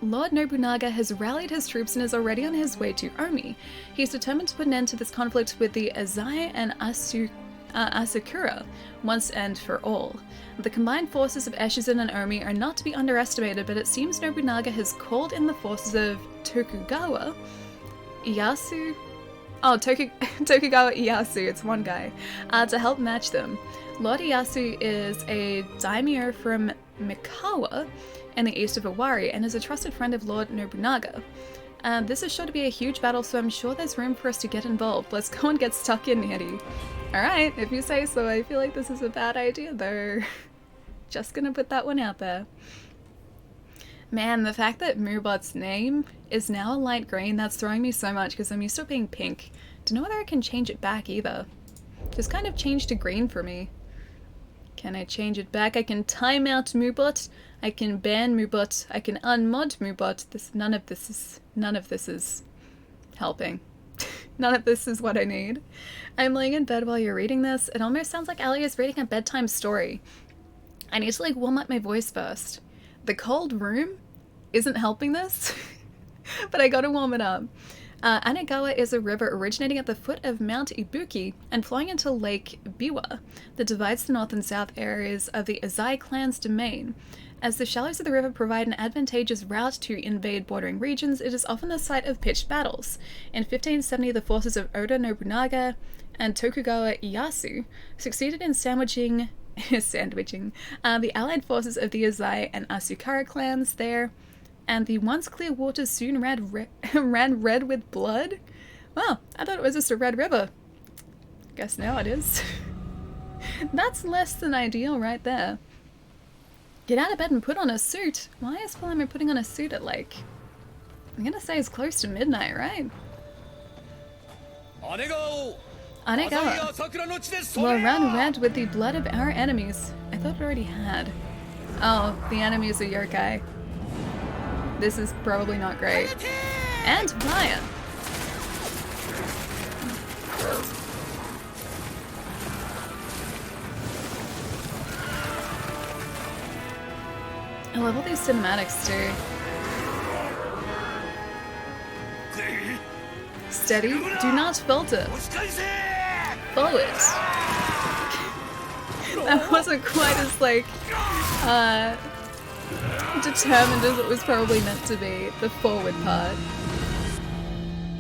Lord Nobunaga has rallied his troops and is already on his way to Omi. He is determined to put an end to this conflict with the Azai and Asakura once and for all. The combined forces of Echizen and Omi are not to be underestimated, but it seems Nobunaga has called in the forces of Tokugawa Ieyasu. Oh, Tokugawa Ieyasu, it's one guy, to help match them. Lord Ieyasu is a daimyo from Mikawa in the east of Owari and is a trusted friend of Lord Nobunaga. This is sure to be a huge battle, so I'm sure there's room for us to get involved. Let's go and get stuck in, Nioh. Alright, if you say so. I feel like this is a bad idea, though. Just gonna put that one out there. Man, the fact that Mubot's name is now a light green, that's throwing me so much because I'm used to it being pink. Don't know whether I can change it back either. Just kind of changed to green for me. Can I change it back? I can time out Mubot. I can ban Mubot. I can unmod Mubot. None of this is helping. None of this is what I need. I'm laying in bed while you're reading this. It almost sounds like Ali is reading a bedtime story. I need to warm up my voice first. The cold room isn't helping this, but I gotta warm it up. Anegawa is a river originating at the foot of Mount Ibuki and flowing into Lake Biwa that divides the north and south areas of the Azai clan's domain. As the shallows of the river provide an advantageous route to invade bordering regions, it is often the site of pitched battles. In 1570, the forces of Oda Nobunaga and Tokugawa Ieyasu succeeded in sandwiching the allied forces of the Azai and Asukara clans there, and the once clear waters soon ran red with blood. Well, I thought it was just a red river. Guess now it is. That's less than ideal right there. Get out of bed and put on a suit. Why is Paloma putting on a suit at I'm gonna say it's close to midnight, right? Anegawa will run red with the blood of our enemies. I thought it already had. Oh, the enemies are yokai. This is probably not great. And Maya. I love all these cinematics too. Steady, do not falter. Forward. That wasn't quite as determined as it was probably meant to be, the forward part.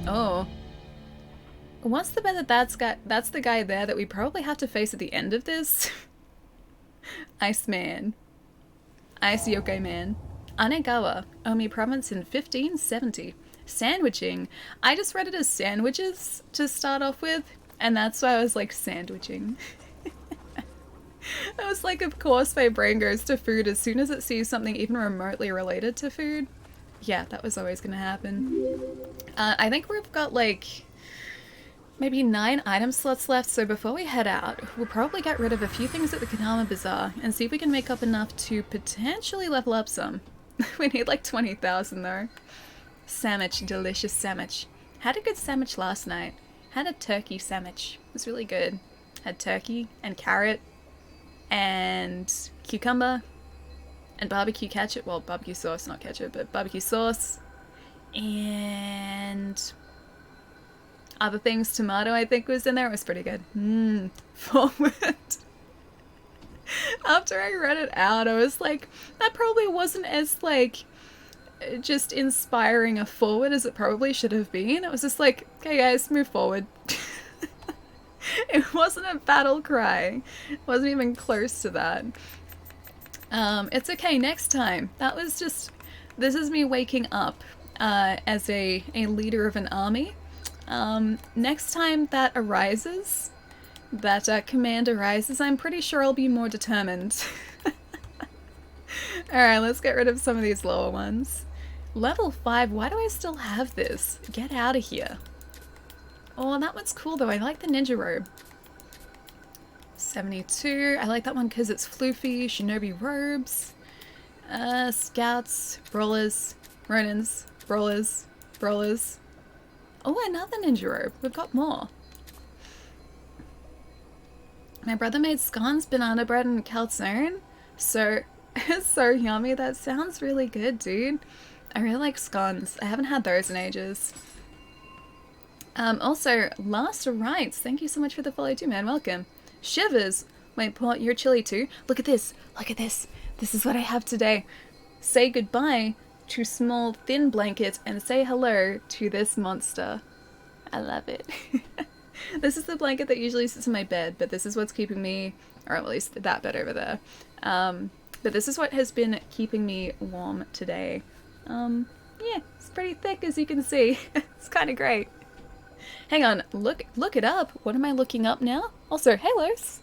Oh. What's the bet that that's the guy there that we probably have to face at the end of this? Iceman. Ice Yokai Man. Anegawa, Omi province in 1570. Sandwiching. I just read it as sandwiches to start off with, and that's why I was sandwiching. I was of course my brain goes to food as soon as it sees something even remotely related to food. Yeah, that was always gonna happen. I think we've got maybe 9 item slots left, so before we head out, we'll probably get rid of a few things at the Kadama Bazaar and see if we can make up enough to potentially level up some. We need 20,000 though. Sandwich, delicious sandwich. Had a good sandwich last night. Had a turkey sandwich. It was really good. Had turkey and carrot and cucumber and barbecue ketchup. Well, barbecue sauce, not ketchup, but barbecue sauce. And other things, tomato I think was in there. It was pretty good. Forward. After I read it out, I was like, that probably wasn't as just inspiring a forward as it probably should have been. It was just okay guys, move forward. It wasn't a battle cry. It wasn't even close to that. It's okay, next time. That was just, this is me waking up as a leader of an army. Next time that arises, that command arises, I'm pretty sure I'll be more determined. Alright, let's get rid of some of these lower ones. Level 5, why do I still have this? Get out of here. Oh, that one's cool though. I like the ninja robe. 72. I like that one because it's floofy. Shinobi robes. Scouts. Brawlers. Ronins. Brawlers. Brawlers. Oh, another ninja robe. We've got more. My brother made scones, banana bread, and calzone. So, it's so yummy. That sounds really good, dude. I really like scones. I haven't had those in ages. Also, Last Rights, thank you so much for the follow too, man. Welcome. Shivers. Wait, Paul, you're chilly too? Look at this. Look at this. This is what I have today. Say goodbye to small, thin blanket and say hello to this monster. I love it. This is the blanket that usually sits in my bed, but this is what's keeping me, or at least that bed over there. But this is what has been keeping me warm today. Yeah, it's pretty thick as you can see. It's kind of great. Hang on, look it up. What am I looking up now? Also, halos.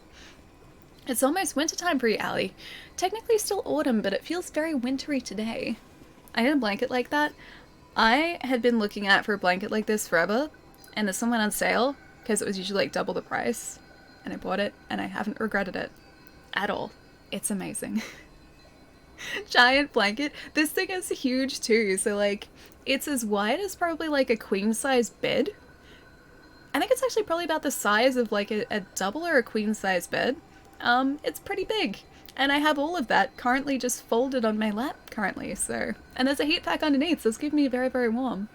It's almost wintertime for you, Allie. Technically still autumn, but it feels very wintry today. I need a blanket like that. I had been looking at for a blanket like this forever, and this one went on sale because it was usually like double the price, and I bought it, and I haven't regretted it at all. It's amazing. Giant blanket. This thing is huge too, so like it's as wide as probably like a queen size bed. I think it's actually probably about the size of like a double or a queen size bed. It's pretty big, and I have all of that currently just folded on my lap currently, so, and there's a heat pack underneath, so it's keeping me very, very warm.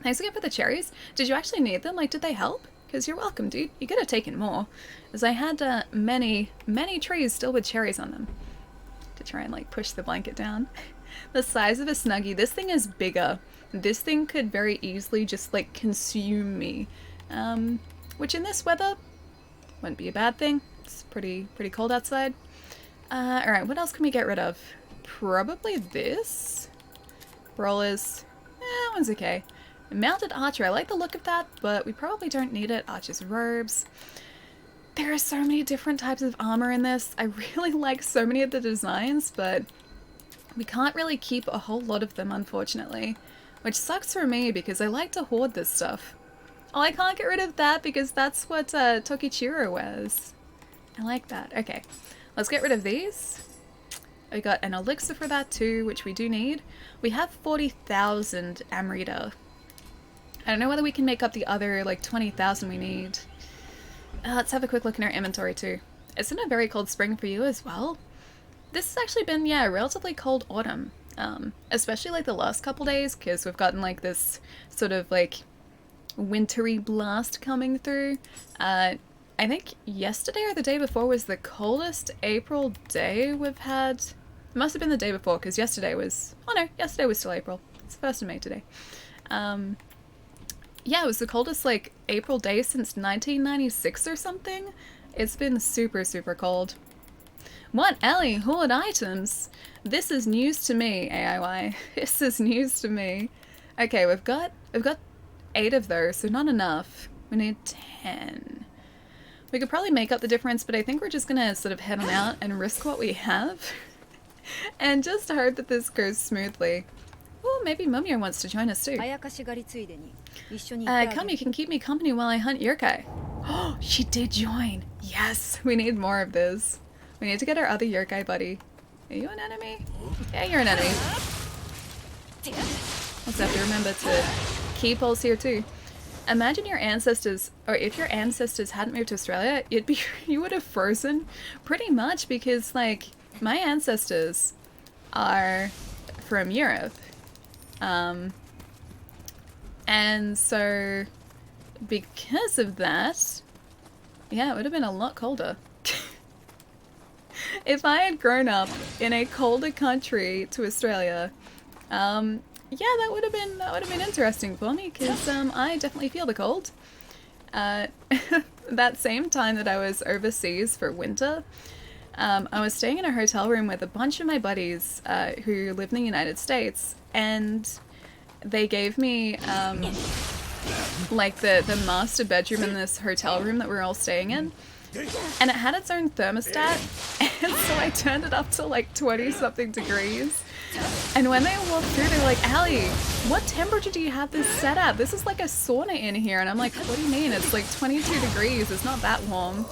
Thanks again for the cherries. Did you actually need them? Like, did they help? Because you're welcome, dude. You could have taken more, as I had many trees still with cherries on them to try and like push the blanket down. The size of a Snuggie. This thing is bigger. This thing could very easily just like consume me, which in this weather wouldn't be a bad thing. It's pretty cold outside. Alright, what else can we get rid of? Probably this. Brawlers. That one's okay. Mounted Archer. I like the look of that, but we probably don't need it. Archer's robes. There are so many different types of armor in this. I really like so many of the designs, but we can't really keep a whole lot of them, unfortunately. Which sucks for me, because I like to hoard this stuff. Oh, I can't get rid of that, because that's what Tokichiro wears. I like that. Okay, let's get rid of these. We got an elixir for that too, which we do need. We have 40,000 Amrita. I don't know whether we can make up the other like 20,000 we need. Let's have a quick look in our inventory too. Isn't it a very cold spring for you as well? This has actually been, yeah, a relatively cold autumn. Especially like the last couple days, because we've gotten like this sort of like wintry blast coming through. I think yesterday or the day before was the coldest April day we've had. It must have been the day before, because yesterday was... Oh no, yesterday was still April. It's the 1st of May today. Yeah, it was the coldest, like, April day since 1996 or something. It's been super, super cold. What, Ellie? Hoard items? This is news to me, AIY. This is news to me. Okay, we've got 8 of those, so not enough. We need 10. We could probably make up the difference, but I think we're just gonna sort of head on out and risk what we have. And just hope that this goes smoothly. Oh, maybe Mumio wants to join us too. Come, you can keep me company while I hunt yokai. Oh, she did join. Yes, we need more of this. We need to get our other yokai buddy. Are you an enemy? Yeah, you're an enemy. Let's have to remember to keep us here too. Imagine your ancestors, or if your ancestors hadn't moved to Australia, you would have frozen pretty much, because like my ancestors are from Europe. And so because of that, yeah, it would have been a lot colder. If I had grown up in a colder country to Australia, yeah, that would have been interesting for me, because I definitely feel the cold. That same time that I was overseas for winter, I was staying in a hotel room with a bunch of my buddies who live in the United States, and they gave me like the master bedroom in this hotel room that we were all staying in. And it had its own thermostat, and so I turned it up to like 20-something degrees. And when they walked through, they were like, Allie, what temperature do you have this set at? This is like a sauna in here. And I'm like, what do you mean? It's like 22 degrees. It's not that warm.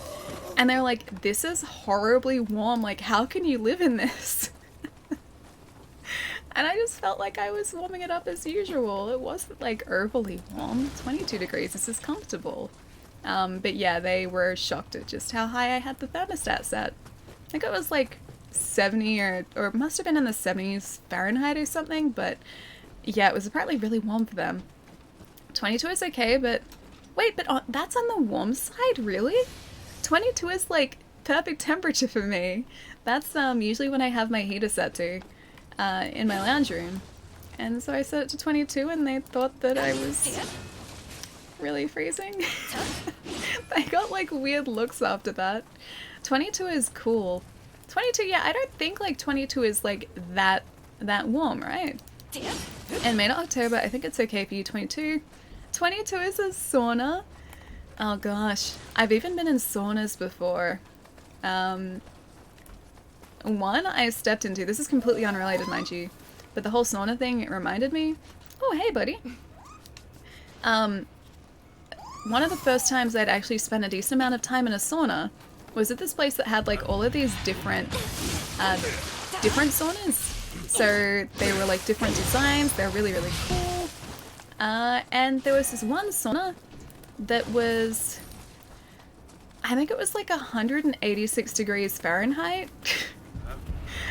And they're like, this is horribly warm. Like, how can you live in this? And I just felt like I was warming it up as usual. It wasn't like overly warm. 22 degrees, this is comfortable. But yeah, they were shocked at just how high I had the thermostat set. I think it was like 70 or it must have been in the 70s Fahrenheit or something, but Yeah, it was apparently really warm for them. 22 is okay, but wait, but that's on the warm side, really? 22 is like perfect temperature for me. That's usually when I have my heater set to in my lounge room. And so I set it to 22 and they thought that I was really freezing. I got like weird looks after that. 22 is cool. 22, yeah, I don't think like 22 is like that warm, right? And May not October, I think it's okay for you, 22. 22 is a sauna. Oh gosh, I've even been in saunas before. One I stepped into, this is completely unrelated, mind you, but the whole sauna thing, it reminded me. Oh, hey, buddy. One of the first times I'd actually spent a decent amount of time in a sauna was at this place that had like all of these different saunas. So they were like different designs, they're really, really cool. And there was this one sauna that was, I think it was like 186 degrees Fahrenheit.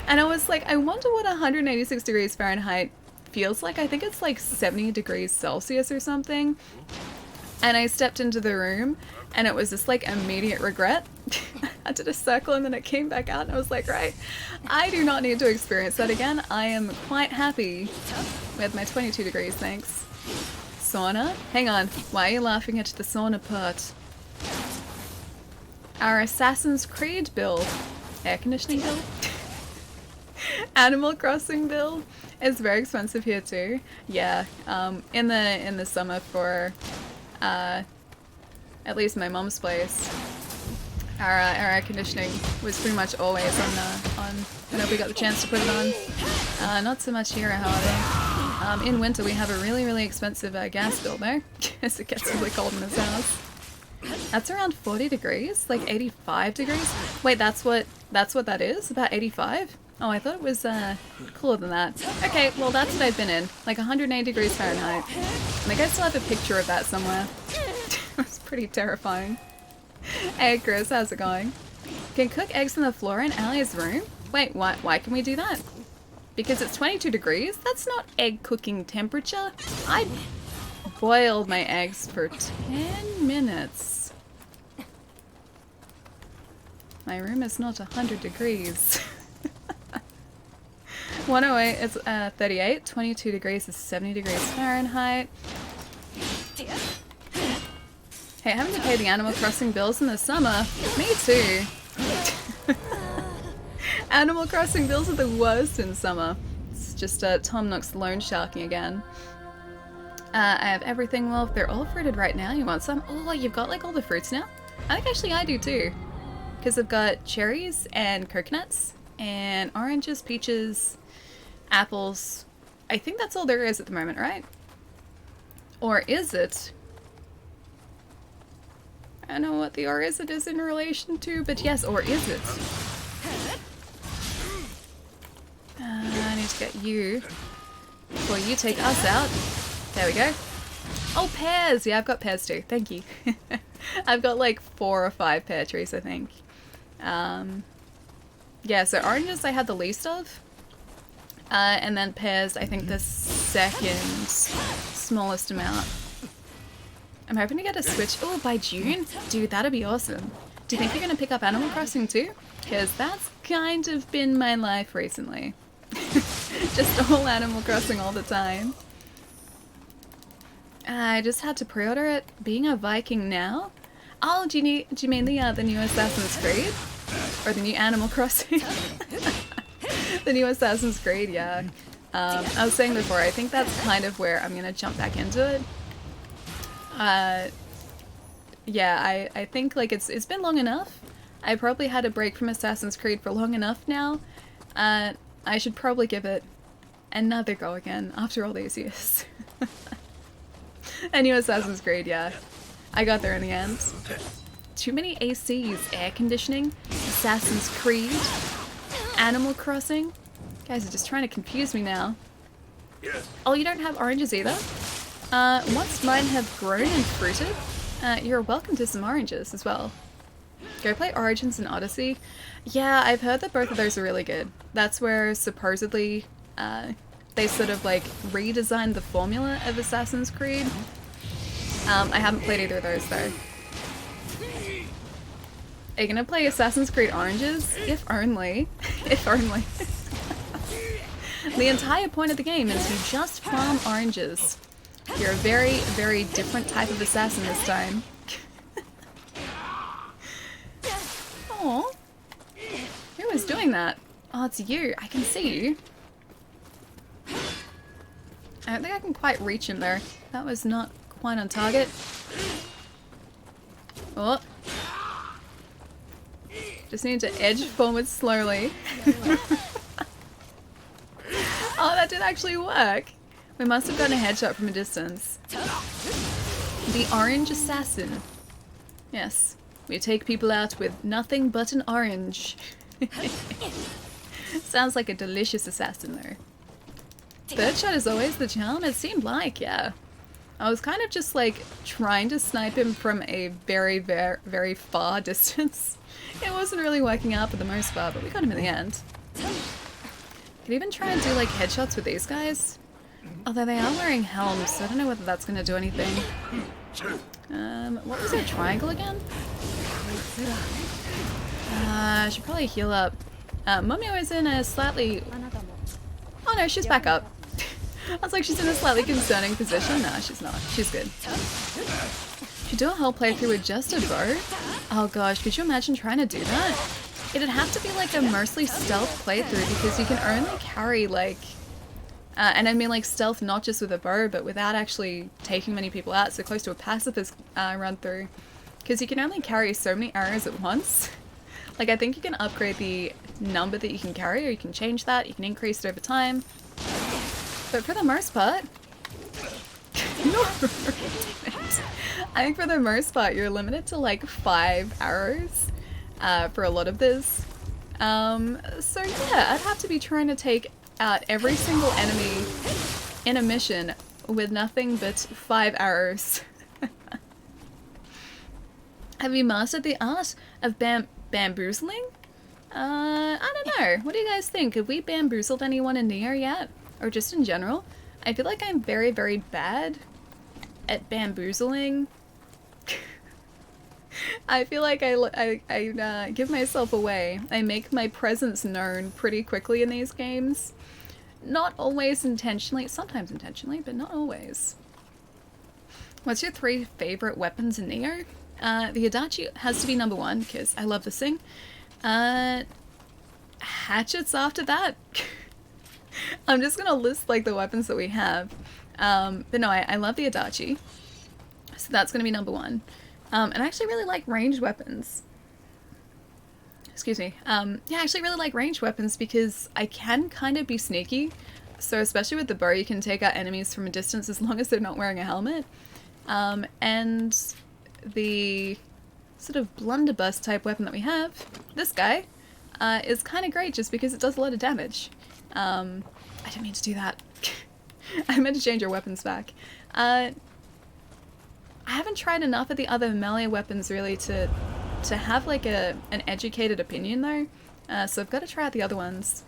And I was like, I wonder what 186 degrees Fahrenheit feels like. I think it's like 70 degrees Celsius or something. And I stepped into the room and it was this like immediate regret. I did a circle and then it came back out and I was like, right, I do not need to experience that again. I am quite happy with my 22 degrees, thanks. Sauna? Hang on, why are you laughing at the sauna part? Our Assassin's Creed build, air conditioning build, Animal Crossing build is very expensive here too. Yeah, in the summer for at least my mom's place, our air conditioning was pretty much always on whenever we got the chance to put it on. Not so much here, however. In winter we have a really, really expensive gas bill though, because it gets really cold in this house. That's around 40 degrees, like 85 degrees. Wait, that's what that is? About 85? Oh, I thought it was cooler than that. Okay, well that's what I've been in, like 108 degrees Fahrenheit. I think I still have a picture of that somewhere. It was pretty terrifying. Hey Chris, how's it going? Can cook eggs on the floor in Ali's room? Wait, why can we do that? Because it's 22 degrees? That's not egg cooking temperature. I boiled my eggs for 10 minutes. My room is not 100 degrees. 108 is 38, 22 degrees is 70 degrees Fahrenheit. Hey, having to pay the Animal Crossing bills in the summer? Me too. Animal Crossing bills are the worst in summer. It's just Tom Nook's loan sharking again. I have everything, Wolf. They're all fruited right now. You want some? Oh, you've got like all the fruits now? I think actually I do too. Because I've got cherries and coconuts and oranges, peaches, apples. I think that's all there is at the moment, right? Or is it? I don't know what the or is it is in relation to, but yes, or is it? I need to get you before you take us out. There we go. Oh, pears! Yeah, I've got pears too. Thank you. I've got like 4 or 5 pear trees, I think. Yeah, so oranges I had the least of. And then pears, I think the second smallest amount. I'm hoping to get a Switch. Oh, by June? Dude, that'd be awesome. Do you think you're going to pick up Animal Crossing too? Because that's kind of been my life recently. Just all Animal Crossing all the time. I just had to pre-order it. Being a Viking now? Oh, do you mean the new Assassin's Creed? Or the new Animal Crossing? The new Assassin's Creed, yeah. I was saying before, I think that's kind of where I'm gonna jump back into it. Yeah, I think like it's been long enough. I probably had a break from Assassin's Creed for long enough now. I should probably give it another go again after all these years. A new Assassin's Creed, yeah. I got there in the end. Too many ACs. Air conditioning, Assassin's Creed, Animal Crossing. You guys are just trying to confuse me now. Oh, you don't have oranges either? Once mine have grown and fruited, you're welcome to some oranges as well. Go play Origins and Odyssey. Yeah, I've heard that both of those are really good. That's where supposedly they sort of like redesigned the formula of Assassin's Creed. I haven't played either of those though. Are you gonna play Assassin's Creed Oranges? If only. If only. The entire point of the game is you just farm oranges. You're a very, very different type of assassin this time. Aww. Who is doing that? Oh, it's you. I can see you. I don't think I can quite reach him there. That was not quite on target. Oh. Just need to edge forward slowly. Oh, that did actually work. We must have gotten a headshot from a distance. The orange assassin. Yes. We take people out with nothing but an orange. Sounds like a delicious assassin though. Third shot is always the charm? It seemed like, yeah. I was kind of just like trying to snipe him from a very, very, very far distance. It wasn't really working out for the most part, but we got him in the end. Could even try and do like headshots with these guys. Although they are wearing helms, so I don't know whether that's going to do anything. What was their triangle again? I should probably heal up. Mummy was in a slightly... Oh no, she's back up. I was like, she's in a slightly concerning position. No, she's not. She's good. Should do a whole playthrough with just a bow? Oh gosh, could you imagine trying to do that? It'd have to be like a mostly stealth playthrough because you can only carry like... and I mean like stealth not just with a bow, but without actually taking many people out, so close to a pacifist run through. Because you can only carry so many arrows at once. Like I think you can upgrade the number that you can carry, or you can change that, you can increase it over time. But for the most part... No! I think for the most part you're limited to like 5 arrows for a lot of this. So yeah, I'd have to be trying to take out every single enemy in a mission with nothing but 5 arrows. Have you mastered the art of bamboozling? I don't know. What do you guys think? Have we bamboozled anyone in Nioh yet? Or just in general? I feel like I'm very, very bad at bamboozling. I feel like I give myself away. I make my presence known pretty quickly in these games. Not always intentionally, sometimes intentionally, but not always. What's your 3 favorite weapons in Nioh? The Adachi has to be number 1 because I love this thing. Hatchets after that. I'm just gonna list like the weapons that we have. But no, I love the Adachi. So that's gonna be number 1. And I actually really like ranged weapons. Excuse me. Yeah, I actually really like ranged weapons because I can kind of be sneaky. So especially with the bow, you can take out enemies from a distance as long as they're not wearing a helmet. And the sort of blunderbuss type weapon that we have, this guy, is kind of great just because it does a lot of damage. I didn't mean to do that. I meant to change your weapons back. I haven't tried enough of the other melee weapons really to have like an educated opinion though. So I've got to try out the other ones.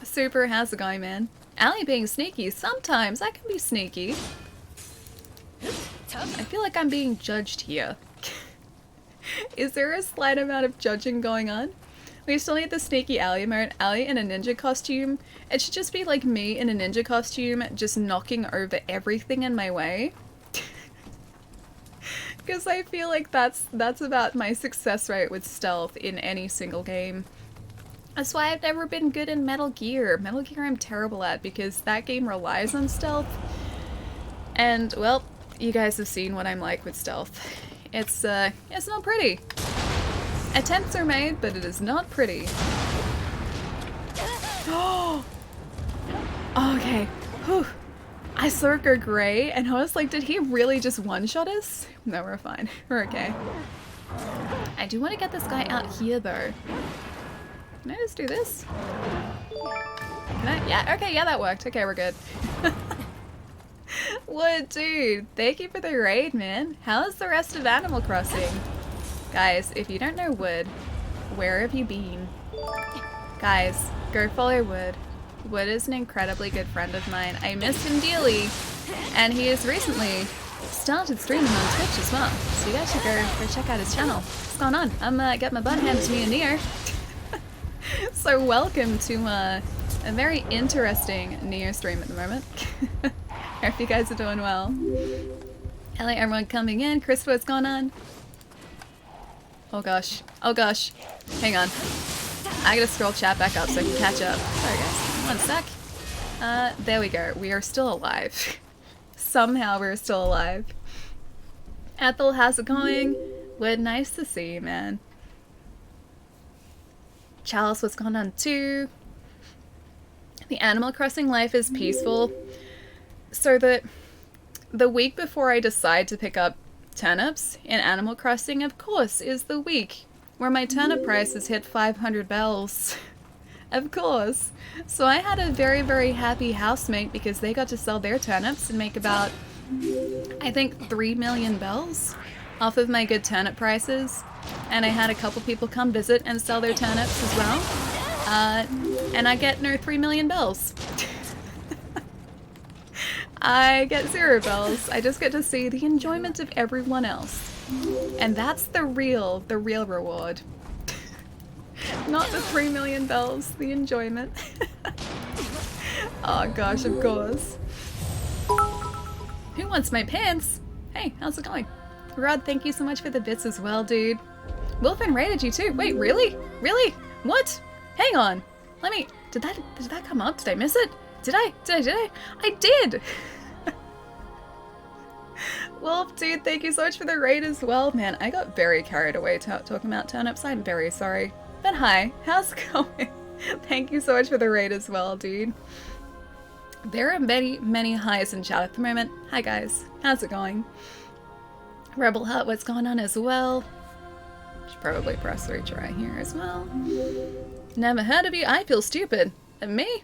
Super, how's it going, man? Allie being sneaky. Sometimes I can be sneaky. I feel like I'm being judged here. Is there a slight amount of judging going on? We still need the sneaky Allie mode. Allie in a ninja costume. It should just be like me in a ninja costume, just knocking over everything in my way. Because I feel like that's about my success rate with stealth in any single game. That's why I've never been good in Metal Gear. Metal Gear I'm terrible at because that game relies on stealth. And, well, you guys have seen what I'm like with stealth. It's not pretty. Attempts are made, but it is not pretty. Oh! Okay. Whew. I saw it go grey, and I was like, did he really just one-shot us? No, we're fine. We're okay. I do want to get this guy out here, though. Can I just do this? Can I? Yeah, okay, yeah, that worked. Okay, we're good. What, dude? Thank you for the raid, man. How's the rest of Animal Crossing? Guys, if you don't know Wood, where have you been? Guys, go follow Wood. Wood is an incredibly good friend of mine. I miss him dearly, and he has recently started streaming on Twitch as well. So you guys should go check out his channel. What's going on? I'm getting my butt handed to me in Nioh. So welcome to a very interesting Nioh stream at the moment. Hope you guys are doing well. Hello everyone coming in. Chris, what's going on? Oh gosh. Oh gosh. Hang on. I gotta scroll chat back up so I can catch up. Sorry guys. One sec. There we go. We are still alive. Somehow we're still alive. Ethel, how's it going? Wood, nice to see you, man. Chalice, what's going on too? The Animal Crossing life is peaceful. So the week before I decide to pick up turnips in Animal Crossing, of course, is the week where my turnip prices hit 500 bells. Of course. So I had a very, very happy housemate because they got to sell their turnips and make about, I think, 3 million bells off of my good turnip prices. And I had a couple people come visit and sell their turnips as well. And I get no 3 million bells. I get 0 bells. I just get to see the enjoyment of everyone else. And that's the real reward. Not the 3 million bells, the enjoyment. Oh gosh, of course. Who wants my pants? Hey, how's it going? Rod, thank you so much for the bits as well, dude. Wilfin raided you too. Wait, really? Really? What? Hang on. Let me... Did that come up? Did I miss it? Did I? I did! Wolf, dude, thank you so much for the raid as well. Man, I got very carried away talking about turnips. I'm very sorry. But hi, how's it going? Thank you so much for the raid as well, dude. There are many, many highs in chat at the moment. Hi guys, how's it going? Rebel Hut, what's going on as well? Should probably press retry here as well. Never heard of you. I feel stupid. And me?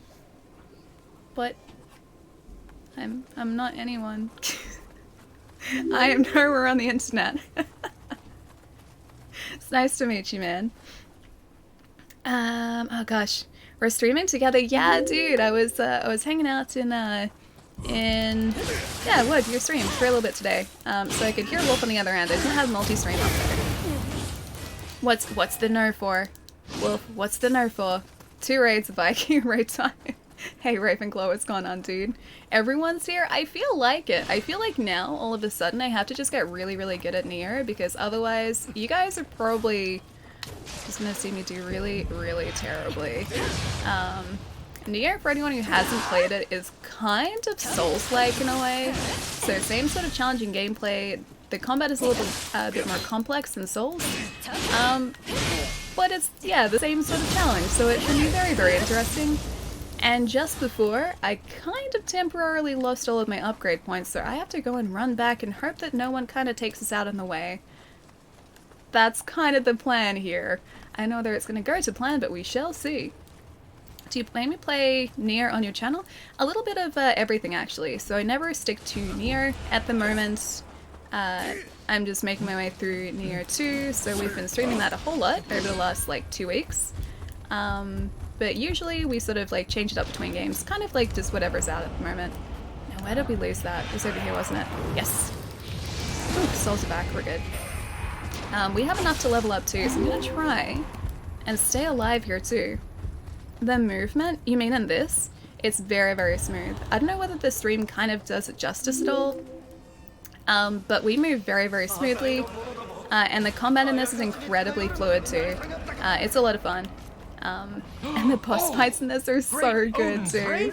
But I'm not anyone. I am nowhere on the internet. It's nice to meet you, man. Oh gosh, we're streaming together. Yeah, dude, I was hanging out in yeah, Wood, your stream for a little bit today. So I could hear Wolf on the other end. I didn't have multi-stream up there. What's the nerf for? Wolf, what's the nerf for? 2 raids, Viking raid time. Hey Ravenclaw, what's going on, dude? Everyone's here? I feel like it. I feel like now, all of a sudden, I have to just get really, really good at Nioh, because otherwise, you guys are probably just gonna see me do really, really terribly. Nioh, for anyone who hasn't played it, is kind of Souls-like in a way. So same sort of challenging gameplay. The combat is a little bit more complex than Souls. But it's, yeah, the same sort of challenge, so it can be very, very interesting. And just before, I kind of temporarily lost all of my upgrade points, so I have to go and run back and hope that no one kind of takes us out in the way. That's kind of the plan here. I don't know whether it's going to go to plan, but we shall see. Do you mainly play Nioh on your channel? A little bit of everything, actually. So I never stick to Nioh at the moment. I'm just making my way through Nioh 2, so we've been streaming that a whole lot over the last, like, 2 weeks. But usually we sort of, like, change it up between games. Kind of like just whatever's out at the moment. Now, where did we lose that? It was over here, wasn't it? Yes. Ooh, souls are back. We're good. We have enough to level up too, so I'm gonna try and stay alive here too. The movement, you mean in this? It's very, very smooth. I don't know whether the stream kind of does it justice at all, but we move very, very smoothly, and the combat in this is incredibly fluid too. It's a lot of fun. And the boss fights in this are so good too.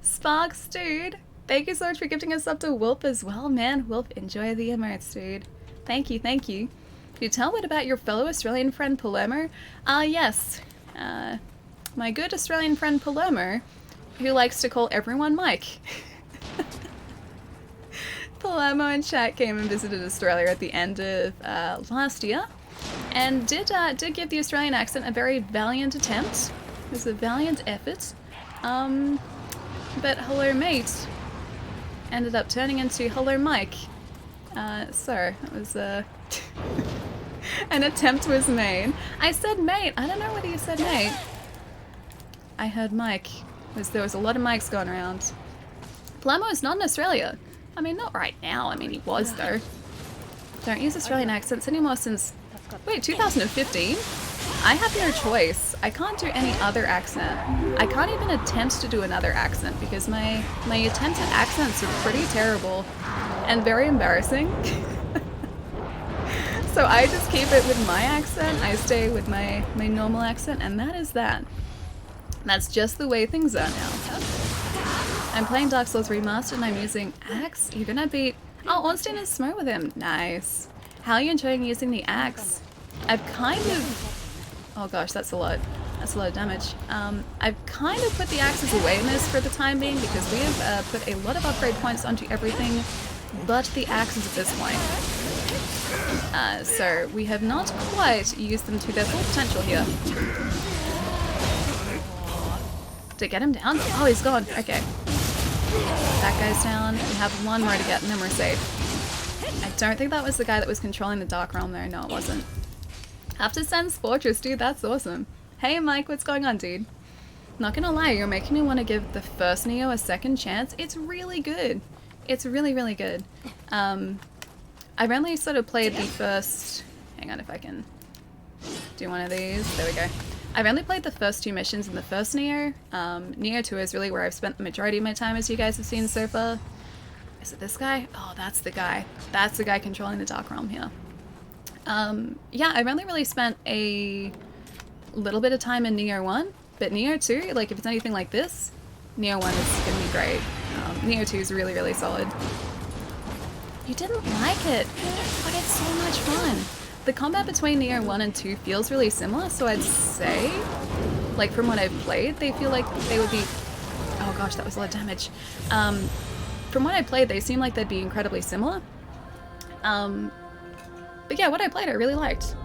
Sparks, dude! Thank you so much for gifting us up to Wolf as well, man. Wolf, enjoy the emotes, dude. Thank you, thank you. Can you tell what about your fellow Australian friend Palermo? Yes. My good Australian friend Palermo, who likes to call everyone Mike. Palermo and chat came and visited Australia at the end of last year, and did give the Australian accent a very valiant attempt. It was a valiant effort. But hello mate ended up turning into hello Mike. So it was an attempt was made. I said mate. I don't know whether you said mate. I heard Mike. There was a lot of mics going around. Palermo is not in Australia. I mean, not right now. I mean, he was, though. Don't use Australian accents anymore since... Wait, 2015? I have no choice. I can't do any other accent. I can't even attempt to do another accent because my attempts at accents are pretty terrible and very embarrassing. So I just keep it with my accent. I stay with my normal accent, and that is that. That's just the way things are now. I'm playing Dark Souls Remastered and I'm using Axe. You're gonna beat... Oh, Ornstein is smart with him. Nice. How are you enjoying using the Axe? I've kind of... Oh gosh, that's a lot. That's a lot of damage. I've kind of put the axes away in this for the time being because we have put a lot of upgrade points onto everything but the axes at this point. So we have not quite used them to their full potential here. To get him down? Oh, he's gone. Okay. That guy's down. We have one more to get and then we're safe. I don't think that was the guy that was controlling the Dark Realm though. No, it wasn't. After Sen's Fortress, dude, that's awesome. Hey Mike, what's going on, dude? Not gonna lie, you're making me want to give the first Nioh a second chance. It's really good. It's really, really good. I've only sort of played the first... Hang on if I can do one of these. There we go. I've only played the first two missions in the first Nioh. Nioh 2 is really where I've spent the majority of my time, as you guys have seen so far. Is it this guy? Oh, that's the guy. That's the guy controlling the Dark Realm here. Yeah, I've only really spent a little bit of time in Nioh 1, but Nioh 2, like if it's anything like this, Nioh 1 is going to be great. Nioh 2 is really, really solid. You didn't like it, but it's so much fun. The combat between Nioh 1 and 2 feels really similar, so I'd say, like from what I've played, they feel like they would be... Oh gosh, that was a lot of damage. From what I played, they seem like they'd be incredibly similar. But yeah, what I played I really liked.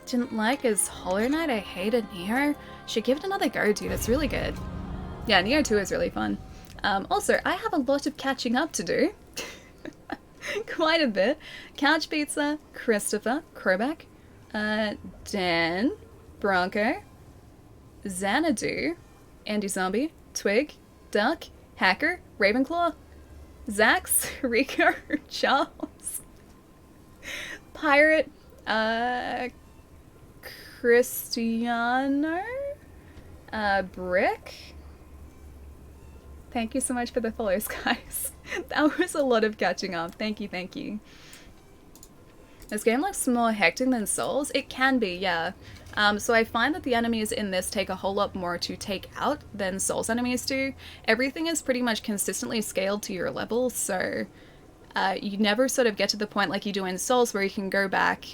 Didn't like is Hollow Knight. I hated Nioh. Should give it another go, dude. It's really good. Yeah, Nioh 2 is really fun. Also, I have a lot of catching up to do. Quite a bit. Couch Pizza, Christopher, Kroback, Dan, Bronco, Xanadu, Andy Zombie, Twig, Duck, Hacker, Ravenclaw, Zax, Rico, Charles, Pirate, Cristiano, Brick. Thank you so much for the follows, guys. That was a lot of catching up. Thank you, thank you. This game looks more hectic than Souls. It can be, yeah. So I find that the enemies in this take a whole lot more to take out than Souls enemies do. Everything is pretty much consistently scaled to your level, so you never sort of get to the point like you do in Souls where you can go back,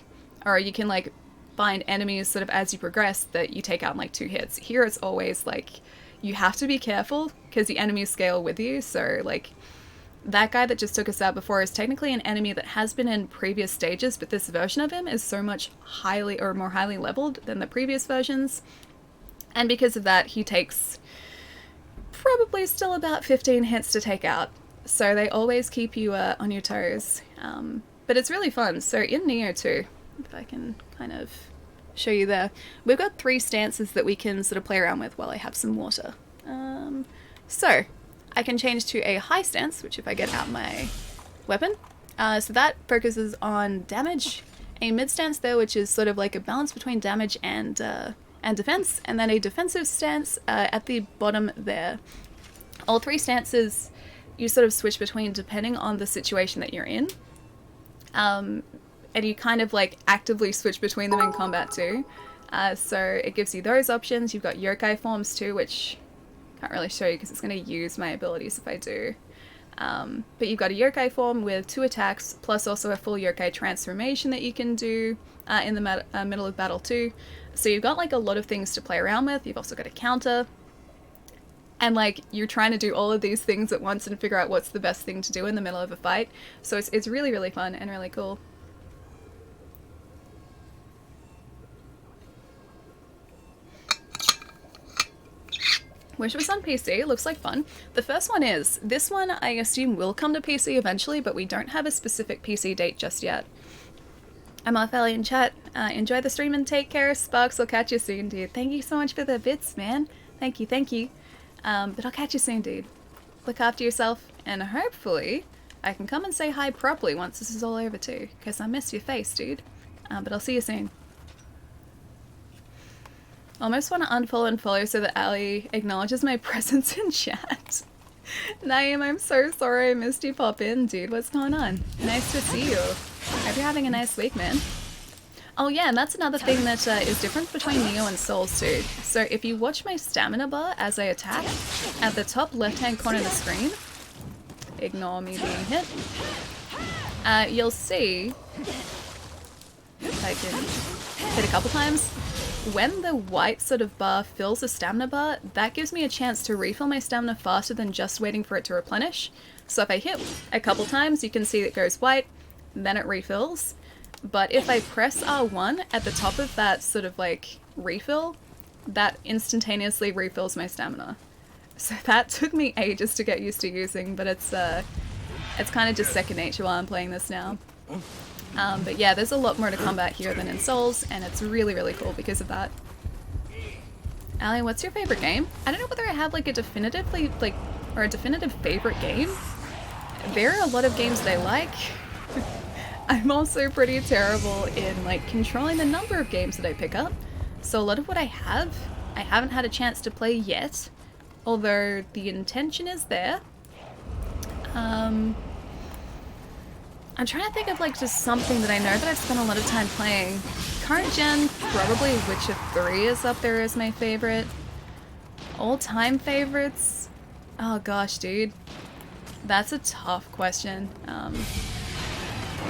or you can like find enemies sort of as you progress that you take out in like 2 hits. Here it's always like, you have to be careful because the enemies scale with you, so like that guy that just took us out before is technically an enemy that has been in previous stages, but this version of him is so much more highly leveled than the previous versions. And because of that, he takes probably still about 15 hits to take out. So they always keep you on your toes. But it's really fun. So in Nioh 2, if I can kind of show you there, we've got 3 stances that we can sort of play around with while I have some water. So I can change to a high stance, which if I get out my weapon, so that focuses on damage. A mid stance though, which is sort of like a balance between damage and defense, and then a defensive stance at the bottom there. All 3 stances you sort of switch between depending on the situation that you're in, and you kind of like actively switch between them in combat too. So it gives you those options. You've got yokai forms too, which can't really show you because it's going to use my abilities if I do. But you've got a yokai form with 2 attacks, plus also a full yokai transformation that you can do in the middle of battle too. So you've got like a lot of things to play around with. You've also got a counter. And like, you're trying to do all of these things at once and figure out what's the best thing to do in the middle of a fight. So it's really, really fun and really cool. Wish it was on PC. It looks like fun. The first one is. This one I assume will come to PC eventually, but we don't have a specific PC date just yet. I'm off, Ellie, in chat. Enjoy the stream and take care. Sparks, I'll catch you soon, dude. Thank you so much for the bits, man. Thank you, thank you. But I'll catch you soon, dude. Look after yourself, and hopefully I can come and say hi properly once this is all over too, because I miss your face, dude. But I'll see you soon. Almost want to unfollow and follow so that Ali acknowledges my presence in chat. Nioh, I'm so sorry I missed you pop in, dude. What's going on? Nice to see you. Hope you're having a nice week, man. Oh yeah, and that's another thing that is different between Nioh and Souls too. So if you watch my stamina bar as I attack, at the top left-hand corner of the screen, ignore me being hit, you'll see, if I can hit a couple times, when the white sort of bar fills the stamina bar, that gives me a chance to refill my stamina faster than just waiting for it to replenish. So if I hit a couple times, you can see it goes white, then it refills. But if I press R1 at the top of that sort of like refill, that instantaneously refills my stamina. So that took me ages to get used to using, but it's kind of just second nature while I'm playing this now. But yeah, there's a lot more to combat here than in Souls, and it's really, really cool because of that. Ali, what's your favorite game? I don't know whether I have like a definitively or a definitive favorite game. There are a lot of games that I like. I'm also pretty terrible in like controlling the number of games that I pick up. So a lot of what I haven't had a chance to play yet, although the intention is there. I'm trying to think of like just something that I know that I've spent a lot of time playing. Current gen, probably Witcher 3 is up there as my favorite. All-time favorites? Oh gosh, dude. That's a tough question.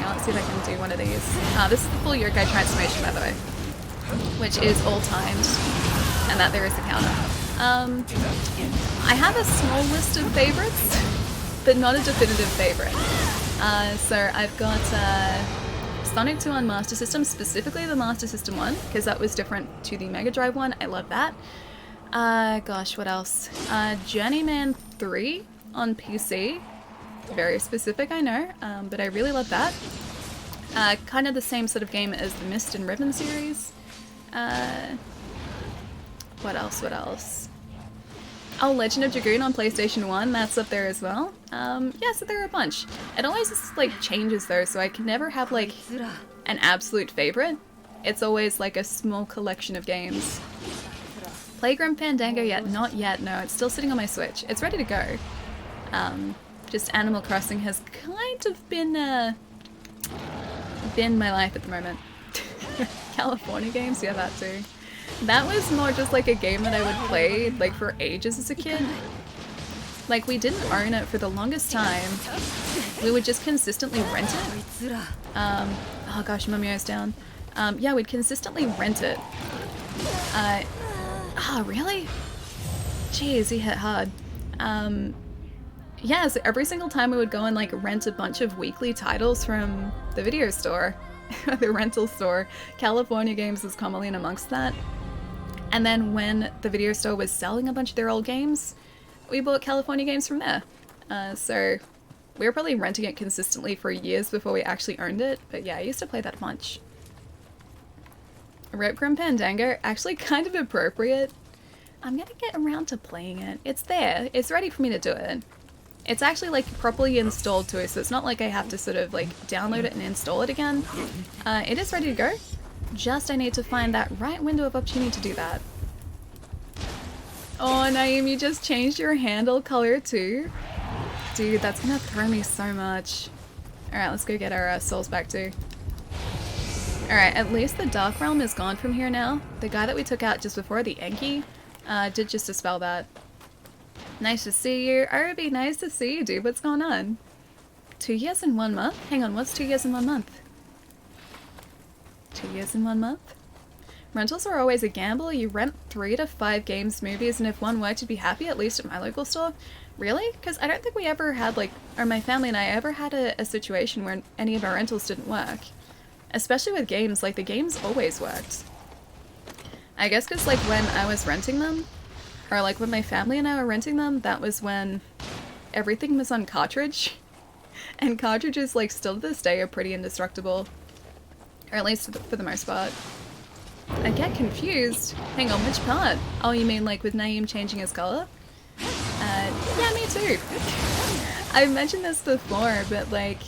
Let's see if I can do one of these. This is the full yokai transformation, by the way, which is all timed, and that there is the counter. I have a small list of favorites, but not a definitive favorite. So I've got Sonic 2 on Master System, specifically the Master System one, because that was different to the Mega Drive one. I love that. Gosh, what else? Journeyman 3 on PC. Very specific, I know, but I really love that. Kind of the same sort of game as the Mist and Ribbon series. What else? Oh, Legend of Dragoon on PlayStation 1, that's up there as well. Yeah, so there are a bunch. It always just, like, changes though, so I can never have, like, an absolute favorite. It's always, like, a small collection of games. Play Grim Fandango yet? Not yet, no. It's still sitting on my Switch. It's ready to go. Just Animal Crossing has kind of been my life at the moment. California games? Yeah, that too. That was more just like a game that I would play like for ages as a kid. Like we didn't own it for the longest time. We would just consistently rent it. Oh gosh, Mumio's down. Yeah, we'd consistently rent it. Oh really? Jeez, he hit hard. Yeah, so every single time we would go and like rent a bunch of weekly titles from the video store, the rental store. California Games was commonly in amongst that. And then when the video store was selling a bunch of their old games, we bought California Games from there. So we were probably renting it consistently for years before we actually owned it. But yeah, I used to play that a bunch. Rip Grim Pandango, actually kind of appropriate. I'm gonna get around to playing it. It's there. It's ready for me to do it. It's actually like properly installed too, so it's not like I have to sort of like download it and install it again. It is ready to go. Just I need to find that right window of opportunity to do that. Oh, Naeem, you just changed your handle color too? Dude, that's gonna throw me so much. Alright, let's go get our souls back too. Alright, at least the Dark Realm is gone from here now. The guy that we took out just before, the Enki, did just dispel that. Nice to see you. Arabi, nice to see you, dude. What's going on? 2 years and 1 month? Hang on, what's 2 years and 1 month? 2 years and 1 month? Rentals are always a gamble. You rent 3 to 5 games, movies, and if one worked, you'd be happy, at least at my local store. Really? Because I don't think we ever had, like, or my family and I ever had a situation where any of our rentals didn't work. Especially with games, like, the games always worked. I guess because, like, when I was renting them, or like when my family and I were renting them, that was when everything was on cartridge. And cartridges, like, still to this day are pretty indestructible. Or at least for the most part. I get confused. Hang on, which part? Oh, you mean like with Nioh changing his color? Yeah, me too. I've mentioned this before, but like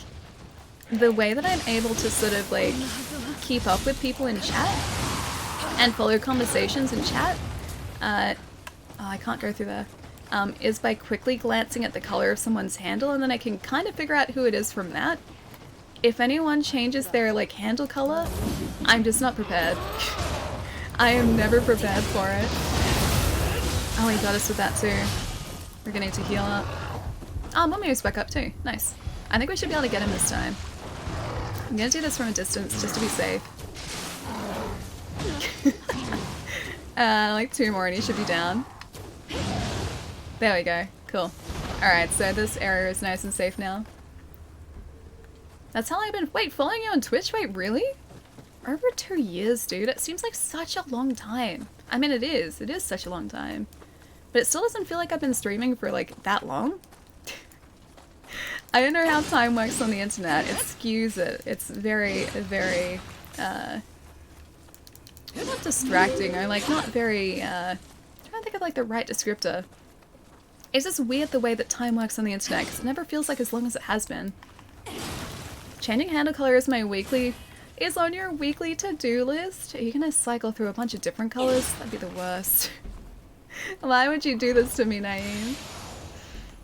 the way that I'm able to sort of like keep up with people in chat and follow conversations in chat, oh, I can't go through there, is by quickly glancing at the color of someone's handle, and then I can kind of figure out who it is from that. If anyone changes their like handle color, I'm just not prepared. I am never prepared for it. Oh, he got us with that too. We're gonna need to heal up. Oh, Mumio's back up too. Nice. I think we should be able to get him this time. I'm gonna do this from a distance just to be safe. Like 2 more and he should be down. There we go. Cool. Alright, so this area is nice and safe now. That's how I've been- wait, following you on Twitch? Wait, really? Over 2 years, dude. It seems like such a long time. I mean, it is. It is such a long time. But it still doesn't feel like I've been streaming for, like, that long. I don't know how time works on the internet. It skews it. It's very, very, not distracting, or, like, not very, I'm trying to think of, like, the right descriptor. It's just weird the way that time works on the internet, because it never feels like as long as it has been. Changing handle color is my weekly... is on your weekly to-do list? Are you gonna cycle through a bunch of different colors? That'd be the worst. Why would you do this to me, Nioh?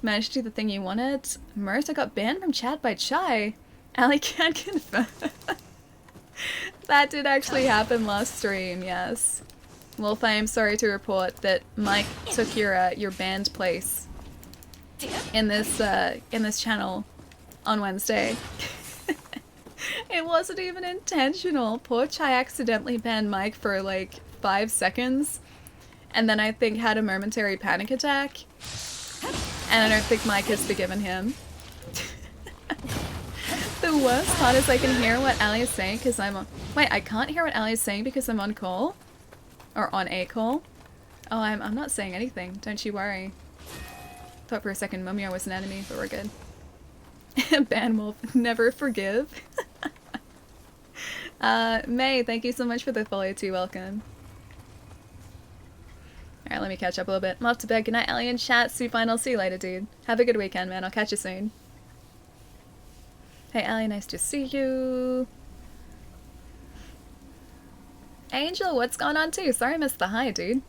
Managed to do the thing you wanted? Most, I got banned from chat by Chai. Ali can't confirm. That did actually happen last stream, yes. Wolf, I am sorry to report that Mike took your banned place in this channel on Wednesday. It wasn't even intentional. Poor Chai accidentally banned Mike for like 5 seconds, and then I think had a momentary panic attack, and I don't think Mike has forgiven him. The worst part is I can hear what Ali is saying because I'm on... Wait, I can't hear what Ali is saying because I'm on call? Or on a call? Oh, I'm not saying anything. Don't you worry. Thought for a second Mumio was an enemy, but we're good. Ban Wolf, never forgive. May, thank you so much for the follow too, welcome. Alright, let me catch up a little bit. I'm off to bed. Good night, Alien chat. See you fine. I'll see you later, dude. Have a good weekend, man. I'll catch you soon. Hey, Allie, nice to see you. Angel, what's going on too? Sorry I missed the hi, dude.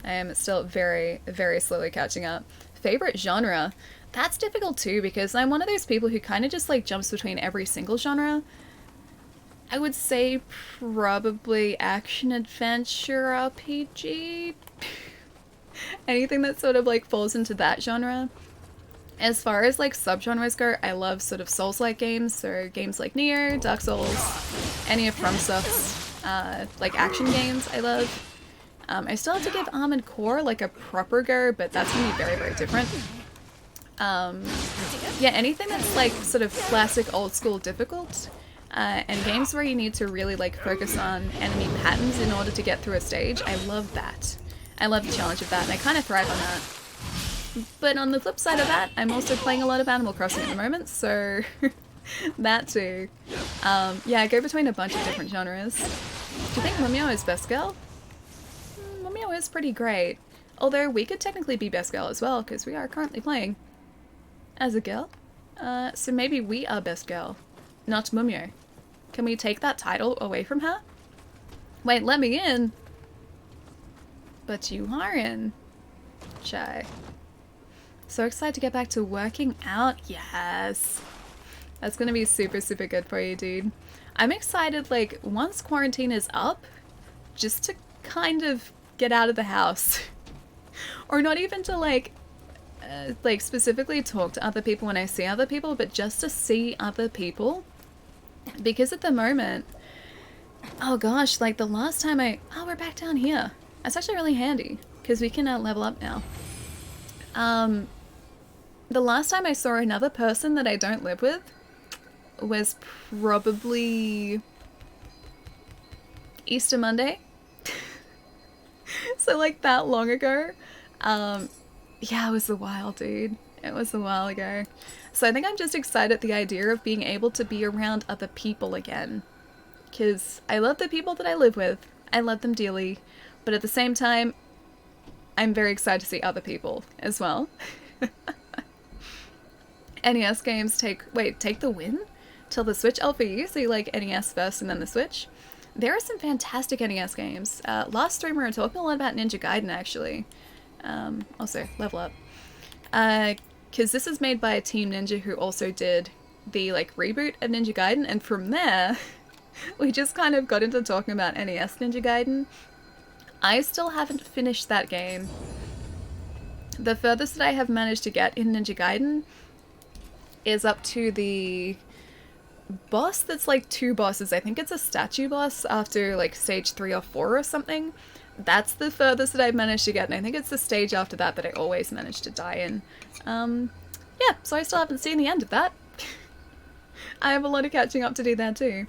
I am still very, very slowly catching up. Favorite genre? That's difficult too, because I'm one of those people who kind of just like jumps between every single genre. I would say probably action adventure RPG. Anything that sort of like falls into that genre. As far as like subgenres go, I love sort of souls-like games, so games like Nioh, Dark Souls, any of FromSoft's like action games I love. I still have to give Armored Core like a proper go, but that's gonna be very, very different. Yeah, anything that's like sort of classic old school difficult, and games where you need to really like focus on enemy patterns in order to get through a stage, I love that. I love the challenge of that, and I kind of thrive on that. But on the flip side of that, I'm also playing a lot of Animal Crossing at the moment, so that too. Yeah, I go between a bunch of different genres. Do you think Mumio is best girl? Mumio is pretty great. Although we could technically be best girl as well, because we are currently playing as a girl. So maybe we are best girl, not Mumio. Can we take that title away from her? Wait, let me in! But you are in. Chai. So excited to get back to working out. Yes. That's gonna be super, super good for you, dude. I'm excited, like, once quarantine is up, just to kind of get out of the house. Or not even to, like, specifically talk to other people when I see other people, but just to see other people. Because at the moment, oh gosh, like the last time oh, we're back down here. That's actually really handy, because we can level up now. The last time I saw another person that I don't live with was probably Easter Monday. So like that long ago. Yeah, it was a while, dude. It was a while ago. So I think I'm just excited at the idea of being able to be around other people again. because I love the people that I live with. I love them dearly, but at the same time, I'm very excited to see other people as well. NES games take the win? Till the Switch? Oh, for you? So you like NES first and then the Switch? There are some fantastic NES games. Last stream we were talking a lot about Ninja Gaiden, actually. Also, level up. Because this is made by Team Ninja, who also did the, like, reboot of Ninja Gaiden, and from there, we just kind of got into talking about NES Ninja Gaiden. I still haven't finished that game. The furthest that I have managed to get in Ninja Gaiden is up to the boss that's like 2 bosses. I think it's a statue boss after like stage 3 or 4 or something. That's the furthest that I've managed to get, and I think it's the stage after that that I always manage to die in. Yeah, so I still haven't seen the end of that. I have a lot of catching up to do there too.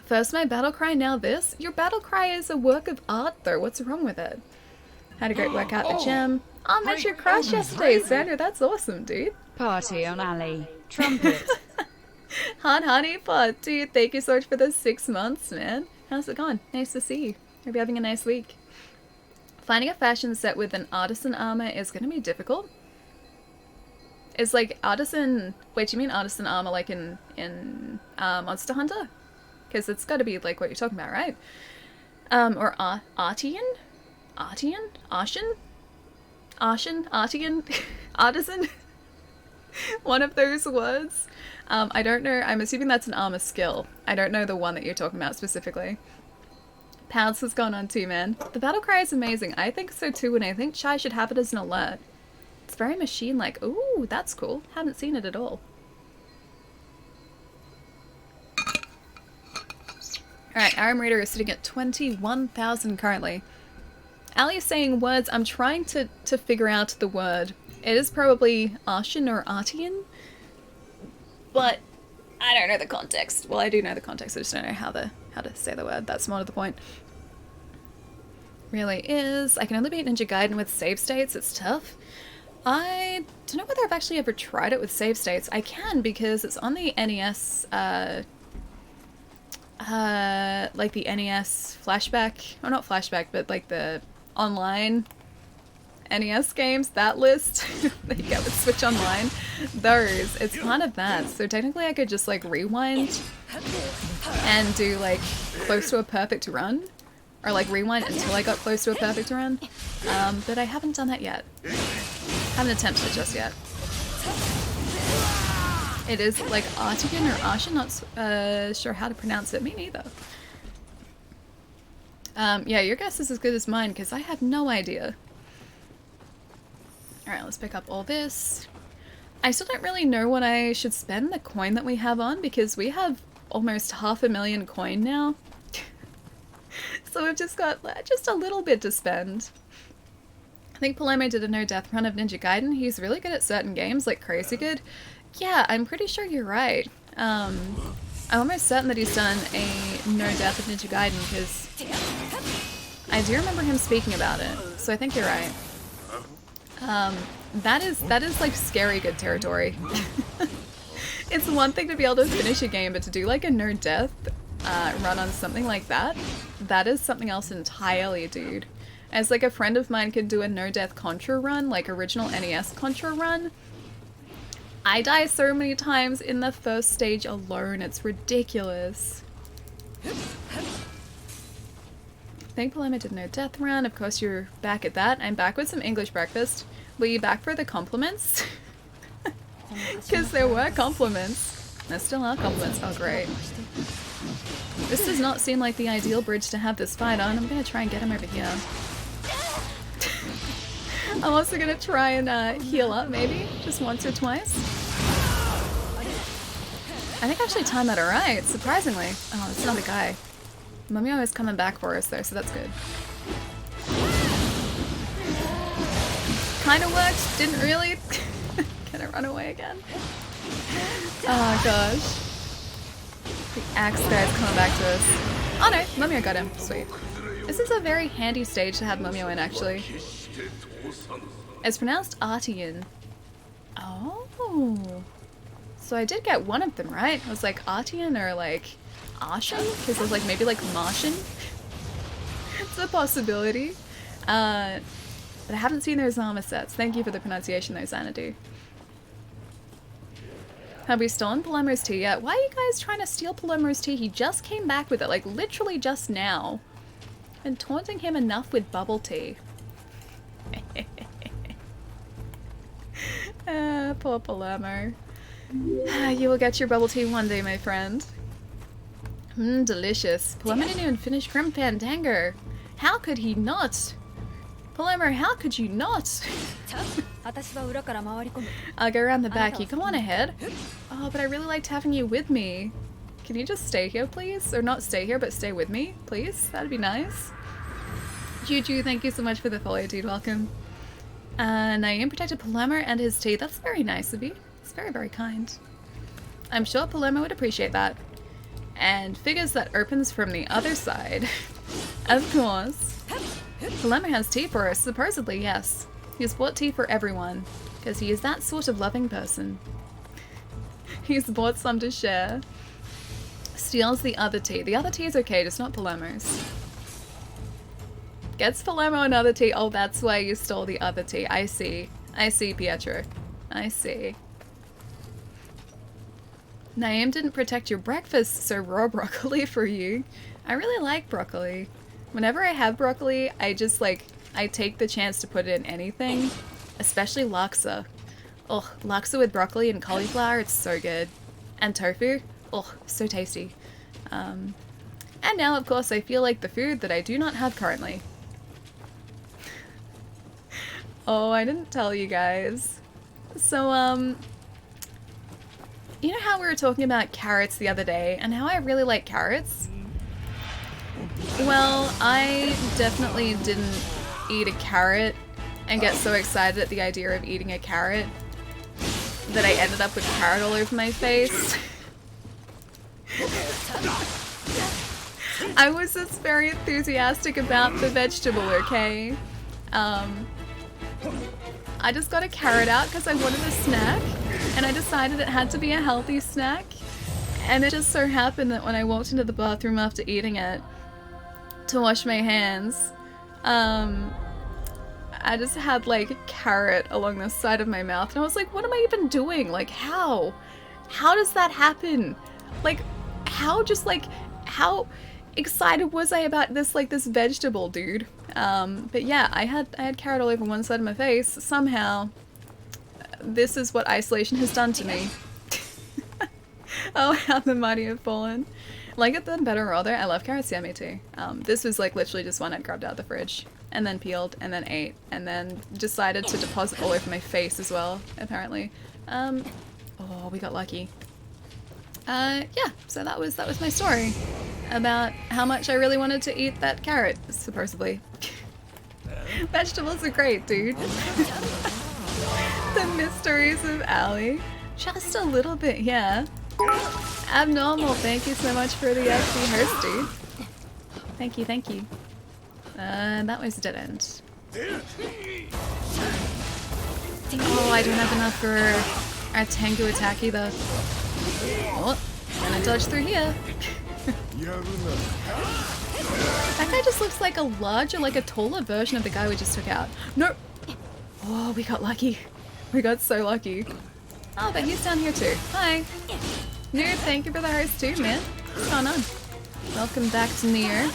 First my battle cry, now this? Your battle cry is a work of art though, what's wrong with it? Had a great workout at the gym. Oh, met your crush yesterday, Sandra, that's awesome, dude. Party on alley. Trumpet. Han honey pot, dude, thank you so much for the 6 months, man. How's it going? Nice to see you. Hope you're having a nice week. Finding a fashion set with an artisan armor is gonna be difficult. Is like artisan... Wait, do you mean artisan armor like in Monster Hunter? Because it's gotta be like what you're talking about, right? Or Artian? Artian? Arshan? Arshan? Artian? Artisan? One of those words. I don't know. I'm assuming that's an armor skill. I don't know the one that you're talking about specifically. Pounds has gone on too, man. The battle cry is amazing. I think so too, and I think Chai should have it as an alert. It's very machine-like. Ooh, that's cool. Haven't seen it at all. Alright, Aram Reader is sitting at 21,000 currently. Ali is saying words. I'm trying to figure out the word. It is probably Arshan or Artian, but I don't know the context. Well, I do know the context, I just don't know how to say the word. That's more to the point. Really is. I can only beat Ninja Gaiden with save states. It's tough. I don't know whether I've actually ever tried it with save states. I can, because it's on the NES, like the NES flashback, or not flashback, but like the online NES games, that list that you get with Switch Online, those, it's part of that. So technically I could just like rewind and do like close to a perfect run, or like rewind until I got close to a perfect run, but I haven't done that yet. Haven't attempted it just yet. It is like Artigan or Arshan, not sure how to pronounce it. Me neither. Yeah, your guess is as good as mine, because I have no idea. Alright, let's pick up all this. I still don't really know what I should spend the coin that we have on, because we have almost 500,000 coin now. So we've just got just a little bit to spend. I think Palermo did a no-death run of Ninja Gaiden. He's really good at certain games, like crazy good. Yeah, I'm pretty sure you're right. I'm almost certain that he's done a no-death of Ninja Gaiden, because I do remember him speaking about it, so I think you're right. That is like scary good territory. It's one thing to be able to finish a game, but to do like a no-death run on something like that, that is something else entirely, dude. As like a friend of mine could do a no-death Contra run, like original NES Contra run, I die so many times in the first stage alone, it's ridiculous. I think Palermo did no death run. Of course you're back at that. I'm back with some English breakfast. Were you back for the compliments? Because there were compliments. There still are compliments. Oh great. This does not seem like the ideal bridge to have this fight on. I'm gonna try and get him over here. I'm also gonna try and heal up maybe, just once or twice. I think I actually timed that alright, surprisingly. Oh, it's another guy. Mumio is coming back for us though, so that's good. Kinda worked, didn't really. Gonna run away again. Oh gosh. The axe guy's coming back to us. Oh no, Mumio got him. Sweet. This is a very handy stage to have Mumio in, actually. It's pronounced Artian. Oh. So I did get one of them right. It was like Artian or like Ashen, because there's like maybe like Martian. It's a possibility. But I haven't seen those armor sets. Thank you for the pronunciation though, Sanity. Have we stolen Palermo's tea yet? Why are you guys trying to steal Palermo's tea? He just came back with it, like literally just now. Been taunting him enough with bubble tea. Poor Palermo. You will get your bubble tea one day, my friend. Delicious. Palermo didn't even finish Grim Fandango. How could he not? Palermo, how could you not? I'll go around the back. You come on ahead. Oh, but I really liked having you with me. Can you just stay here, please? Or not stay here, but stay with me, please? That'd be nice. Juju, thank you so much for the follow, dude. Welcome. Naeem protected Palermo and his tea. That's very nice of you. It's very, very kind. I'm sure Palermo would appreciate that. And figures that opens from the other side. Of course. Palermo has tea for us, supposedly, yes. He's bought tea for everyone, because he is that sort of loving person. He's bought some to share. Steals the other tea. The other tea is okay, just not Palermo's. Gets Palermo another tea. Oh, that's why you stole the other tea. I see. I see, Pietro. I see. Naeem didn't protect your breakfast, so raw broccoli for you. I really like broccoli. Whenever I have broccoli, I just like, I take the chance to put it in anything, especially laksa. Oh, laksa with broccoli and cauliflower, it's so good. And tofu, oh, so tasty. And now, of course, I feel like the food that I do not have currently. Oh, I didn't tell you guys. So, you know how we were talking about carrots the other day, and how I really like carrots? Well, I definitely didn't eat a carrot and get so excited at the idea of eating a carrot that I ended up with carrot all over my face. I was just very enthusiastic about the vegetable, okay? I just got a carrot out because I wanted a snack, and I decided it had to be a healthy snack. And it just so happened that when I walked into the bathroom after eating it to wash my hands, I just had like a carrot along the side of my mouth, and I was like, what am I even doing? Like, how? How does that happen? Like, how how excited was I about this, like, this vegetable, dude? But yeah, I had carrot all over one side of my face. Somehow, this is what isolation has done to me. Oh, how the mighty have fallen. Like it then better rather. I love carrots, yeah, me too. This was like literally just one I'd grabbed out of the fridge, and then peeled, and then ate, and then decided to deposit all over my face as well, apparently. Oh, we got lucky. Yeah, so that was my story about how much I really wanted to eat that carrot, supposedly. Vegetables are great, dude. The mysteries of Allie. Just a little bit, yeah. Abnormal, thank you so much for the FB host, dude. Thank you, thank you. That was a dead end. Oh, I don't have enough for our Tengu attack either. Oh, gonna dodge through here. That guy just looks like a larger, like a taller version of the guy we just took out. No! Oh, we got lucky. We got so lucky. Oh, but he's down here too. Hi. Noob, thank you for the host too, man. What's going on? Welcome back to Nioh.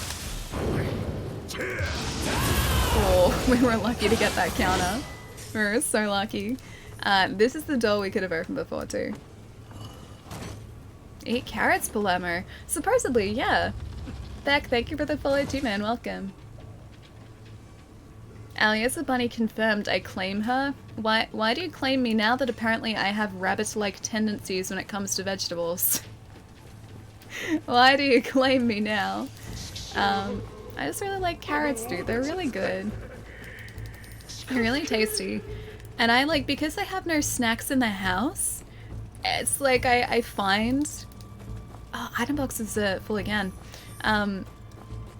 Oh, we were lucky to get that counter. We were so lucky. This is the door we could have opened before too. Eat carrots, Palermo. Supposedly, yeah. Beck, thank you for the follow too, man. Welcome. Aliasa Bunny confirmed I claim her. Why do you claim me now that apparently I have rabbit-like tendencies when it comes to vegetables? Why do you claim me now? I just really like carrots, dude. They're really good. They're really tasty. And I like, because I have no snacks in the house, it's like I find... Oh, item box is full again.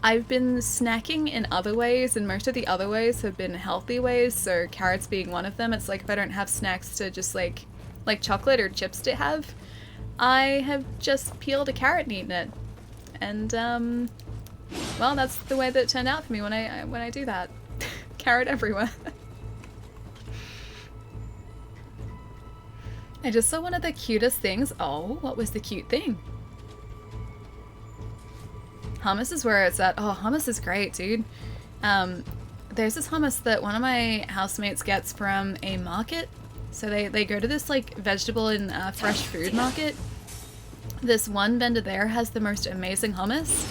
I've been snacking in other ways, and most of the other ways have been healthy ways, so carrots being one of them. It's like if I don't have snacks to just like like chocolate or chips to have, I have just peeled a carrot and eaten it. And, well, that's the way that it turned out for me when I do that. Carrot everywhere. I just saw one of the cutest things. Oh, what was the cute thing? Hummus is where it's at. Oh, hummus is great, dude. There's this hummus that one of my housemates gets from a market. So they go to this like vegetable and fresh food market. This one vendor there has the most amazing hummus.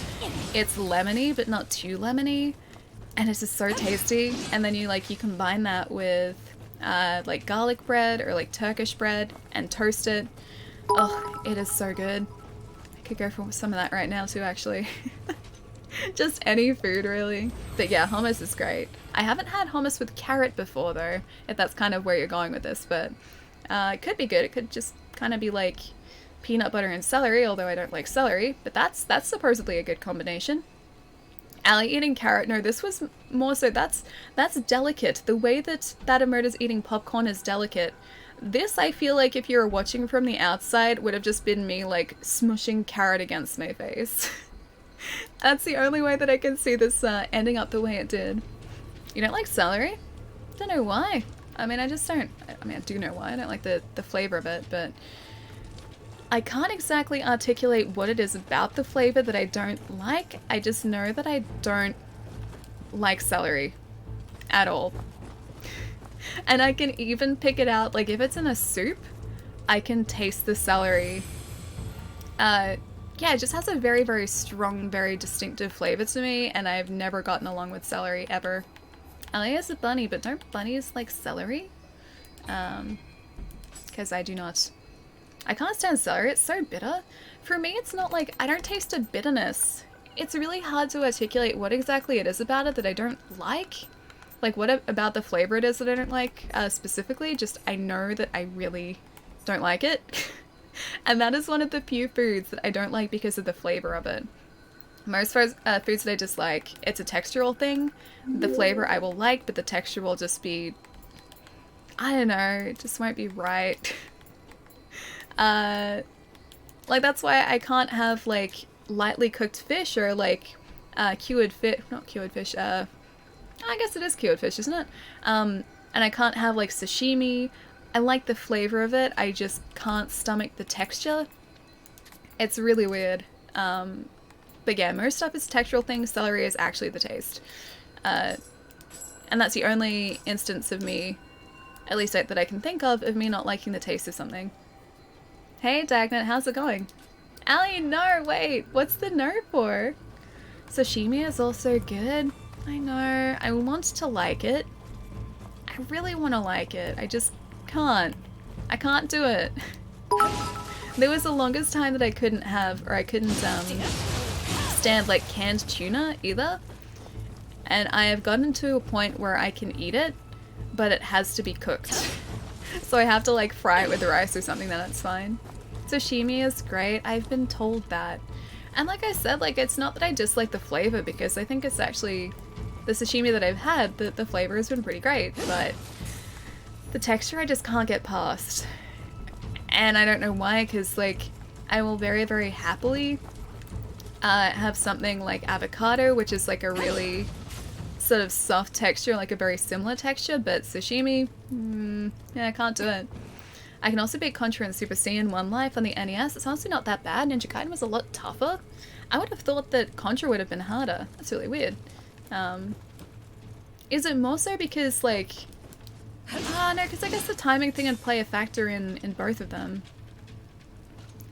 It's lemony, but not too lemony. And it's just so tasty. And then you combine that with like garlic bread or like Turkish bread and toast it. Oh, it is so good. I could go for some of that right now too, actually. Just any food, really. But yeah, hummus is great. I haven't had hummus with carrot before, though, if that's kind of where you're going with this, but it could be good. It could just kind of be like peanut butter and celery, although I don't like celery, but that's supposedly a good combination. Ali eating carrot, no, this was more so, that's delicate. The way that Emota's eating popcorn is delicate. This, I feel like if you were watching from the outside, would have just been me, like, smushing carrot against my face. That's the only way that I can see this ending up the way it did. You don't like celery? Don't know why. I mean, I just don't. I mean, I do know why. I don't like the flavor of it, but I can't exactly articulate what it is about the flavor that I don't like. I just know that I don't like celery at all. And I can even pick it out, like if it's in a soup, I can taste the celery. Yeah, it just has a very, very strong, very distinctive flavor to me, and I've never gotten along with celery, ever. Ali is a bunny, but don't bunnies like celery? Because I do not. I can't stand celery, it's so bitter. For me, it's not like, I don't taste a bitterness. It's really hard to articulate what exactly it is about it that I don't like. Like, what about the flavor it is that I don't like, specifically. Just, I know that I really don't like it. And that is one of the few foods that I don't like because of the flavor of it. Most foods that I dislike, it's a textural thing. The flavor I will like, but the texture will just be, I don't know, it just won't be right. Like, that's why I can't have, like, lightly cooked fish or, like, cured fish, not cured fish, I guess it is cured fish, isn't it? And I can't have, like, sashimi. I like the flavor of it, I just can't stomach the texture. It's really weird. But yeah, most stuff is textural things, celery is actually the taste. And that's the only instance of me, at least that I can think of me not liking the taste of something. Hey Dagnat, how's it going? Ali, no, wait, what's the no for? Sashimi is also good. I know, I want to like it. I really want to like it, I just can't. I can't do it. There was the longest time that I couldn't have, or I couldn't stand like canned tuna either. And I have gotten to a point where I can eat it, but it has to be cooked. So I have to like fry it with rice or something, then it's fine. Sashimi is great, I've been told that. And like I said, like it's not that I dislike the flavor, because I think it's actually, the sashimi that I've had, the flavor has been pretty great, but the texture I just can't get past. And I don't know why, because like I will very, very happily have something like avocado, which is like a really sort of soft texture, like a very similar texture, but sashimi, yeah, I can't do it. I can also beat Contra and Super C in One Life on the NES. It's honestly not that bad. Ninja Gaiden was a lot tougher. I would have thought that Contra would have been harder. That's really weird. Is it more so because like, no, because I guess the timing thing would play a factor in both of them.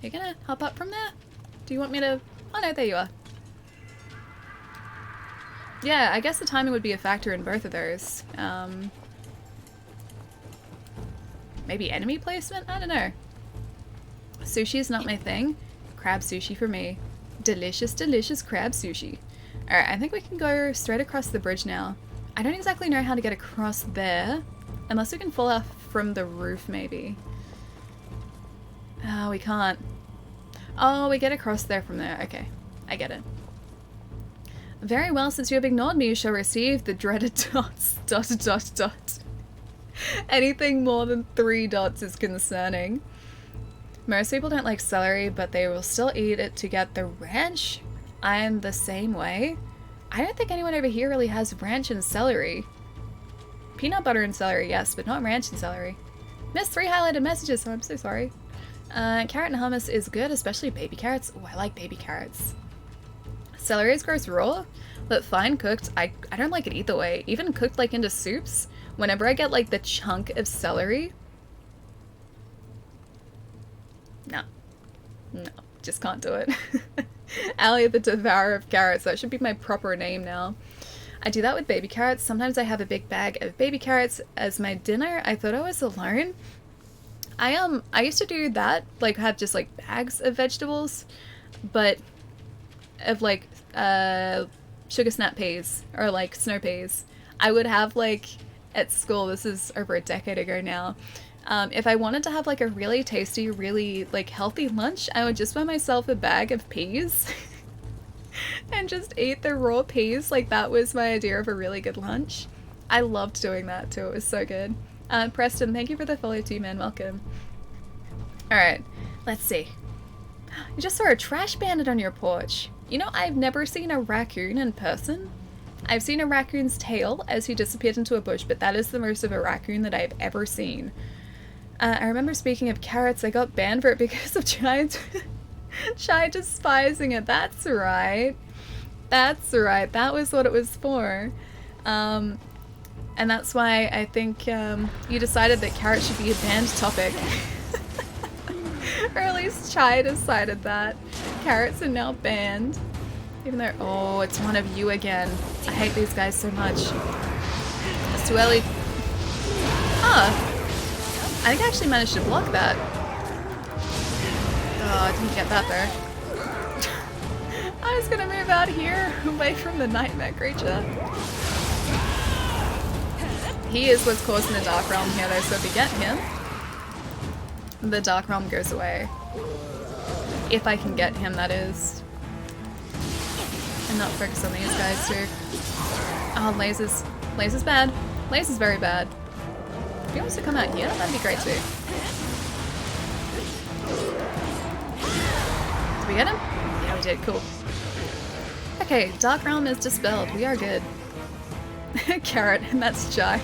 You're gonna hop up from there? Do you want me to? Oh no, there you are. Yeah, I guess the timing would be a factor in both of those. Maybe enemy placement? I don't know. Sushi is not my thing. Crab sushi for me. Delicious, delicious crab sushi. Alright, I think we can go straight across the bridge now. I don't exactly know how to get across there. Unless we can fall off from the roof, maybe. Oh, we can't. Oh, we get across there from there. Okay, I get it. Very well, since you have ignored me, you shall receive the dreaded dots. ... Anything more than 3 dots is concerning. Most people don't like celery, but they will still eat it to get the ranch. I am the same way. I don't think anyone over here really has ranch and celery. Peanut butter and celery, yes, but not ranch and celery. Missed 3 highlighted messages, so I'm so sorry. Carrot and hummus is good, especially baby carrots. Oh, I like baby carrots. Celery is gross raw, but fine cooked. I don't like it either way. Even cooked like into soups, whenever I get like the chunk of celery. No, just can't do it. Allie the Devourer of Carrots, that should be my proper name now. I do that with baby carrots. Sometimes I have a big bag of baby carrots as my dinner. I thought I was alone. I used to do that, like have just like bags of vegetables, but of like sugar snap peas or like snow peas. I would have like at school, this is over a decade ago now, if I wanted to have like a really tasty, really like healthy lunch, I would just buy myself a bag of peas and just eat the raw peas. Like that was my idea of a really good lunch. I loved doing that too, it was so good. Preston, thank you for the follow too, man. Welcome. Alright, let's see. You just saw a trash bandit on your porch. You know, I've never seen a raccoon in person. I've seen a raccoon's tail as he disappeared into a bush, but that is the most of a raccoon that I've ever seen. I remember, speaking of carrots, I got banned for it because of Chai despising it. That's right. That's right. That was what it was for. And that's why I think you decided that carrot should be a banned topic. Or at least Chai decided that. Carrots are now banned. Even though, oh, it's one of you again. I hate these guys so much. It's too early. Ah! I think I actually managed to block that. Oh, I didn't get that there. I was gonna move out here, away from the nightmare creature. He is what's causing the Dark Realm here though, so if we get him, the Dark Realm goes away. If I can get him, that is. And not focus on these guys too. Oh, lasers. Lasers bad. Lasers very bad. If he wants to come out here, that'd be great too. Did we get him? Yeah, we did. Cool. Okay, Dark Realm is dispelled. We are good. Carrot, and that's Chai.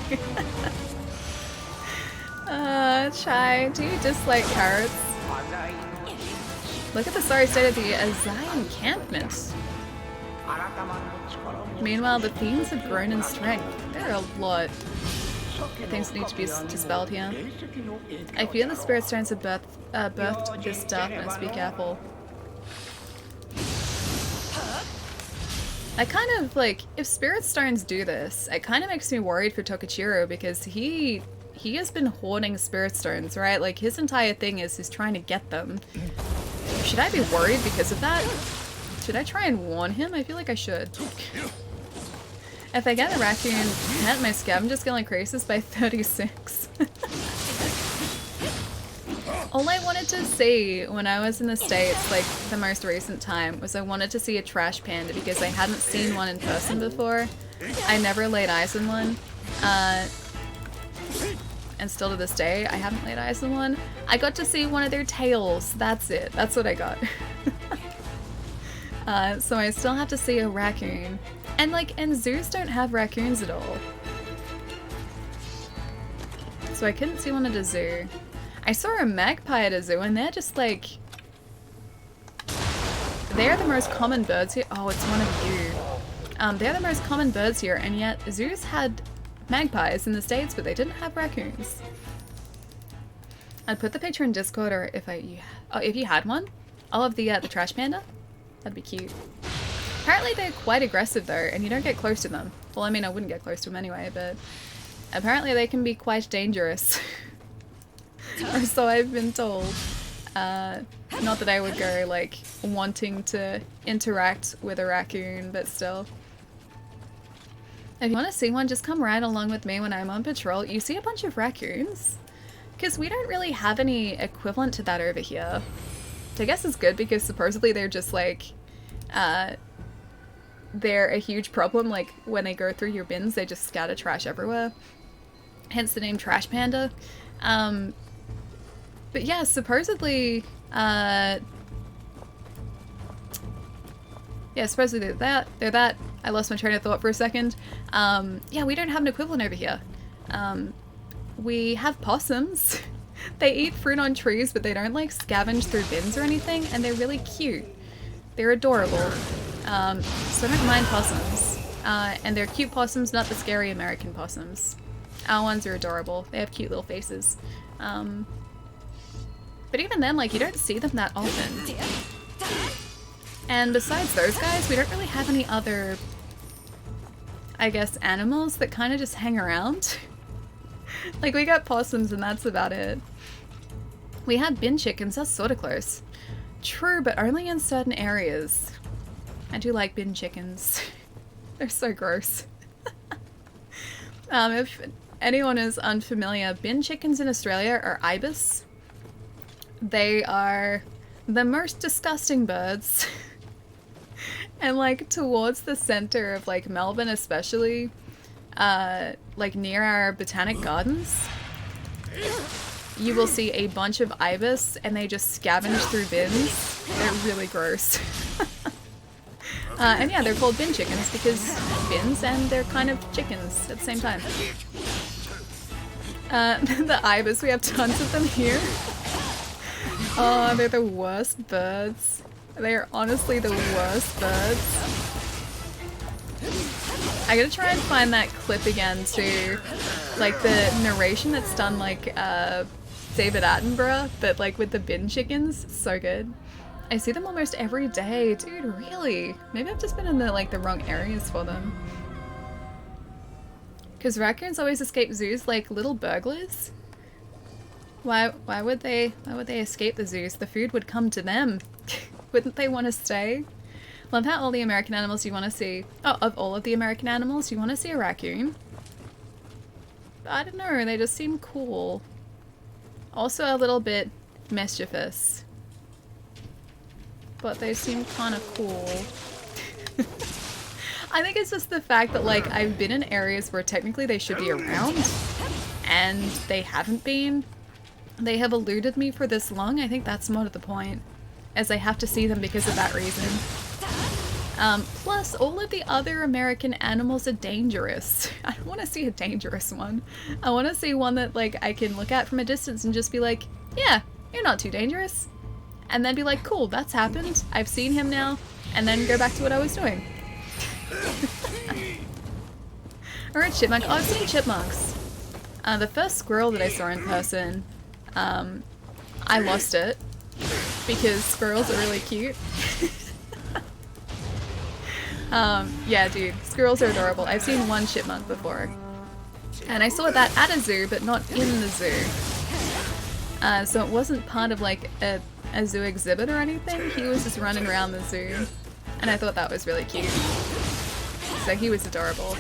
Chai, do you dislike carrots? Look at the sorry state of the Azai encampment. Meanwhile, the themes have grown in strength. There are a lot of things that need to be dispelled here. I feel the spirit stones have birthed this darkness. Be careful. I kind of, like, if spirit stones do this, it kind of makes me worried for Tokichiro because he has been hoarding spirit stones, right? Like, his entire thing is he's trying to get them. Should I be worried because of that? Should I try and warn him? I feel like I should. If I get a raccoon, can't my scavenger skill increases by 36. All I wanted to see when I was in the States, like the most recent time, was I wanted to see a trash panda because I hadn't seen one in person before. I never laid eyes on one. And still to this day, I haven't laid eyes on one. I got to see one of their tails. That's it. That's what I got. So I still have to see a raccoon. And zoos don't have raccoons at all. So I couldn't see one at a zoo. I saw a magpie at a zoo and they're just like... They're the most common birds here. Oh, it's one of you. They're the most common birds here, and yet zoos had magpies in the States, but they didn't have raccoons. I'd put the picture in Discord, or if you had one. Oh, of the trash panda? That'd be cute. Apparently they're quite aggressive though, and you don't get close to them. Well, I mean, I wouldn't get close to them anyway, but apparently they can be quite dangerous. Or so I've been told. Not that I would go, like, wanting to interact with a raccoon, but still. If you want to see one, just come right along with me when I'm on patrol. You see a bunch of raccoons? Because we don't really have any equivalent to that over here. So I guess it's good because supposedly they're just like, they're a huge problem. Like when they go through your bins, they just scatter trash everywhere. hence the name Trash Panda. But yeah, supposedly, supposedly they're that. I lost my train of thought for a second. Yeah, we don't have an equivalent over here. We have possums. They eat fruit on trees, but they don't like scavenge through bins or anything, and they're really cute. They're adorable. So I don't mind possums. And they're cute possums, not the scary American possums. Our ones are adorable. They have cute little faces. But even then, like, you don't see them that often. And besides those guys, we don't really have any other, I guess, animals that kind of just hang around. Like, we got possums and that's about it. We had bin chickens, that's sort of close. True, but only in certain areas. I do like bin chickens. They're so gross. If anyone is unfamiliar, bin chickens in Australia are ibis. They are the most disgusting birds. And like towards the center of like Melbourne especially, like near our botanic gardens, you will see a bunch of ibis and they just scavenge through bins. They're really gross. And yeah, they're called bin chickens because bins and they're kind of chickens at the same time. The ibis, we have tons of them here. Oh, they're the worst birds. They are honestly the worst birds. I gotta try and find that clip again too. Like the narration that's done like David Attenborough, but like with the bin chickens. So good. I see them almost every day. Dude, really? Maybe I've just been in the wrong areas for them. Because raccoons always escape zoos like little burglars. Why would they escape the zoos? The food would come to them. Wouldn't they want to stay? Love how all the American animals you want to see... Oh, of all of the American animals, you want to see a raccoon. But I don't know, they just seem cool. Also a little bit mischievous. But they seem kind of cool. I think it's just the fact that, like, I've been in areas where technically they should be around, and they haven't been. They have eluded me for this long. I think that's more to the point, as I have to see them because of that reason. Plus, all of the other American animals are dangerous. I don't want to see a dangerous one. I want to see one that, like, I can look at from a distance and just be like, yeah, you're not too dangerous. And then be like, cool, that's happened. I've seen him now. And then go back to what I was doing. Or a chipmunk. Oh, I've seen chipmunks. The first squirrel that I saw in person, I lost it. Because squirrels are really cute. Yeah, dude. Squirrels are adorable. I've seen one chipmunk before. And I saw that at a zoo, but not in the zoo. So it wasn't part of, like, a zoo exhibit or anything. He was just running around the zoo. And I thought that was really cute. So he was adorable.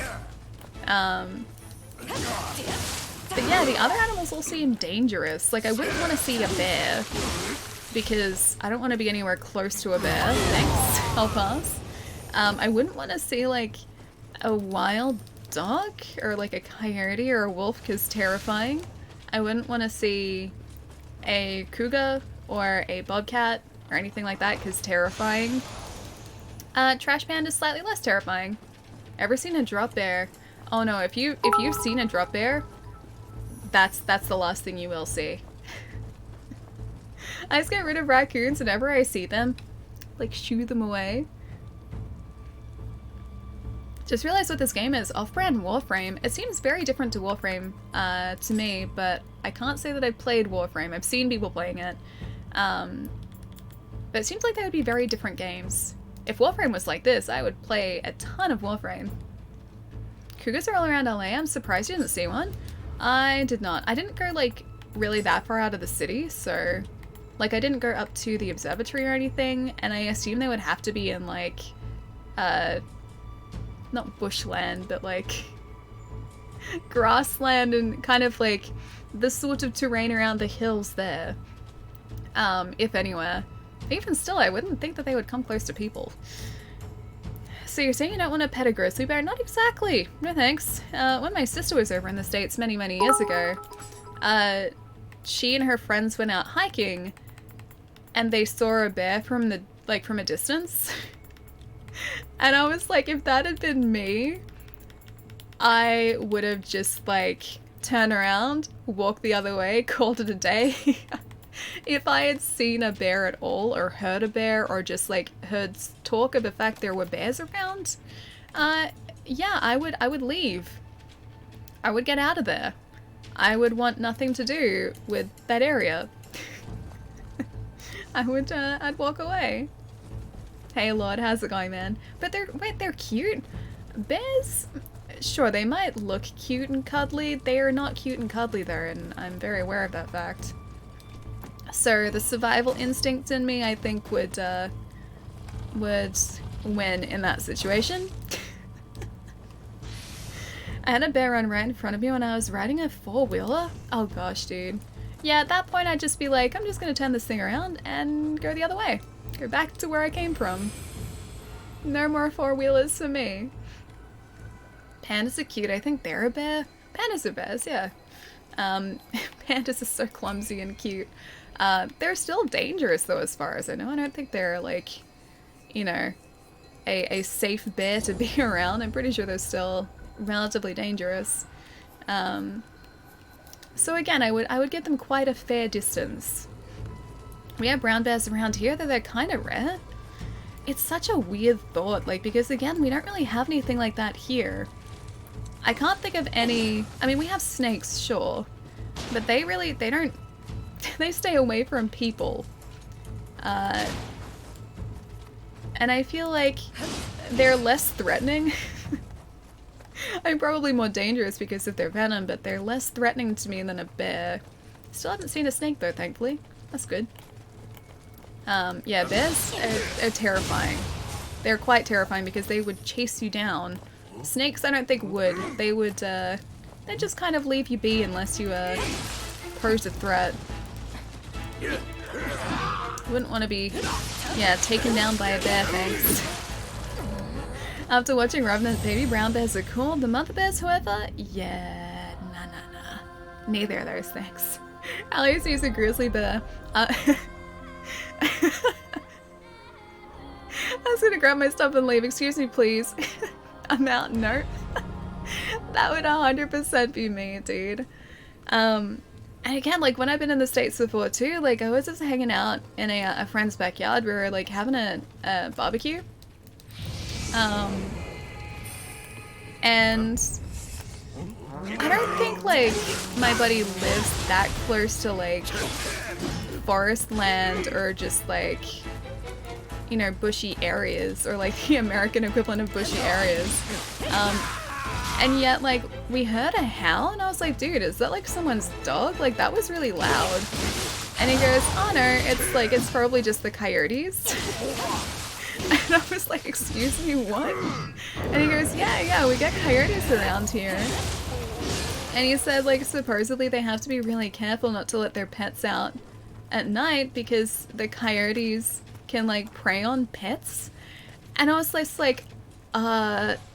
But yeah, the other animals all seem dangerous. Like, I wouldn't want to see a bear. Because I don't want to be anywhere close to a bear. Thanks. I'll pass. I wouldn't want to see, like, a wild dog. Or, like, a coyote or a wolf, because terrifying. I wouldn't want to see a cougar or a bobcat or anything like that, because terrifying. Trash panda is slightly less terrifying. Ever seen a drop bear? Oh no, if you've seen a drop bear, that's the last thing you will see. I just get rid of raccoons whenever I see them. Like, shoo them away. Just realized what this game is. Off-brand Warframe. It seems very different to Warframe to me, but I can't say that I've played Warframe. I've seen people playing it. But it seems like they would be very different games. If Warframe was like this, I would play a ton of Warframe. Cougars are all around LA. I'm surprised you didn't see one. I did not. I didn't go, like, really that far out of the city, so... Like, I didn't go up to the observatory or anything, and I assume they would have to be in, like, not bushland, but, like, grassland and kind of, like, the sort of terrain around the hills there. If anywhere. Even still, I wouldn't think that they would come close to people. So you're saying you don't want to pet a grizzly bear? Not exactly. No thanks. When my sister was over in the States many, many years ago, she and her friends went out hiking and they saw a bear from a distance. And I was like, if that had been me, I would have just like turned around, walked the other way, called it a day. If I had seen a bear at all, or heard a bear, or just like heard talk of the fact there were bears around, yeah, I would leave. I would get out of there. I would want nothing to do with that area. I'd walk away. Hey Lord, how's it going, man? But they're cute. Bears, sure, they might look cute and cuddly. They are not cute and cuddly though, and I'm very aware of that fact. So the survival instinct in me, I think, would win in that situation. I had a bear run right in front of me when I was riding a four-wheeler. Oh gosh, dude. Yeah, at that point I'd just be like, I'm just gonna turn this thing around and go the other way. Go back to where I came from. No more four-wheelers for me. Pandas are cute. I think they're a bear. Pandas are bears, yeah. Pandas are so clumsy and cute. They're still dangerous though, as far as I know. I don't think they're like, you know, a safe bear to be around. I'm pretty sure they're still relatively dangerous. So again, I would give them quite a fair distance. We have brown bears around here, though they're kind of rare. It's such a weird thought, like, because again, we don't really have anything like that here. I can't think of any. I mean, we have snakes, sure, but they don't. They stay away from people. And I feel like they're less threatening. I'm probably more dangerous because of their venom, but they're less threatening to me than a bear. Still haven't seen a snake though, thankfully. That's good. Yeah, bears are terrifying. They're quite terrifying because they would chase you down. Snakes, I don't think would. They'd just kind of leave you be unless you pose a threat. Wouldn't want to be, yeah, taken down by a bear, thanks. After watching Revenant, baby brown bears are cool. The mother bears, however, yeah, nah. Neither of those, thanks. Alice sees a grizzly bear. I was gonna grab my stuff and leave. Excuse me, please. I'm out. Nope. That would 100% be me, dude. And again, like, when I've been in the States before too, like, I was just hanging out in a friend's backyard. We were like having a barbecue. And I don't think like my buddy lives that close to like forest land or just like, you know, bushy areas, or like the American equivalent of bushy areas. And yet like we heard a howl and I was like, dude, is that like someone's dog? Like that was really loud. And he goes, oh no, it's probably just the coyotes. And I was like, excuse me, what? And he goes, yeah, we get coyotes around here. And he said, like, supposedly they have to be really careful not to let their pets out at night because the coyotes can, like, prey on pets. And I was just like,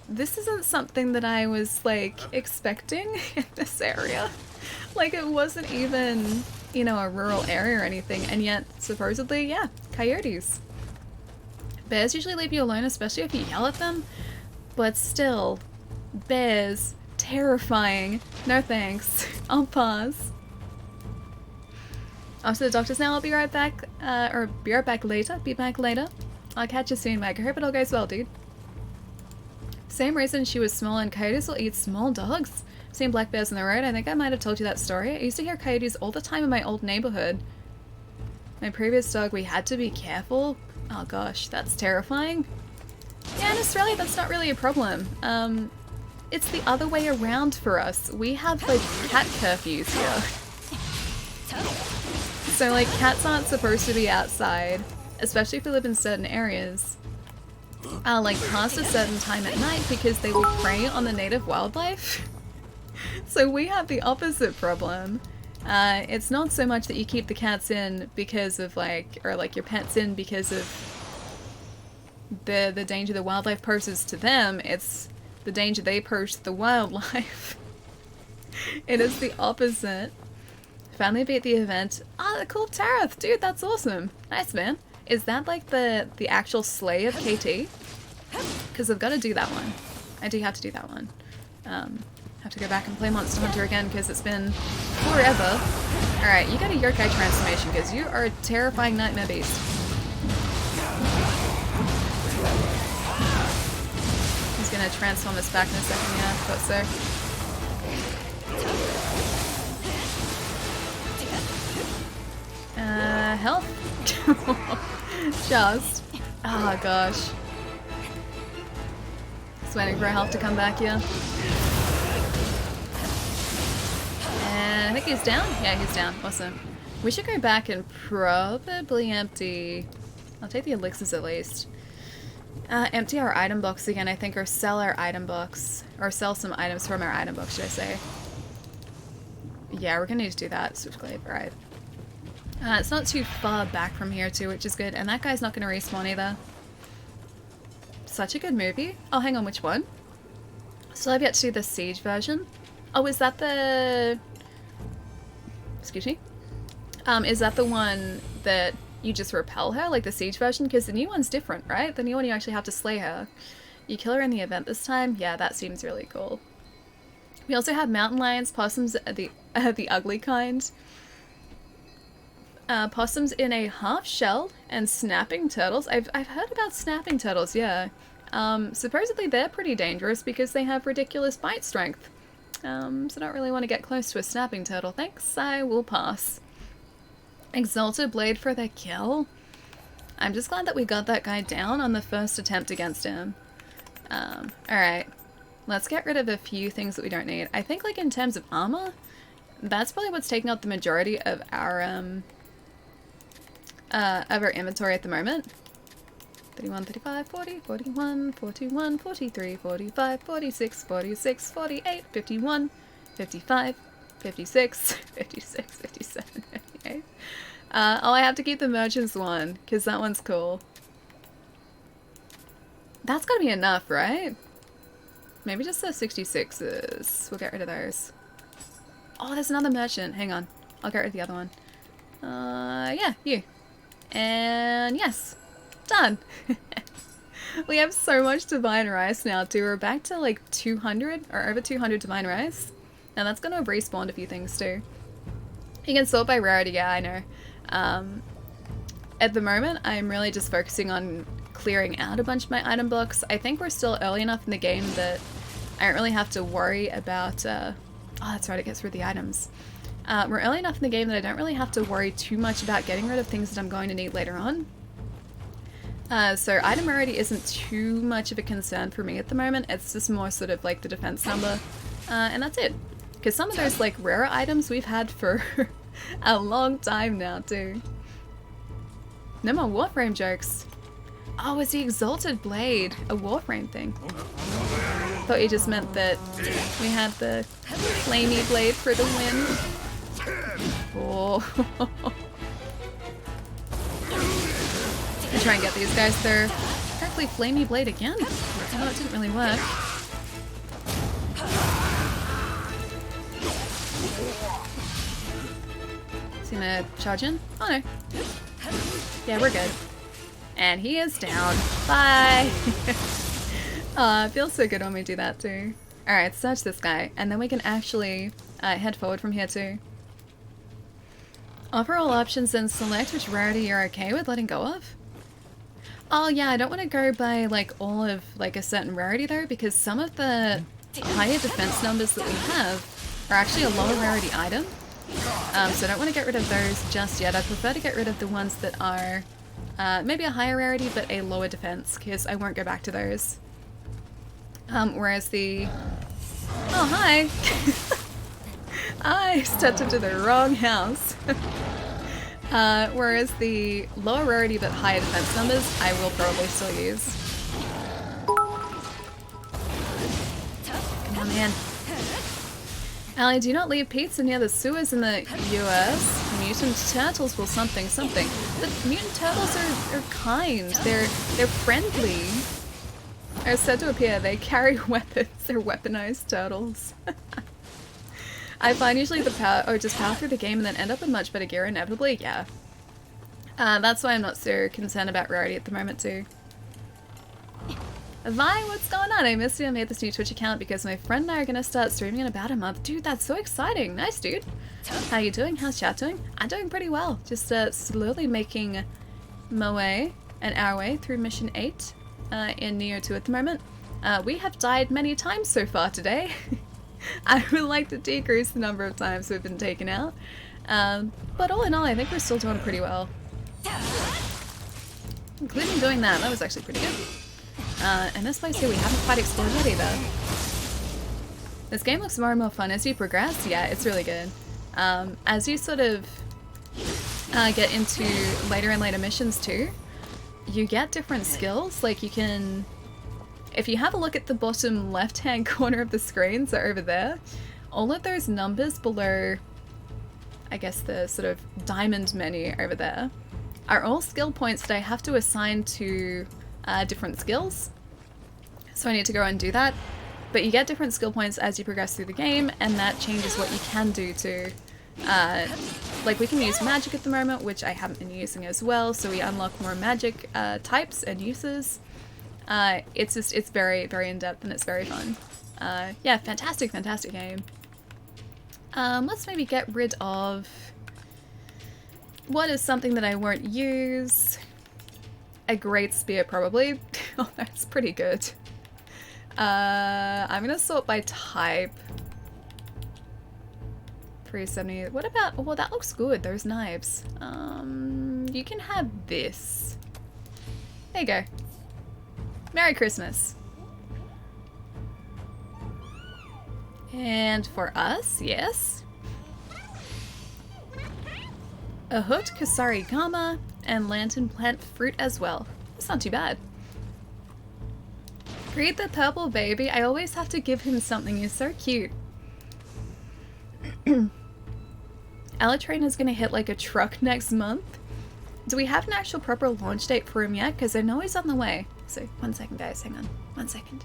this isn't something that I was, like, expecting in this area. Like, it wasn't even, you know, a rural area or anything. And yet, supposedly, yeah, coyotes. Bears usually leave you alone, especially if you yell at them. But still, bears, terrifying. No thanks. I'll pause. Off to the doctors now. I'll be right back. Or be right back later. Be back later. I'll catch you soon, Meg. I hope it all goes well, dude. Same reason she was small and coyotes will eat small dogs. Seen black bears on the road. I think I might have told you that story. I used to hear coyotes all the time in my old neighborhood. My previous dog, we had to be careful. Oh gosh, that's terrifying. Yeah, in Australia that's not really a problem. It's the other way around for us. We have like cat curfews here. So like cats aren't supposed to be outside, especially if we live in certain areas. Like past a certain time at night because they will prey on the native wildlife. So we have the opposite problem. It's not so much that you keep the cats in because of like, or like your pets in because of the danger the wildlife poses to them, it's the danger they pose to the wildlife. It is the opposite. Finally beat the event. Ah, the cool Tarath, dude, that's awesome. Nice, man. Is that like the actual slay of KT? Because I've got to do that one. I do have to do that one. Have to go back and play Monster Hunter again because it's been forever. Alright, you got a yokai transformation because you are a terrifying nightmare beast. He's gonna transform us back in a second, yeah, thought so. Health? Just. Oh gosh. Just waiting for health to come back, yeah. And I think he's down? Yeah, he's down. Awesome. We should go back and probably empty... I'll take the elixirs at least. Empty our item box again, I think, or sell our item box. Or sell some items from our item box, should I say. Yeah, we're gonna need to do that. Switchblade, alright. It's not too far back from here too, which is good. And that guy's not gonna respawn either. Such a good movie. Oh, hang on, which one? Still have yet to do the Siege version. Oh, is that the... Excuse me? Is that the one that you just repel her, like the Siege version? Because the new one's different, right? The new one you actually have to slay her. You kill her in the event this time? Yeah, that seems really cool. We also have mountain lions, possums, the ugly kind. Possums in a half shell, and snapping turtles. I've heard about snapping turtles, yeah. Supposedly they're pretty dangerous because they have ridiculous bite strength. So I don't really want to get close to a snapping turtle. Thanks, I will pass. Exalted Blade for the kill? I'm just glad that we got that guy down on the first attempt against him. Alright. Let's get rid of a few things that we don't need. I think, like, in terms of armor, that's probably what's taking up the majority of our inventory at the moment. 31, 35, 40, 41, 41, 43, 45, 46, 46, 48, 51, 55, 56, 56, 57, 58. Oh, I have to keep the merchants one, because that one's cool. That's gotta be enough, right? Maybe just the 66s. We'll get rid of those. Oh, there's another merchant. Hang on. I'll get rid of the other one. Yeah, you. And yes. Done. We have so much divine rice now too. We're back to like 200 or over 200 divine rice. And that's gonna have respawned a few things too. You can sort by rarity, yeah, I know. At the moment, I'm really just focusing on clearing out a bunch of my item blocks. I think we're still early enough in the game that I don't really have to worry about... oh, that's right, it gets rid of the items. We're early enough in the game that I don't really have to worry too much about getting rid of things that I'm going to need later on. So item rarity isn't too much of a concern for me at the moment. It's just more sort of like the defense number. And that's it. Because some of those like rarer items we've had for a long time now too. No more Warframe jokes. Oh, it's the Exalted Blade, a Warframe thing. Thought you just meant that we had the flamey blade for the win. Oh. I try and get these guys there. Apparently flamey blade again. Oh, it didn't really work. Is he gonna charge in? Oh no. Yeah, we're good. And he is down. Bye! Oh, it feels so good when we do that too. Alright, search this guy, and then we can actually head forward from here too. Offer all options and select which rarity you're okay with letting go of. Oh yeah, I don't want to go by like all of like a certain rarity though, because some of the higher defense numbers that we have are actually a lower rarity item. So I don't want to get rid of those just yet. I prefer to get rid of the ones that are maybe a higher rarity but a lower defense, because I won't go back to those. Whereas the... Oh, hi! I stepped into the wrong house. Whereas the lower rarity but higher defense numbers, I will probably still use. Come on, man. Allie, do not leave pizza near the sewers in the US. mutant turtles will something something. The mutant turtles are kind. They're friendly. Are said to appear. They carry weapons. They're weaponized turtles. I find usually the power, or just power through the game and then end up in much better gear inevitably. Yeah. That's why I'm not so concerned about rarity at the moment too. Vi, what's going on? I missed you. I made this new Twitch account because my friend and I are going to start streaming in about a month. Dude, that's so exciting. Nice, dude. How you doing? How's chat doing? I'm doing pretty well. Just slowly making my way and our way through mission 8 in Nioh 2 at the moment. We have died many times so far today. I would like to decrease the number of times we've been taken out. But all in all, I think we're still doing pretty well. Including doing that. That was actually pretty good. And this place here we haven't quite explored yet either. This game looks more and more fun as you progress. Yeah, it's really good. As you sort of get into later and later missions too, you get different skills. Like you can, if you have a look at the bottom left hand corner of the screen, so over there, all of those numbers below, I guess the sort of diamond menu over there, are all skill points that I have to assign to different skills. So I need to go and do that. But you get different skill points as you progress through the game, and that changes what you can do to, like we can use magic at the moment, which I haven't been using as well, so we unlock more magic types and uses. It's very, very in-depth and it's very fun. Yeah, fantastic, fantastic game. Let's maybe get rid of what is something that I won't use. A great spear, probably. Oh, that's pretty good. I'm gonna sort by type. 370. What about? Well, that looks good. Those knives. You can have this. There you go. Merry Christmas. And for us, yes. A hooked Kasari Gama and lantern plant fruit as well. That's not too bad. Greet the purple baby. I always have to give him something. He's so cute. Alatrain is gonna hit like a truck next month. Do we have an actual proper launch date for him yet? Because I know he's on the way. So, 1 second guys, hang on. 1 second.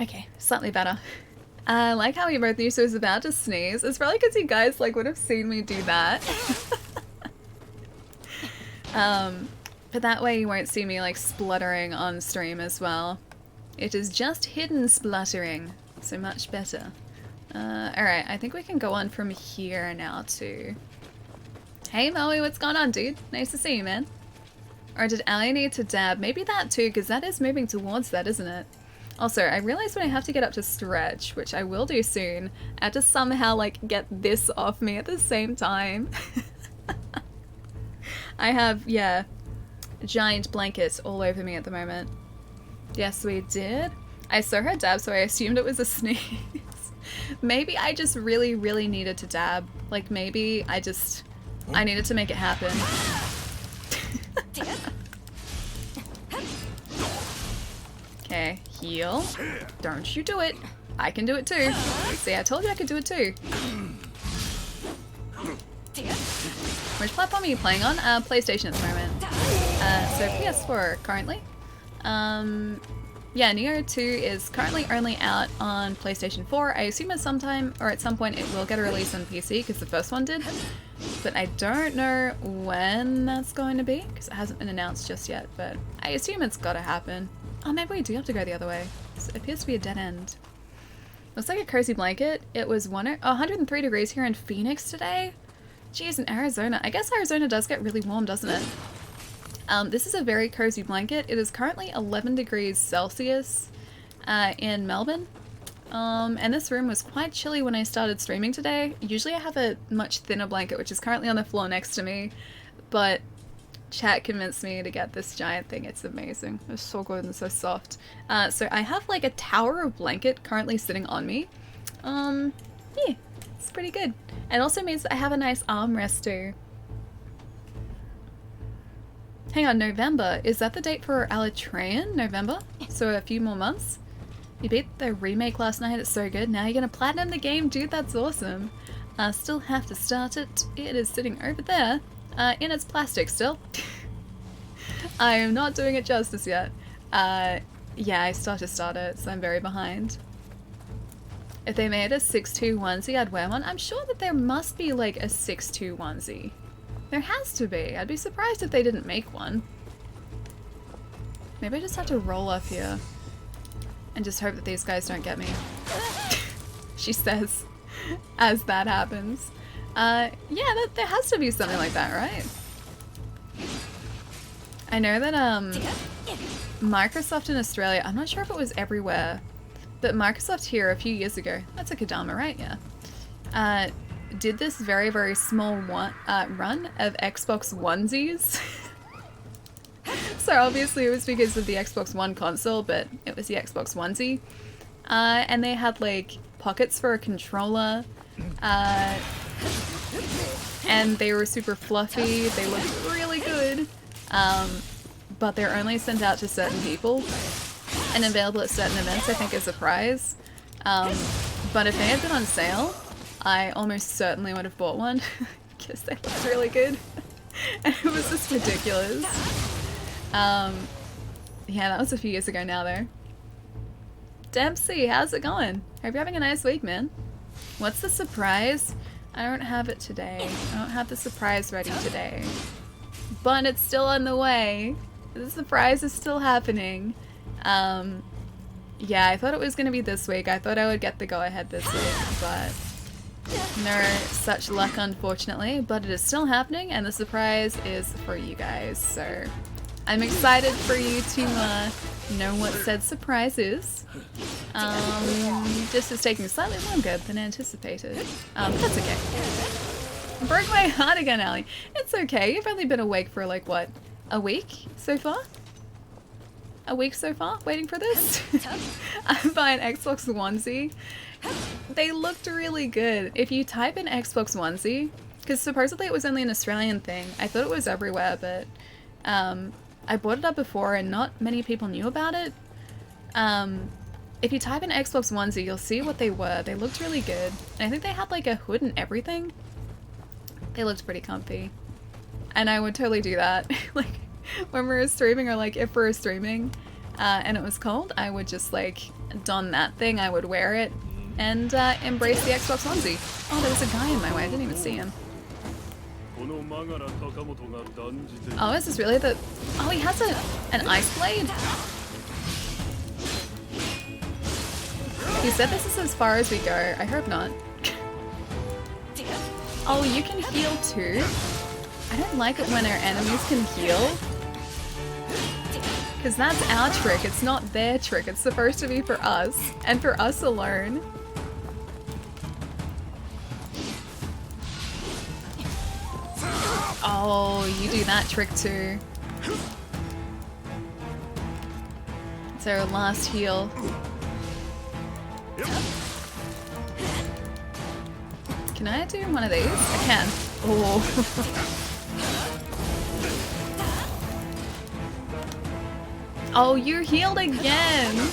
Okay, slightly better. I like how we both knew so I was about to sneeze. It's probably because you guys like would have seen me do that. But that way you won't see me like spluttering on stream as well. It is just hidden spluttering, so much better. Alright, I think we can go on from here now too. Hey Maui, what's going on, dude? Nice to see you, man. Or did Ali need to dab? Maybe that too, because that is moving towards that, isn't it? Also, I realized when I have to get up to stretch, which I will do soon, I have to somehow like get this off me at the same time. I have, yeah, giant blankets all over me at the moment. Yes, we did. I saw her dab, so I assumed it was a sneeze. Maybe I just really, really needed to dab. Like maybe I needed to make it happen. Okay, heal. Don't you do it. I can do it too. See, I told you I could do it too. Which platform are you playing on? PlayStation at the moment. So PS4 currently. Yeah, Nioh 2 is currently only out on PlayStation 4. I assume at some time, or at some point, it will get a release on PC, because the first one did. But I don't know when that's going to be, because it hasn't been announced just yet, but I assume it's gotta happen. Oh, maybe we do have to go the other way. It appears to be a dead end. Looks like a cozy blanket. It was 103 degrees here in Phoenix today. Geez, in Arizona. I guess Arizona does get really warm, doesn't it? This is a very cozy blanket. It is currently 11 degrees Celsius in Melbourne. And this room was quite chilly when I started streaming today. Usually I have a much thinner blanket, which is currently on the floor next to me. But Chat convinced me to get this giant thing. It's amazing. It's so good and so soft. So I have like a tower of blanket currently sitting on me. Yeah, it's pretty good. It also means that I have a nice armrest too. Hang on, November. Is that the date for Elytrean? November? So a few more months? You beat the remake last night. It's so good. Now you're gonna platinum the game? Dude, that's awesome. Still have to start it. It is sitting over there. In its plastic still. I am not doing it justice yet. Yeah, I still have to start it, so I'm very behind. If they made a 6-2 onesie, I'd wear one. I'm sure that there must be like a 6-2 onesie. There has to be. I'd be surprised if they didn't make one. Maybe I just have to roll up here and just hope that these guys don't get me. She says as that happens. Yeah, there has to be something like that, right? I know that Microsoft in Australia, I'm not sure if it was everywhere, but Microsoft here a few years ago, that's a Kodama, right? Yeah. Did this very, very small run of Xbox onesies. So obviously it was because of the Xbox One console, but it was the Xbox onesie. And they had like pockets for a controller, and they were super fluffy, they looked really good, but they're only sent out to certain people and available at certain events, I think, as a prize. But if they had been on sale, I almost certainly would have bought one because they looked really good. And it was just ridiculous. Yeah, that was a few years ago now though. Dempsey, how's it going? Hope you're having a nice week, man. What's the surprise? I don't have it today. I don't have the surprise ready today. But it's still on the way. The surprise is still happening. Yeah, I thought it was going to be this week. I thought I would get the go-ahead this week, but no such luck, unfortunately. But it is still happening, and the surprise is for you guys. So I'm excited for you to know what said surprise is. This is taking slightly longer than anticipated. That's okay. Broke my heart again, Allie. It's okay. You've only been awake for like, what, a week so far? A week so far? Waiting for this? I'm buying Xbox onesie. They looked really good. If you type in Xbox onesie, because supposedly it was only an Australian thing. I thought it was everywhere, but I bought it up before and not many people knew about it. If you type in Xbox onesie, you'll see what they were. They looked really good. And I think they had like a hood and everything. They looked pretty comfy. And I would totally do that. Like when we were streaming, or like if we were streaming and it was cold, I would just like don that thing, I would wear it and embrace the Xbox onesie. Oh, there was a guy in my way. I didn't even see him. Oh, is this really the... Oh, he has an ice blade? He said this is as far as we go. I hope not. Oh, you can heal too? I don't like it when our enemies can heal. Because that's our trick. It's not their trick. It's supposed to be for us. And for us alone. Oh, you do that trick too. It's our last heal. Can I do one of these? I can. Oh. Oh, you're healed again!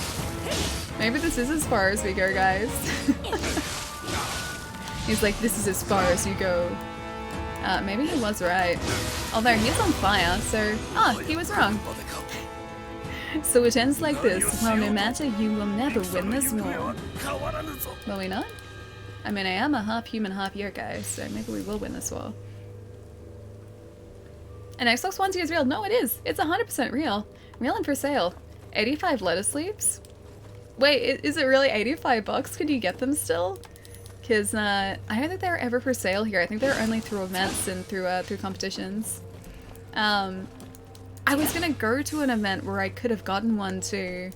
Maybe this is as far as we go, guys. He's like, this is as far as you go. Maybe he was right. Although he's on fire, so... Oh, he was wrong. So it ends like this. Well, no matter, you will never win this war. Will we not? I mean, I am a half human, half yokai, so maybe we will win this war. And Xbox onesie is real. No, it is. It's 100% real. Real and for sale. 85 lettuce leaves? Wait, is it really 85 bucks? Could you get them still? Because I don't think they're ever for sale here. I think they're only through events and through competitions. I was gonna go to an event where I could have gotten one too.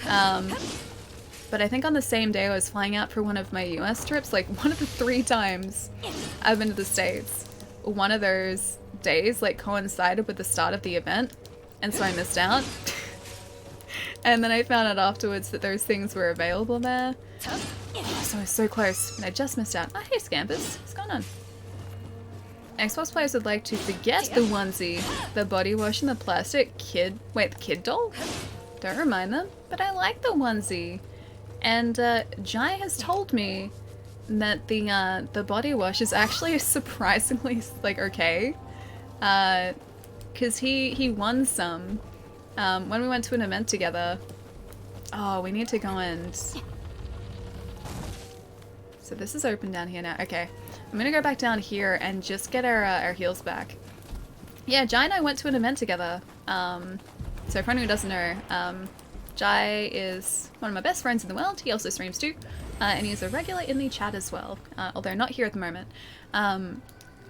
But I think on the same day I was flying out for one of my US trips, like one of the 3 times I've been to the States. one of those days like coincided with the start of the event, and so I missed out. And then I found out afterwards that those things were available there. Oh, so I was so close, and I just missed out. Oh, hey Scampus, what's going on? Xbox players would like to forget the onesie, the body wash, and the plastic kid. Wait, the kid doll? Don't remind them, but I like the onesie. And Jai has told me that the body wash is actually surprisingly like okay, because he won some when we went to an event together. Oh, we need to go and. So this is open down here now. Okay, I'm gonna go back down here and just get our heals back. Yeah, Jai and I went to an event together. So for anyone who doesn't know, Jai is one of my best friends in the world. He also streams too, and he's a regular in the chat as well, although not here at the moment.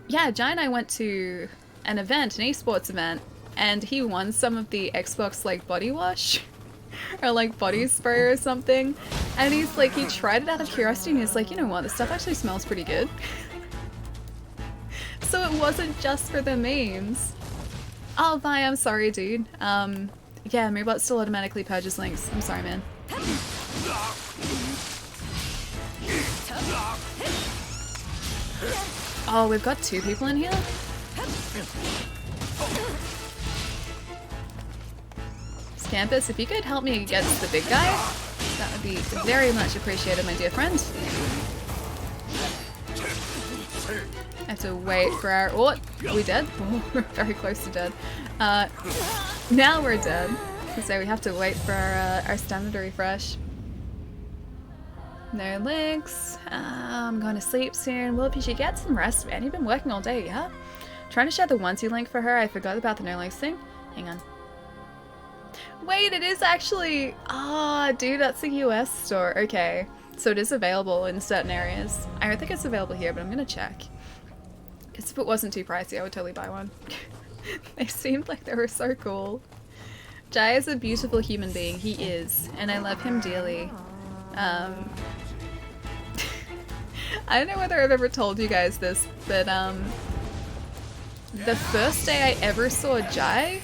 Yeah, Jai and I went to an event, an esports event, and he won some of the Xbox like body wash. Or like body spray or something, and he's like, he tried it out of curiosity and he's like, you know what, this stuff actually smells pretty good. So it wasn't just for the memes. Oh, bye, I'm sorry, dude. Yeah, Moobot still automatically purges links. I'm sorry, man. Oh, we've got 2 people in here? Campus, if you could help me against the big guy, that would be very much appreciated, my dear friend. I have to wait for our... Oh, are we dead? Oh, we're very close to dead. Now we're dead. So we have to wait for our stamina to refresh. No links. I'm going to sleep soon. Well, you should get some rest, man. You've been working all day, yeah? Trying to share the onesie link for her. I forgot about the no links thing. Hang on. Wait, it is actually... Ah, dude, that's the US store. Okay. So it is available in certain areas. I don't think it's available here, but I'm gonna check. Because if it wasn't too pricey, I would totally buy one. They seemed like they were so cool. Jai is a beautiful human being. He is. And I love him dearly. I don't know whether I've ever told you guys this, but the first day I ever saw Jai...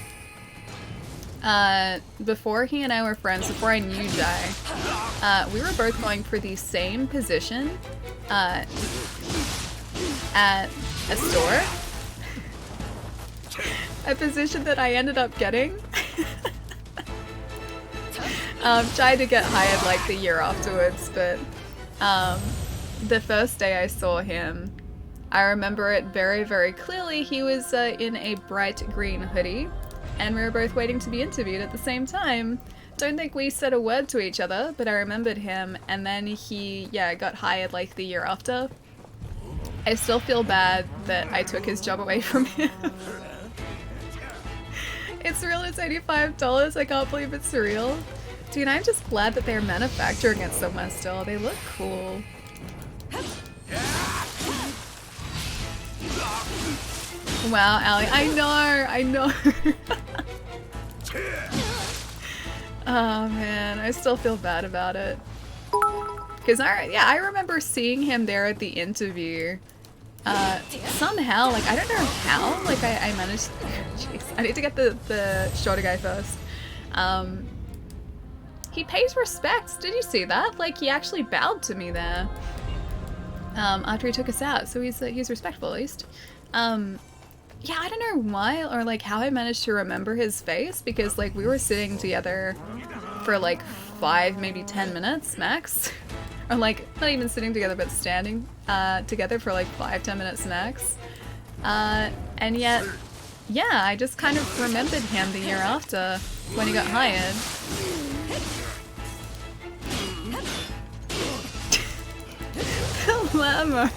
before he and I were friends, before I knew Jai, we were both going for the same position, at a store. A position that I ended up getting. Jai did get hired like the year afterwards, but, the first day I saw him, I remember it very, very clearly. He was, in a bright green hoodie. And we were both waiting to be interviewed at the same time. Don't think we said a word to each other, but I remembered him, and then he, yeah, got hired like the year after. I still feel bad that I took his job away from him. It's real, it's $85, I can't believe it's real. Dude, I'm just glad that they're manufacturing it somewhere still. They look cool. Wow, Allie, I know. Oh man, I still feel bad about it. Because I remember seeing him there at the interview. Somehow, like, I don't know how, like, I managed... Jeez, I need to get the shorter guy first. He pays respects, did you see that? Like, he actually bowed to me there. After he took us out, so he's respectful at least. Yeah, I don't know why or like how I managed to remember his face, because like we were sitting together for like 5, maybe 10 minutes max. Or like, not even sitting together, but standing together for like 5-10 minutes max. And yet, yeah, I just kind of remembered him the year after when he got hired. Palermo.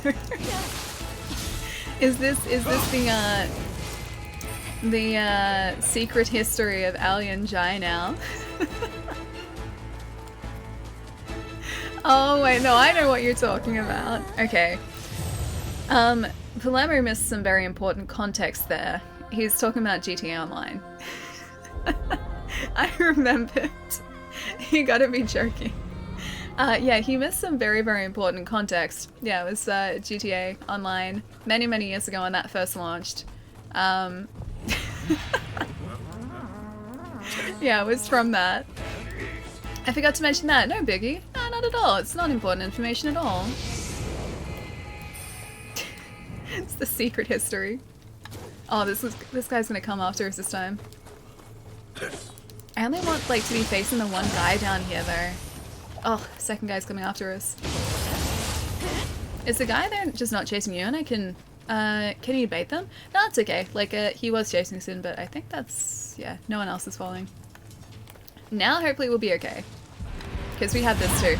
Is this the secret history of Ali and Jai now? Oh wait, no, I know what you're talking about. Okay. Palermo missed some very important context there. He's talking about GTA Online. I remembered. You gotta be joking. Yeah, he missed some very, very important context. Yeah, it was GTA Online many, many years ago when that first launched. Um, yeah, it was from that. I forgot to mention that. No biggie. No, not at all. It's not important information at all. It's the secret history. Oh, this guy's gonna come after us this time. I only want like to be facing the one guy down here though. Oh, second guy's coming after us. Is the guy there just not chasing you? And I can you bait them? No, it's okay. Like he was chasing us in, but I think that's yeah. No one else is following. Now hopefully we'll be okay. Because we have this too.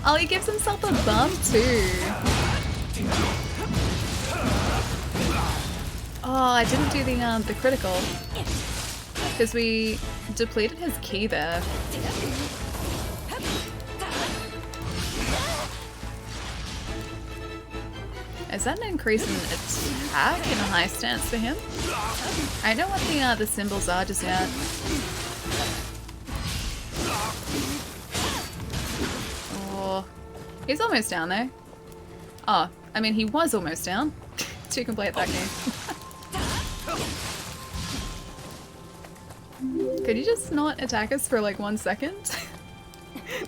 Oh, he gives himself a bump too. Oh, I didn't do the critical. Because we depleted his key there. Is that an increase in attack in a high stance for him? I don't know what the symbols are just yet. Oh, he's almost down there. Oh, I mean he was almost down to complete that game. Could you just not attack us for like 1 second?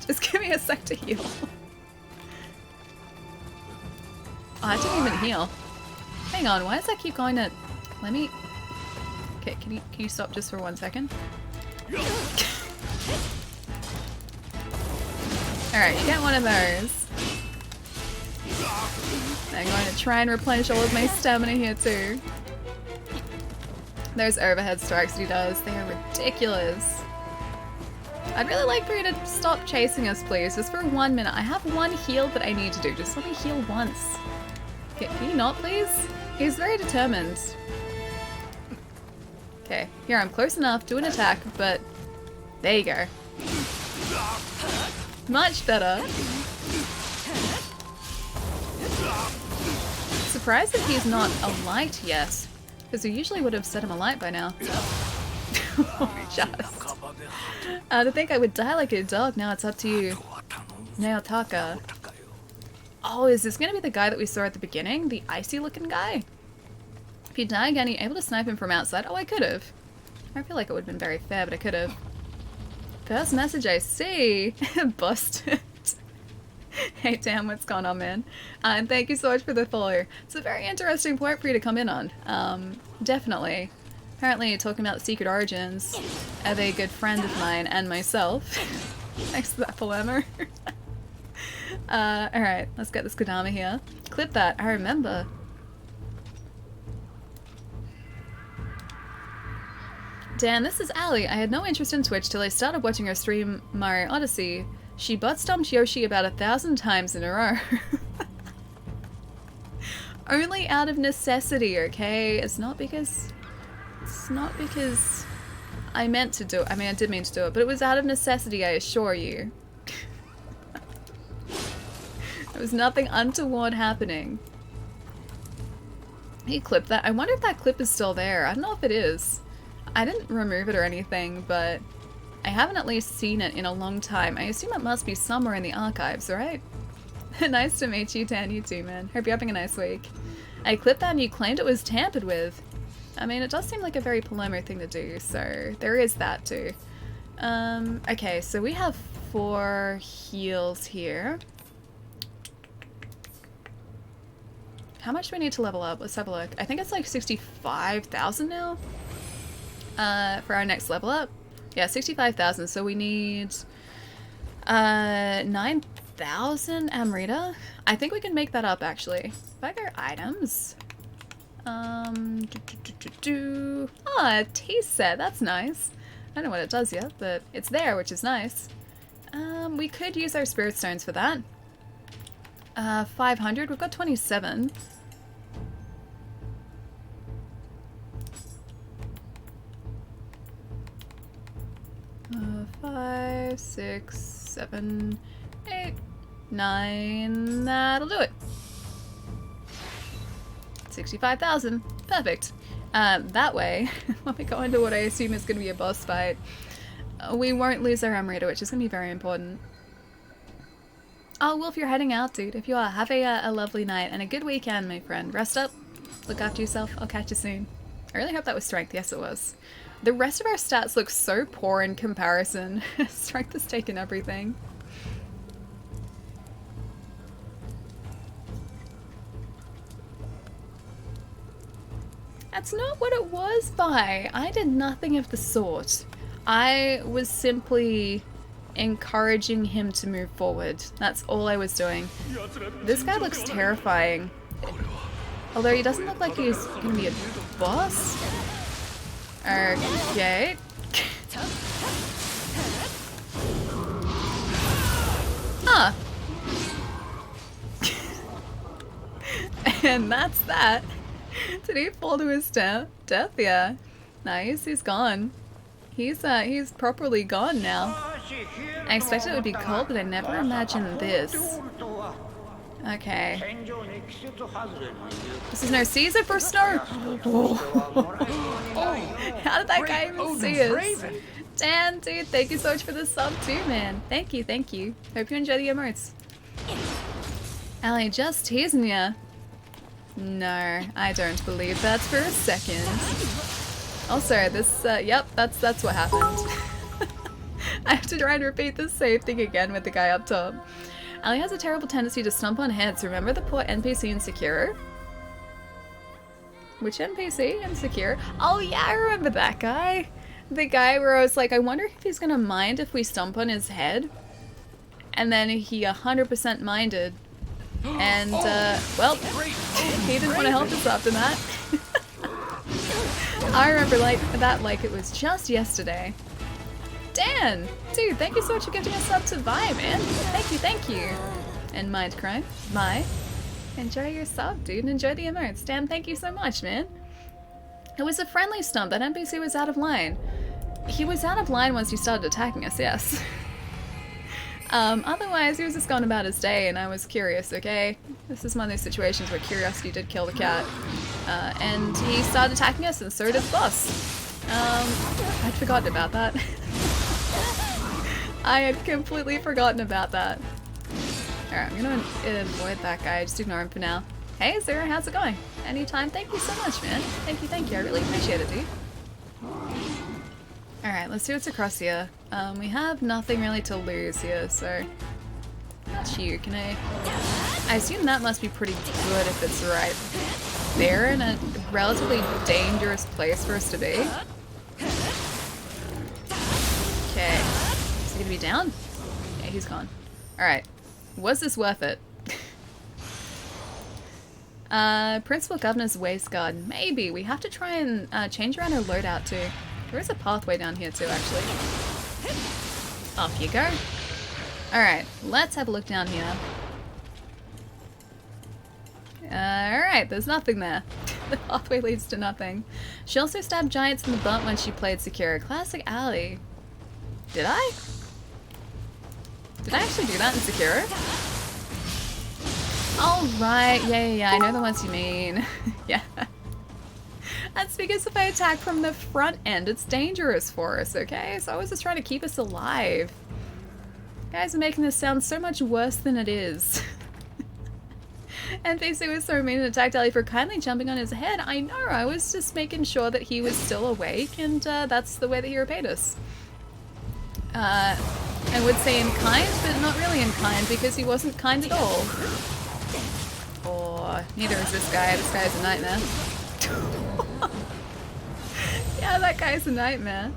Just give me a sec to heal. Oh, I didn't even heal. Hang on, why does that keep going to... Let me... Okay, can you stop just for 1 second? Alright, you get one of those. I'm going to try and replenish all of my stamina here too. Those overhead strikes that he does, they are ridiculous. I'd really like for you to stop chasing us, please, just for 1 minute. I have one heal that I need to do. Just let me heal once. Okay, can you not, please? He's very determined. Okay, here, I'm close enough to an attack, but there you go. Much better. Surprised that he's not alight yet, because we usually would have set him alight by now. Just. To think I would die like a dog, now it's up to you. Naotaka. Oh, is this gonna be the guy that we saw at the beginning? The icy looking guy? If you die again, are you able to snipe him from outside? Oh, I could have. I feel like it would have been very fair, but I could have. First message I see. Busted. Hey, damn, what's going on, man? And thank you so much for the follow. It's a very interesting point for you to come in on. Definitely. Apparently, talking about secret origins of a good friend of mine and myself. Thanks for that, Palermo. Alright, let's get this Kodama here. Clip that, I remember. Dan, this is Ali. I had no interest in Twitch till I started watching her stream Mario Odyssey. She butt-stomped Yoshi about 1,000 times in a row. Only out of necessity, okay? It's not because I meant to do it. I mean, I did mean to do it, but it was out of necessity, I assure you. There was nothing untoward happening. He clipped that. I wonder if that clip is still there. I don't know if it is. I didn't remove it or anything, but I haven't at least seen it in a long time. I assume it must be somewhere in the archives, right? Nice to meet you, Dan. You too, man. Hope you're having a nice week. I clipped that and you claimed it was tampered with. I mean, it does seem like a very Palermo thing to do, so there is that too. Okay, so we have 4 heals here. How much do we need to level up? Let's have a look. I think it's like 65,000 now for our next level up. Yeah, 65,000. So we need 9,000 Amrita. I think we can make that up actually. If I go items. Ah, a tea set. That's nice. I don't know what it does yet, but it's there, which is nice. We could use our spirit stones for that. 500. We've got 27. Five, 6, 7, 8, 9. That'll do it. 65,000. Perfect. That way, when we go into what I assume is going to be a boss fight, we won't lose our Amrita, which is going to be very important. Oh, Wolf, you're heading out, dude. If you are, have a lovely night and a good weekend, my friend. Rest up. Look after yourself. I'll catch you soon. I really hope that was strength. Yes, it was. The rest of our stats look so poor in comparison. Strength has taken everything. That's not what it was by. I did nothing of the sort. I was simply encouraging him to move forward. That's all I was doing. This guy looks terrifying. Although he doesn't look like he's gonna be a boss. Okay. Huh. And that's that. Did he fall to his death? Yeah. Nice, he's gone. He's properly gone now. I expected it would be cold, but I never imagined this. Okay. This is no season for snow! Oh. How did that guy even see us? Dan, dude, thank you so much for the sub too, man. Thank you, thank you. Hope you enjoy the emotes. Ali, just teasing ya. No, I don't believe that for a second. Also, this, yep, that's what happened. I have to try and repeat the same thing again with the guy up top. Ali has a terrible tendency to stomp on heads. Remember the poor NPC in Sekiro? Which NPC in Sekiro? Oh yeah, I remember that guy. The guy where I was like, I wonder if he's gonna mind if we stomp on his head. And then he 100% minded. And, well, he didn't want to help us after that. I remember that like it was just yesterday. Dan! Dude, thank you so much for giving us up to Vi, man. Thank you. And Mindcrime, bye. Enjoy your sub, dude, and enjoy the emotes. Dan, thank you so much, man. It was a friendly stump. That NPC was out of line. He was out of line once he started attacking us, yes. Otherwise, he was just going about his day, and I was curious, okay? This is one of those situations where curiosity did kill the cat. And he started attacking us, and so did the boss. I'd forgotten about that. I had completely forgotten about that. Alright, I'm gonna avoid that guy, just ignore him for now. Hey Zero, how's it going? Anytime, thank you so much, man. Thank you, I really appreciate it, dude. Alright, let's see what's across here. We have nothing really to lose here, so... That's you, can I assume that must be pretty good if it's right there in a relatively dangerous place for us to be. Okay. Is he gonna be down? Yeah, he's gone. Alright. Was this worth it? Principal Governor's Waste Guard. Maybe. We have to try and change around our loadout too. There is a pathway down here too, actually. Off you go. Alright, let's have a look down here. Alright, there's nothing there. The pathway leads to nothing. She also stabbed giants in the butt when she played Sekiro. Classic Ali. Did I? Did I actually do that in Sekiro? Oh right, yeah, I know the ones you mean. Yeah. That's because if I attack from the front end, it's dangerous for us, okay? So I was just trying to keep us alive. You guys are making this sound so much worse than it is. NPC was so mean and attacked Ali for kindly jumping on his head. I know, I was just making sure that he was still awake, and that's the way that he repaid us. I would say in kind, but not really in kind, because he wasn't kind at all. Or neither is this guy. This guy's a nightmare. Yeah, that guy's a nightmare.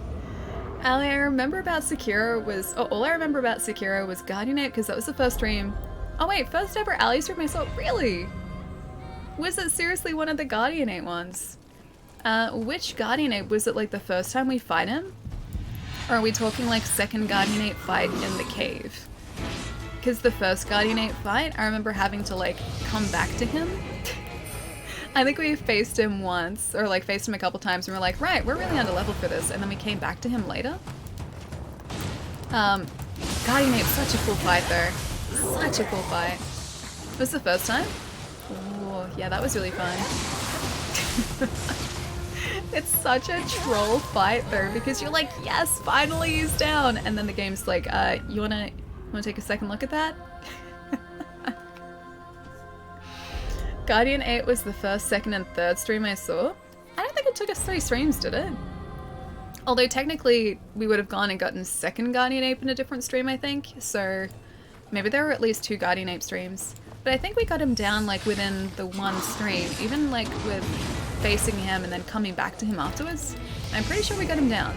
Ali, I remember about Sekiro was... Oh, all I remember about Sekiro was Guardian Ape, because that was the first stream. Oh wait, first ever Ali stream I saw? Really? Was it seriously one of the Guardian Ape ones? Which Guardian Ape? Was it like the first time we fight him? Or are we talking like second Guardian Ape fight in the cave? Because the first Guardian Ape fight, I remember having to like come back to him. I think we faced him once, or like faced him a couple times, and we're like, right, we're really under level for this, and then we came back to him later. Guardian Ape's such a cool fight though. Such a cool fight. Was the first time? Oh, yeah, that was really fun. It's such a troll fight though, because you're like, yes, finally he's down, and then the game's like, you wanna take a second look at that? Guardian 8 was the first, second, and third stream I saw. I don't think it took us 3 streams, did it? Although technically we would have gone and gotten second Guardian Ape in a different stream, I think. So maybe there were at least 2 Guardian Ape streams. But I think we got him down like within the one stream, even like with facing him and then coming back to him afterwards. I'm pretty sure we got him down.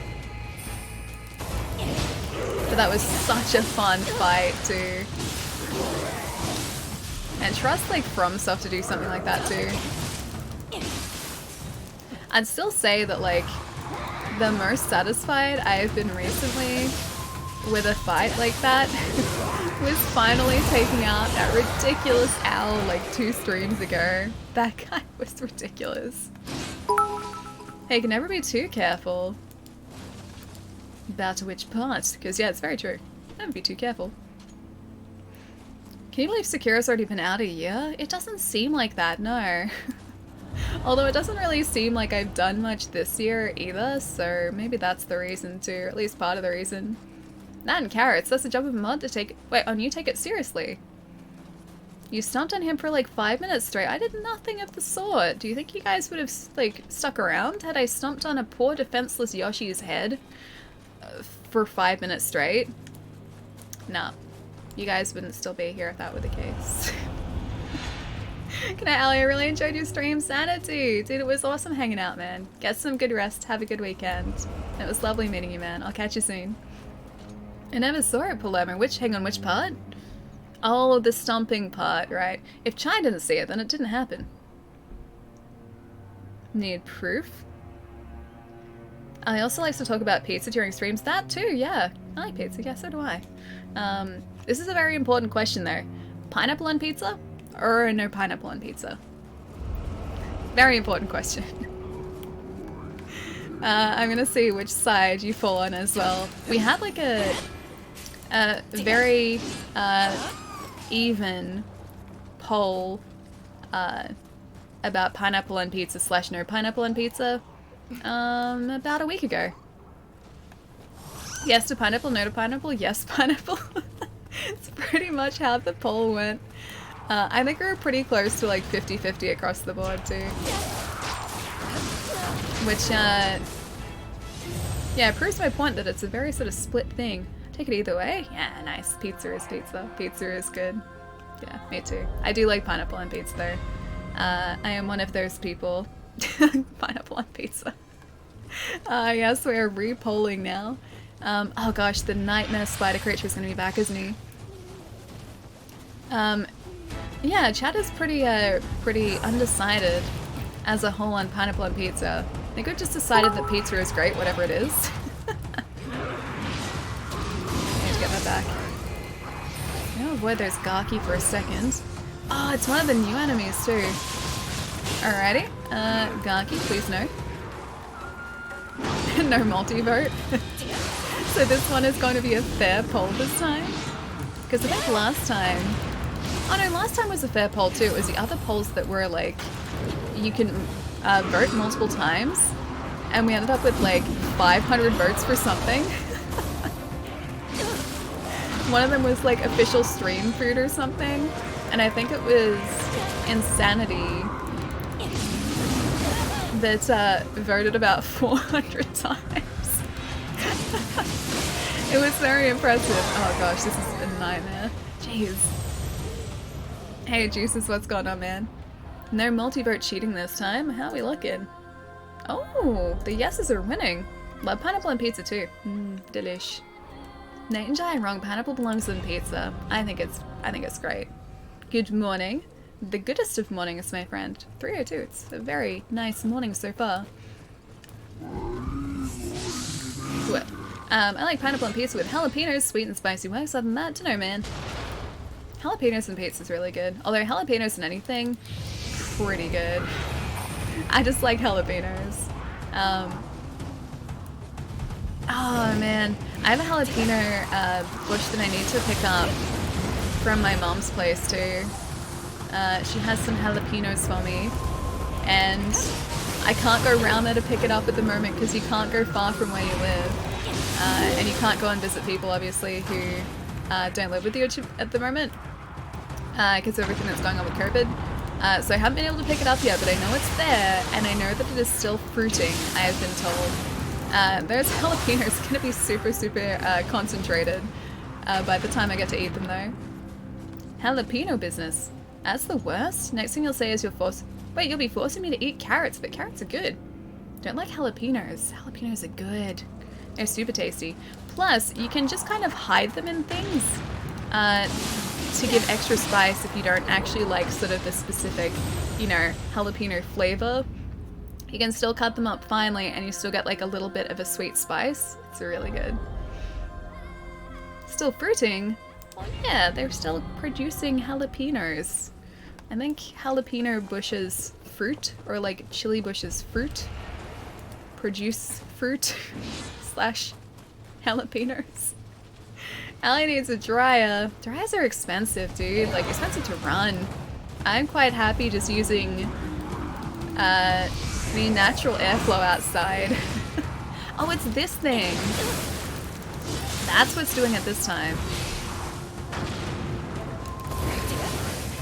But that was such a fun fight too. And trust like FromSoft to do something like that too. I'd still say that like the most satisfied I've been recently with a fight like that was finally taking out that ridiculous owl like 2 streams ago. That guy was ridiculous. Hey, you can never be too careful about which part, because yeah, it's very true. Never be too careful. Can you believe Sekira's already been out a year? It doesn't seem like that, no. Although it doesn't really seem like I've done much this year either, so maybe that's the reason too, or at least part of the reason. Nat and carrots, that's the job of a mod to take- wait, you take it seriously. You stomped on him for like 5 minutes straight. I did nothing of the sort. Do you think you guys would have like stuck around had I stomped on a poor defenseless Yoshi's head for 5 minutes straight? Nah. You guys wouldn't still be here if that were the case. Good night, Ali. I really enjoyed your stream. Sanity! Dude, it was awesome hanging out, man. Get some good rest. Have a good weekend. It was lovely meeting you, man. I'll catch you soon. I never saw it, Palermo. Hang on, which part? Oh, the stomping part, right. If Chai didn't see it, then it didn't happen. Need proof? I also like to talk about pizza during streams. That too, yeah. I like pizza, yeah, so do I. This is a very important question though. Pineapple on pizza? Or no pineapple on pizza? Very important question. I'm gonna see which side you fall on as well. We had like a very even poll about pineapple on pizza / no pineapple on pizza about a week ago. Yes to pineapple, no to pineapple, yes pineapple. It's pretty much how the poll went. I think we were pretty close to like 50-50 across the board too. Which, yeah, proves my point that it's a very sort of split thing. Take it either way. Yeah, nice. Pizza is pizza. Pizza is good. Yeah, me too. I do like pineapple on pizza though. I am one of those people. Pineapple on pizza. Yes, we're re-polling now. Oh gosh, the nightmare spider creature is going to be back, isn't he? Yeah, Chad is pretty undecided as a whole on pineapple on pizza. I think we've just decided that pizza is great, whatever it is. I need to get that back. I'm gonna avoid those Gaki for a second. Oh, it's one of the new enemies too. Alrighty, Gaki, please no. No multi-vote. So this one is going to be a fair poll this time? Because I think last time... Oh no, last time was a fair poll too. It was the other polls that were like, you can vote multiple times, and we ended up with like 500 votes for something. One of them was like official stream food or something, and I think it was Insanity that voted about 400 times. It was very impressive. Oh gosh, this is a nightmare. Jeez. Hey Juices, what's going on, man? No multi-vote cheating this time. How are we looking? Oh, the yeses are winning. Love pineapple and pizza too. Delish. Nate and Jai are wrong. Pineapple belongs in pizza. I think it's great. Good morning. The goodest of mornings, my friend. 3:02. It's a very nice morning so far. What? I like pineapple and pizza with jalapenos, sweet and spicy works. Other than that, dunno, man. Jalapenos and pizza is really good. Although jalapenos and anything, pretty good. I just like jalapenos. Oh man, I have a jalapeno bush that I need to pick up from my mom's place too. She has some jalapenos for me, and I can't go around there to pick it up at the moment because you can't go far from where you live. And you can't go and visit people, obviously, who don't live with you at the moment because of everything that's going on with COVID. So I haven't been able to pick it up yet, but I know it's there, and I know that it is still fruiting, I have been told. Those jalapenos are going to be super, super concentrated by the time I get to eat them, though. Jalapeno business. That's the worst. Next thing you'll say is you'll be forcing me to eat carrots, but carrots are good. Don't like jalapenos. Jalapenos are good. They're super tasty. Plus, you can just kind of hide them in things to give extra spice if you don't actually like sort of the specific, you know, jalapeno flavor. You can still cut them up finely and you still get like a little bit of a sweet spice. It's really good. Still fruiting? Well, yeah, they're still producing jalapenos. I think jalapeno bushes fruit, or like chili bushes fruit, produce fruit slash jalapenos. Allie needs a dryer. Dryers are expensive, dude. Like, expensive to run. I'm quite happy just using the natural airflow outside. Oh, it's this thing. That's what's doing it this time.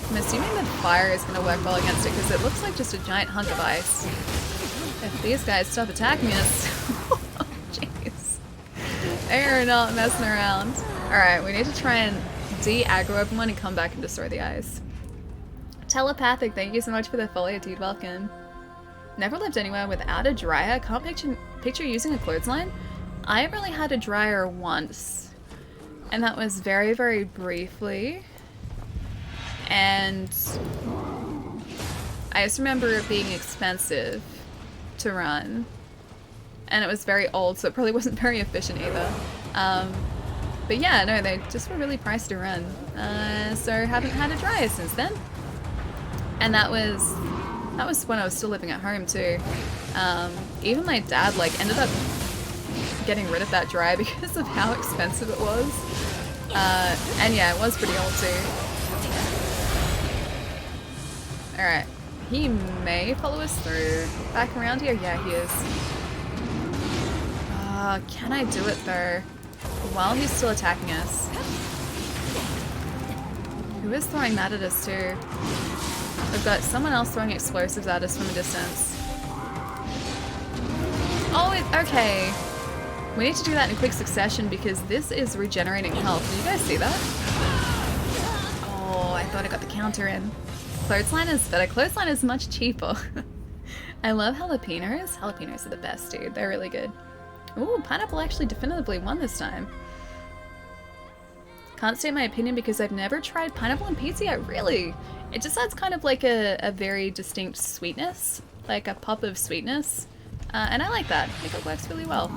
I'm assuming that fire is going to work well against it because it looks like just a giant hunk of ice. If these guys stop attacking us... Jeez. They are not messing around. Alright, we need to try and de-aggro everyone and come back and destroy the ice. Telepathic, thank you so much for the follow, dude. Welcome. Never lived anywhere without a dryer. Can't picture using a clothesline. I only had a dryer once. And that was very, very briefly. And I just remember it being expensive to run. And it was very old, so it probably wasn't very efficient either. But yeah, no, they just were really priced to run. So haven't had a dryer since then. And that was when I was still living at home too. Even my dad like ended up getting rid of that dryer because of how expensive it was. And yeah, it was pretty old too. Alright, he may follow us through back around here. Yeah, he is. Can I do it though? While he's still attacking us. Who is throwing that at us too? We've got someone else throwing explosives at us from a distance. Oh, okay. We need to do that in quick succession because this is regenerating health. Did you guys see that? Oh, I thought I got the counter in. Clothesline is better. Clothesline is much cheaper. I love jalapenos. Jalapenos are the best, dude. They're really good. Ooh, pineapple actually definitively won this time. Can't state my opinion because I've never tried pineapple and pizza yet. Really? It just adds kind of like a very distinct sweetness. Like a pop of sweetness. And I like that. I think it works really well.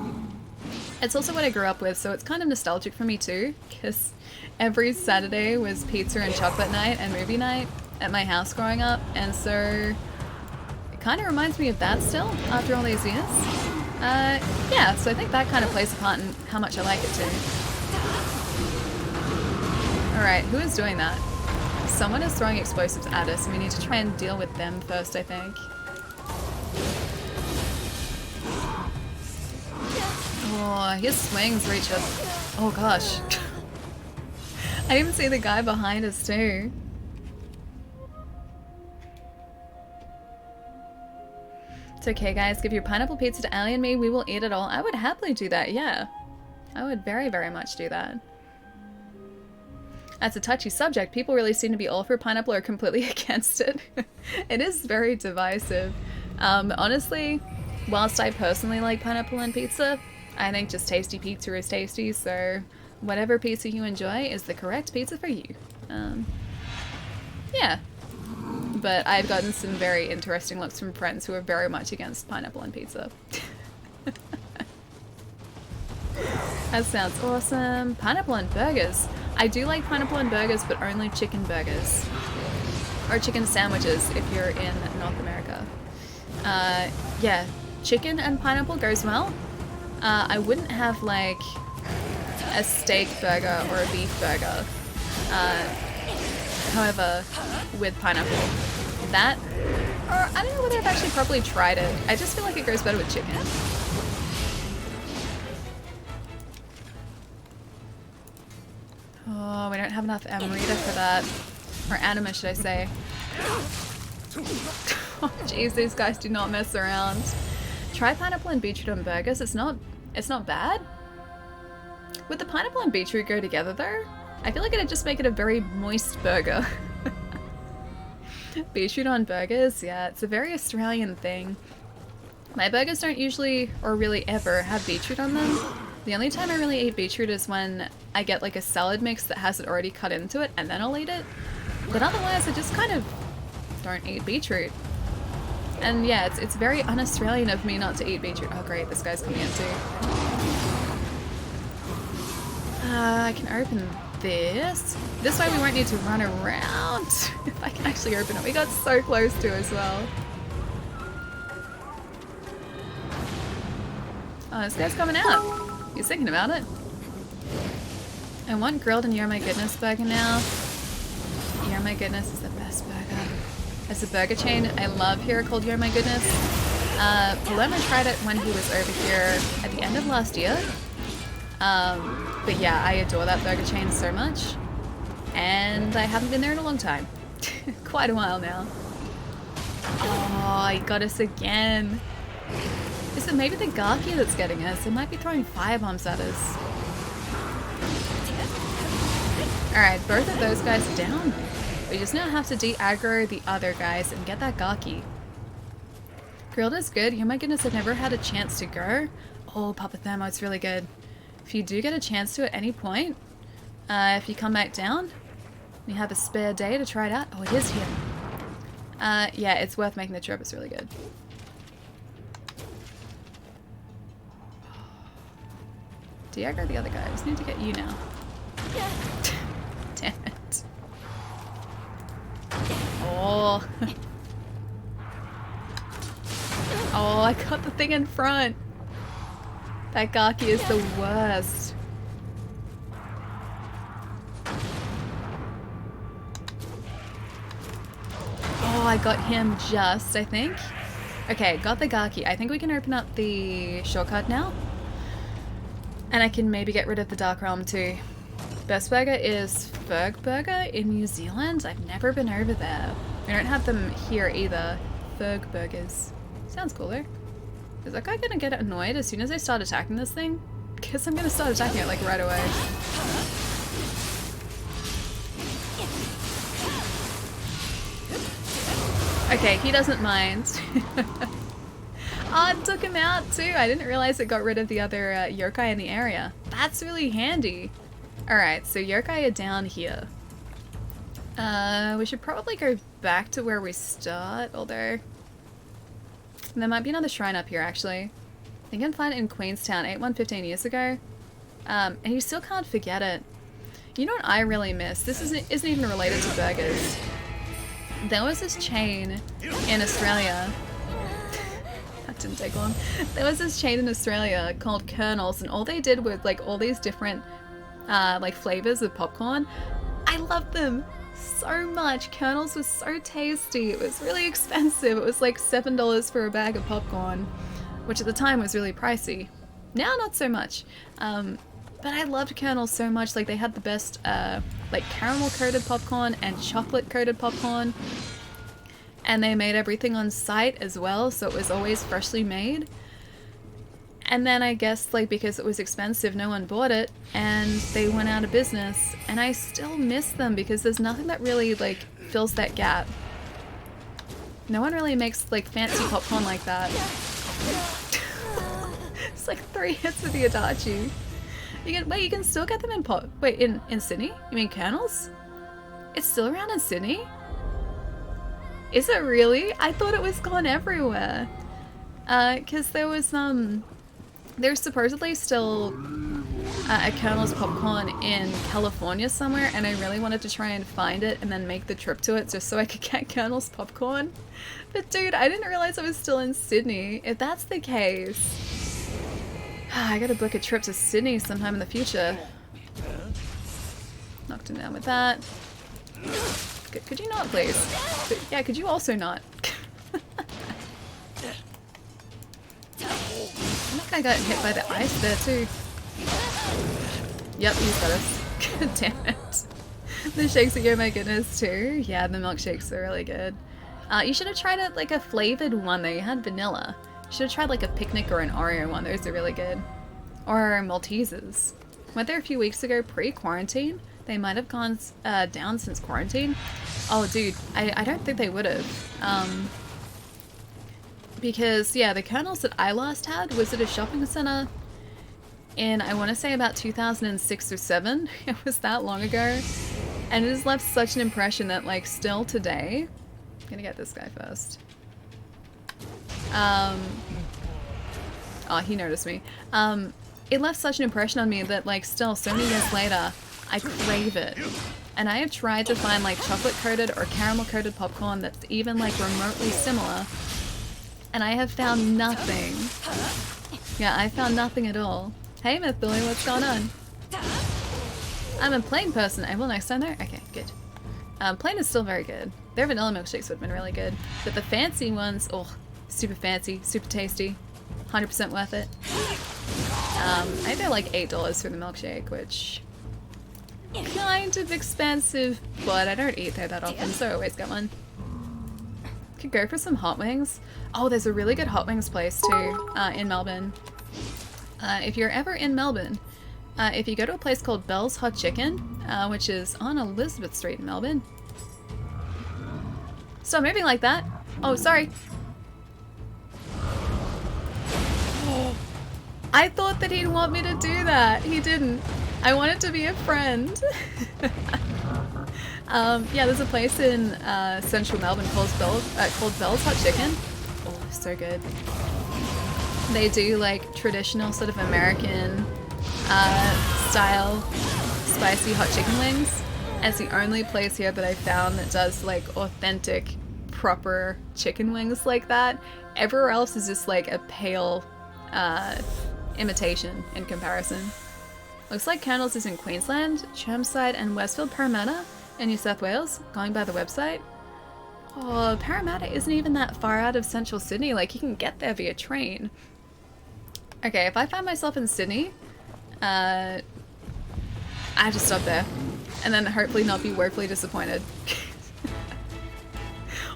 It's also what I grew up with, so it's kind of nostalgic for me too. Because every Saturday was pizza and chocolate night and movie night at my house growing up. And so it kind of reminds me of that still after all these years. Yeah, so I think that kind of plays a part in how much I like it too. Alright, who is doing that? Someone is throwing explosives at us and we need to try and deal with them first, I think. Oh, his swings reach up. Oh gosh. I didn't even see the guy behind us too. It's okay guys, give your pineapple pizza to Ali and me, we will eat it all. I would happily do that, yeah. I would very, very much do that. That's a touchy subject. People really seem to be all for pineapple or completely against it. It is very divisive. Honestly, whilst I personally like pineapple on pizza, I think just tasty pizza is tasty, so whatever pizza you enjoy is the correct pizza for you. Yeah. But I've gotten some very interesting looks from friends who are very much against pineapple on pizza. That sounds awesome. Pineapple on burgers. I do like pineapple on burgers, but only chicken burgers. Or chicken sandwiches if you're in North America. Yeah, chicken and pineapple goes well. I wouldn't have like a steak burger or a beef burger. However, with pineapple, That, or I don't know whether I've actually properly tried it. I just feel like it goes better with chicken. Oh, we don't have enough Amarita for that. Or anima, should I say. Oh jeez, these guys do not mess around. Try pineapple and beetroot on burgers. It's not bad. Would the pineapple and beetroot go together though? I feel like it'd just make it a very moist burger. Beetroot on burgers? Yeah, it's a very Australian thing. My burgers don't usually, or really ever, have beetroot on them. The only time I really eat beetroot is when I get like a salad mix that has it already cut into it, and then I'll eat it. But otherwise, I just kind of don't eat beetroot. And yeah, it's very un-Australian of me not to eat beetroot. Oh great, this guy's coming in too. I can open this. This way we won't need to run around. If I can actually open it. We got so close to as well. Oh, this guy's coming out. He's thinking about it. I want grilled and You're My Goodness burger now. You're My Goodness is the best burger. As a burger chain I love here called You're My Goodness. Palermo tried it when he was over here at the end of last year. But yeah, I adore that burger chain so much. And I haven't been there in a long time. Quite a while now. Oh, he got us again. Is it maybe the Garki that's getting us? It might be throwing firebombs at us. Alright, both of those guys are down. We just now have to de-aggro the other guys and get that Garki. Grilled is good. Oh my goodness, I've never had a chance to go. Oh, Papa Thermo, it's really good. If you do get a chance to at any point, if you come back down, you have a spare day to try it out. Oh, it is here. Yeah, it's worth making the trip. It's really good. De-aggro the other guy. I just need to get you now. Damn it. Oh. Oh, I got the thing in front. That Garki is the worst. Oh, I got him just, I think. Okay, got the Garki. I think we can open up the shortcut now. And I can maybe get rid of the Dark Realm too. Best burger is Ferg Burger in New Zealand. I've never been over there. We don't have them here either. Ferg Burgers. Sounds cool though. Is that guy gonna get annoyed as soon as I start attacking this thing? Because I'm gonna start attacking it like right away. Okay, he doesn't mind. Oh, it took him out too. I didn't realize it got rid of the other yokai in the area. That's really handy. Alright, so yokai are down here. We should probably go back to where we start, although there might be another shrine up here actually. I think I can find it in Queenstown. 8 one 15 years ago. And you still can't forget it. You know what I really miss? This isn't even related to burgers. There was this chain in Australia. That didn't take long. There was this chain in Australia called Colonel's, and all they did was like all these different like flavors of popcorn. I loved them so much. Colonel's was so tasty. It was really expensive. It was like $7 for a bag of popcorn, which at the time was really pricey. Now not so much. But I loved Colonel's so much. Like they had the best like caramel coated popcorn and chocolate coated popcorn. And they made everything on site as well, so it was always freshly made. And then I guess like because it was expensive, no one bought it and they went out of business. And I still miss them because there's nothing that really like fills that gap. No one really makes like fancy popcorn like that. It's like 3 hits with the Adachi. Wait, you can still get them in in Sydney? You mean Colonel's? It's still around in Sydney? Is it really? I thought it was gone everywhere. Cause there was there's supposedly still a Colonel's popcorn in California somewhere, and I really wanted to try and find it and then make the trip to it just so I could get Colonel's popcorn. But dude, I didn't realize I was still in Sydney. If that's the case, I gotta book a trip to Sydney sometime in the future. Knocked him down with that. Could you not, please? Yeah, could you also not? That guy got hit by the ice there too. Yep, he's got us. God damn it. The shakes are, oh my goodness, too. Yeah, the milkshakes are really good. You should have tried like a flavored one though. You had vanilla. You should have tried like a picnic or an Oreo one. Those are really good. Or Maltesers. Went there a few weeks ago pre-quarantine. They might have gone down since quarantine. Oh, dude, I don't think they would have. Because, yeah, the kernels that I last had was at a shopping center in, I want to say, about 2006 or 7. It was that long ago. And it has left such an impression that, like, still today... I'm gonna get this guy first. Oh, he noticed me. It left such an impression on me that, like, still, so many years later, I crave it. And I have tried to find, like, chocolate-coated or caramel-coated popcorn that's even, like, remotely similar. And I have found nothing. Yeah, I found nothing at all. Hey, Myth Billy, what's going on? I'm a plain person. I will next time there? Okay, good. Plain is still very good. Their vanilla milkshakes would have been really good. But the fancy ones, oh, super fancy, super tasty. 100% worth it. I think they're like $8 for the milkshake, which... kind of expensive, but I don't eat there that often, so I always get one. Could go for some hot wings. Oh, there's a really good hot wings place too, in Melbourne. If you're ever in Melbourne, if you go to a place called Bell's Hot Chicken, which is on Elizabeth Street in Melbourne. Stop moving like that. Oh, sorry. I thought that he'd want me to do that. He didn't. I wanted to be a friend. Yeah, there's a place in central Melbourne called Bell's Hot Chicken. Oh, so good. They do like traditional sort of American style spicy hot chicken wings. And it's the only place here that I found that does like authentic, proper chicken wings like that. Everywhere else is just like a pale imitation in comparison. Looks like Candles is in Queensland, Chermside and Westfield Parramatta in New South Wales, going by the website. Oh, Parramatta isn't even that far out of central Sydney, like you can get there via train. Okay, if I find myself in Sydney, I have to stop there. And then hopefully not be woefully disappointed.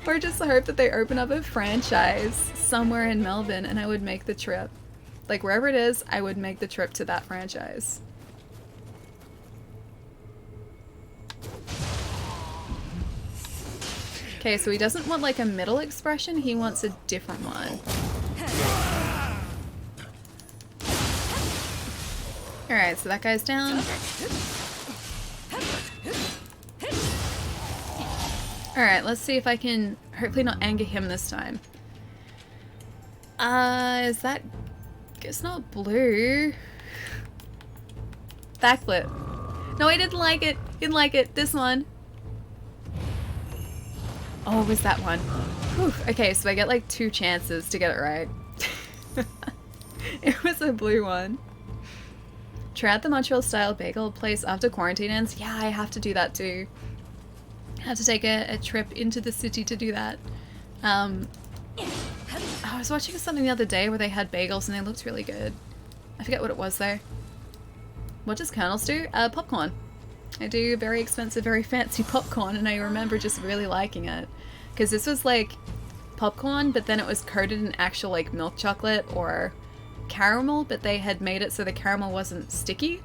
Or just hope that they open up a franchise somewhere in Melbourne and I would make the trip. Like wherever it is, I would make the trip to that franchise. Okay, so he doesn't want like a middle expression, he wants a different one. Alright, so that guy's down. Alright, let's see if I can hopefully not anger him this time. Is that... It's not blue. Backflip. No, I didn't like it. Didn't like it. This one. Oh, it was that one. Whew. Okay, so I get like 2 chances to get it right. It was a blue one. Try out the Montreal style bagel place after quarantine ends. Yeah, I have to do that too. I have to take a trip into the city to do that. I was watching something the other day where they had bagels and they looked really good. I forget what it was though. What does Kernels do? Popcorn. I do very expensive, very fancy popcorn, and I remember just really liking it. Because this was like popcorn, but then it was coated in actual like milk chocolate or caramel, but they had made it so the caramel wasn't sticky.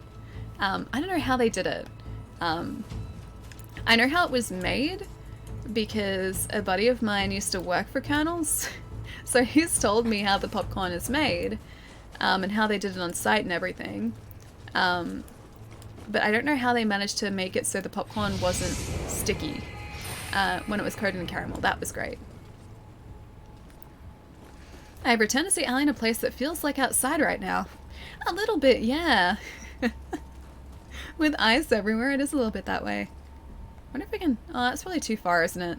I don't know how they did it. I know how it was made because a buddy of mine used to work for Kernels. So he's told me how the popcorn is made, and how they did it on site and everything. But I don't know how they managed to make it so the popcorn wasn't sticky when it was coated in caramel. That was great. I returned to see Allie in a place that feels like outside right now. A little bit, yeah. With ice everywhere, it is a little bit that way. I wonder if we can... Oh, that's probably too far, isn't it?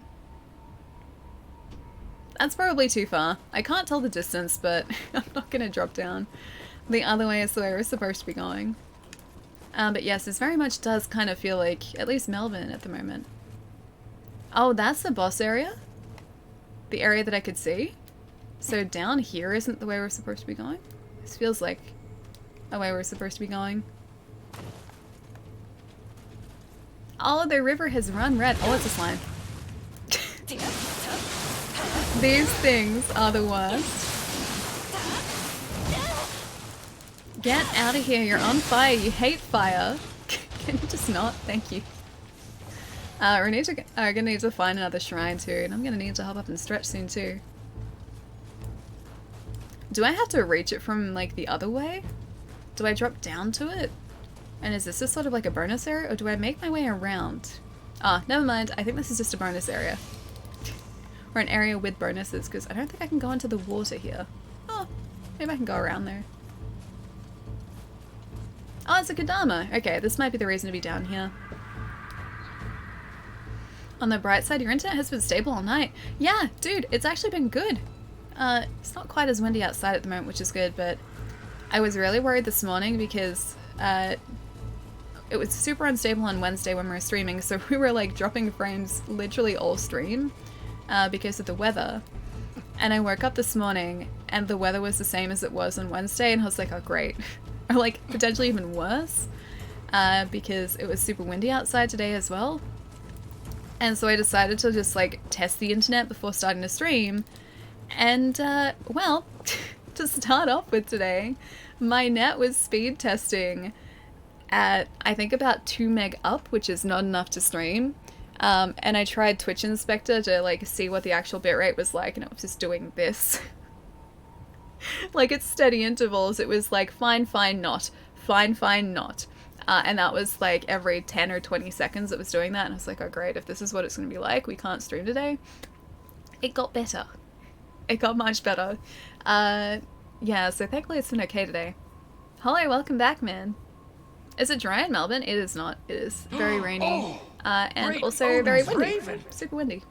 That's probably too far. I can't tell the distance, but I'm not going to drop down. The other way is the way we're supposed to be going. But yes, this very much does kind of feel like at least Melbourne at the moment. Oh, that's the boss area? The area that I could see? So down here isn't the way we're supposed to be going? This feels like a way we're supposed to be going. Oh, the river has run red. Oh, it's a slime. These things are the worst. Get out of here. You're on fire. You hate fire. Can you just not? Thank you. We're gonna need to find another shrine too, and I'm gonna need to hop up and stretch soon too. Do I have to reach it from like the other way? Do I drop down to it? And is this just sort of like a bonus area, or do I make my way around? Ah, never mind. I think this is just a bonus area. Or an area with bonuses, because I don't think I can go into the water here. Oh, maybe I can go around there. Oh, it's a Kodama. Okay, this might be the reason to be down here. On the bright side, your internet has been stable all night. Yeah, dude, it's actually been good. It's not quite as windy outside at the moment, which is good, but I was really worried this morning because it was super unstable on Wednesday when we were streaming, so we were like dropping frames literally all stream because of the weather. And I woke up this morning and the weather was the same as it was on Wednesday, and I was like, oh great. Or like potentially even worse because it was super windy outside today as well. And so I decided to just like test the internet before starting to stream. And well, to start off with today, my net was speed testing at I think about 2 meg up, which is not enough to stream. And I tried Twitch Inspector to like see what the actual bitrate was like, and it was just doing this. Like at steady intervals, it was like fine, fine, not, fine, fine, not. And that was like every 10 or 20 seconds it was doing that, and I was like, oh great, if this is what it's going to be like, we can't stream today. It got better. It got much better. Yeah, so thankfully it's been okay today. Hello, welcome back, man. Is it dry in Melbourne? It is not. It is very rainy. And also very windy. Super windy.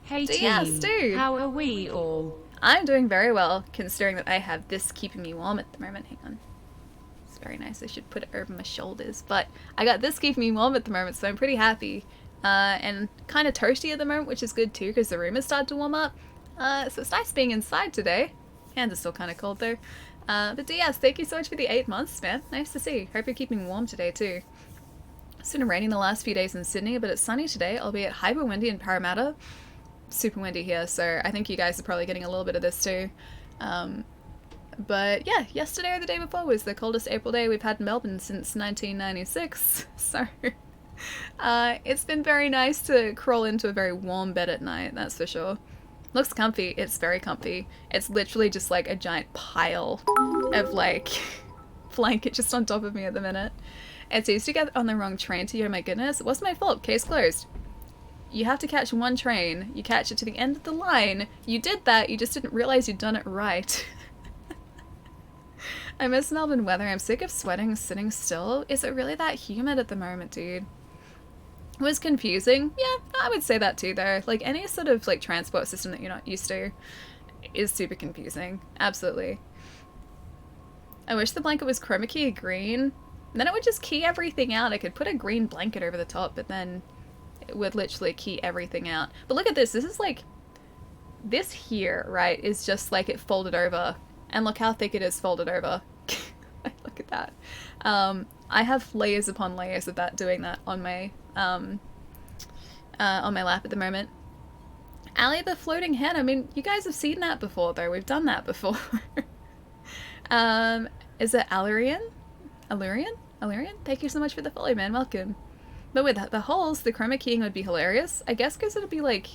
Hey so, team, yeah, Stu. how are we all? I'm doing very well, considering that I have this keeping me warm at the moment. Hang on. It's very nice. I should put it over my shoulders. But I got this keeping me warm at the moment, so I'm pretty happy. And kind of toasty at the moment, which is good too, because the room has started to warm up. So it's nice being inside today. Hands are still kind of cold though. But yes, thank you so much for the 8 months, man. Nice to see. Hope you're keeping warm today too. It's been raining the last few days in Sydney, but it's sunny today, albeit hyper windy in Parramatta. Super windy here, so I think you guys are probably getting a little bit of this too. But yeah, yesterday or the day before was the coldest April day we've had in Melbourne since 1996. So it's been very nice to crawl into a very warm bed at night, that's for sure. Looks comfy. It's very comfy. It's literally just like a giant pile of like blanket just on top of me at the minute. It's easy to get on the wrong train to you. Oh my goodness. It wasn't my fault. Case closed. You have to catch one train. You catch it to the end of the line. You did that. You just didn't realize you'd done it right. I miss Melbourne weather. I'm sick of sweating, sitting still. Is it really that humid at the moment, dude? It was confusing. Yeah, I would say that too, though. Like, any sort of, like, transport system that you're not used to is super confusing. Absolutely. I wish the blanket was chroma key green. Then it would just key everything out. I could put a green blanket over the top, but then it would literally key everything out. But look at this. This is, like... This here, right, is just, like, it folded over. And look how thick it is folded over. Look at that. I have layers upon layers of that doing that on my lap at the moment. Ali the floating hen. I mean, you guys have seen that before, though. We've done that before. Is it Alurian? Alurian? Alurian? Thank you so much for the follow, man. Welcome. But with the holes, the chroma keying would be hilarious. I guess because it'd be like...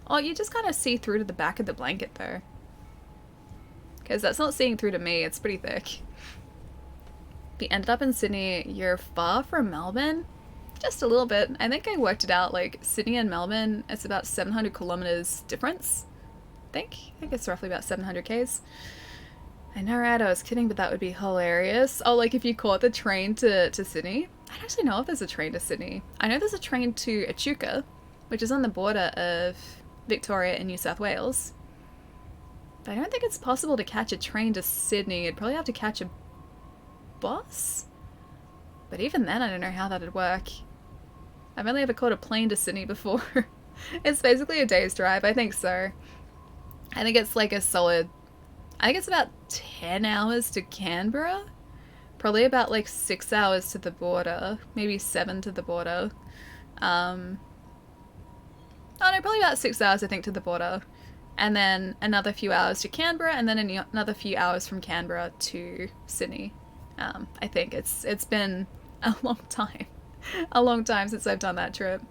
Oh, you just kind of see through to the back of the blanket, though. Because that's not seeing through to me. It's pretty thick. If you ended up in Sydney, you're far from Melbourne? Just a little bit. I think I worked it out, like, Sydney and Melbourne, it's about 700 kilometers difference. I think it's roughly about 700 k's. I know, right? I was kidding, but that would be hilarious. Oh, like, if you caught the train to Sydney? I don't actually know if there's a train to Sydney. I know there's a train to Echuca, which is on the border of Victoria and New South Wales. But I don't think it's possible to catch a train to Sydney. You'd probably have to catch a bus? But even then, I don't know how that'd work. I've only ever caught a plane to Sydney before. It's basically a day's drive. I think so. I think it's like a solid. I think it's about 10 hours to Canberra. Probably about like 6 hours to the border. Maybe 7 to the border. Oh no, probably about 6 hours I think to the border. And then another few hours to Canberra, and then another few hours from Canberra to Sydney. I think it's been a long time, a long time since I've done that trip.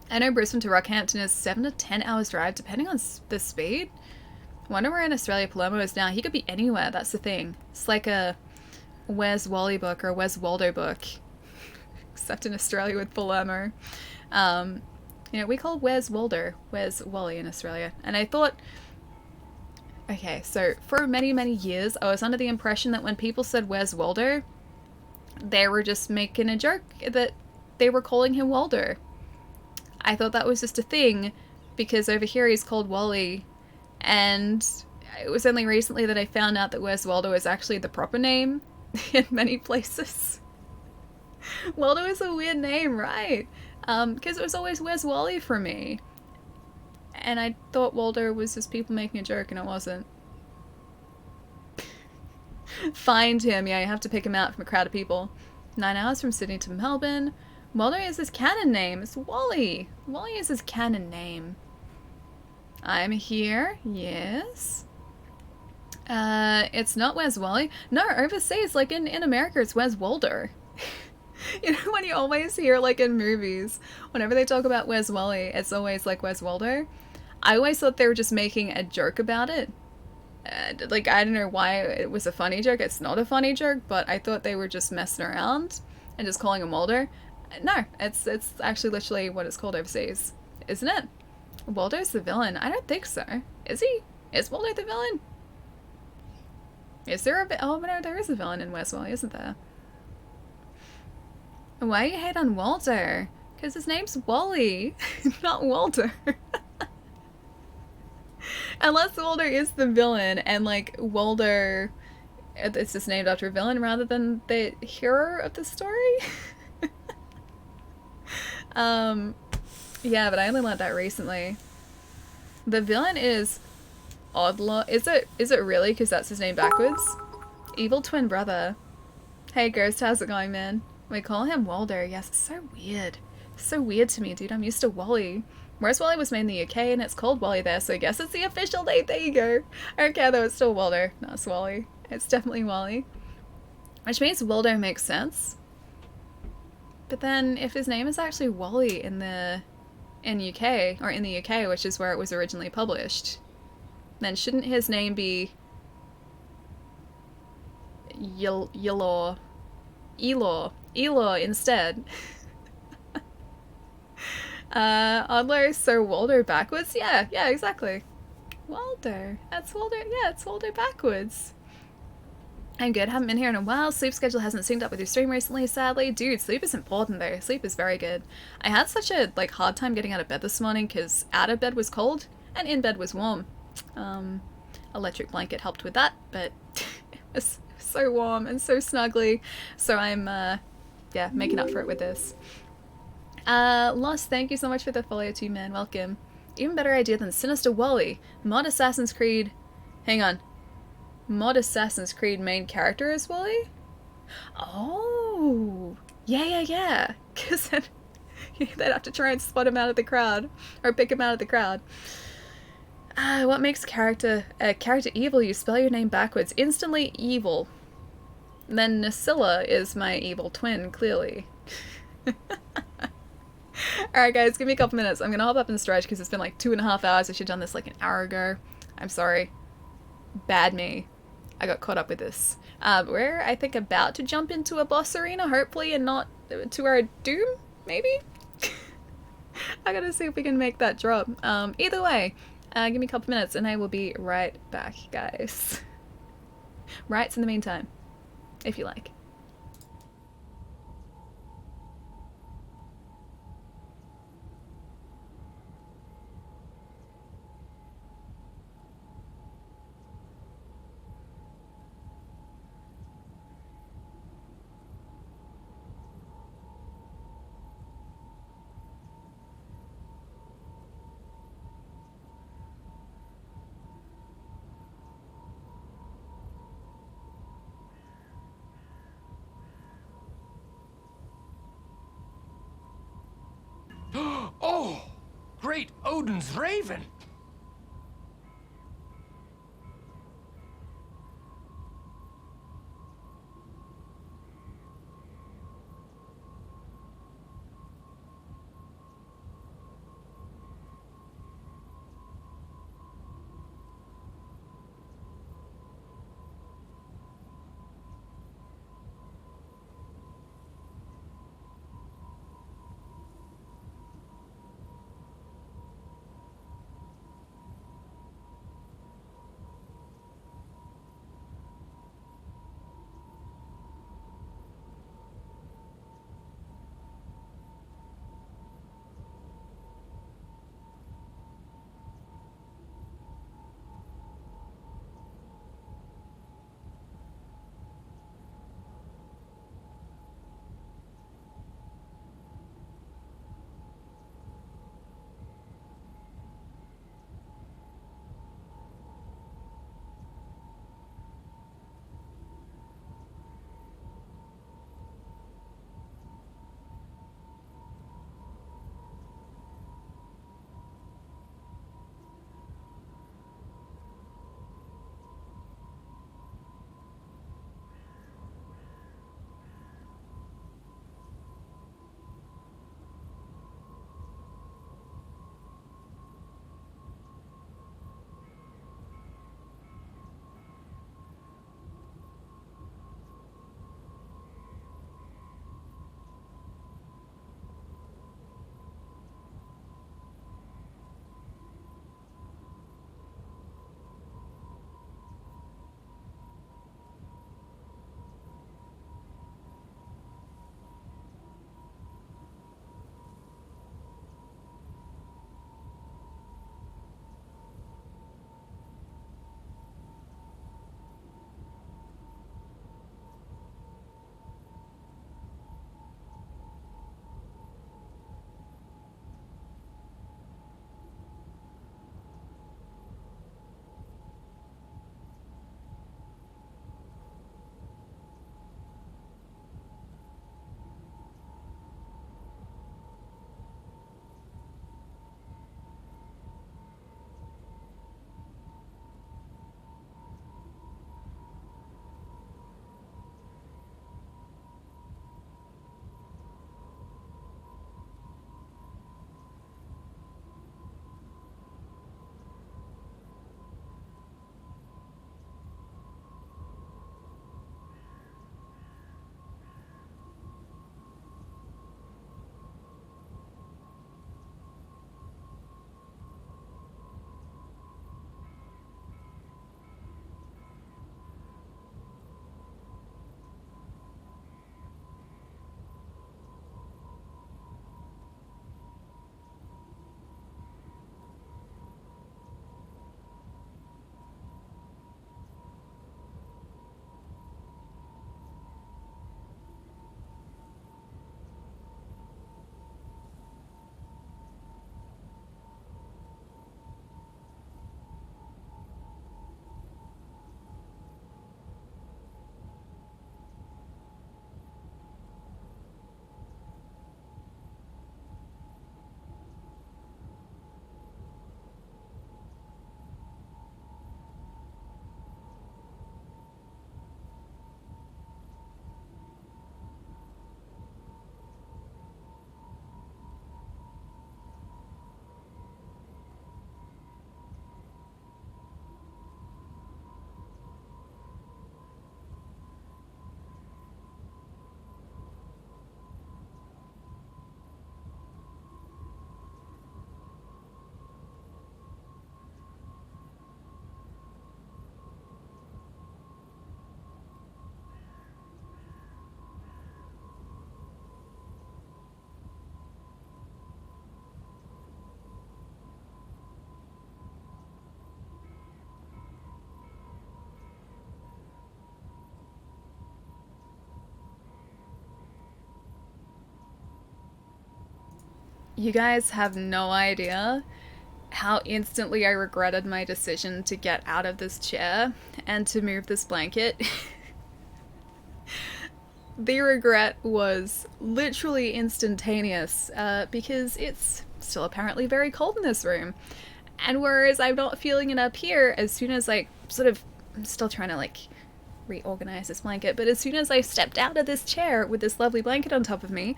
I know Brisbane to Rockhampton is 7 to 10 hours drive, depending on the speed. I wonder where in Australia Palermo is now. He could be anywhere. That's the thing. It's like a Where's Wally book or a Where's Waldo book, except in Australia with Palermo. We call Where's Waldo, Where's Wally in Australia. And I thought, okay, so for many, many years, I was under the impression that when people said Where's Waldo, they were just making a joke that they were calling him Waldo. I thought that was just a thing because over here he's called Wally, and it was only recently that I found out that Where's Waldo is actually the proper name in many places. Waldo is a weird name, right? Because it was always Where's Wally for me. And I thought Waldo was just people making a joke, and it wasn't. Find him. Yeah, you have to pick him out from a crowd of people. 9 hours from Sydney to Melbourne. Waldo is his canon name. It's Wally. Wally is his canon name. I'm here. Yes. It's not Where's Wally. No, overseas, like in America, it's Where's Waldo. You know, when you always hear, like, in movies, whenever they talk about Where's Wally, it's always like, Where's Waldo? I always thought they were just making a joke about it. Like, I don't know why it was a funny joke. It's not a funny joke, but I thought they were just messing around and just calling him Waldo. No, it's actually literally what it's called overseas, isn't it? Waldo's the villain. I don't think so. Is he? Is Waldo the villain? Is there a... Oh, no, there is a villain in Where's Wally, isn't there? Why you hate on Waldo? Because his name's Wally, not Waldo. Unless Waldo is the villain, and like Waldo, it's just named after a villain rather than the hero of the story. Yeah, but I only learned that recently. The villain is Oddlaw. Is it really? Because that's his name backwards. Evil twin brother. Hey Ghost, how's it going, man? We call him Waldo. Yes, it's so weird. It's so weird to me, dude. I'm used to Wally. Whereas Wally was made in the UK and it's called Wally there, so I guess it's the official name. There you go. I don't care though, it's still Waldo. No, it's Wally. It's definitely Wally. Which means Waldo makes sense. But then if his name is actually Wally in UK, or in the UK, which is where it was originally published, then shouldn't his name be Elor instead? Oddler, so Waldo backwards? Yeah, exactly. Waldo. That's Waldo. Yeah, it's Waldo backwards. I'm good. Haven't been here in a while. Sleep schedule hasn't synced up with your stream recently, sadly. Dude, sleep is important though. Sleep is very good. I had such a hard time getting out of bed this morning because out of bed was cold and in bed was warm. Electric blanket helped with that, but it was so warm and so snuggly. So I'm making up for it with this. Lost, thank you so much for the follow too, man. Welcome. Even better idea than Sinister Wally. Mod Assassin's Creed. Hang on. Mod Assassin's Creed main character is Wally? Oh. Yeah. Because then they'd have to try and spot him out of the crowd. Or pick him out of the crowd. What makes character evil? You spell your name backwards. Instantly evil. Then Nasilla is my evil twin, clearly. Alright guys, give me a couple minutes. I'm gonna hop up and stretch because it's been like 2.5 hours. I should have done this like an hour ago. I'm sorry. Bad me. I got caught up with this. We're, I think, about to jump into a boss arena, hopefully, and not to our doom, maybe? I gotta see if we can make that drop. Either way, give me a couple minutes and I will be right back, guys. Rights in the meantime, if you like. Oh! Great Odin's raven! You guys have no idea how instantly I regretted my decision to get out of this chair and to move this blanket. The regret was literally instantaneous because it's still apparently very cold in this room. And whereas I'm not feeling it up here, as soon as I sort of, I'm still trying to like reorganize this blanket, but as soon as I stepped out of this chair with this lovely blanket on top of me,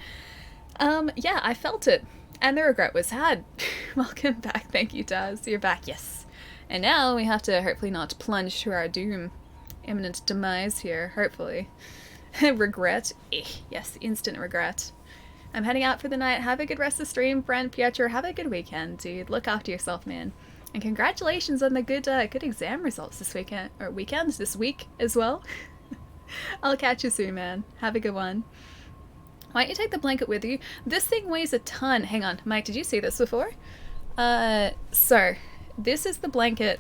yeah, I felt it. And the regret was had. Welcome back. Thank you, Daz. You're back. Yes. And now we have to hopefully not plunge to our doom. Imminent demise here, hopefully. Regret. Yes, instant regret. I'm heading out for the night. Have a good rest of the stream, friend Pietro. Have a good weekend, dude. Look after yourself, man. And congratulations on the good exam results this weekend, or weekends, this week as well. I'll catch you soon, man. Have a good one. Why don't you take the blanket with you? This thing weighs a ton. Hang on, Mike, did you see this before? So, this is the blanket.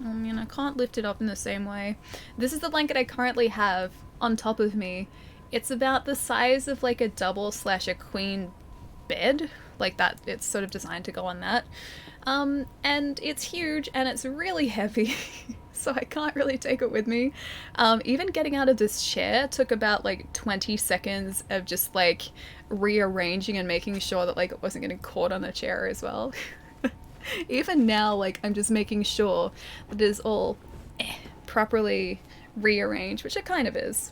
I mean, I can't lift it up in the same way. This is the blanket I currently have on top of me. It's about the size of like a double / a queen bed. Like that, it's sort of designed to go on that. And it's huge and it's really heavy. So I can't really take it with me. Even getting out of this chair took about like 20 seconds of just like rearranging and making sure that like it wasn't getting caught on the chair as well. Even now, like I'm just making sure that it is all properly rearranged, which it kind of is.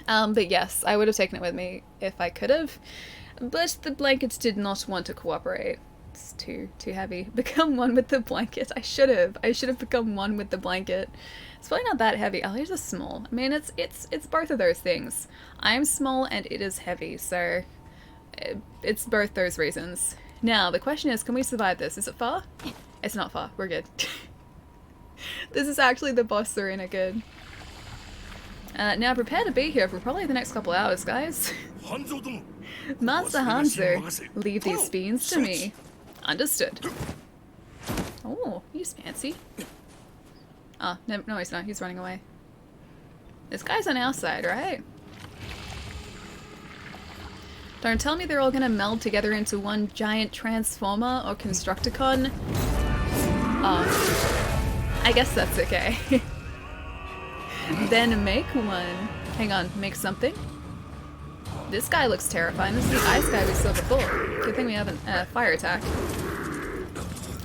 But yes, I would have taken it with me if I could have, but the blankets did not want to cooperate. It's too heavy. Become one with the blanket. I should have become one with the blanket. It's probably not that heavy. Oh, here's a small. I mean, it's both of those things. I'm small and it is heavy, so it's both those reasons. Now, the question is, can we survive this? Is it far? It's not far. We're good. This is actually the boss arena. Good. Now, prepare to be here for probably the next couple hours, guys. Master Hanzo, leave these beans to me. Understood. Oh, he's fancy. Oh, no, he's not. He's running away. This guy's on our side, right? Don't tell me they're all gonna meld together into one giant transformer or Constructicon. Oh, I guess that's okay. Then make one. Hang on, make something? This guy looks terrifying. This is the ice guy we saw before. Good thing we have a fire attack.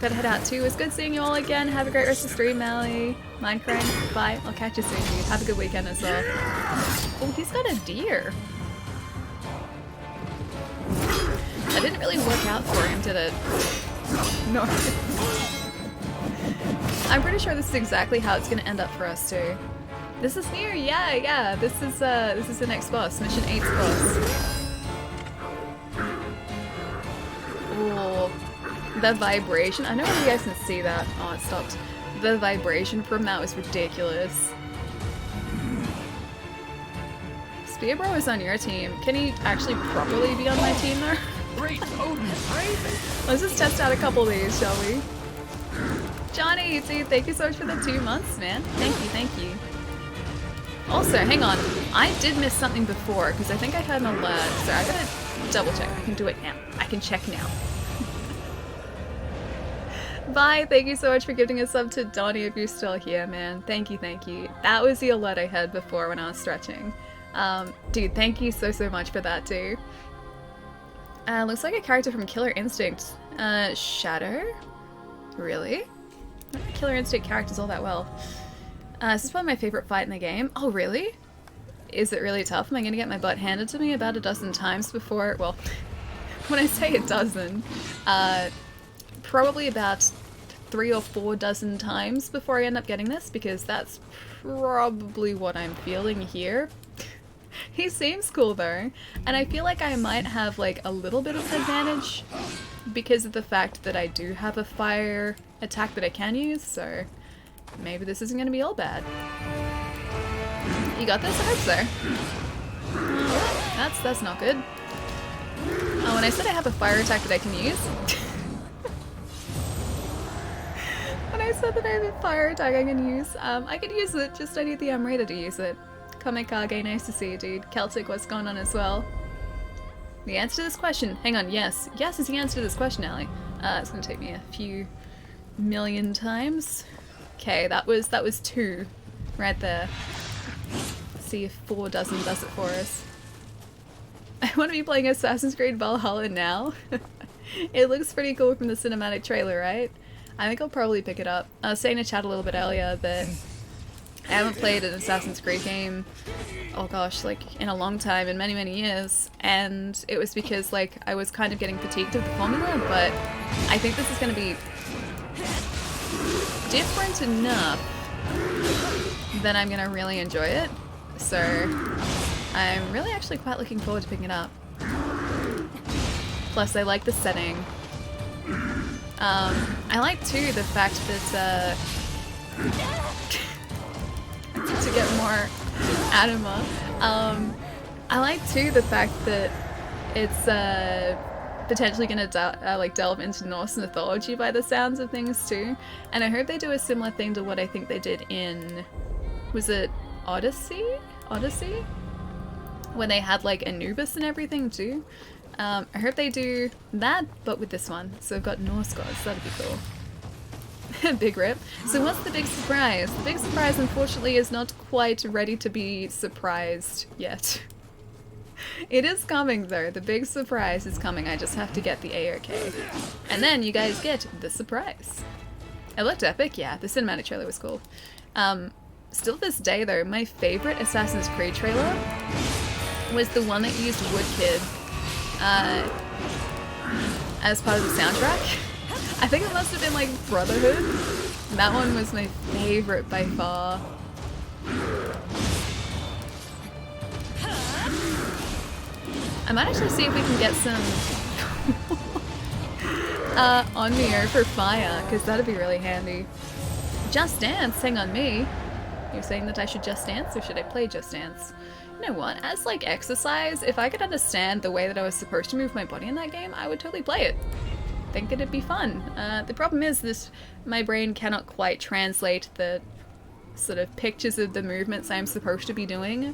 Gotta head out too. It's good seeing you all again. Have a great rest of the stream, Mally. Minecraft. Bye. I'll catch you soon, dude. Have a good weekend as well. Oh, he's got a deer. That didn't really work out for him, did it? No. I'm pretty sure this is exactly how it's gonna end up for us too. This is new, yeah. This is the next boss, Mission 8's boss. Oh, the vibration. I know you guys can see that. Oh, it stopped. The vibration from that was ridiculous. Spearbro is on your team. Can he actually properly be on my team though? Great Odin's Raven! Let's just test out a couple of these, shall we? Johnny, dude, thank you so much for the 2 months, man. Thank you. Also, hang on. I did miss something before, because I think I had an alert, so I gotta double check. I can do it now. I can check now. Bye, thank you so much for giving a sub to Donnie if you're still here, man. Thank you. That was the alert I had before when I was stretching. Dude, thank you so much for that too. Looks like a character from Killer Instinct. Shadow? Really? I don't know Killer Instinct characters all that well. This is probably my favorite fight in the game. Oh, really? Is it really tough? Am I gonna get my butt handed to me about a dozen times before? Well, when I say a dozen, probably about 3 or 4 dozen times before I end up getting this, because that's probably what I'm feeling here. He seems cool though, and I feel like I might have like a little bit of an advantage because of the fact that I do have a fire attack that I can use, so maybe this isn't going to be all bad. You got this? I hope so. Oh, that's not good. Oh, when I said I have a fire attack that I can use... when I said that I have a fire attack I can use it, just I need the Amrita to use it. Komikage, nice to see you, dude. Celtic, what's going on as well? The answer to this question, hang on, yes. Yes is the answer to this question, Allie. It's gonna take me a few million times. Okay, that was 2 right there. see if 4 doesn't does it for us. I want to be playing Assassin's Creed Valhalla now. It looks pretty cool from the cinematic trailer, right? I think I'll probably pick it up. I was saying in chat a little bit earlier that I haven't played an Assassin's Creed game, oh gosh, like in a long time, in many, many years, and it was because like I was kind of getting fatigued of the formula, but I think this is going to be different enough that I'm going to really enjoy it, so I'm really actually quite looking forward to picking it up. Plus I like the setting. I like too the fact that to get more anima. I like too the fact that it's potentially going to like delve into Norse mythology by the sounds of things too. And I hope they do a similar thing to what I think they did in, was it Odyssey? Odyssey? When they had like Anubis and everything too. I hope they do that, but with this one. So we've got Norse gods, that'd be cool. Big rip. So what's the big surprise? The big surprise, unfortunately, is not quite ready to be surprised yet. It is coming, though. The big surprise is coming. I just have to get the A-OK. And then you guys get the surprise. It looked epic, yeah. The cinematic trailer was cool. Still to this day, though, my favorite Assassin's Creed trailer was the one that used Woodkid as part of the soundtrack. I think it must have been like Brotherhood. That one was my favorite by far. I might actually see if we can get some on Nioh for fire, because that'd be really handy. Just Dance, hang on me. You're saying that I should Just Dance, or should I play Just Dance? You know what, as like exercise, if I could understand the way that I was supposed to move my body in that game, I would totally play it. I think it'd be fun. The problem is that my brain cannot quite translate the sort of pictures of the movements I'm supposed to be doing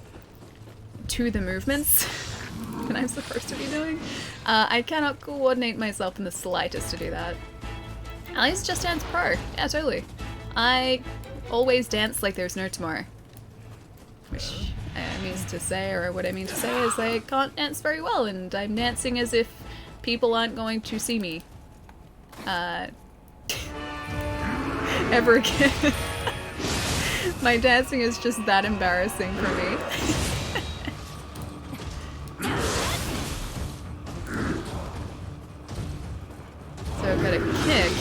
to the movements that I'm supposed to be doing. I cannot coordinate myself in the slightest to do that. At least Just Dance Pro. Yeah, totally. I always dance like there's no tomorrow. Which means to say, or what I mean to say is I can't dance very well, and I'm dancing as if people aren't going to see me. Ever again. My dancing is just that embarrassing for me. So I've got a kick.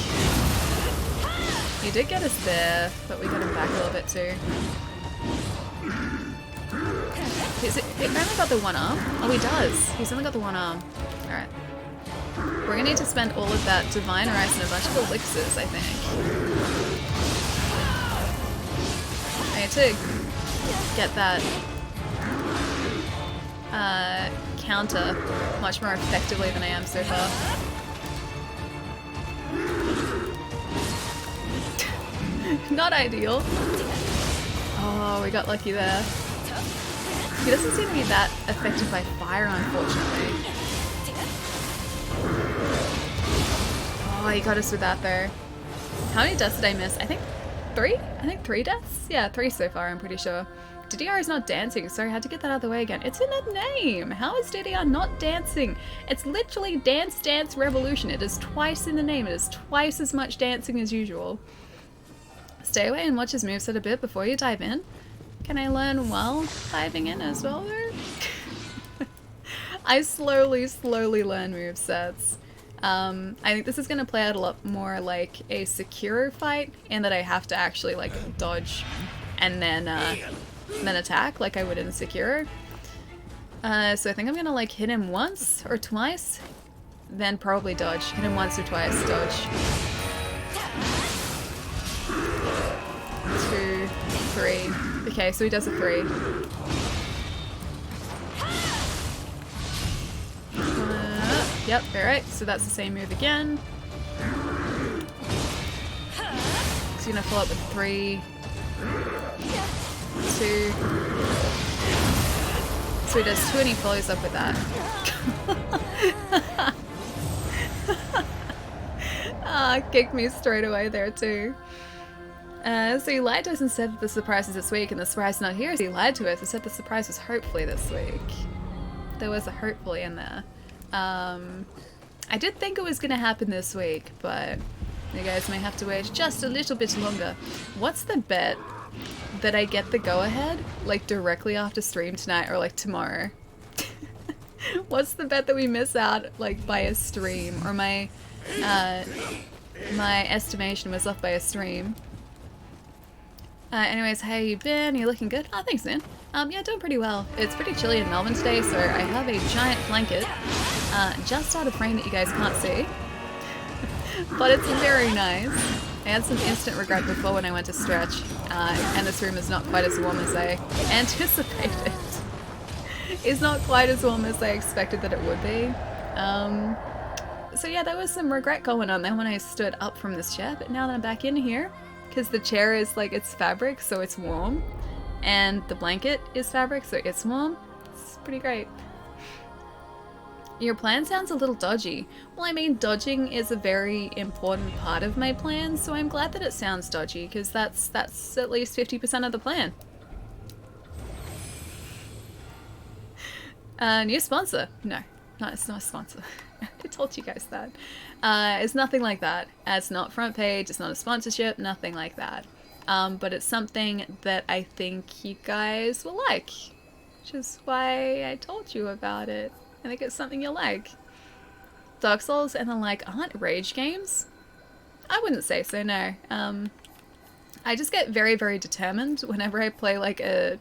He did get us there, but we got him back a little bit too. He only got the one arm? Oh, he does. He's only got the one arm. Alright. We're gonna need to spend all of that Divine Rice and a bunch of elixirs, I think. I need to get that counter much more effectively than I am so far. Not ideal. Oh, we got lucky there. He doesn't seem to be that affected by fire, unfortunately. Oh, he got us with that there. How many deaths did I miss? I think 3? I think 3 deaths? Yeah, 3 so far, I'm pretty sure. DDR is not dancing. Sorry, I had to get that out of the way again. It's in the name! How is DDR not dancing? It's literally Dance Dance Revolution. It is twice in the name. It is twice as much dancing as usual. Stay away and watch his moveset a bit before you dive in. Can I learn while diving in as well, though? I slowly learn movesets. I think this is going to play out a lot more like a Sekiro fight, in that I have to actually like dodge and then attack like I would in Sekiro. So I think I'm going to like hit him once or twice, then probably dodge. Hit him once or twice, dodge. 2, 3. Okay, so he does a 3. Yep, alright, so that's the same move again. He's gonna follow up with 3, 2. So he does 2 and he follows up with that. Ah, kicked me straight away there too. So he lied to us and said that the surprise is this week, and the surprise is not here. So he lied to us and said the surprise was hopefully this week. There was a hopefully in there. I did think it was going to happen this week, but you guys may have to wait just a little bit longer. What's the bet that I get the go-ahead, like, directly after stream tonight or, like, tomorrow? What's the bet that we miss out, like, by a stream? Or my estimation was off by a stream. Anyways, how you been? You looking good? Oh, thanks, man. Yeah, doing pretty well. It's pretty chilly in Melbourne today, so I have a giant blanket just out of frame that you guys can't see. But it's very nice. I had some instant regret before when I went to stretch, and this room is not quite as warm as I anticipated. It's not quite as warm as I expected that it would be. So yeah, there was some regret going on there when I stood up from this chair, but now that I'm back in here, because the chair is like, it's fabric, so it's warm, and the blanket is fabric, so it's warm. It's pretty great. Your plan sounds a little dodgy. Well, I mean, dodging is a very important part of my plan, so I'm glad that it sounds dodgy, because that's at least 50% of the plan. New sponsor? No, it's not a sponsor. I told you guys that. It's nothing like that. It's not front page, it's not a sponsorship, nothing like that. But it's something that I think you guys will like, which is why I told you about it. I think it's something you'll like. Dark Souls and the like aren't rage games? I wouldn't say so, no. I just get very, very determined whenever I play like a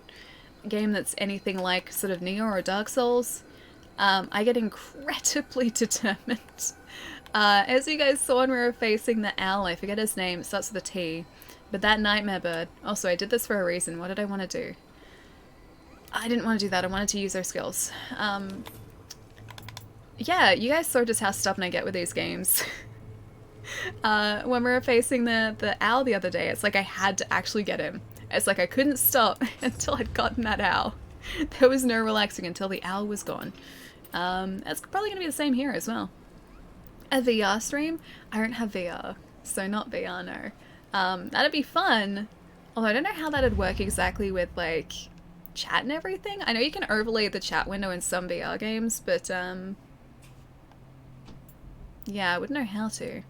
game that's anything like sort of Nioh or Dark Souls. I get incredibly determined. As you guys saw when we were facing the owl, I forget his name, it starts with a T, but that nightmare bird. Also, I did this for a reason. What did I want to do? I didn't want to do that. I wanted to use our skills. Yeah, you guys saw just how stubborn I get with these games. When we were facing the owl the other day, it's like I had to actually get him. It's like I couldn't stop until I'd gotten that owl. There was no relaxing until the owl was gone. That's probably going to be the same here as well. A VR stream? I don't have VR, so not VR, no. That'd be fun, although I don't know how that'd work exactly with, like, chat and everything. I know you can overlay the chat window in some VR games, but, yeah, I wouldn't know how to.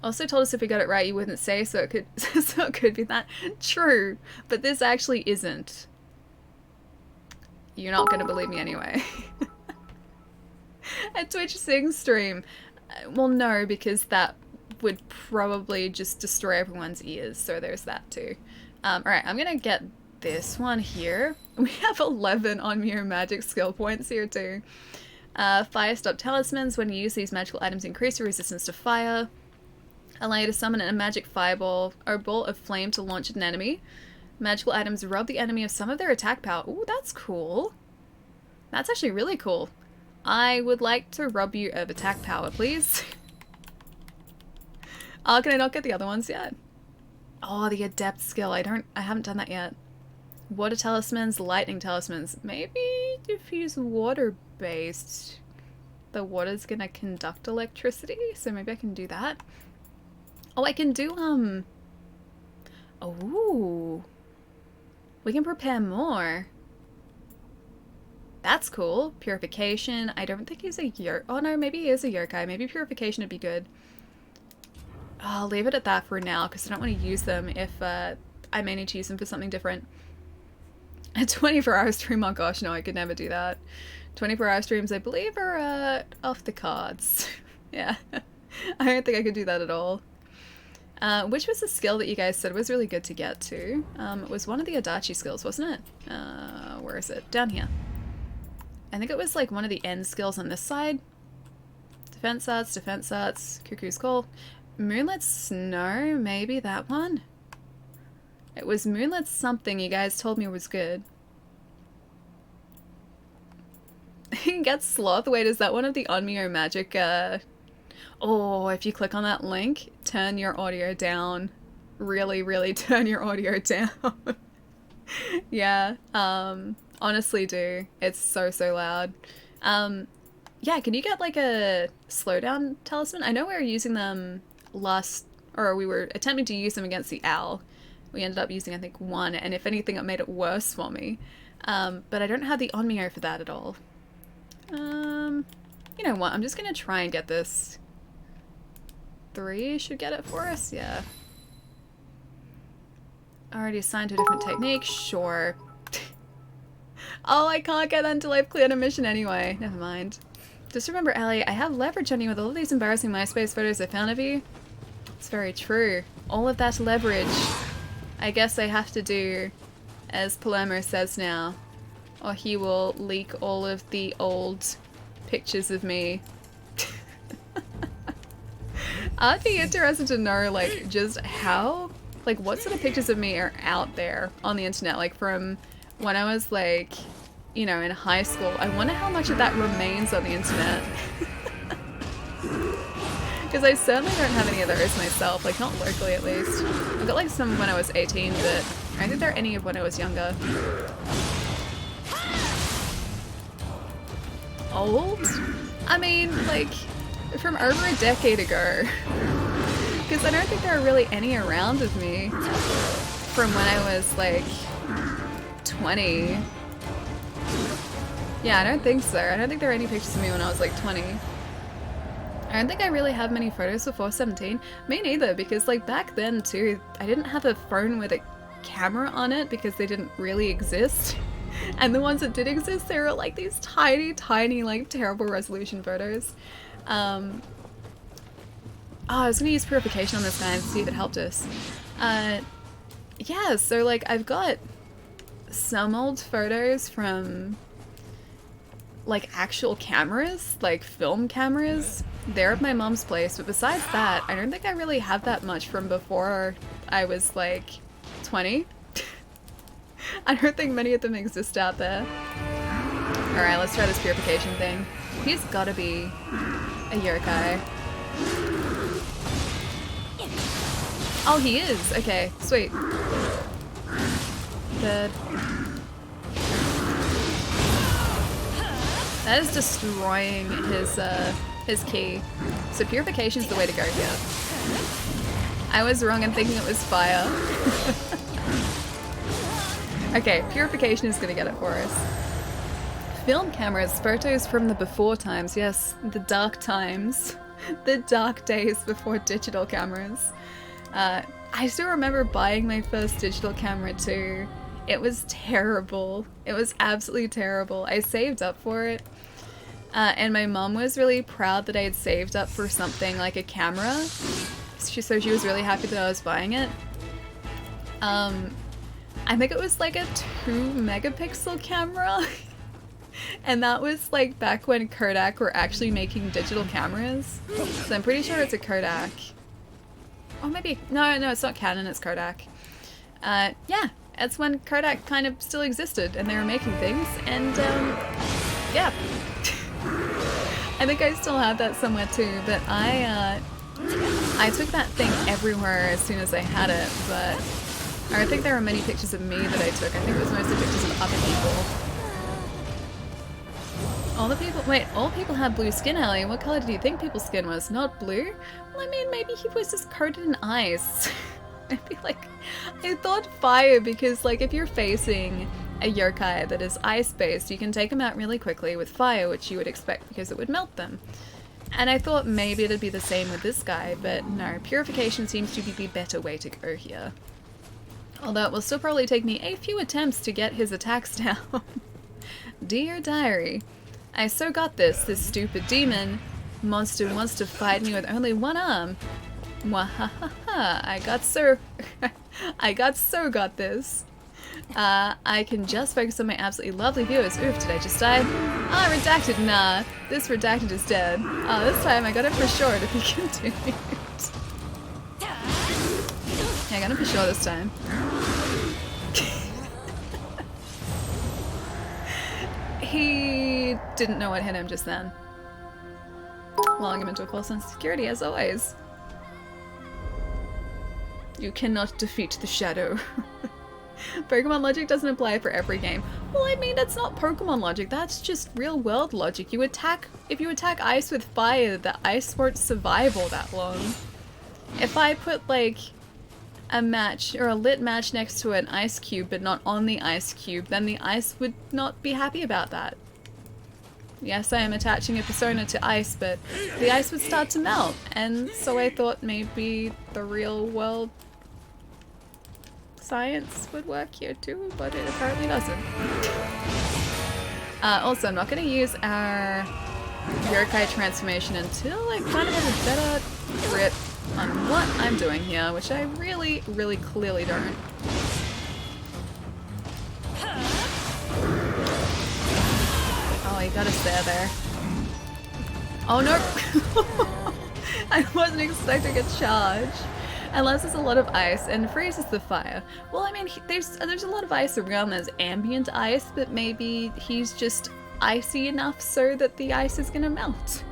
Also told us if we got it right, you wouldn't say, so it could be that. True, but this actually isn't. You're not going to believe me anyway. A Twitch Sing stream. Well, no, because that would probably just destroy everyone's ears, so there's that too. Alright, I'm going to get this one here. We have 11 on Mirror Magic skill points here too. Fire stop talismans. When you use these magical items, increase your resistance to fire. Allow you to summon a magic fireball or ball of flame to launch at an enemy. Magical items rob the enemy of some of their attack power. Ooh, that's cool. That's actually really cool. I would like to rob you of attack power, please. Oh, can I not get the other ones yet? Oh, the adept skill. I haven't done that yet. Water talismans, lightning talismans. Maybe diffuse water based. The water's gonna conduct electricity, so maybe I can do that. Oh, I can do, oh. We can prepare more. That's cool. Purification. I don't think he's a yokai. Oh no, maybe he is a yokai. Maybe purification would be good. I'll leave it at that for now, because I don't want to use them if, I may need to use them for something different. A 24-hour stream, oh gosh, no, I could never do that. 24-hour streams, I believe, are, off the cards. Yeah. I don't think I could do that at all. Which was the skill that you guys said was really good to get to? It was one of the Adachi skills, wasn't it? Where is it? Down here. I think it was like one of the end skills on this side. Defense arts, Cuckoo's Call. Moonlit Snow, maybe that one? It was Moonlit something you guys told me was good. Get Sloth. Wait, is that one of the Onmyo Magic, Oh, if you click on that link, turn your audio down. Really, really turn your audio down. Yeah, honestly do. It's so, so loud. Yeah, can you get like a slowdown talisman? I know we were using them last or we were attempting to use them against the owl. We ended up using, I think, 1, and if anything, it made it worse for me. But I don't have the Nioh for that at all. You know what? I'm just gonna try and get this. 3 should get it for us? Yeah. Already assigned to a different technique? Sure. Oh, I can't get that until I've cleared a mission anyway. Never mind. Just remember, Ellie, I have leverage on you with all of these embarrassing MySpace photos I found of you. It's very true. All of that leverage. I guess I have to do as Palermo says now, or he will leak all of the old pictures of me. I'd be interested to know, like, just how, like, what sort of pictures of me are out there on the internet, like, from when I was, like, you know, in high school. I wonder how much of that remains on the internet. Because I certainly don't have any of those myself, like not locally at least. I've got like some when I was 18, but I don't think there are any of when I was younger. Old? I mean, like, from over a decade ago. Because I don't think there are really any around of me from when I was like 20. Yeah, I don't think so. I don't think there are any pictures of me when I was like 20. I don't think I really have many photos before 17. Me neither, because like back then too, I didn't have a phone with a camera on it because they didn't really exist. And the ones that did exist, they were like these tiny, tiny, like terrible resolution photos. Oh, I was gonna use purification on this guy and see if it helped us. Yeah, so like I've got some old photos from like actual cameras, like film cameras. They're at my mom's place, but besides that, I don't think I really have that much from before I was like 20. I don't think many of them exist out there. Alright, let's try this purification thing. He's gotta be a yokai. Oh, he is! Okay, sweet. Dead. That is destroying his key. So purification is the way to go here. I was wrong in thinking it was fire. Okay, purification is gonna get it for us. Film cameras, photos from the before times, yes, the dark times. The dark days before digital cameras. I still remember buying my first digital camera too. It was terrible. It was absolutely terrible. I saved up for it. And my mom was really proud that I had saved up for something like a camera. So she was really happy that I was buying it. I think it was like a 2-megapixel camera. And that was like back when Kodak were actually making digital cameras. So I'm pretty sure it's a Kodak. Oh, maybe, no, it's not Canon, it's Kodak. Yeah, it's when Kodak kind of still existed and they were making things, and yeah. I think I still have that somewhere too, but I took that thing everywhere as soon as I had it, but I don't think there were many pictures of me that I took. I think it was mostly pictures of other people. All people had blue skin, Ellie. What color did you think people's skin was? Not blue? Well, I mean, maybe he was just coated in ice. I thought fire because, like, if you're facing a yokai that is ice-based, you can take them out really quickly with fire, which you would expect because it would melt them. And I thought maybe it'd be the same with this guy, but no, purification seems to be the better way to go here. Although it will still probably take me a few attempts to get his attacks down. Dear diary, I so got this stupid demon monster wants to fight me with only one arm. Mwahaha, I got this. I can just focus on my absolutely lovely viewers. Oof, did I just die? Ah, redacted, nah. This redacted is dead. Oh, this time I got it for sure to be continued. Yeah, I got it for sure this time. He didn't know what hit him just then. Lulling him into a false sense of security, as always. You cannot defeat the shadow. Pokemon logic doesn't apply for every game. Well, I mean, that's not Pokemon logic, that's just real world logic. If you attack ice with fire, the ice won't survive all that long. if I put like a match or a lit match next to an ice cube but not on the ice cube, then the ice would not be happy about that. Yes, I am attaching a persona to ice, but the ice would start to melt, and so I thought maybe the real world science would work here too, but it apparently doesn't. Also, I'm not going to use our yokai transformation until I kind of have a better grip on what I'm doing here, which I really, really clearly don't. Oh, you gotta stay there. Oh no! I wasn't expecting a charge. Unless there's a lot of ice and freezes the fire. Well, I mean, there's a lot of ice around. There's ambient ice, but maybe he's just icy enough so that the ice is gonna melt.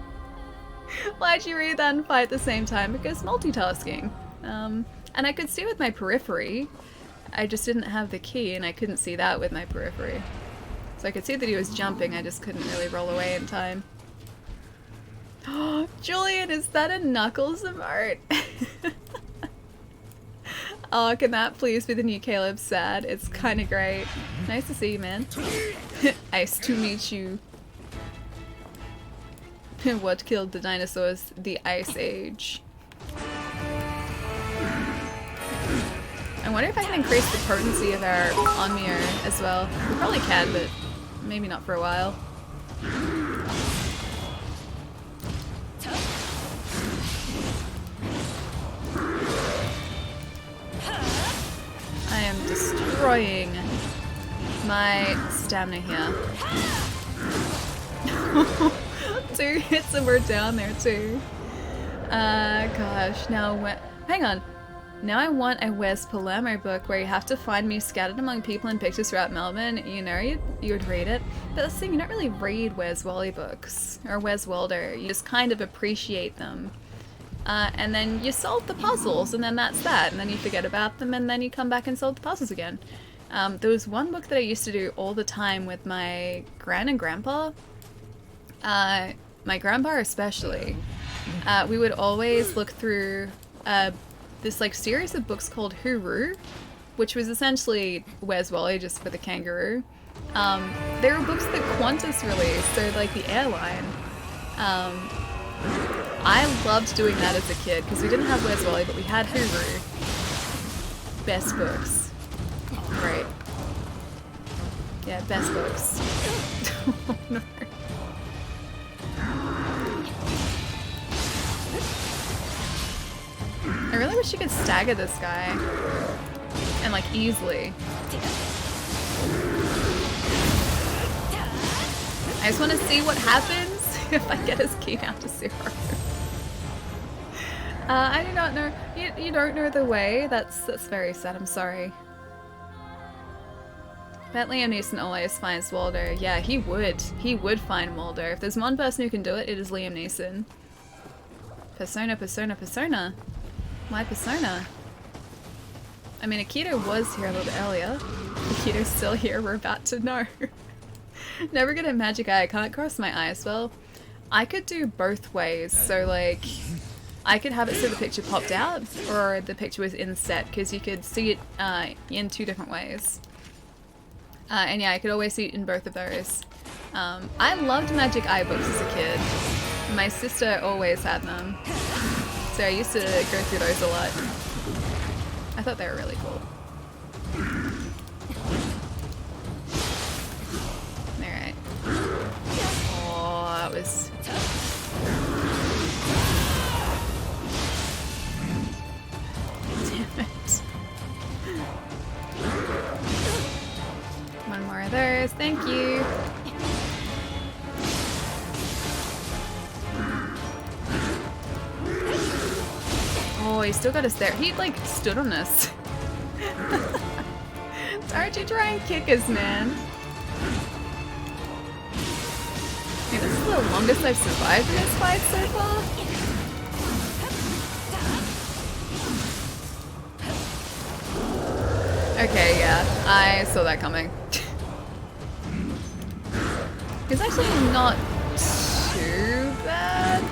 Why'd you read that and fight at the same time? Because multitasking. And I could see with my periphery. I just didn't have the key and I couldn't see that with my periphery. So I could see that he was jumping, I just couldn't really roll away in time. Oh, Julian, is that a Knuckles emote? Oh, can that please be the new Caleb sad? It's kinda great. Nice to see you, man. Nice to meet you. What killed the dinosaurs? The Ice Age. I wonder if I can increase the potency of our Onmyo as well. We probably can, but maybe not for a while. I am destroying my stamina here. 2 hits and we're down there too. Gosh, now hang on. Now I want a Wes Palermo book where you have to find me scattered among people and pictures throughout Melbourne. You know, you would read it. But that's the thing, you don't really read Wes Wally books or Wes Welder. You just kind of appreciate them. And then you solve the puzzles, and then that's that. And then you forget about them, and then you come back and solve the puzzles again. There was one book that I used to do all the time with my gran and grandpa. My grandpa especially. We would always look through this like series of books called Hooroo, which was essentially Wes Wally just for the kangaroo. They were books that Qantas released, so like the airline. I loved doing that as a kid because we didn't have Wes Wally, but we had Hooroo. Best books. Great. Yeah, best books. Oh no. I really wish you could stagger this guy. And like easily. I just want to see what happens if I get his key down to 0. I do not know. You don't know the way? That's very sad, I'm sorry. Bet Liam Neeson always finds Waldo. Yeah, he would. He would find Waldo. If there's one person who can do it, it is Liam Neeson. Persona, persona, persona. My persona. I mean, Akito was here a little bit earlier. Akito's still here, we're about to know. Never get a magic eye, I can't cross my eyes. Well, I could do both ways. So like, I could have it so the picture popped out, or the picture was inset, because you could see it in 2 different ways. And yeah, I could always see it in both of those. I loved magic eye books as a kid. My sister always had them. So I used to go through those a lot. I thought they were really cool. Alright. Oh, that was... Damn it. One more of those, thank you. Oh, he still got us there. He like stood on us. Aren't you try and kick us, man? Hey, this is the longest I've survived in this fight so far. Okay, yeah, I saw that coming. It's actually not too bad.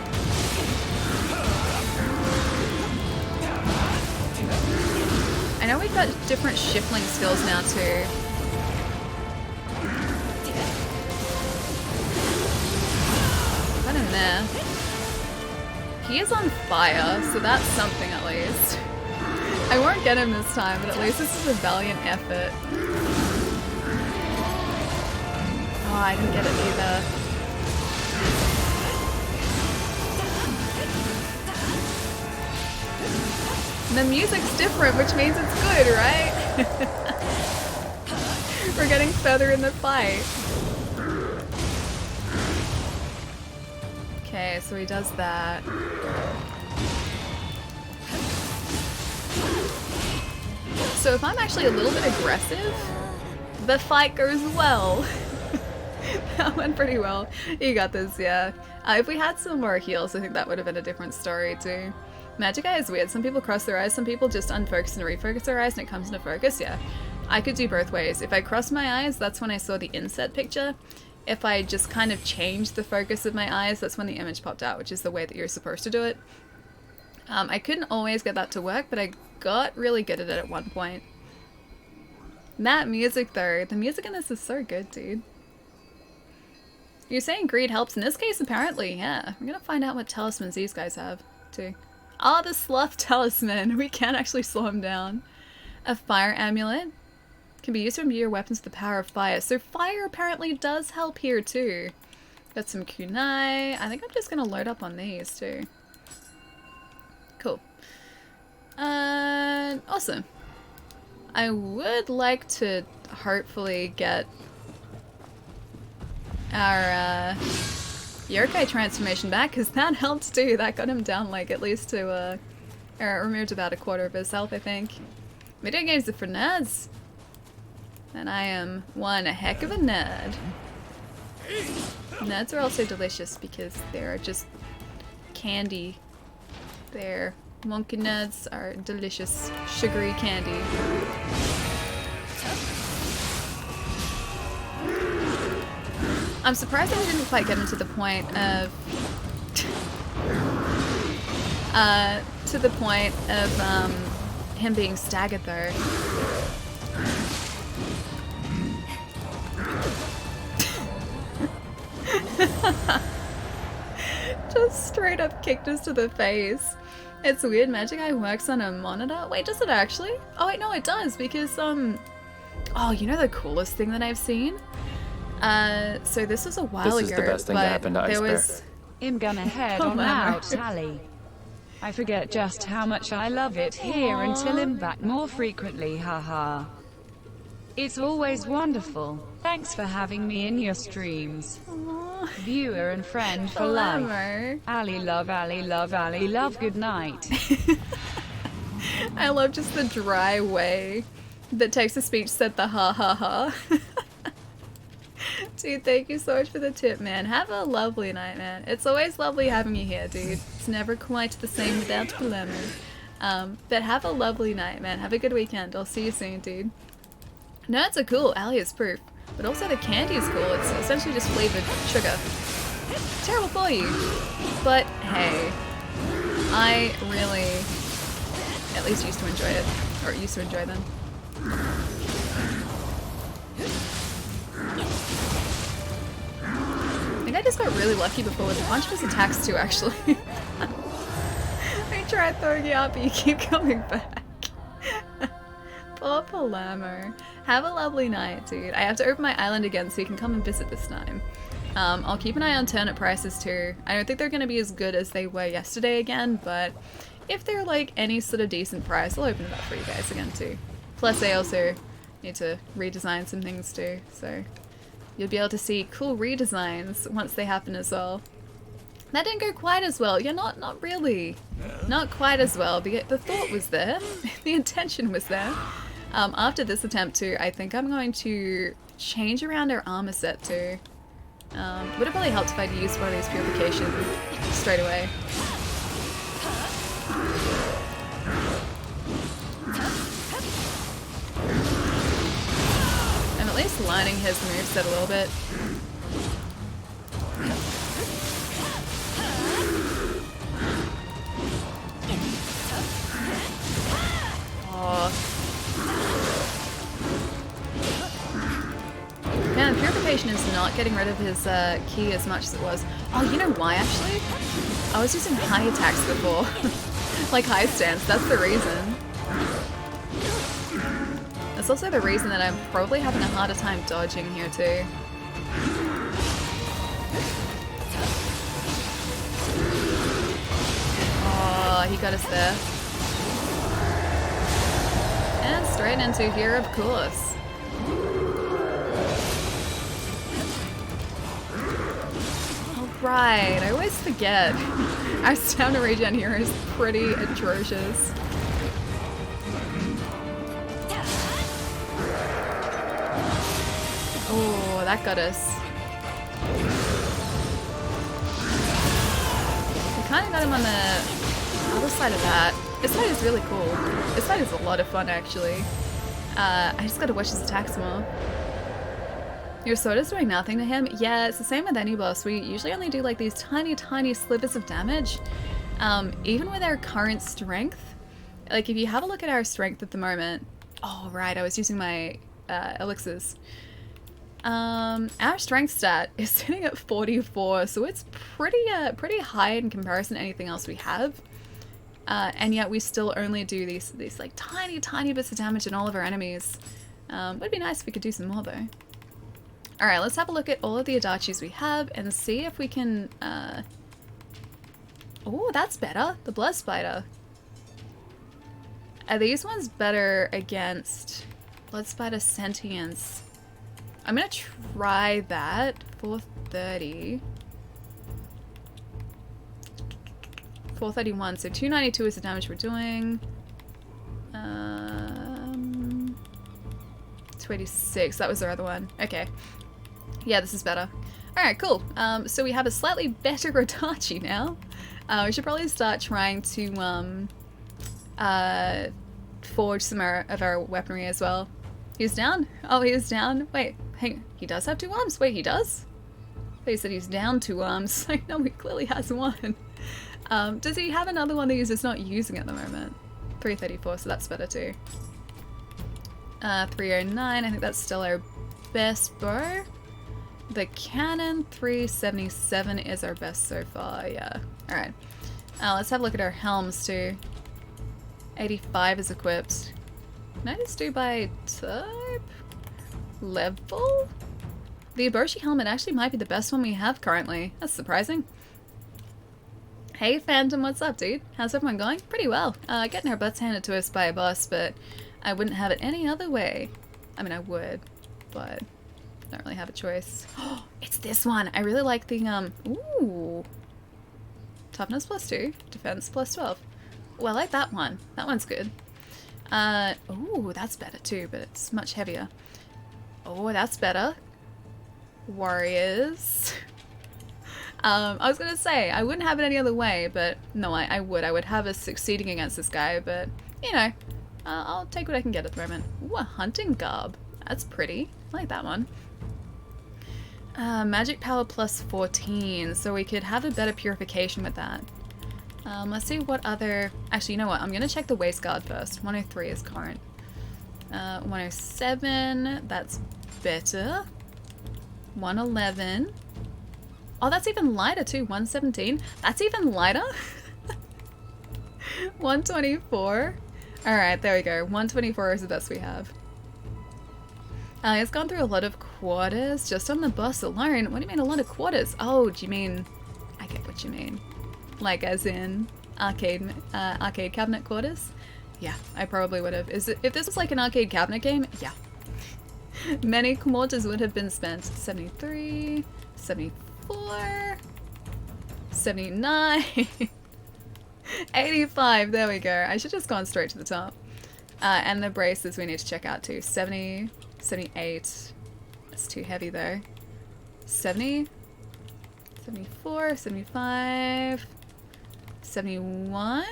know we've got different shiftling skills now too. Got him there. He is on fire, so that's something at least. I won't get him this time, but at least this is a valiant effort. Oh, I didn't get it either. The music's different, which means it's good, right? We're getting further in the fight. Okay, so he does that. So if I'm actually a little bit aggressive, the fight goes well. That went pretty well. You got this, yeah. If we had some more heals, I think that would have been a different story too. Magic Eye is weird. Some people cross their eyes, some people just unfocus and refocus their eyes and it comes into focus, yeah. I could do both ways. If I crossed my eyes, that's when I saw the inset picture. If I just kind of changed the focus of my eyes, that's when the image popped out, which is the way that you're supposed to do it. I couldn't always get that to work, but I got really good at it at one point. That music though, the music in this is so good, dude. You're saying greed helps in this case, apparently, yeah. We're gonna find out what talismans these guys have, too. Ah, the sloth talisman. We can actually slow him down. A fire amulet can be used to imbue your weapons with the power of fire. So fire apparently does help here, too. Got some kunai. I think I'm just gonna load up on these, too. Cool. Awesome. I would like to hopefully get our yokai transformation back, because that helped too. That got him down like at least to or removed about a quarter of his health, I think. Video games are for nerds, and I am one heck of a nerd. Nerds are also delicious because they're just candy. Their monkey nerds are delicious sugary candy. I'm surprised I didn't quite get him to the point of him being staggered though. Just straight up kicked us to the face. It's weird, Magic Eye works on a monitor. Wait, does it actually? Oh wait, no it does, because oh, you know the coolest thing that I've seen? So this was a while ago, This is the best thing to happen to there Ice Bear. was... I'm gonna head on out, Sally. I forget just how much I love it here until I'm back more frequently, haha. It's always wonderful. Thanks for having me in your streams. Aww. Viewer and friend for life. Glamour. Ali love, Ali love, Ali love, good night. I love just the dry way that Text-to-Speech said the ha ha ha. Dude, thank you so much for the tip, man. Have a lovely night, man. It's always lovely having you here, dude. It's never quite the same without Glamour. But have a lovely night, man. Have a good weekend. I'll see you soon, dude. Nerds are cool. Ali is proof. But also the candy is cool. It's essentially just flavored sugar. Terrible for you. But hey, I really at least used to enjoy it. Or used to enjoy them. I think I just got really lucky before with a bunch of his attacks too, actually. I tried throwing you out, but you keep coming back. Poor Palermo. Have a lovely night, dude. I have to open my island again so you can come and visit this time. I'll keep an eye on turnip prices too. I don't think they're going to be as good as they were yesterday again, but if they're like any sort of decent price, I'll open it up for you guys again too. Plus I also need to redesign some things too, so you'll be able to see cool redesigns once they happen as well. That didn't go quite as well. Yeah, not really. Not quite as well. The thought was there. The intention was there. After this attempt too, I think I'm going to change around our armor set too. Would have probably helped if I'd used one of these purifications straight away. I'm at least learning his moveset a little bit. Oh, purification is not getting rid of his key as much as it was. Oh, you know why actually? I was using high attacks before. Like high stance, that's the reason. That's also the reason that I'm probably having a harder time dodging here too. Oh, he got us there. And straight into here, of course. Alright, I always forget. Our stamina regen here is pretty atrocious. Oh, that got us. We kind of got him on the other side of that. This fight is really cool. This fight is a lot of fun, actually. I just gotta watch his attacks more. Your sword is doing nothing to him? Yeah, it's the same with any boss. We usually only do like these tiny, tiny slivers of damage. Even with our current strength. Like, if you have a look at our strength at the moment... Oh, right, I was using my elixirs. Our strength stat is sitting at 44, so it's pretty high in comparison to anything else we have. And yet we still only do these like tiny, tiny bits of damage on all of our enemies. Would be nice if we could do some more though. Alright, let's have a look at all of the Adachis we have and see if we can... Oh, that's better. The Blood Spider. Are these ones better against Blood Spider Sentience? I'm gonna try that. 430. 431, so 292 is the damage we're doing. 286, that was our other one. Okay. Yeah, this is better. Alright, cool. So we have a slightly better Adachi now. We should probably start trying to forge some of our weaponry as well. He's down? Oh, he is down? Wait, hang on. He does have 2 arms? Wait, he does? They said he's down 2 arms. I know he clearly has one. Does he have another one that he's just not using at the moment? 334, so that's better too. 309, I think that's still our best bow. The cannon, 377 is our best so far, yeah. Alright. Let's have a look at our helms too. 85 is equipped. Can I just do by type? Level? The Eboshi helmet actually might be the best one we have currently. That's surprising. Hey Phantom, what's up dude? How's everyone going? Pretty well. Getting our butts handed to us by a boss, but I wouldn't have it any other way. I mean, I would, but don't really have a choice. Oh, it's this one! I really like the, ooh. Toughness +2, defense +12. Well, I like that one. That one's good. Ooh, that's better too, but it's much heavier. Oh, that's better. Warriors. I was gonna say, I wouldn't have it any other way, but no, I would. I would have us succeeding against this guy, but, you know, I'll take what I can get at the moment. Ooh, a hunting garb. That's pretty. I like that one. Magic power +14, so we could have a better purification with that. Let's see what other... Actually, you know what? I'm gonna check the waist guard first. 103 is current. 107, that's better. 111. Oh, that's even lighter too. 117. That's even lighter. 124. Alright, there we go. 124 is the best we have. It's gone through a lot of quarters just on the boss alone. What do you mean a lot of quarters? Oh, do you mean... I get what you mean. Like as in arcade cabinet quarters? Yeah, I probably would have. If this was like an arcade cabinet game? Yeah. Many quarters would have been spent. 73, 74, 79, 85, there we go. I should have just gone straight to the top. And the braces we need to check out too. 70, 78, that's too heavy though. 70, 74, 75, 71?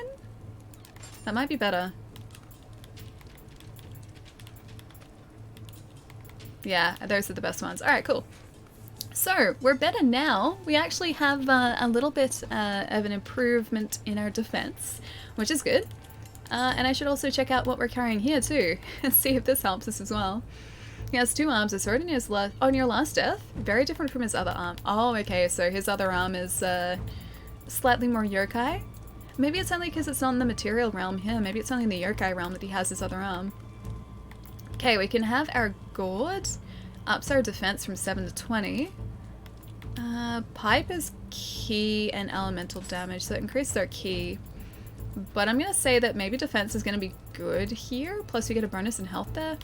That might be better. Yeah, those are the best ones. Alright, cool. So, we're better now. We actually have a little bit of an improvement in our defense, which is good. And I should also check out what we're carrying here too, and see if this helps us as well. He has 2 arms, a sword in his on your last death. Very different from his other arm. Oh, okay, so his other arm is slightly more yokai. Maybe it's only because it's not in the material realm here. Maybe it's only in the yokai realm that he has his other arm. Okay, we can have our gourd. Ups our defense from 7 to 20. Pipe is ki and elemental damage, so it increases our ki. But I'm going to say that maybe defense is going to be good here. Plus we get a bonus in health there.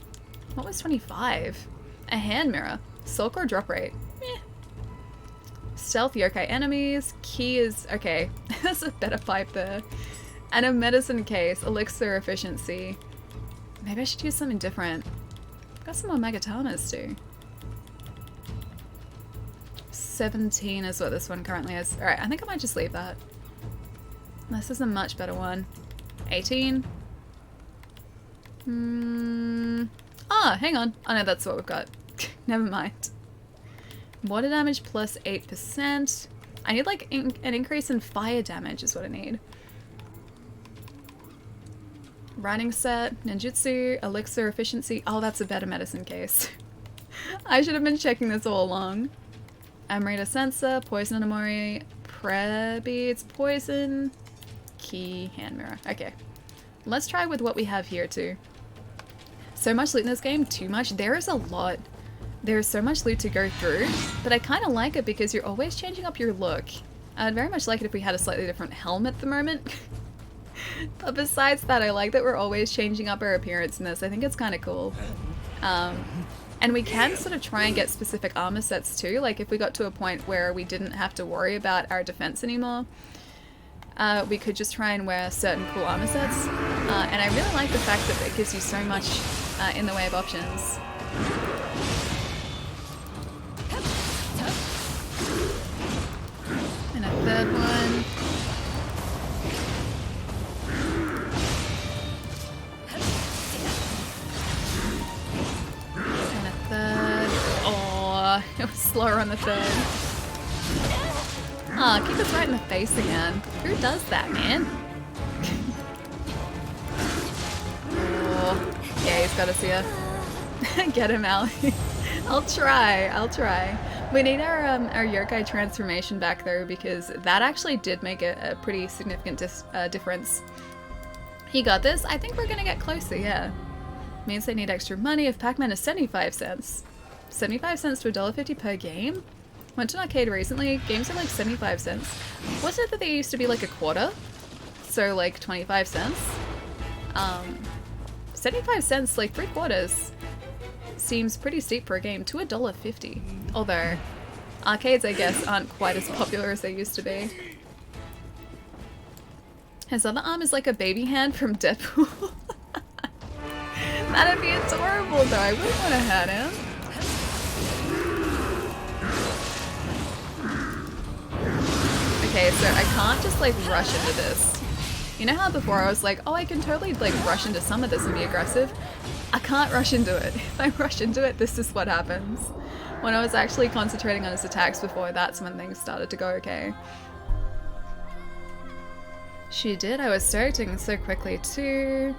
What was 25? A hand mirror. Soul core drop rate. Eh. Stealth yokai enemies. Ki is... okay. That's a better pipe there. And a medicine case. Elixir efficiency. Maybe I should use something different. Got some more Magatamas too. 17 is what this one currently is. Alright, I think I might just leave that. This is a much better one. 18. Ah, hang on. Oh no, that's what we've got. Never mind. Water damage plus 8%. I need like an increase in fire damage is what I need. Writing set, ninjutsu, elixir efficiency. Oh, that's a better medicine case. I should have been checking this all along. Amrita sensor, poison anomori, prayer beads, poison, key, hand mirror. Okay, let's try with what we have here too. So much loot in this game, too much. There is a lot. There's so much loot to go through, but I kind of like it because you're always changing up your look. I'd very much like it if we had a slightly different helm at the moment. But besides that, I like that we're always changing up our appearance in this. I think it's kind of cool. And we can sort of try and get specific armor sets too. Like if we got to a point where we didn't have to worry about our defense anymore, we could just try and wear certain cool armor sets. And I really like the fact that it gives you so much in the way of options. And a third one. And a third. Oh, it was slower on the third. Ah, kick us right in the face again. Who does that, man? Oh, yeah, he's got us here. Get him out. I'll try. We need our yokai transformation back though, because that actually did make a pretty significant difference. He got this. I think we're gonna get closer, yeah. Means they need extra money. If Pac-Man is 75 cents. 75 cents to $1.50 per game? Went to an arcade recently. Games are like 75 cents. Wasn't it that they used to be like a quarter? So like 25 cents? 75 cents, like 3/4. Seems pretty steep for a game to $1.50. Although, arcades I guess aren't quite as popular as they used to be. His other arm is like a baby hand from Deadpool. That'd be adorable though, I wouldn't want to hurt him. Okay, so I can't just like rush into this. You know how before I was like, oh, I can totally like rush into some of this and be aggressive? I can't rush into it. If I rush into it, this is what happens. When I was actually concentrating on his attacks before, that's when things started to go okay. She did. I was starting so quickly too.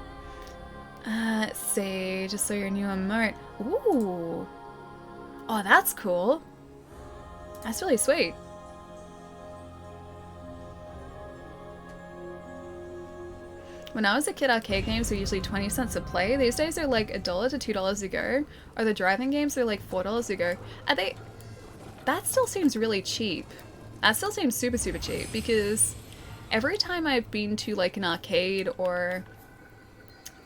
Let's see. Just so your new emote. Ooh. Oh, that's cool. That's really sweet. When I was a kid, arcade games were usually 20 cents a play. These days they're like $1 to $2 a go. Or the driving games are like $4 a go. Are they... That still seems really cheap. That still seems super, super cheap because every time I've been to like an arcade or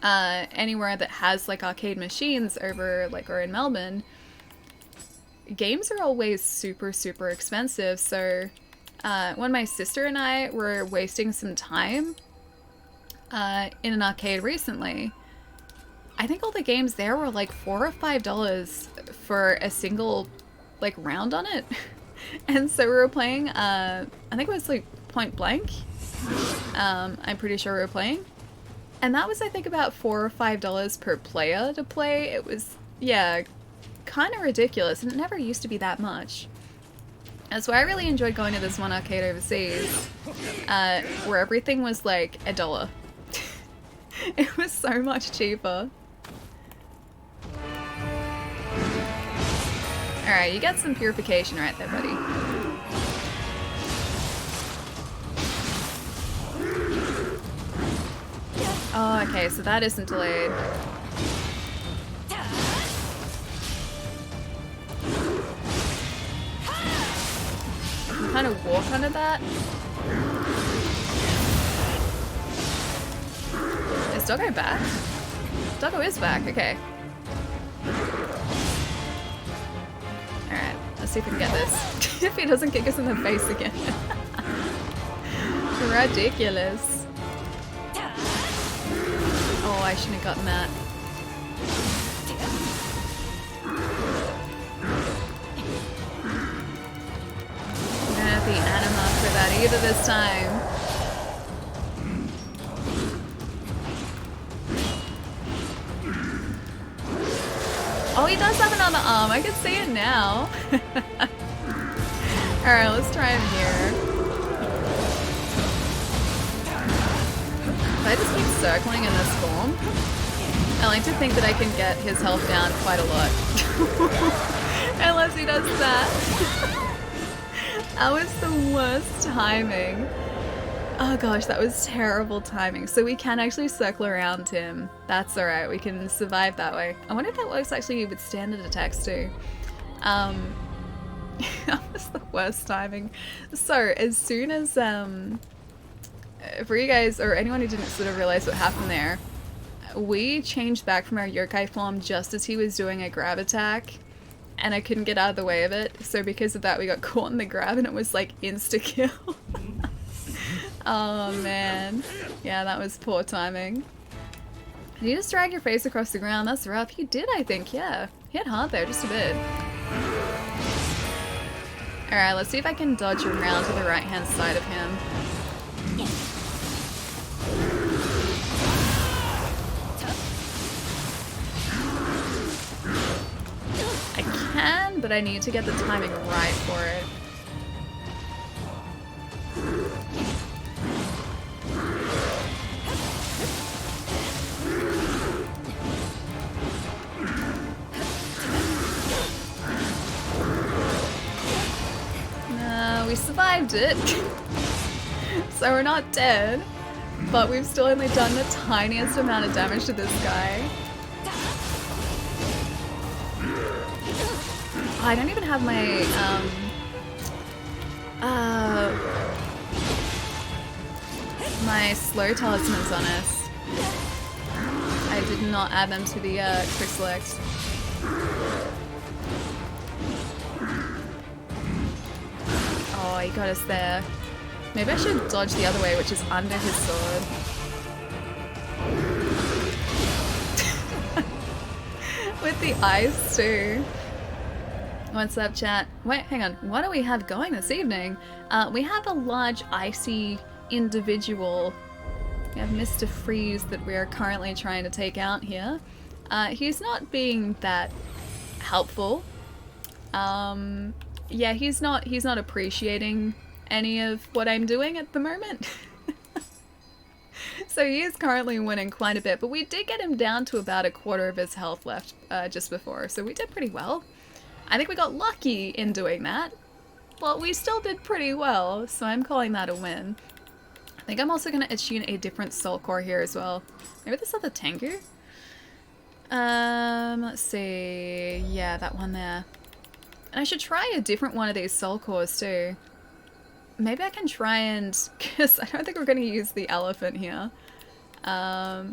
anywhere that has like arcade machines over like or in Melbourne, games are always super, super expensive. So when my sister and I were wasting some time in an arcade recently, I think all the games there were like $4 or $5 for a single like round on it. And so we were playing, I think it was like Point Blank. I'm pretty sure we were playing. And that was I think about $4 or $5 per player to play. It was, yeah, kind of ridiculous, and it never used to be that much. That's why I really enjoyed going to this one arcade overseas, where everything was like $1. It was so much cheaper. Alright, you got some purification right there, buddy. Oh, okay, so that isn't delayed. I can kind of walk under that. Is Doggo back? Doggo is back, okay. Alright, let's see if we can get this. If he doesn't kick us in the face again. Ridiculous. Oh, I shouldn't have gotten that. We don't have the anima for that either this time. Oh, he does have another arm. I can see it now. Alright, let's try him here. If I just keep circling in this form, I like to think that I can get his health down quite a lot. Unless he does that. That was the worst timing. Oh gosh, that was terrible timing. So we can actually circle around him. That's alright, we can survive that way. I wonder if that works actually with standard attacks too. That was the worst timing. So as soon as, for you guys, or anyone who didn't sort of realize what happened there, we changed back from our yokai form just as he was doing a grab attack, and I couldn't get out of the way of it. So because of that, we got caught in the grab and it was like insta-kill. Oh man. Yeah, that was poor timing. Did you just drag your face across the ground? That's rough. You did, I think, yeah. Hit hard there, just a bit. Alright, let's see if I can dodge around to the right-hand side of him. I can, but I need to get the timing right for it. We survived it. So we're not dead, but we've still only done the tiniest amount of damage to this guy. Oh, I don't even have my my slow talismans on us. I did not add them to the quick select. Oh, he got us there. Maybe I should dodge the other way, which is under his sword. With the ice too. What's up, chat? Wait, hang on. What do we have going this evening? We have a large icy individual. We have Mr. Freeze that we are currently trying to take out here. He's not being that helpful. Yeah, he's not appreciating any of what I'm doing at the moment. So he is currently winning quite a bit, but we did get him down to about a quarter of his health left just before, so we did pretty well. I think we got lucky in doing that, but we still did pretty well, so I'm calling that a win. I think I'm also going to attune a different soul core here as well. Maybe this other Tengu? Let's see. Yeah, that one there. And I should try a different one of these soul cores too. Maybe I can try and... because I don't think we're going to use the elephant here. I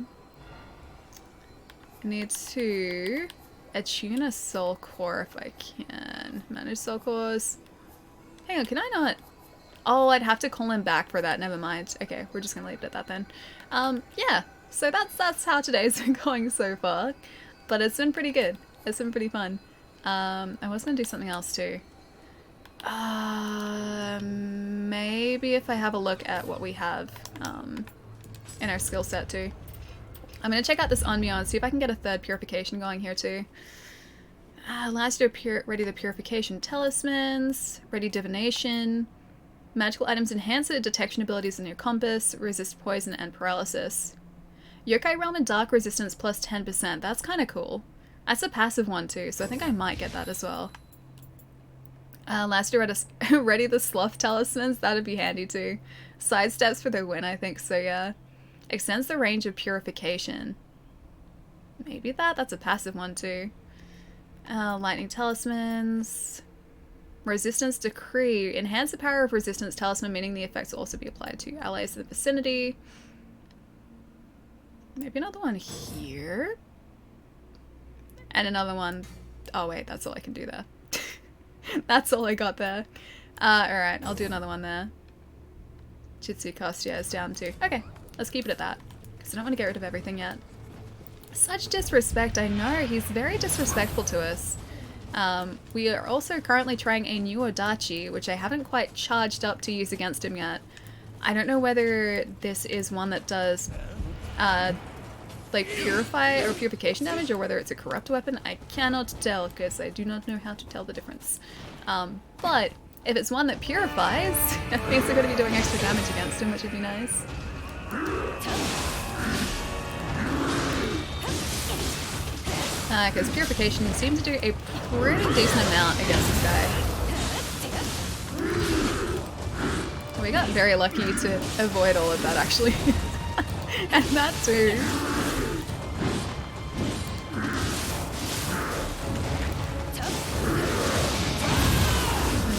need to attune a soul core if I can. Manage soul cores. Hang on, can I not... oh, I'd have to call him back for that. Never mind. Okay, we're just going to leave it at that then. Yeah, so that's how today's been going so far. But it's been pretty good. It's been pretty fun. I was going to do something else too. Maybe if I have a look at what we have in our skill set too. I'm going to check out this Nioh, see if I can get a third purification going here too. Allows you to ready the purification talismans, ready divination. Magical items enhance the detection abilities in your compass, resist poison and paralysis. Yokai Realm and Dark Resistance plus 10%. That's kind of cool. That's a passive one too, so I think I might get that as well. Last year, ready the sloth talismans. That'd be handy too. Sidesteps for the win, I think so. Yeah, extends the range of purification. Maybe that's a passive one too. Lightning talismans. Resistance decree. Enhance the power of resistance talisman, meaning the effects will also be applied to allies in the vicinity. Maybe another one here. And another one. Oh wait, that's all I can do there. That's all I got there. Alright, I'll do another one there. Jitsu cost, yeah, is down too. Okay, let's keep it at that. Because I don't want to get rid of everything yet. Such disrespect, I know. He's very disrespectful to us. We are also currently trying a new Odachi, which I haven't quite charged up to use against him yet. I don't know whether this is one that does, like, purify or purification damage, or whether it's a corrupt weapon. I cannot tell, because I do not know how to tell the difference. But if it's one that purifies, it means they're going to be doing extra damage against him, which would be nice. Because purification seems to do a pretty decent amount against this guy. We got very lucky to avoid all of that, actually. And that too.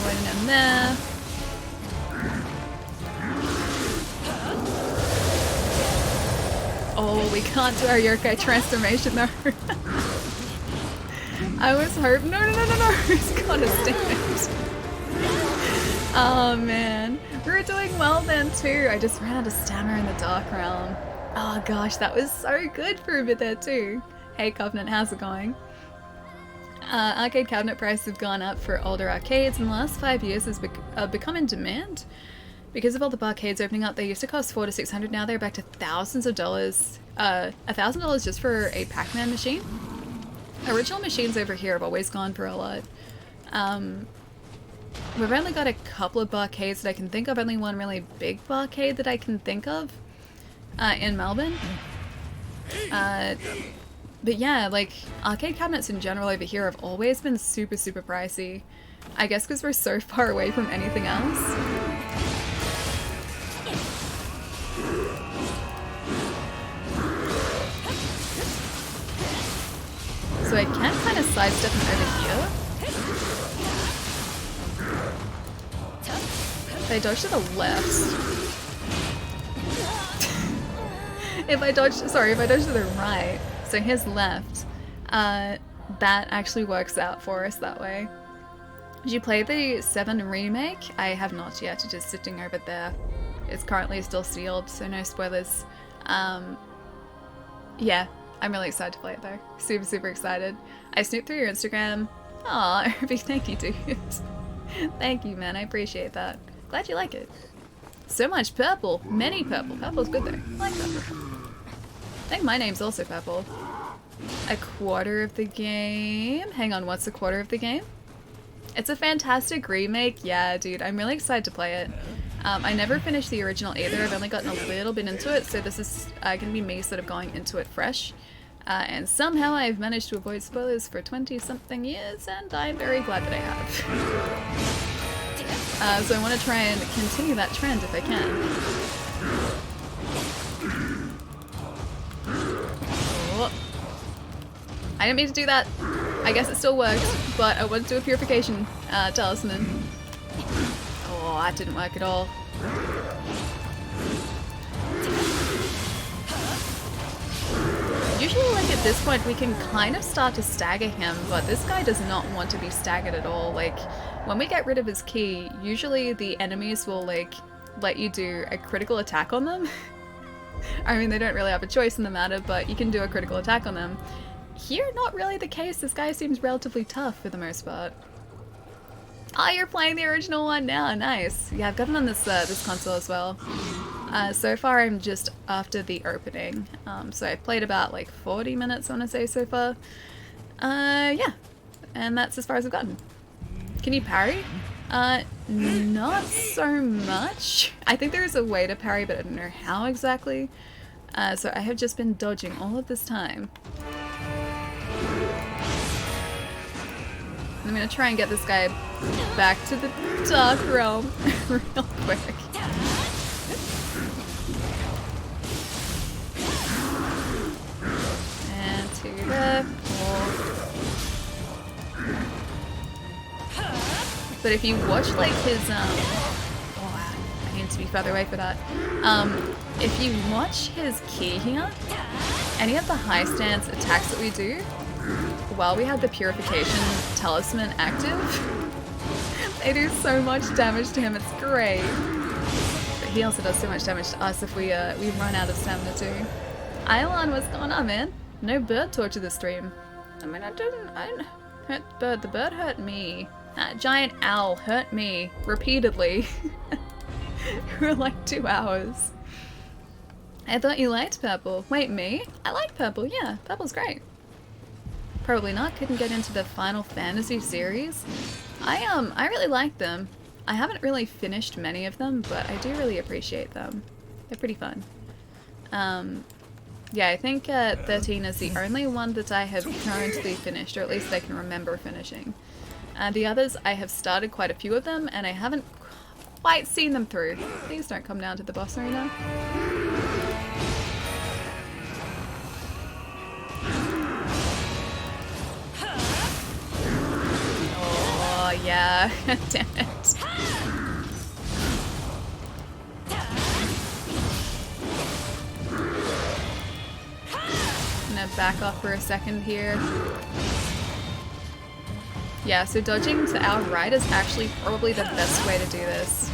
Waiting in there. Oh, we can't do our yokai transformation though. I was hoping. No, he's got a stand. Oh man, we were doing well then too. I just ran out of stamina in the Dark Realm. Oh gosh, that was so good for a bit there too. Hey Covenant, how's it going? Arcade cabinet prices have gone up for older arcades in the last 5 years has become in demand. Because of all the barcades opening up, they used to cost $400 to $600. Now they're back to thousands of dollars. $1,000 just for a Pac-Man machine. Original machines over here have always gone for a lot. We've only got a couple of barcades that I can think of. Only one really big barcade that I can think of in Melbourne. But yeah, like, arcade cabinets in general over here have always been super, super pricey. I guess because we're so far away from anything else. So I can kind of sidestep him over here. If I dodge to the left. if I dodge to the right, so his left, that actually works out for us that way. Did you play the 7 remake? I have not yet, it's just sitting over there. It's currently still sealed, so no spoilers. Yeah. I'm really excited to play it though. Super, super excited. I snooped through your Instagram. Aw, Irby, thank you, dude. Thank you, man. I appreciate that. Glad you like it. So much purple. Many purple. Purple's good though. I like purple. I think my name's also purple. A quarter of the game? Hang on, what's a quarter of the game? It's a fantastic remake. Yeah, dude. I'm really excited to play it. I never finished the original either. I've only gotten a little bit into it, so this is going to be me sort of going into it fresh. And somehow I've managed to avoid spoilers for 20-something years, and I'm very glad that I have. So I want to try and continue that trend if I can. Oh. I didn't mean to do that. I guess it still worked, but I wanted to do a purification talisman. Oh, that didn't work at all. Usually, like, at this point, we can kind of start to stagger him, but this guy does not want to be staggered at all. Like, when we get rid of his key, usually the enemies will, like, let you do a critical attack on them. I mean, they don't really have a choice in the matter, but you can do a critical attack on them. Here, not really the case. This guy seems relatively tough for the most part. Oh, you're playing the original one now. Nice. Yeah, I've got it on this this console as well. So far, I'm just after the opening. So I've played about like 40 minutes, I want to say, so far. Yeah. And that's as far as I've gotten. Can you parry? Not so much. I think there is a way to parry, but I don't know how exactly. So I have just been dodging all of this time. I'm gonna try and get this guy back to the Dark Realm real quick. And to the wall. But if you watch like his oh, I need to be further away for that. If you watch his key here, any of the high stance attacks that we do, while we have the Purification Talisman active, they do so much damage to him, it's great. But he also does so much damage to us if we run out of stamina too. Eilon, what's going on, man? No bird torture this stream. I mean, I didn't hurt the bird. The bird hurt me. That giant owl hurt me repeatedly for like 2 hours. I thought you liked purple. Wait, me? I like purple, yeah. Purple's great. Probably not. Couldn't get into the Final Fantasy series. I really like them. I haven't really finished many of them, but I do really appreciate them. They're pretty fun. Yeah, I think 13 is the only one that I have currently finished, or at least I can remember finishing. The others, I have started quite a few of them, and I haven't quite seen them through. Please don't come down to the boss arena. Oh, yeah. Damn it. I'm gonna back off for a second here. Yeah, so dodging to our right is actually probably the best way to do this.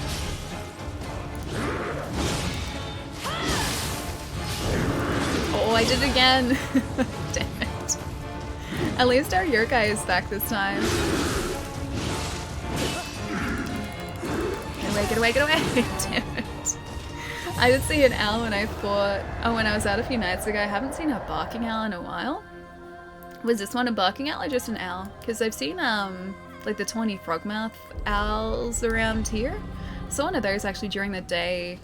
Oh, I did it again! Damn it. At least our yokai is back this time. Get away, get away, get away! Damn it. I did see an owl when I fought... Oh, when I was out a few nights ago. I haven't seen a barking owl in a while. Was this one a barking owl or just an owl? Because I've seen, like the 20 frogmouth owls around here. Saw one of those actually during the day,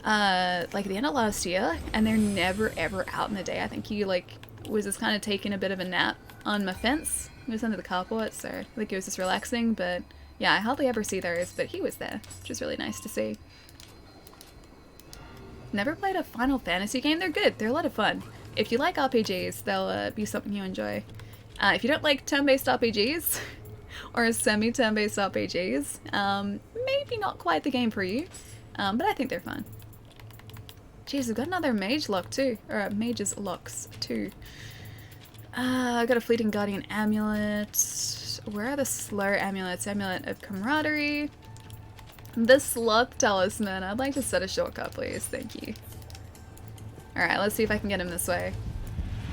like the end of last year, and they're never ever out in the day. I think he, like, was just kind of taking a bit of a nap on my fence. He was under the carport, so I think he was just relaxing, but yeah, I hardly ever see those, but he was there, which was really nice to see. Never played a Final Fantasy game? They're good. They're a lot of fun. If you like RPGs, they'll be something you enjoy. If you don't like turn-based RPGs, or semi-turn-based RPGs, maybe not quite the game for you, but I think they're fun. Jeez, we've got another mage lock too, or mage's locks too. I got a fleeting guardian amulet. Where are the slow amulets? Amulet of camaraderie. The sloth talisman. I'd like to set a shortcut, please. Thank you. Alright, let's see if I can get him this way.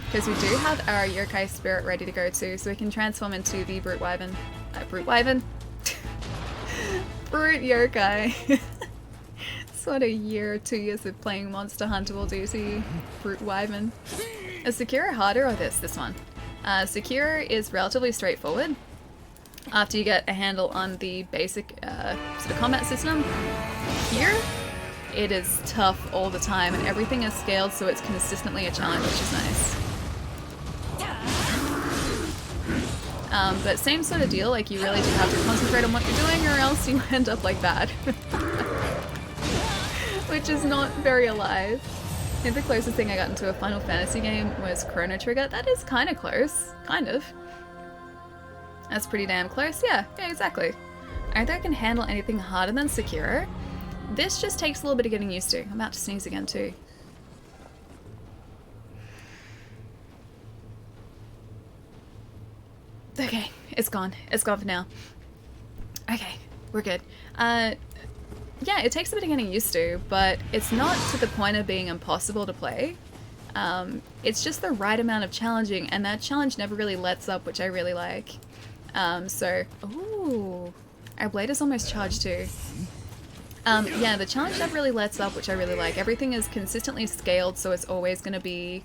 Because we do have our yokai spirit ready to go too, so we can transform into the brute wyvern. Brute wyvern? Brute yokai. That's what a year or 2 years of playing Monster Hunter will do to you. Brute wyvern. Is Sekiro harder or this one? Sekiro is relatively straightforward. After you get a handle on the basic sort of combat system. Here, it is tough all the time, and everything is scaled so it's consistently a challenge, which is nice. But same sort of deal, like you really do have to concentrate on what you're doing or else you end up like that. Which is not very alive. I think the closest thing I got into a Final Fantasy game was Chrono Trigger. That is kind of close. Kind of. That's pretty damn close. Yeah, exactly. I don't think I can handle anything harder than Sekiro. This just takes a little bit of getting used to. I'm about to sneeze again too. Okay, it's gone. It's gone for now. Okay, we're good. Yeah, it takes a bit of getting used to, but it's not to the point of being impossible to play. It's just the right amount of challenging, and that challenge never really lets up, which I really like. Ooh, our blade is almost charged too. Yeah, the challenge never really lets up, which I really like. Everything is consistently scaled, so it's always going to be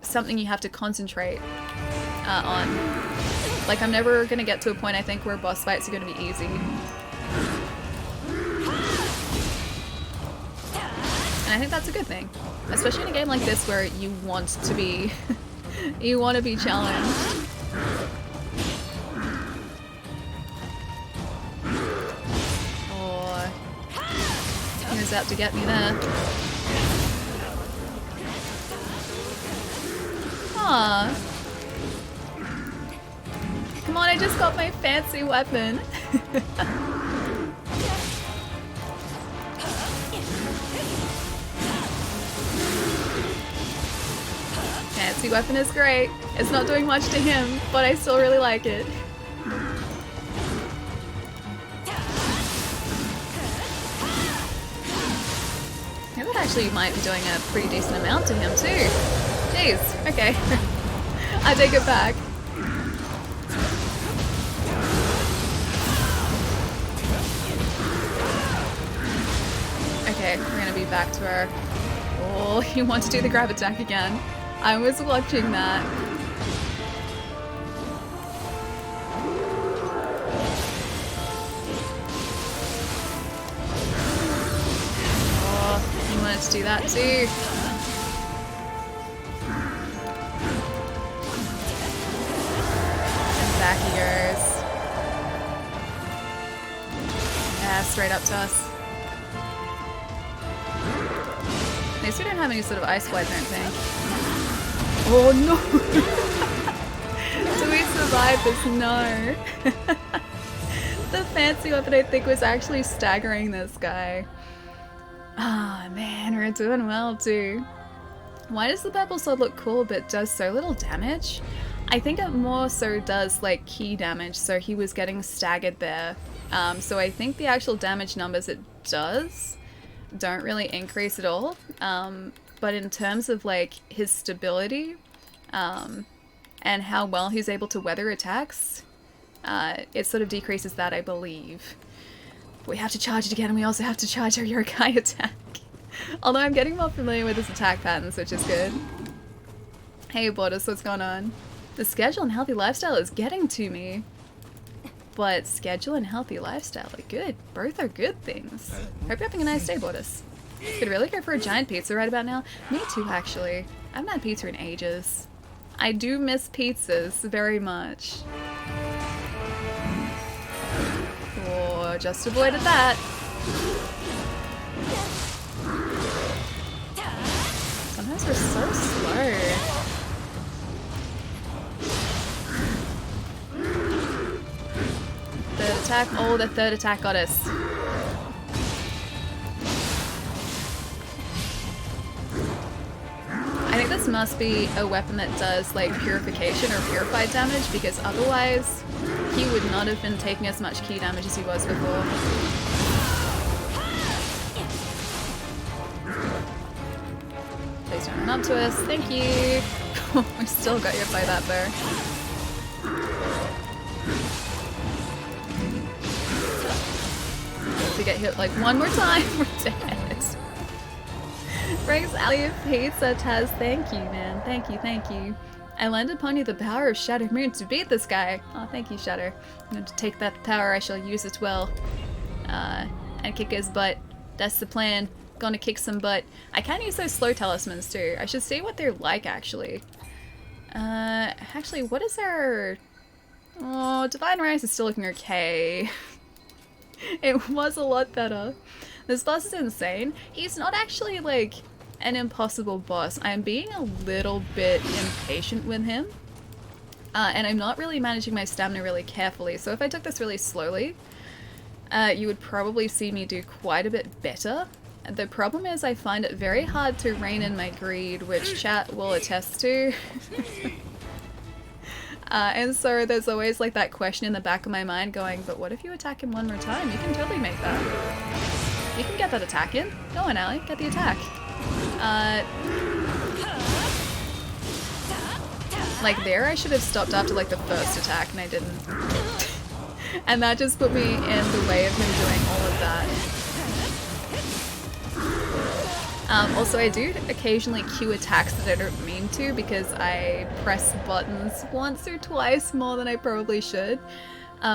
something you have to concentrate on. Like, I'm never going to get to a point, I think, where boss fights are going to be easy. And I think that's a good thing. Especially in a game like this where you want to be... you want to be challenged. was out to get me there. Aww. Come on, I just got my fancy weapon. Fancy weapon is great. It's not doing much to him, but I still really like it. Yeah, that actually might be doing a pretty decent amount to him too. Jeez, okay. I take it back. Okay, we're gonna be back to her. Oh, he wants to do the grab attack again. I was watching that. Oh, he wanted to do that too. And back he goes. Yeah, straight up to us. At least we don't have any sort of ice slides or anything. Oh no! Do we survive this? No. The fancy weapon I think was actually staggering this guy. Ah, oh, man, we're doing well too. Why does the purple sword look cool but does so little damage? I think it more so does like key damage, so he was getting staggered there. So I think the actual damage numbers it does don't really increase at all, but in terms of like his stability and how well he's able to weather attacks, it sort of decreases that, I believe. We have to charge it again, and we also have to charge our Yokai attack. Although I'm getting more familiar with his attack patterns, which is good. Hey Borders, what's going on? The schedule and healthy lifestyle is getting to me. But schedule and healthy lifestyle are good. Both are good things. Hope you're having a nice day, Borders. Could really go for a giant pizza right about now. Me too, actually. I haven't had pizza in ages. I do miss pizzas very much. Oh, just avoided that. Sometimes we're so slow. Third attack. Oh, the third attack got us. I think this must be a weapon that does like purification or purified damage, because otherwise he would not have been taking as much key damage as he was before. Please don't run up to us. Thank you. We still got hit by that though. If we get hit like one more time, we're dead. Frank's Alley of Pizza Taz, thank you, man. Thank you, thank you. I landed upon you the power of Shadow Moon to beat this guy. Oh, thank you, Shadow. I'm going to take that power, I shall use it well. And kick his butt. That's the plan. Gonna kick some butt. I can use those slow talismans too. I should see what they're like, actually. Actually, what is our... Oh, Divine Rise is still looking okay. It was a lot better. This boss is insane. He's not actually, like, an impossible boss. I'm being a little bit impatient with him. And I'm not really managing my stamina really carefully. So if I took this really slowly, you would probably see me do quite a bit better. The problem is I find it very hard to rein in my greed, which chat will attest to. And so there's always like that question in the back of my mind going, but what if you attack him one more time? You can totally make that. You can get that attack in. Go on, Allie, get the attack. Like there I should have stopped after like the first attack and I didn't. And that just put me in the way of him doing all of that. Also, I do occasionally cue attacks that I don't mean to because I press buttons once or twice more than I probably should,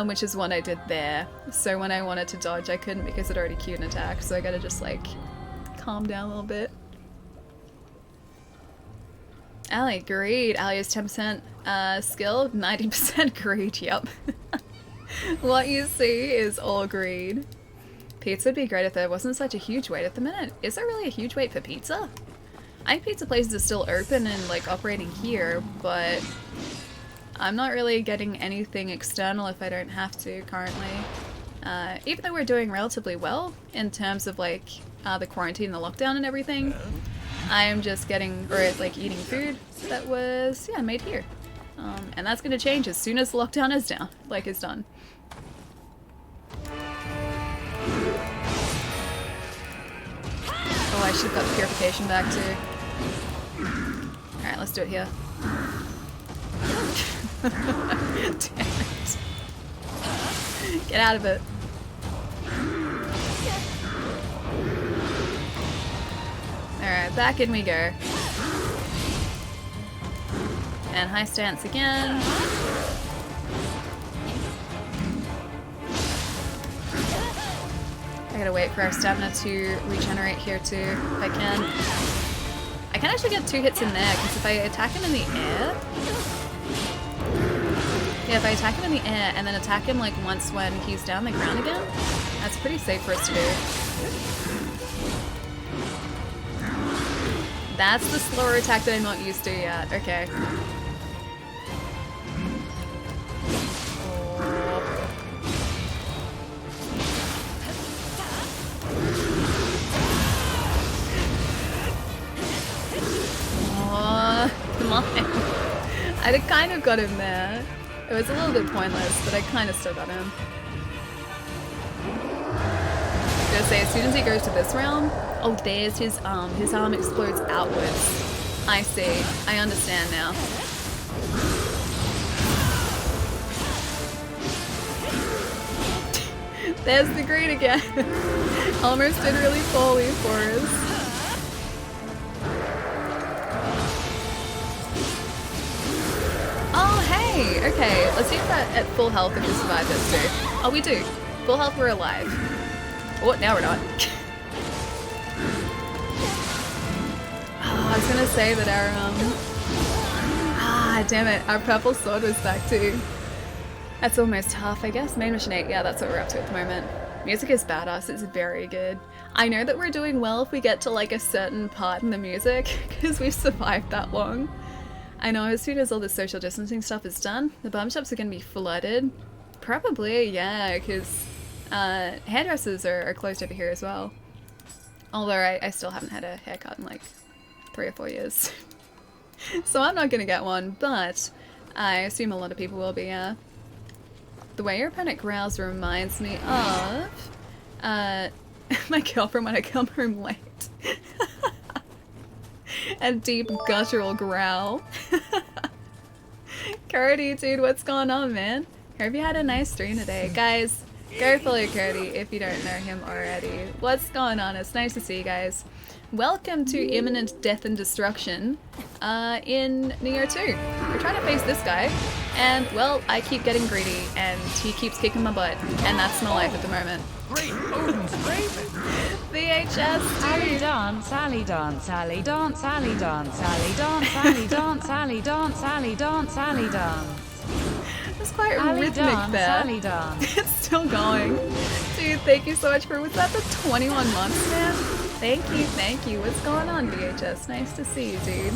which is what I did there. So when I wanted to dodge, I couldn't because it already cued an attack, so I gotta just like calm down a little bit. Allie, greed. Allie is 10% skill, 90% greed, yep. What you see is all greed. Pizza would be great if there wasn't such a huge wait at the minute. Is there really a huge wait for pizza? I think pizza places are still open and like operating here, but I'm not really getting anything external if I don't have to currently. Even though we're doing relatively well in terms of like the quarantine, the lockdown and everything, I am just getting, or like eating food that was, yeah, made here. And that's gonna change as soon as the lockdown is down, like is done. Oh, I should have got the purification back too. Alright, let's do it here. Damn it. Get out of it. Alright, back in we go. And high stance again. I gotta wait for our stamina to regenerate here too, if I can. I can actually get 2 hits in there, because if I attack him in the air... Yeah, if I attack him in the air and then attack him like once when he's down the ground again, that's pretty safe for us to do. That's the slower attack that I'm not used to yet. Okay. Come on. I kind of got him there. It was a little bit pointless, but I kind of still got him. I was gonna say, as soon as he goes to this realm, oh, there's his arm. His arm explodes outwards. I see. I understand now. There's the green again. Almost did really poorly for us. Oh, hey! Okay, let's see if at full health if we survive this too. Oh, we do. Full health, we're alive. Oh, now we're not. Oh, I was gonna say that our, damn it, our purple sword was back too. That's almost half, I guess. Main mission 8, yeah, that's what we're up to at the moment. Music is badass, it's very good. I know that we're doing well if we get to like a certain part in the music, because we've survived that long. I know as soon as all the social distancing stuff is done, the bum shops are going to be flooded. Probably, yeah, because hairdressers are closed over here as well. Although I still haven't had a haircut in like 3 or 4 years. So I'm not going to get one, but I assume a lot of people will be, The way your opponent growls reminds me of my girlfriend when I come home late. A deep guttural growl. Cody, dude, what's going on, man? Hope you had a nice stream today. Guys, go follow Cody if you don't know him already. What's going on? It's nice to see you guys. Welcome to imminent death and destruction in Nioh 2. We're trying to face this guy, and, well, I keep getting greedy, and he keeps kicking my butt, and that's my life at the moment. Great Odin's Raven! VHS, Sally dance, Sally dance, Sally dance, Sally dance, Sally dance, Sally dance, Sally dance, Sally dance, Sally dance. It's quite Sally rhythmic dance, there. Sally dance. It's still going. Dude, thank you so much for, was that the 21 months, man? Thank you, thank you. What's going on, VHS? Nice to see you, dude.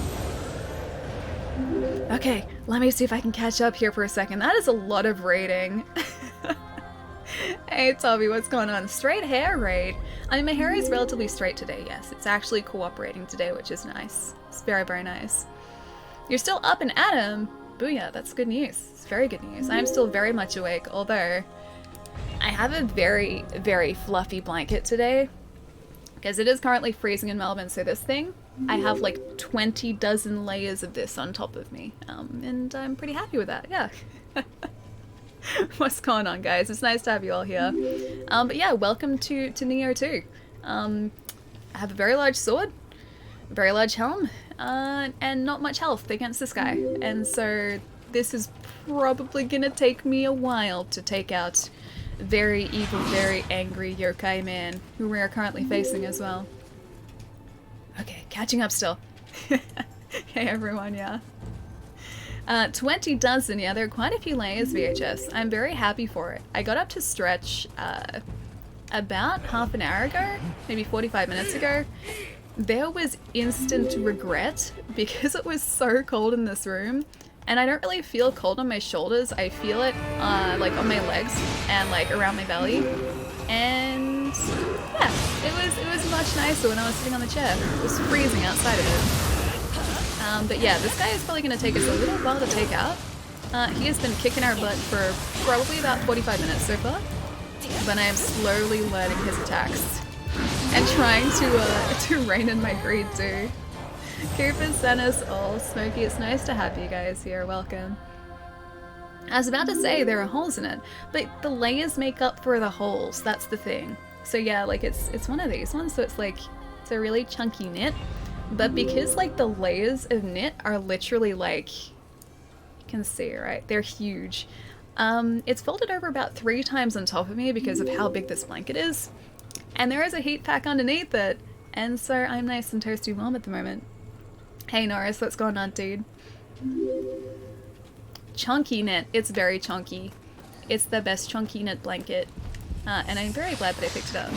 Okay, let me see if I can catch up here for a second. That is a lot of raiding. Hey, Toby, what's going on? Straight hair raid. I mean, my hair is relatively straight today, yes. It's actually cooperating today, which is nice. It's very, very nice. You're still up and at 'em. Booyah, that's good news. It's very good news. I'm still very much awake, although I have a very, very fluffy blanket today. Because it is currently freezing in Melbourne, so this thing, I have like 20 dozen layers of this on top of me. And I'm pretty happy with that, yeah. What's going on, guys? It's nice to have you all here. But yeah, welcome to Nioh 2. I have a very large sword, a very large helm, and not much health against this guy. And so this is probably gonna take me a while to take out very evil, very angry yokai man who we are currently facing as well. Okay, catching up still. Hey everyone, yeah. 20 dozen, yeah, there are quite a few layers, VHS. I'm very happy for it. I got up to stretch about half an hour ago, maybe 45 minutes ago, there was instant regret because it was so cold in this room. And I don't really feel cold on my shoulders. I feel it like on my legs and like around my belly. And yeah, it was much nicer when I was sitting on the chair. It was freezing outside of it. But yeah, this guy is probably going to take us a little while to take out. He has been kicking our butt for probably about 45 minutes so far. But I am slowly learning his attacks and trying to rein in my greed too. Cooper sent us all. Smokey, it's nice to have you guys here. Welcome. I was about to say there are holes in it, but the layers make up for the holes. That's the thing. So yeah, like it's one of these ones. So it's like it's a really chunky knit, but because like the layers of knit are literally like you can see, right? They're huge. It's folded over about 3 times on top of me because of how big this blanket is, and there is a heat pack underneath it, and so I'm nice and toasty warm at the moment. Hey Norris, what's going on, dude? Chunky knit. It's very chunky. It's the best chunky knit blanket. And I'm very glad that I picked it up.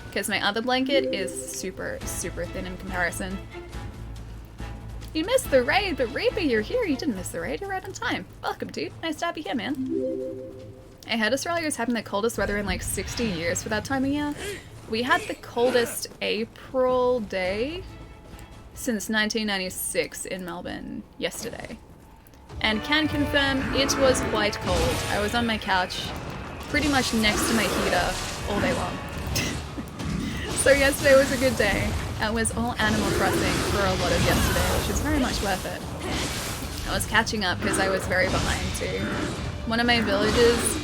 Because my other blanket is super, super thin in comparison. You missed the raid, but Reaper, you're here. You didn't miss the raid. You're right on time. Welcome, dude. Nice to have you here, man. I heard Australia was having the coldest weather in like 60 years for that time of year. We had the coldest April day since 1996 in Melbourne yesterday. And can confirm it was quite cold. I was on my couch pretty much next to my heater all day long. So yesterday was a good day. It was all Animal Crossing for a lot of yesterday, which was very much worth it. I was catching up because I was very behind too. One of my villagers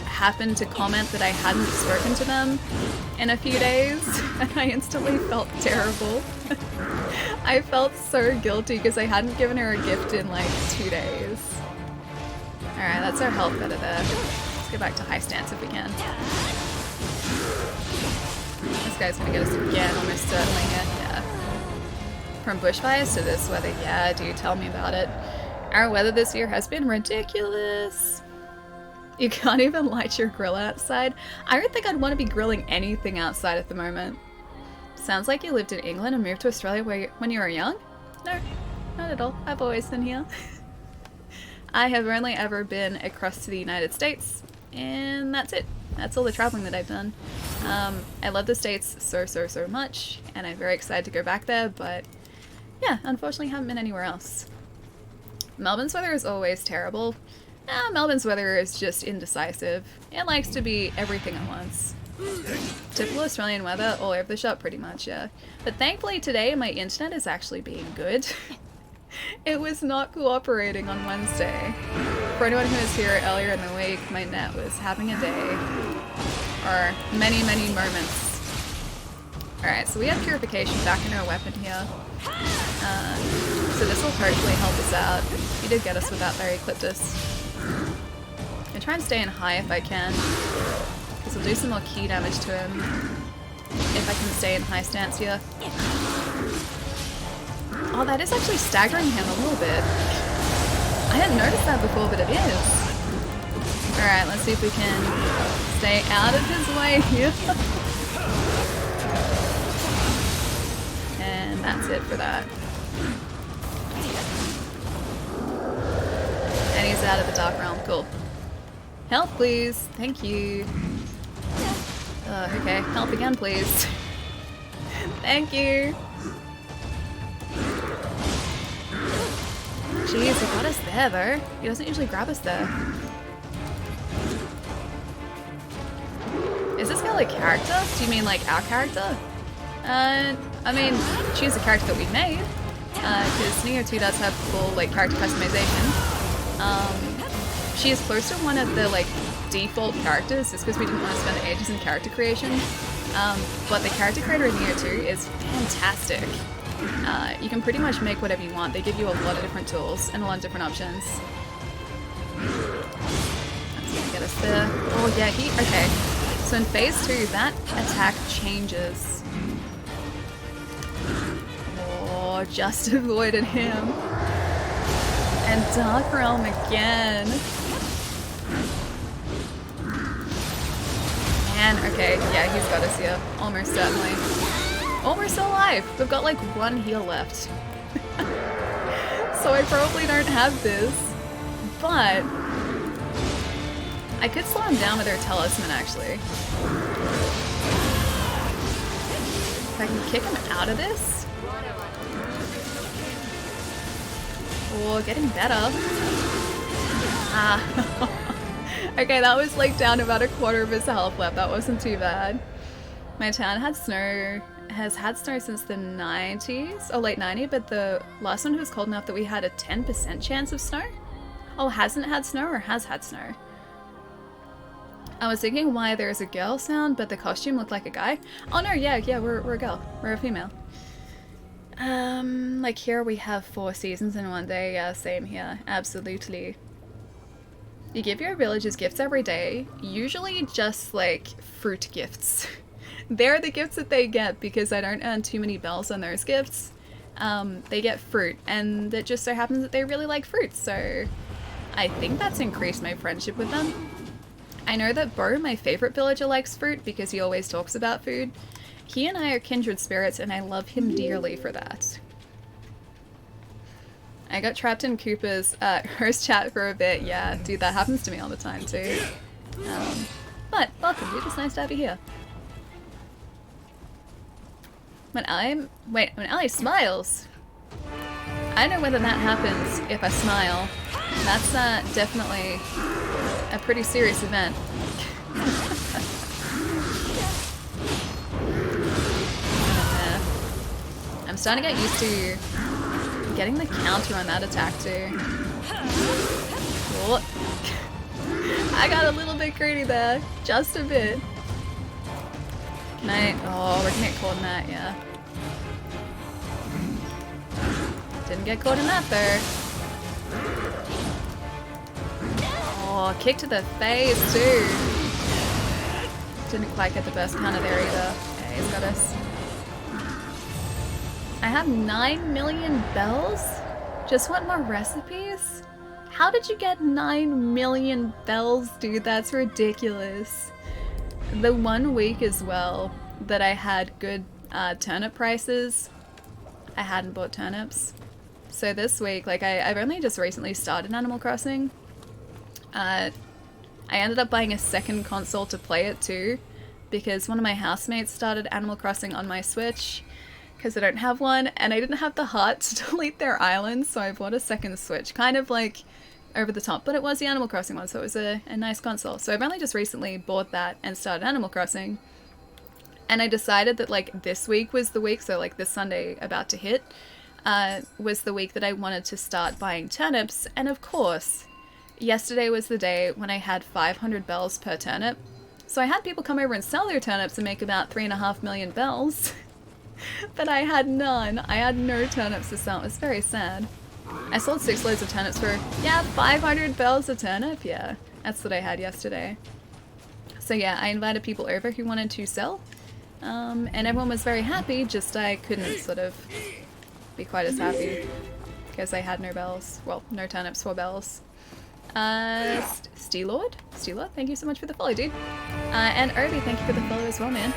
happened to comment that I hadn't spoken to them in a few days, and I instantly felt terrible. I felt so guilty because I hadn't given her a gift in like 2 days. Alright, that's our health better there. Let's go back to high stance if we can. This guy's gonna get us again, almost certainly here. Yeah. From bushfires to this weather, yeah, dude, tell me about it. Our weather this year has been ridiculous. You can't even light your grill outside. I don't think I'd want to be grilling anything outside at the moment. Sounds like you lived in England and moved to Australia when you were young? No, not at all. I've always been here. I have only ever been across to the United States, and that's it. That's all the traveling that I've done. I love the States so, so, so much, and I'm very excited to go back there, but yeah, unfortunately haven't been anywhere else. Melbourne's weather is always terrible. Melbourne's weather is just indecisive. It likes to be everything at once. Typical Australian weather all over the shop pretty much, yeah. But thankfully today my internet is actually being good. It was not cooperating on Wednesday. For anyone who was here earlier in the week, my net was having a day. Or many, many moments. Alright, so we have purification back in our weapon here. So this will hopefully help us out. He did get us with that there, he clipped us. I'm trying to stay in high if I can, because we'll do some more key damage to him if I can stay in high stance here. Oh, that is actually staggering him a little bit. I hadn't noticed that before, but it is. Alright, let's see if we can stay out of his way here. And that's it for that. And he's out of the Dark Realm. Cool. Health, please. Thank you. Okay. Health again, please. Thank you. Jeez, he got us there, though. He doesn't usually grab us there. Is this guy like character? Do you mean like our character? I mean, choose the character that we made. Because Nioh 2 does have full like character customization. She is close to one of the like default characters just because we didn't want to spend ages in character creation. But the character creator in Nioh 2 is fantastic. You can pretty much make whatever you want. They give you a lot of different tools and a lot of different options. That's gonna get us there. Oh yeah, okay. So in phase 2, that attack changes. Oh, just avoided him. And Dark Realm again. man, okay, yeah, he's got us here. Almost certainly. Oh, we're still alive! We've got like 1 heal left. So I probably don't have this, but I could slow him down with our talisman actually. If I can kick him out of this. Oh, getting better. Ah. Okay, that was like down about 1/4 of his health left. That wasn't too bad. My town has had snow since the 90s, or late 90s, but the last one was cold enough that we had a 10% chance of snow. Oh, hasn't had snow or has had snow? I was thinking why there's a girl sound, but the costume looked like a guy. Oh no, yeah, we're a girl. We're a female. Like here we have 4 seasons in one day. Yeah, same here. Absolutely. You give your villagers gifts every day, usually just like fruit gifts. They're the gifts that they get because I don't earn too many bells on those gifts. They get fruit, and it just so happens that they really like fruit, so I think that's increased my friendship with them. I know that Bo, my favorite villager, likes fruit because he always talks about food. He and I are kindred spirits, and I love him dearly for that. I got trapped in Cooper's host chat for a bit. Yeah, dude, that happens to me all the time too. But welcome, dude. It's nice to have you here. When Ali smiles. I don't know whether that happens if I smile. That's definitely a pretty serious event. I'm starting to get used to getting the counter on that attack too. Oh. I got a little bit greedy there. Just a bit. Can I? Oh, we're gonna get caught in that, yeah. Didn't get caught in that though. Oh, kick to the face too. Didn't quite get the best counter there either. Okay, he's got us. I have 9 million bells? Just want more recipes? How did you get 9 million bells, dude? That's ridiculous. The 1 week as well that I had good turnip prices, I hadn't bought turnips. So this week, like I've only just recently started Animal Crossing. I ended up buying a second console to play it too, because one of my housemates started Animal Crossing on my Switch, because I don't have one, and I didn't have the heart to delete their island, so I bought a second Switch. Kind of like over the top, but it was the Animal Crossing one, so it was a nice console. So I've only just recently bought that and started Animal Crossing. And I decided that like this week was the week, so like this Sunday about to hit, was the week that I wanted to start buying turnips. And of course, yesterday was the day when I had 500 bells per turnip. So I had people come over and sell their turnips and make about 3.5 million bells. But I had none. I had no turnips to sell. It was very sad. I sold 6 loads of turnips for, yeah, 500 bells a turnip. Yeah, that's what I had yesterday. So yeah, I invited people over who wanted to sell. And everyone was very happy, just I couldn't sort of be quite as happy because I had no bells. Well, no turnips for bells. Steelord, thank you so much for the follow, dude. And Obi, thank you for the follow as well, man.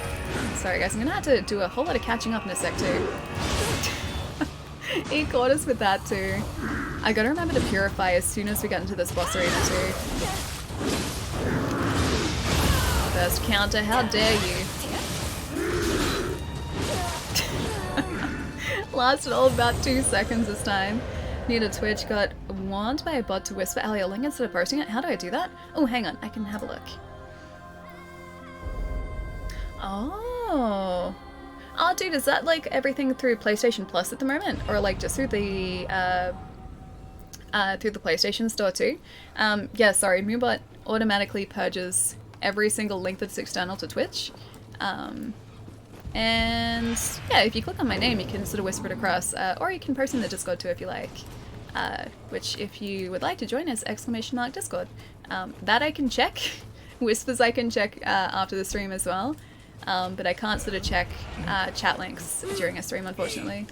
Sorry guys, I'm gonna have to do a whole lot of catching up in a sec too. He caught us with that too. I gotta remember to purify as soon as we get into this boss arena too. First counter, how dare you? Lasted all about 2 seconds this time. Need a Twitch, got warned by a bot to whisper Ali a link instead of posting it. How do I do that? Oh, hang on, I can have a look. Oh. Oh, dude, is that like everything through PlayStation Plus at the moment? Or like just through the PlayStation Store too? Yeah, sorry, Moobot automatically purges every single link that's external to Twitch. And yeah, if you click on my name, you can sort of whisper it across, or you can post in the Discord too if you like. Which, if you would like to join us, !Discord. That I can check. Whispers I can check after the stream as well. But I can't sort of check chat links during a stream, unfortunately.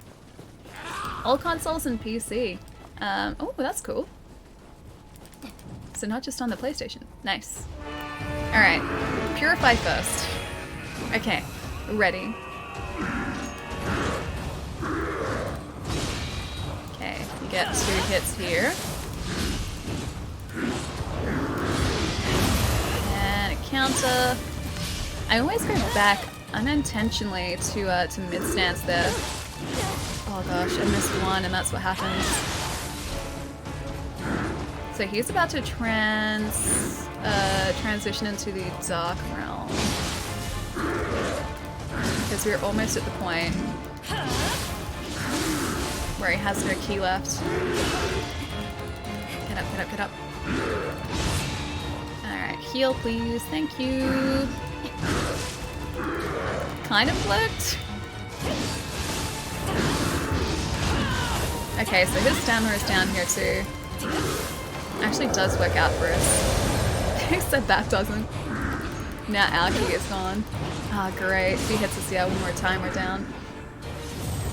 All consoles and PC. Oh, that's cool. So not just on the PlayStation. Nice. Alright, purify first. Okay, ready. Okay, you get 2 hits here. And a counter. I always go back unintentionally to mid-stance there. Oh gosh, I missed one and that's what happens. So he's about to transition into the Dark Realm. Because we're almost at the point where he has no key left. Get up, get up, get up. Alright, heal please, thank you. Kind of worked. Okay, so his stamina is down here too. Actually does work out for us. Except that doesn't. Now our key is gone. Ah, oh, great. If he hits us, yeah, one more time, we're down.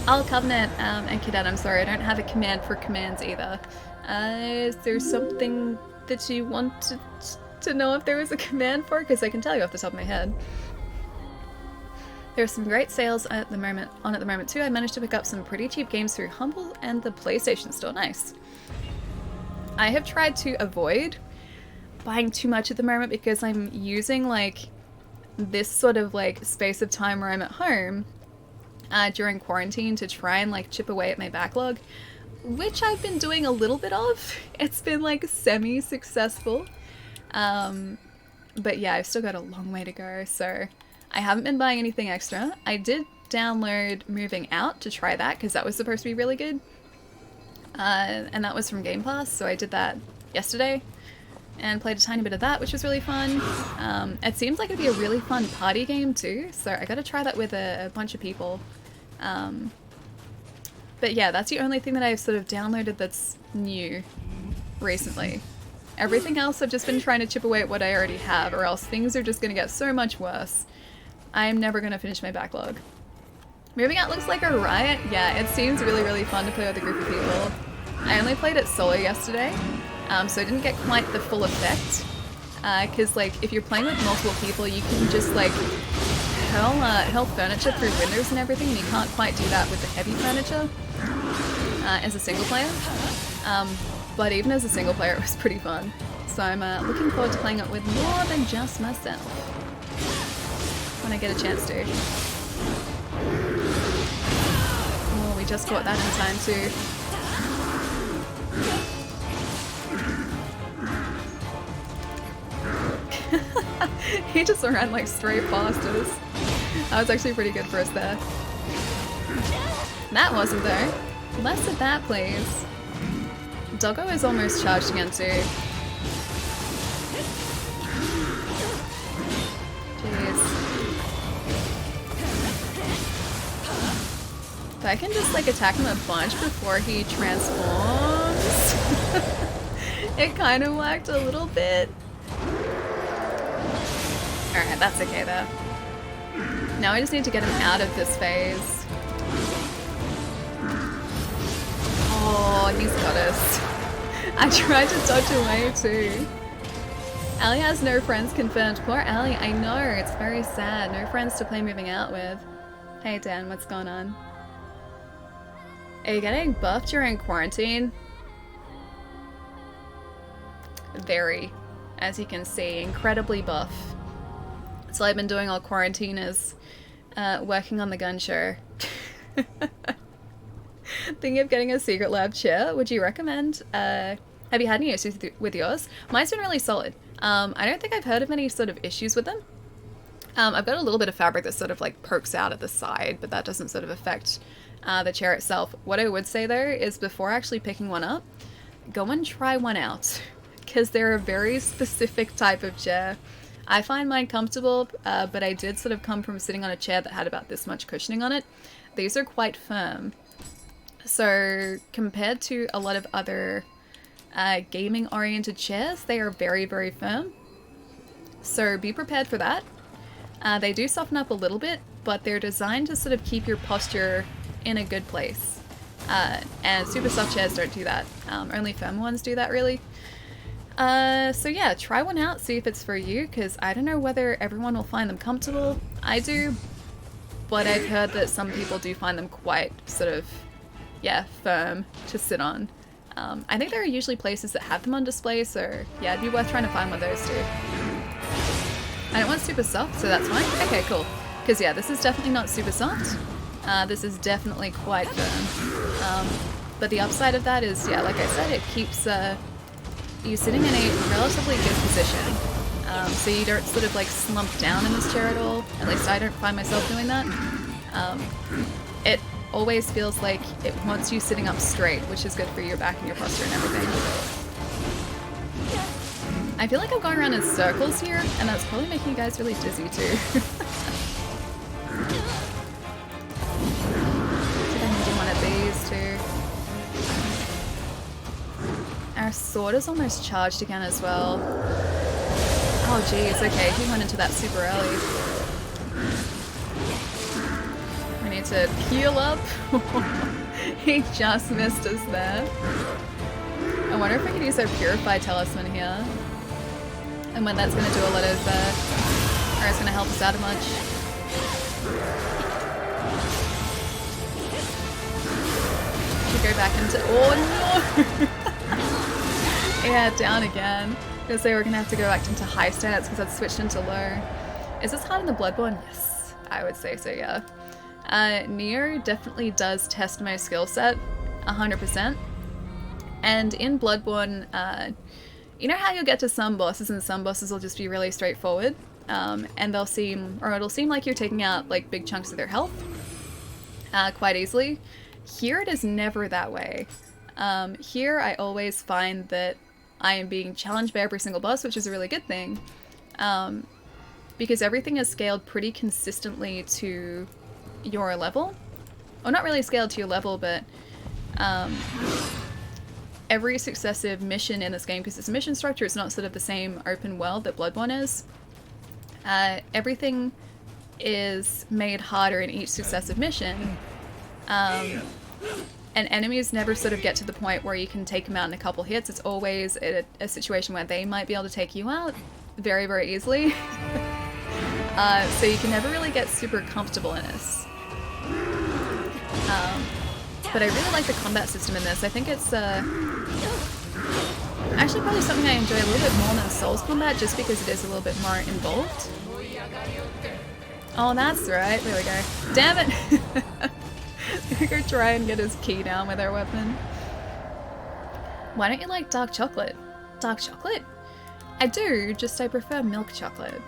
Oh, Covenant and Cadet, I'm sorry, I don't have a command for commands either. Is there something that you wanted to know if there was a command for? Because I can tell you off the top of my head. There are some great sales at the moment too. I managed to pick up some pretty cheap games through Humble and the PlayStation Store. Nice. I have tried to avoid buying too much at the moment because I'm using like this sort of like space of time where I'm at home during quarantine to try and like chip away at my backlog, which I've been doing a little bit of. It's been like semi-successful. But yeah, I've still got a long way to go, so I haven't been buying anything extra. I did download Moving Out to try that because that was supposed to be really good. And that was from Game Pass, so I did that yesterday and played a tiny bit of that, which was really fun. It seems like it'd be a really fun party game too, so I gotta try that with a bunch of people. But yeah, that's the only thing that I've sort of downloaded that's new recently. Everything else I've just been trying to chip away at what I already have, or else things are just gonna get so much worse. I'm never gonna finish my backlog. Moving Out looks like a riot. Yeah, it seems really, really fun to play with a group of people. I only played it solo yesterday, so I didn't get quite the full effect. Because like, if you're playing with multiple people, you can just like hurl furniture through windows and everything, and you can't quite do that with the heavy furniture as a single player. But even as a single player, it was pretty fun. So I'm looking forward to playing it with more than just myself when I get a chance to. Oh, we just caught that in time too. He just ran like straight past us. That was actually pretty good for us there. That wasn't though. Less of that, please. Doggo is almost charged again too. Jeez. If I can just like attack him a bunch before he transforms. It kind of worked a little bit. Alright, that's okay though. Now I just need to get him out of this phase. Oh, he's got us. I tried to dodge away too. Ali has no friends confirmed. Poor Ali, I know, it's very sad. No friends to play Moving Out with. Hey Dan, what's going on? Are you getting buffed during quarantine? Very. As you can see, incredibly buff. So I've been doing all quarantine is working on the gun show. Thinking of getting a Secret Lab chair. Would you recommend? Have you had any issues with yours? Mine's been really solid. I don't think I've heard of any sort of issues with them. I've got a little bit of fabric that sort of like pokes out at the side, but that doesn't sort of affect the chair itself. What I would say though is before actually picking one up, go and try one out. Because they're a very specific type of chair. I find mine comfortable, but I did sort of come from sitting on a chair that had about this much cushioning on it. These are quite firm. So compared to a lot of other gaming oriented chairs, they are very, very firm. So be prepared for that. They do soften up a little bit, but they're designed to sort of keep your posture in a good place. And super soft chairs don't do that. Only firm ones do that really. So yeah, try one out, see if it's for you, because I don't know whether everyone will find them comfortable. I do, but I've heard that some people do find them quite sort of, yeah, firm to sit on. I think there are usually places that have them on display, so yeah, it'd be worth trying to find one of those too. I don't want super soft, so that's fine. Okay, cool. Because yeah, this is definitely not super soft. This is definitely quite firm. But the upside of that is, yeah, like I said, it keeps you sitting in a relatively good position. So you don't sort of like slump down in this chair at all. At least I don't find myself doing that. It always feels like it wants you sitting up straight, which is good for your back and your posture and everything. I feel like I'm going around in circles here, and that's probably making you guys really dizzy too. Did I do one of these too? Our sword is almost charged again as well. Oh geez, okay, he went into that super early. We need to heal up. He just missed us there. I wonder if we could use our Purify Talisman here. And when that's going to do a lot of, or it's going to help us out a bunch. Should go back into, oh no! Yeah, down again. Because they were going to have to go back into high stats because I'd switched into low. Is this hard in the Bloodborne? Yes, I would say so, yeah. Nioh definitely does test my skill set 100%. And in Bloodborne, you know how you'll get to some bosses and some bosses will just be really straightforward, and they'll seem, or it'll seem like you're taking out like big chunks of their health quite easily. Here it is never that way. Here I always find that I am being challenged by every single boss, which is a really good thing, because everything is scaled pretty consistently to your level. Well, not really scaled to your level, but every successive mission in this game, because it's a mission structure, it's not sort of the same open world that Bloodborne is. Everything is made harder in each successive mission. And enemies never sort of get to the point where you can take them out in a couple hits. It's always a situation where they might be able to take you out very, very easily. So you can never really get super comfortable in this. But I really like the combat system in this. I think it's actually probably something I enjoy a little bit more than Souls combat, just because it is a little bit more involved. Oh, that's right. There we go. Damn it! We go try and get his key down with our weapon. Why don't you like dark chocolate? Dark chocolate? I do, just I prefer milk chocolate.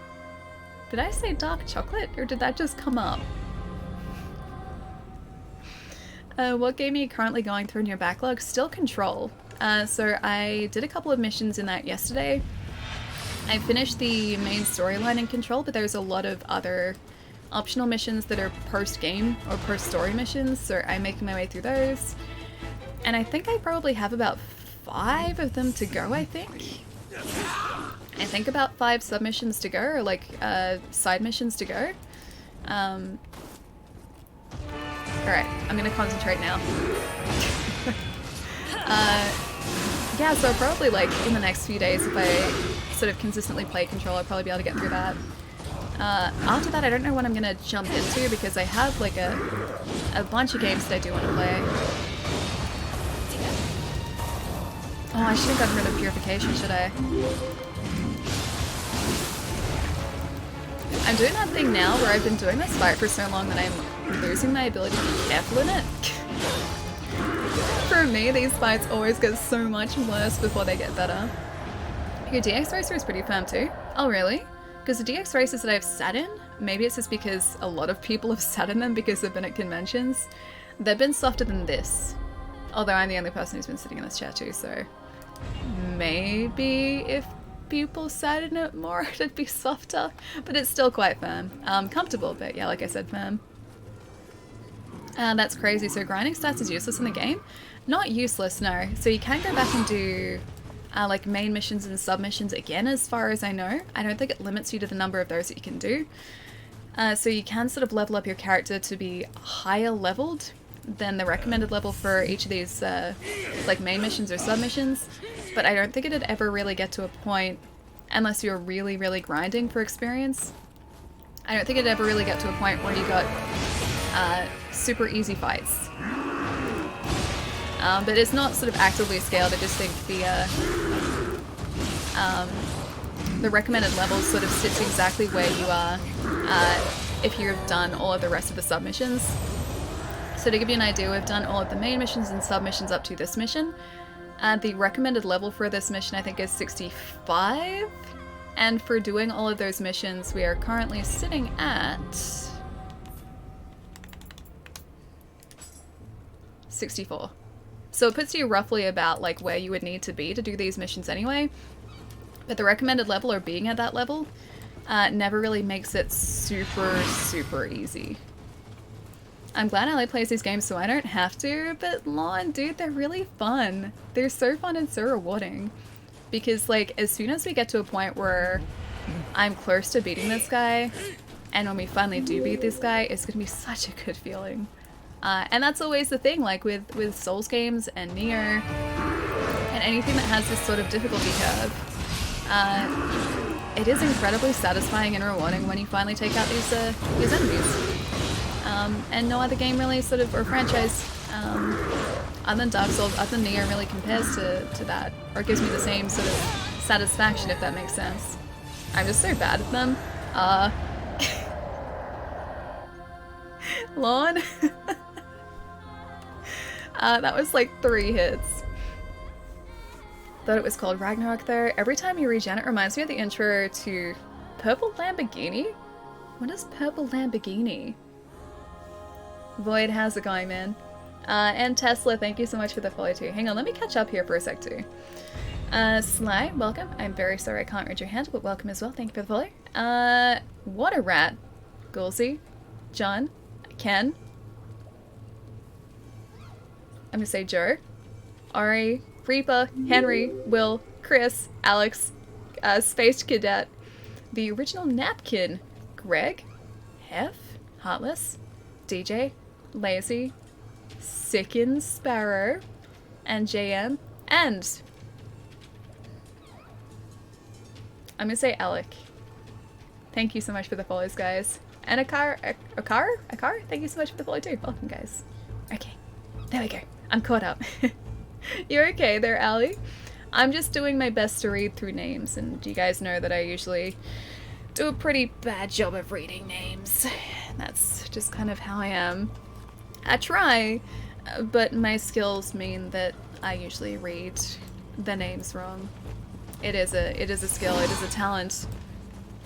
Did I say dark chocolate, or did that just come up? What game are you currently going through in your backlog? Still Control. So I did a couple of missions in that yesterday. I finished the main storyline in Control, but there's a lot of other optional missions that are post-game or post-story missions, so I'm making my way through those. And I think I probably have about 5 of them to go, I think. I think about 5 submissions to go, or like side missions to go. Alright, I'm gonna concentrate now. Yeah, so probably like in the next few days, if I sort of consistently play Control, I'll probably be able to get through that. After that, I don't know what I'm gonna jump into, because I have like a bunch of games that I do want to play. Oh, I should have gotten rid of Purification, should I? I'm doing that thing now where I've been doing this fight for so long that I'm losing my ability to be careful in it. For me, these fights always get so much worse before they get better. Your DX Racer is pretty firm too. Oh really? Because the DX Racers that I've sat in, maybe it's just because a lot of people have sat in them because they've been at conventions, they've been softer than this. Although I'm the only person who's been sitting in this chair too, so maybe if people sat in it more, it'd be softer, but it's still quite firm. Comfortable, but yeah, like I said, firm. That's crazy. So grinding stats is useless in the game? Not useless, no. So you can go back and do like main missions and submissions again, as far as I know. I don't think it limits you to the number of those that you can do. So you can sort of level up your character to be higher leveled than the recommended level for each of these like main missions or submissions. but I don't think it'd ever really get to a point, unless you're really, really grinding for experience, I don't think it'd ever really get to a point where you got super easy fights. But it's not sort of actively scaled. I just think the recommended level sort of sits exactly where you are if you've done all of the rest of the submissions. So to give you an idea, we've done all of the main missions and submissions up to this mission. The recommended level for this mission I think is 65. And for doing all of those missions, we are currently sitting at 64. So it puts you roughly about like where you would need to be to do these missions anyway. But the recommended level, or being at that level, never really makes it super, super easy. I'm glad Ali plays these games so I don't have to, but Lon, dude, they're really fun. They're so fun and so rewarding. Because, like, as soon as we get to a point where I'm close to beating this guy, and when we finally do beat this guy, it's gonna be such a good feeling. And that's always the thing, like, with Souls games and Nioh, and anything that has this sort of difficulty curve. It is incredibly satisfying and rewarding when you finally take out these enemies. And no other game really sort of, or franchise, other than Dark Souls, other than Nioh really compares to that, or gives me the same sort of satisfaction, if that makes sense. I'm just so bad at them. Lawn? That was like 3 hits. Thought it was called Ragnarok though. Every time you regen, it reminds me of the intro to Purple Lamborghini? What is Purple Lamborghini? Void, how's it going, man? And Tesla, thank you so much for the follow too. Hang on, let me catch up here for a sec too. Sly, welcome. I'm very sorry I can't read your hand, but welcome as well. Thank you for the follow. Water Rat, Gulsey, John, Ken. I'm gonna say Joe, Ari, Reaper, Henry, Will, Chris, Alex, Space Cadet, the original Napkin, Greg, Hef, Heartless, DJ, Lazy, Sicken Sparrow, and JM, and I'm gonna say Alec. Thank you so much for the follows, guys. And Akar, thank you so much for the follow too. Welcome, guys. Okay, there we go. I'm caught up. You're okay there, Ali? I'm just doing my best to read through names, and you guys know that I usually do a pretty bad job of reading names. That's just kind of how I am. I try, but my skills mean that I usually read the names wrong. It is a skill, it is a talent.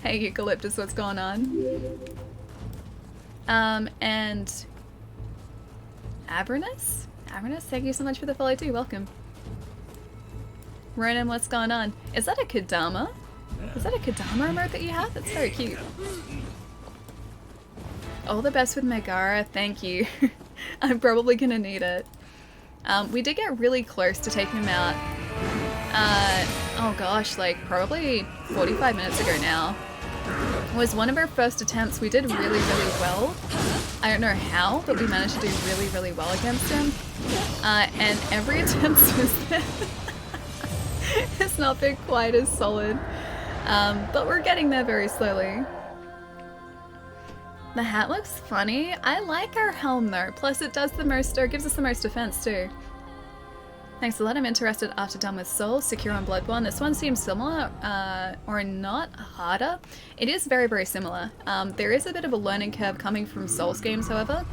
Hey Eucalyptus, what's going on? And Avernus? Avernus, thank you so much for the follow too, welcome. Ronan, what's going on? Is that a Kadama? Is that a Kadama remote that you have? That's very cute. All the best with Magara, thank you. I'm probably gonna need it. We did get really close to taking him out. Oh gosh, like probably 45 minutes ago now. It was one of our first attempts. We did really, really well. I don't know how, but we managed to do really, really well against him. And every attempt since then has not been quite as solid. But we're getting there very slowly. The hat looks funny. I like our helm though. Plus it does the most, or gives us the most defense too. Thanks a lot. I'm interested after done with Soul, Secure and Bloodborne. This one seems similar, or not harder. It is very, very similar. There is a bit of a learning curve coming from Souls games, however.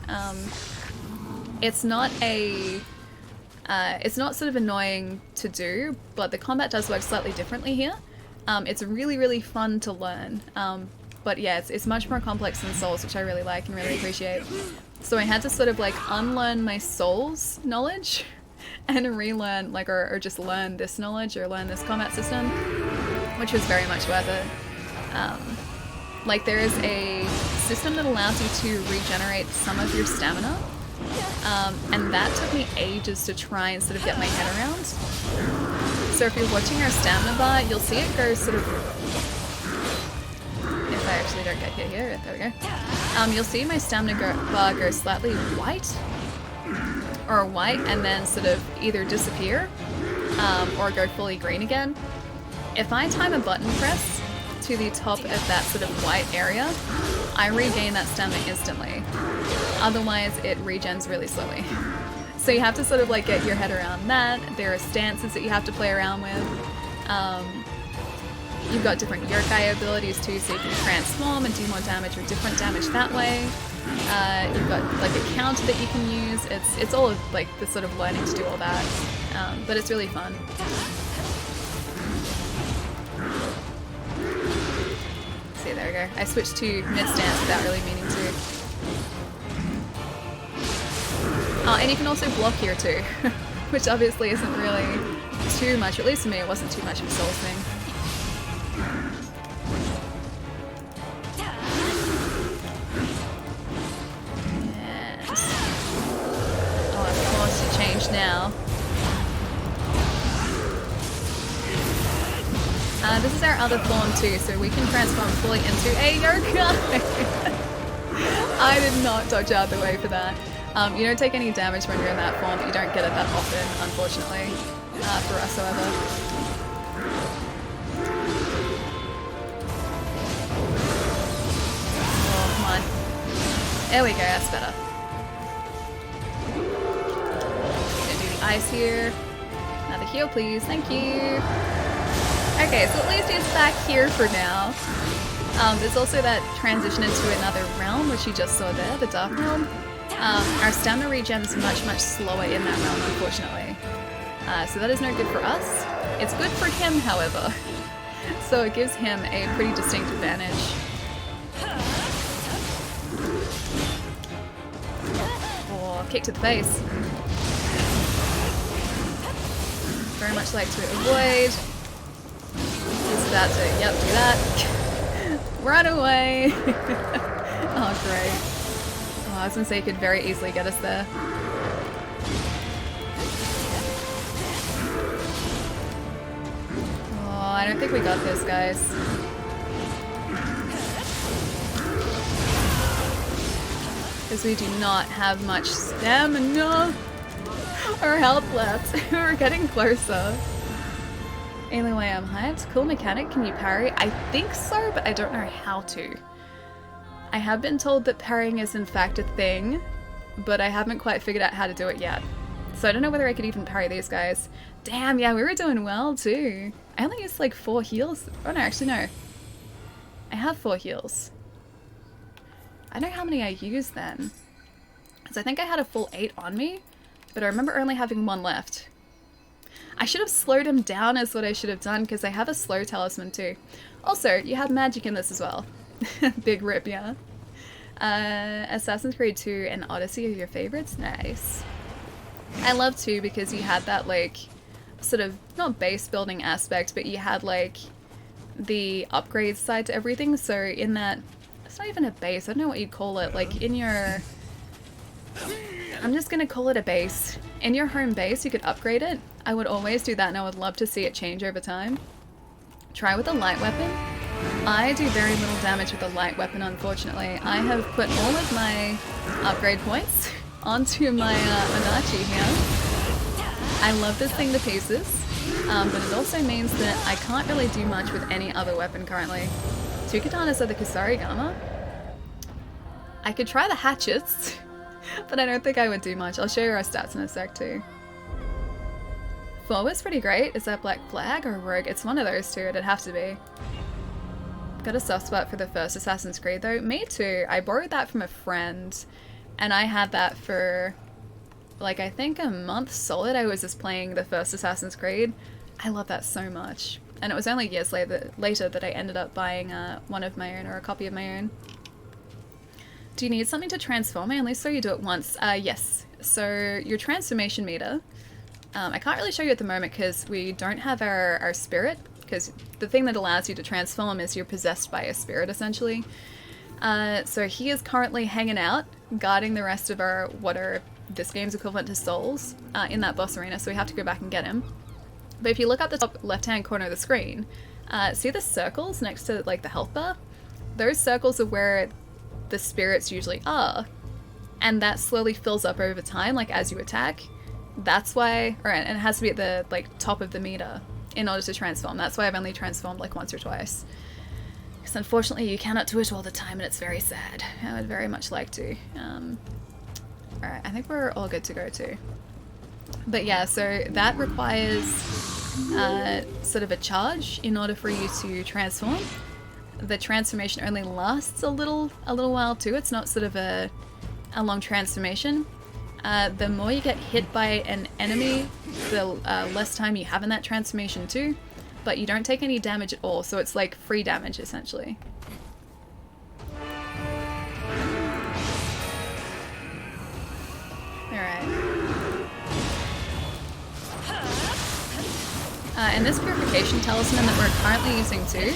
It's not sort of annoying to do, but the combat does work slightly differently here. It's really, really fun to learn. But yeah, it's much more complex than Souls, which I really like and really appreciate. So I had to sort of like unlearn my Souls knowledge and relearn, like, or just learn this knowledge or learn this combat system, which was very much worth it. Like there is a system that allows you to regenerate some of your stamina, and that took me ages to try and sort of get my head around. So if you're watching our stamina bar, you'll see it goes sort of, if I actually don't get hit here, there we go. You'll see my stamina bar go slightly white, or white and then sort of either disappear or go fully green again. If I time a button press to the top of that sort of white area, I regain that stamina instantly. Otherwise, it regens really slowly. So you have to sort of like get your head around that. There are stances that you have to play around with. You've got different yokai abilities too, so you can transform and do more damage or different damage that way. You've got like a counter that you can use. It's all of like the sort of learning to do all that, but it's really fun. See, there we go. I switched to mid stance without really meaning to. And you can also block here too, which obviously isn't really too much. At least for me, it wasn't too much of a Souls thing. Now. This is our other form too, so we can transform fully into a yokai. I did not dodge out the way for that. You don't take any damage when you're in that form, but you don't get it that often, unfortunately. For us, however. Oh, come on. There we go, that's better. Ice here. Another heal, please. Thank you. Okay, so at least it's back here for now. There's also that transition into another realm, which you just saw there, the Dark Realm. Our stamina regen's much slower in that realm, unfortunately. So that is no good for us. It's good for him, however. So it gives him a pretty distinct advantage. Oh, kick to the face. Very much like to avoid. He's about to, yep, do that. Run away! Oh, great. Oh, I was gonna say he could very easily get us there. Oh, I don't think we got this, guys. Because we do not have much stamina or health left. We're getting closer. Anyway, I'm hyped. Cool mechanic. Can you parry? I think so, but I don't know how to. I have been told that parrying is in fact a thing, but I haven't quite figured out how to do it yet. So I don't know whether I could even parry these guys. Damn, yeah, we were doing well too. I only used like 4 heals. Oh no, actually no. I have 4 heals. I don't know how many I used then. Because I think I had a full 8 on me, but I remember only having 1 left. I should have slowed him down is what I should have done, because I have a slow talisman too. Also, you have magic in this as well. Big rip, yeah. Assassin's Creed 2 and Odyssey are your favorites? Nice. I love 2 because you had that like, sort of, not base building aspect, but you had like the upgrade side to everything. So in that, it's not even a base, I don't know what you'd call it, like in your, I'm just gonna call it a base. In your home base, you could upgrade it. I would always do that and I would love to see it change over time. Try with a light weapon. I do very little damage with a light weapon, unfortunately. I have put all of my upgrade points onto my Onachi here. I love this thing to pieces, but it also means that I can't really do much with any other weapon currently. 2 katanas are the Kusarigama. I could try the hatchets, but I don't think I would do much. I'll show you our stats in a sec too. 4 was pretty great. Is that Black Flag or Rogue? It's one of those two, it'd have to be. Got a soft spot for the first Assassin's Creed though. Me too. I borrowed that from a friend and I had that for like I think a month solid. I was just playing the first Assassin's Creed. I love that so much. And it was only years later that I ended up buying one of my own or a copy of my own. Do you need something to transform? I only saw you do it once. Yes. So your transformation meter, I can't really show you at the moment because we don't have our spirit, because the thing that allows you to transform is you're possessed by a spirit essentially. So he is currently hanging out, guarding the rest of our, what are this game's equivalent to souls, in that boss arena, so we have to go back and get him. But if you look up the top left hand corner of the screen, see the circles next to like the health bar? Those circles are where the spirits usually are, and that slowly fills up over time, like as you attack. That's why, and it has to be at the like top of the meter in order to transform. That's why I've only transformed like once or twice. Because unfortunately you cannot do it all the time, and it's very sad. I would very much like to. Alright, I think we're all good to go too. But yeah, so that requires sort of a charge in order for you to transform. The transformation only lasts a little while too. It's not sort of a long transformation. The more you get hit by an enemy, the less time you have in that transformation too. But you don't take any damage at all, so it's like free damage essentially. Alright. And this purification talisman that we're currently using too,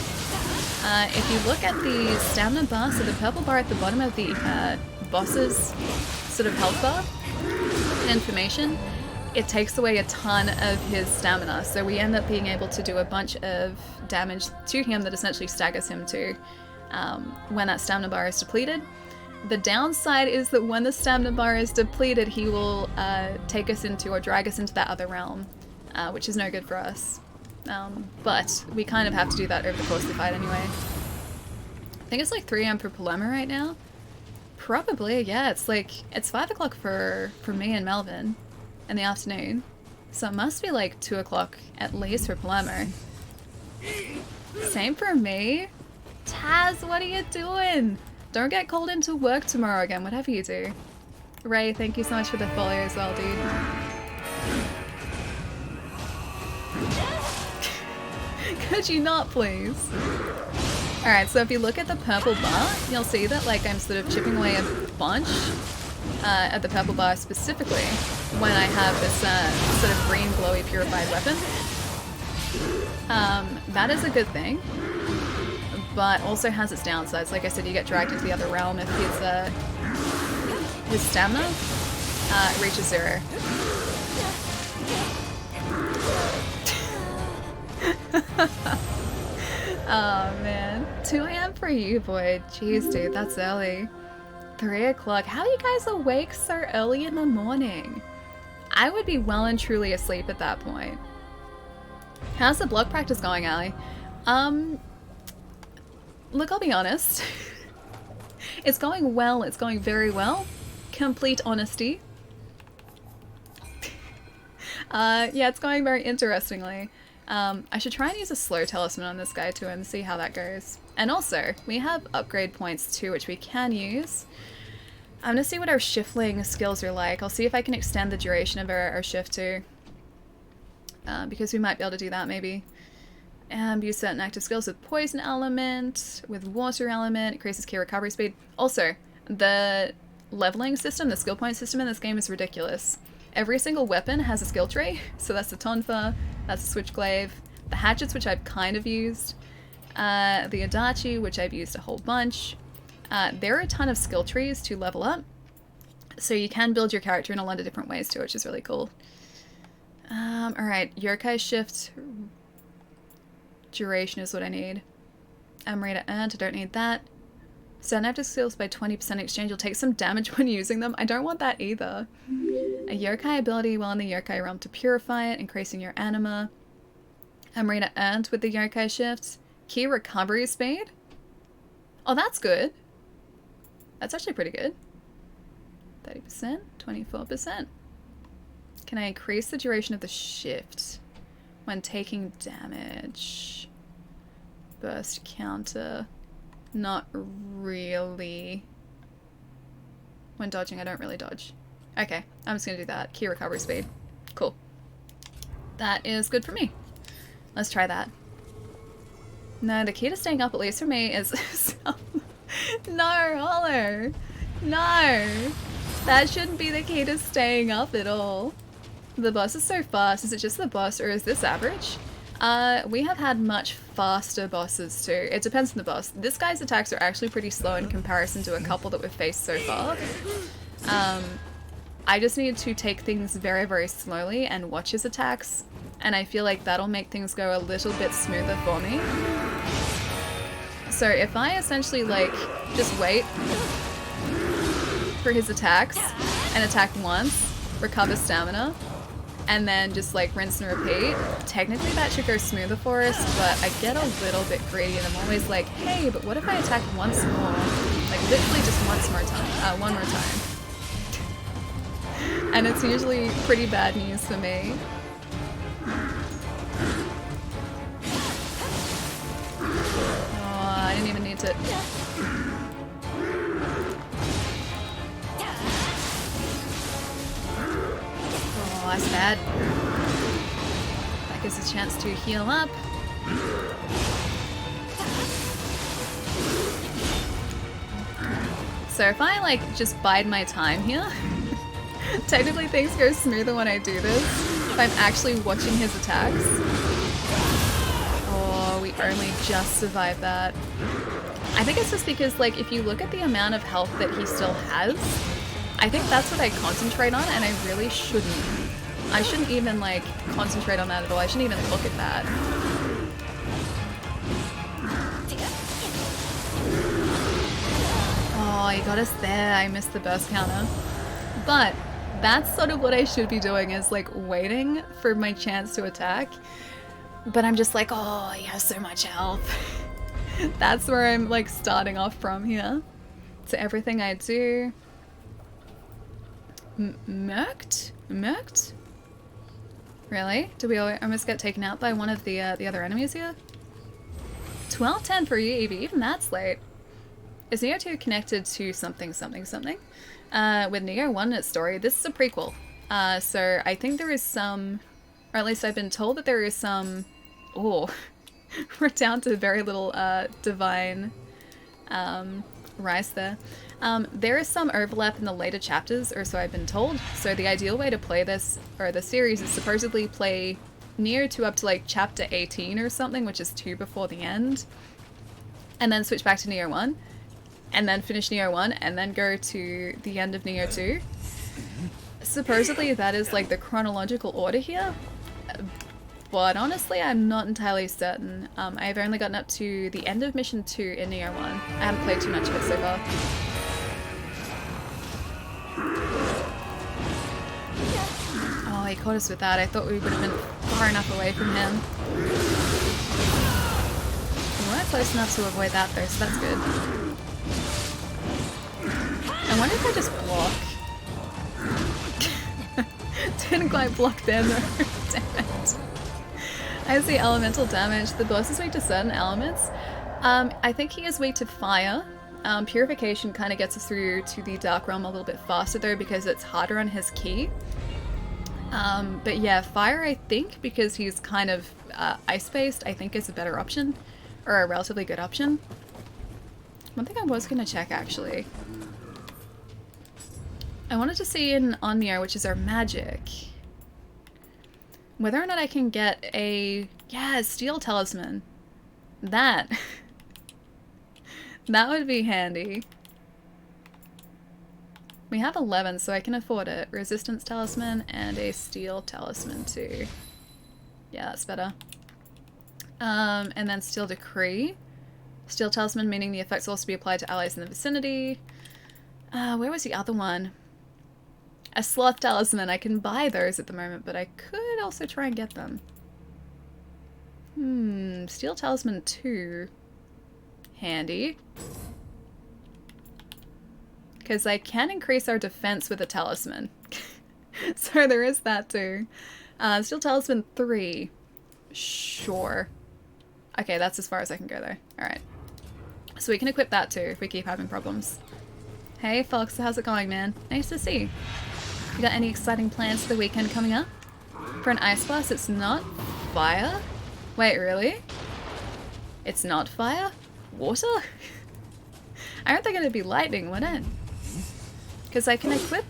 if you look at the stamina bar, so the purple bar at the bottom of the boss's sort of health bar, information, it takes away a ton of his stamina, so we end up being able to do a bunch of damage to him that essentially staggers him too when that stamina bar is depleted. The downside is that when the stamina bar is depleted, he will take us into or drag us into that other realm, which is no good for us. But we kind of have to do that over the course of the fight anyway. I think it's like 3 AM for Paloma right now. Probably, yeah. It's 5 o'clock for me and Melvin in the afternoon. So it must be like 2 o'clock at least for Palermo. Same for me. Taz, what are you doing? Don't get called into work tomorrow again, whatever you do. Ray, thank you so much for the follow as well, dude. Could you not, please? Alright, so if you look at the purple bar, you'll see that like I'm sort of chipping away a bunch at the purple bar specifically when I have this sort of green glowy purified weapon. That is a good thing, but also has its downsides. Like I said, you get dragged into the other realm if his stamina reaches 0. Oh man, 2 AM for you, boy. Jeez, dude, that's early. 3 o'clock. How are you guys awake so early in the morning? I would be well and truly asleep at that point. How's the block practice going, Ali? Look, I'll be honest. It's going well. It's going very well. Complete honesty. Yeah, it's going very interestingly. I should try and use a slow talisman on this guy too and see how that goes. And also, we have upgrade points too, which we can use. I'm gonna see what our shiftling skills are like. I'll see if I can extend the duration of our shift too. Because we might be able to do that maybe. Use certain active skills with poison element, with water element, increases key recovery speed. Also, the leveling system, the skill point system in this game is ridiculous. Every single weapon has a skill tree, so that's the tonfa, that's the switchglaive, the hatchets, which I've kind of used, the adachi, which I've used a whole bunch. There are a ton of skill trees to level up, so you can build your character in a lot of different ways too, which is really cool. Alright, yokai shift duration is what I need. Amrita earned, I don't need that. Certain active skills by 20% exchange. You'll take some damage when using them. I don't want that either. A yokai ability while in the yokai realm to purify it, increasing your anima. Amrita earned with the yokai shift. Key recovery speed. Oh, that's good. That's actually pretty good. 30%, 24%. Can I increase the duration of the shift when taking damage? Burst counter. Not really. When dodging, I don't really dodge. Okay, I'm just gonna do that. Key recovery speed. Cool. That is good for me. Let's try that. No, the key to staying up, at least for me, is... No, Hollow! No! That shouldn't be the key to staying up at all. The boss is so fast. Is it just the boss, or is this average? We have had much faster bosses too. It depends on the boss. This guy's attacks are actually pretty slow in comparison to a couple that we've faced so far. I just need to take things very, very slowly and watch his attacks, and I feel like that'll make things go a little bit smoother for me. So if I essentially like just wait for his attacks and attack once, recover stamina, and then just like rinse and repeat. Technically that should go smoother for us, but I get a little bit greedy and I'm always like, hey, but what if I attack once more? Like literally just one more time. And it's usually pretty bad news for me. Oh, I didn't even need to... Oh, that's bad. That gives a chance to heal up. So if I like just bide my time here, technically things go smoother when I do this. If I'm actually watching his attacks. Oh, we only just survived that. I think it's just because like if you look at the amount of health that he still has, I think that's what I concentrate on, and I really shouldn't. I shouldn't even like concentrate on that at all. I shouldn't even look at that. Oh, he got us there. I missed the burst counter. But that's sort of what I should be doing, is like waiting for my chance to attack. But I'm just like, oh, he has so much health. That's where I'm like starting off from here. So everything I do... Murked? Murked? Really? Did we almost get taken out by one of the other enemies here? 12:10 for you, Evie. Even that's late. Is Nioh 2 connected to something? With Nioh 1 its story, this is a prequel. So I think there is some, or at least I've been told that there is some, oh, we're down to very little divine rice there. There is some overlap in the later chapters, or so I've been told. So the ideal way to play this, or the series, is supposedly play Nioh 2 up to like chapter 18 or something, which is 2 before the end. And then switch back to Nioh 1. And then finish Nioh 1, and then go to the end of Nioh 2. Supposedly that is like the chronological order here. But honestly, I'm not entirely certain. I've only gotten up to the end of Mission 2 in Nioh 1. I haven't played too much of it so far. Oh, he caught us with that. I thought we would have been far enough away from him. We weren't close enough to avoid that though, so that's good. I wonder if I just block. Didn't quite block there though. Damn it. I see elemental damage. The boss is weak to certain elements. I think he is weak to fire. Purification kind of gets us through to the Dark Realm a little bit faster though, because it's harder on his ki. But yeah, fire I think, because he's kind of ice-based, I think is a better option. Or a relatively good option. One thing I was going to check actually. I wanted to see in Nioh, which is our magic, whether or not I can get a, yeah, steel talisman. That. That would be handy. We have 11, so I can afford it. Resistance talisman and a steel talisman too. Yeah, that's better. And then steel decree. Steel talisman, meaning the effects will also be applied to allies in the vicinity. Where was the other one? A sloth talisman. I can buy those at the moment, but I could also try and get them. Steel talisman 2. Handy. Because I can increase our defense with a talisman. So there is that too. Steel talisman 3. Sure. Okay, that's as far as I can go there. Alright. So we can equip that too if we keep having problems. Hey Fox, how's it going, man? Nice to see. You got any exciting plans for the weekend coming up? For an ice blast, it's not fire? Wait, really? It's not fire? Water? Aren't they going to be lightning, wouldn't it? Because I can equip,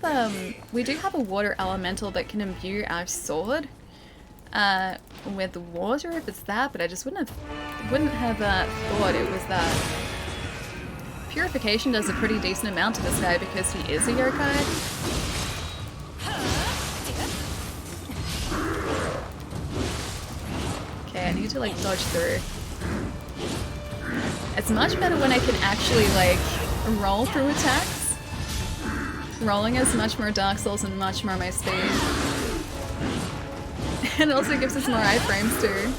we do have a water elemental that can imbue our sword with water if it's that, but I just wouldn't have thought it was that. Purification does a pretty decent amount to this guy because he is a yokai. Okay, I need to like dodge through. It's much better when I can actually like roll through attacks. Rolling is much more Dark Souls and much more my speed. And it also gives us more iframes too.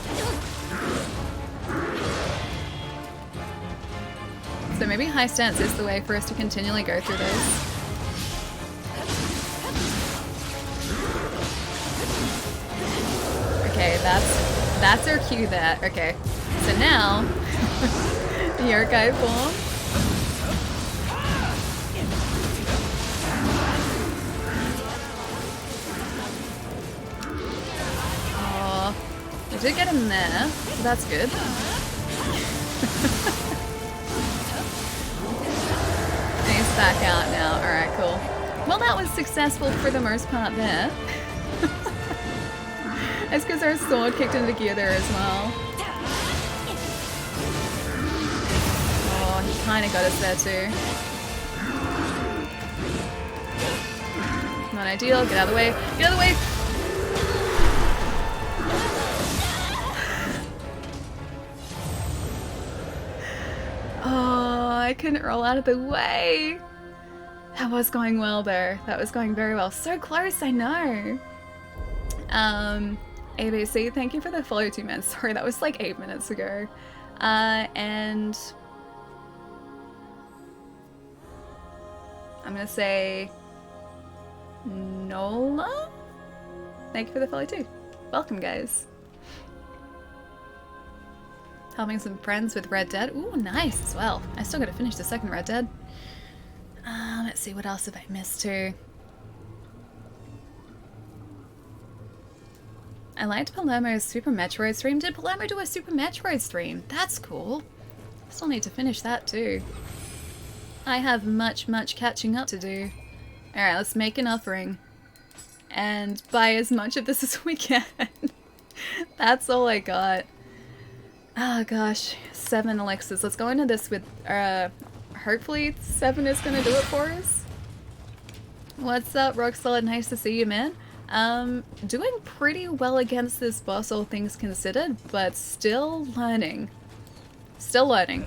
So maybe high stance is the way for us to continually go through this. Okay, that's our cue there. Okay, so now, Yokai form. Oh, we did get him there, so that's good. And he's back out now. Alright, cool. Well, that was successful for the most part there. It's because our sword kicked into gear there as well. Oh, he kind of got us there too. Not ideal. Get out of the way. Get out of the way! Oh, I couldn't roll out of the way. That was going well there. That was going very well. So close, I know. ABC, thank you for the follow 2 minutes. Sorry, that was like 8 minutes ago. And I'm gonna say Nola? Thank you for the follow too. Welcome, guys. Helping some friends with Red Dead. Ooh, nice as well. I still gotta finish the second Red Dead. Let's see, what else have I missed too? I liked Palermo's Super Metroid stream. Did Palermo do a Super Metroid stream? That's cool. Still need to finish that too. I have much catching up to do. Alright, let's make an offering. And buy as much of this as we can. That's all I got. Oh gosh, 7 elixirs. Let's go into this with, hopefully 7 is gonna do it for us. What's up, Rock Solid? Nice to see you, man. Doing pretty well against this boss, all things considered, but still learning. Still learning.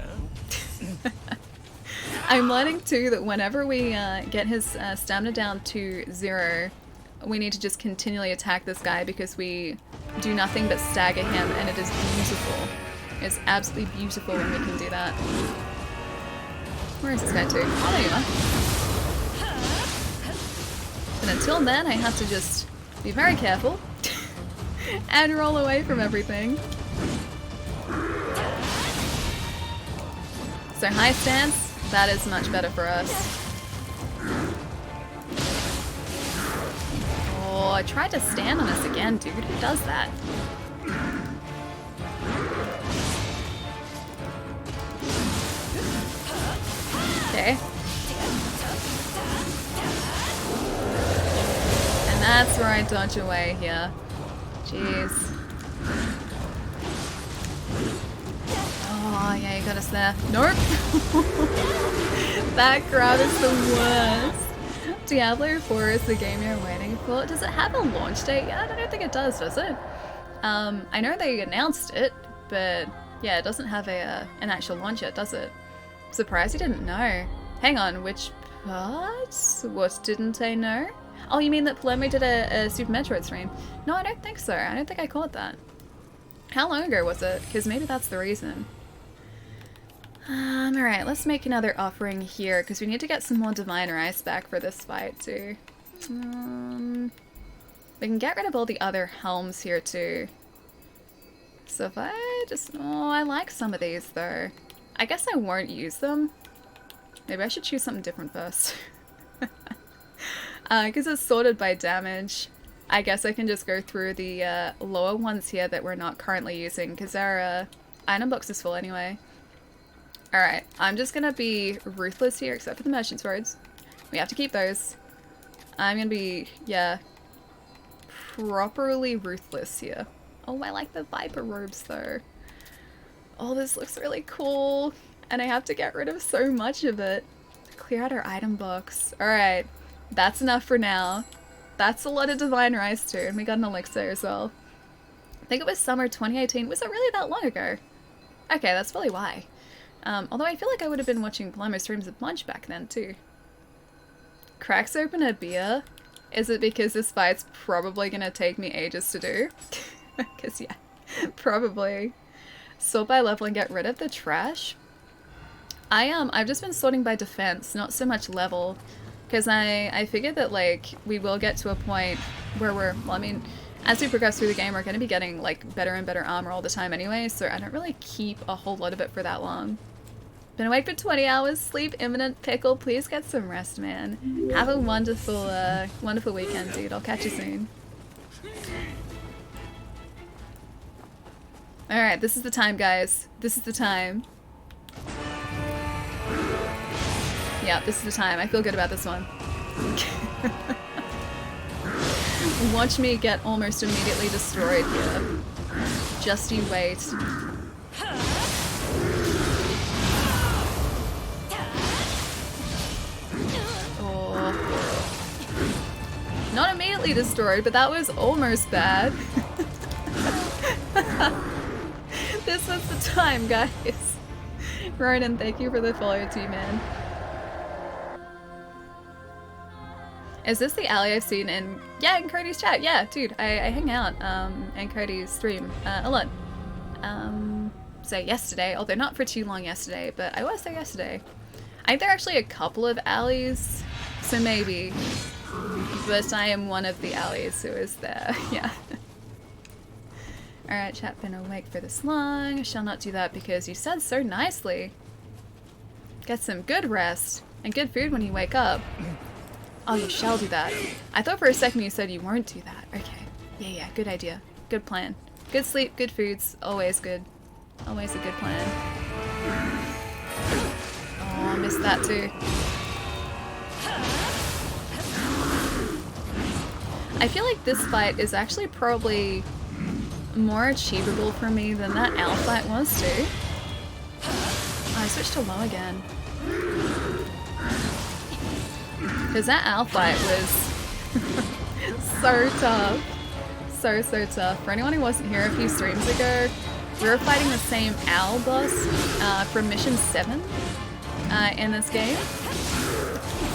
I'm learning too that whenever we get his stamina down to 0, we need to just continually attack this guy because we do nothing but stagger him, and it is beautiful. It's absolutely beautiful when we can do that. Where is this guy to? Oh, there you are. But until then, I have to just be very careful and roll away from everything. So high stance, that is much better for us. Oh, I tried to stand on us again, dude. Who does that? Okay. And that's where I dodge away here. Jeez. Oh, yeah, you got us there. Nope. That crowd is the worst. Diablo 4 is the game you're waiting for. Does it have a launch date yet? I don't think it does it? I know they announced it, but yeah, it doesn't have an actual launch yet, does it? Surprised you didn't know. Hang on, which part? What didn't I know? Oh, you mean that Palermo did a Super Metroid stream? No, I don't think so. I don't think I caught that. How long ago was it? Because maybe that's the reason. Alright, let's make another offering here, because we need to get some more Divine Rice back for this fight, too. We can get rid of all the other helms here, too. So if I just... Oh, I like some of these, though. I guess I won't use them. Maybe I should choose something different first. Because it's sorted by damage. I guess I can just go through the lower ones here that we're not currently using, because our item box is full anyway. Alright, I'm just gonna be ruthless here, except for the merchant's robes. We have to keep those. I'm gonna be, yeah, properly ruthless here. Oh, I like the Viper robes though. Oh, this looks really cool. And I have to get rid of so much of it. Clear out our item box. Alright, that's enough for now. That's a lot of Divine Rice too, and we got an elixir as well. I think it was summer 2018. Was it really that long ago? Okay, that's probably why. Although I feel like I would have been watching Palermo streams a bunch back then too. Cracks open a beer. Is it because this fight's probably gonna take me ages to do? Because, yeah, probably. Sort by level and get rid of the trash? I've just been sorting by defense, not so much level. Because I figured that, like, we will get to a point where we're, well, I mean, as we progress through the game, we're going to be getting, like, better and better armor all the time anyway, so I don't really keep a whole lot of it for that long. Been awake for 20 hours, sleep imminent, Pickle, please get some rest, man. Have a wonderful, wonderful weekend, dude. I'll catch you soon. Alright, this is the time, guys. This is the time. Yeah, this is the time. I feel good about this one. Watch me get almost immediately destroyed here. Just you wait. Oh. Not immediately destroyed, but that was almost bad. This was the time, guys. Ronan, thank you for the follow too, man. Is this the alley I've seen in... Yeah, in Cody's chat. Yeah, dude, I hang out in Cody's stream a lot. So yesterday, although not for too long yesterday, but I was there yesterday. I think there are actually a couple of alleys, so maybe. But I am one of the alleys who is there, yeah. Alright, chat, been awake for this long. I shall not do that because you said so nicely. Get some good rest and good food when you wake up. Oh, you shall do that. I thought for a second you said you won't do that. Okay. Yeah, good idea. Good plan. Good sleep, good foods. Always good. Always a good plan. Oh, I missed that too. I feel like this fight is actually probably more achievable for me than that owl fight was too. Oh, I switched to low again. Because that owl fight was so tough. So tough. For anyone who wasn't here a few streams ago, we were fighting the same owl boss from mission 7 in this game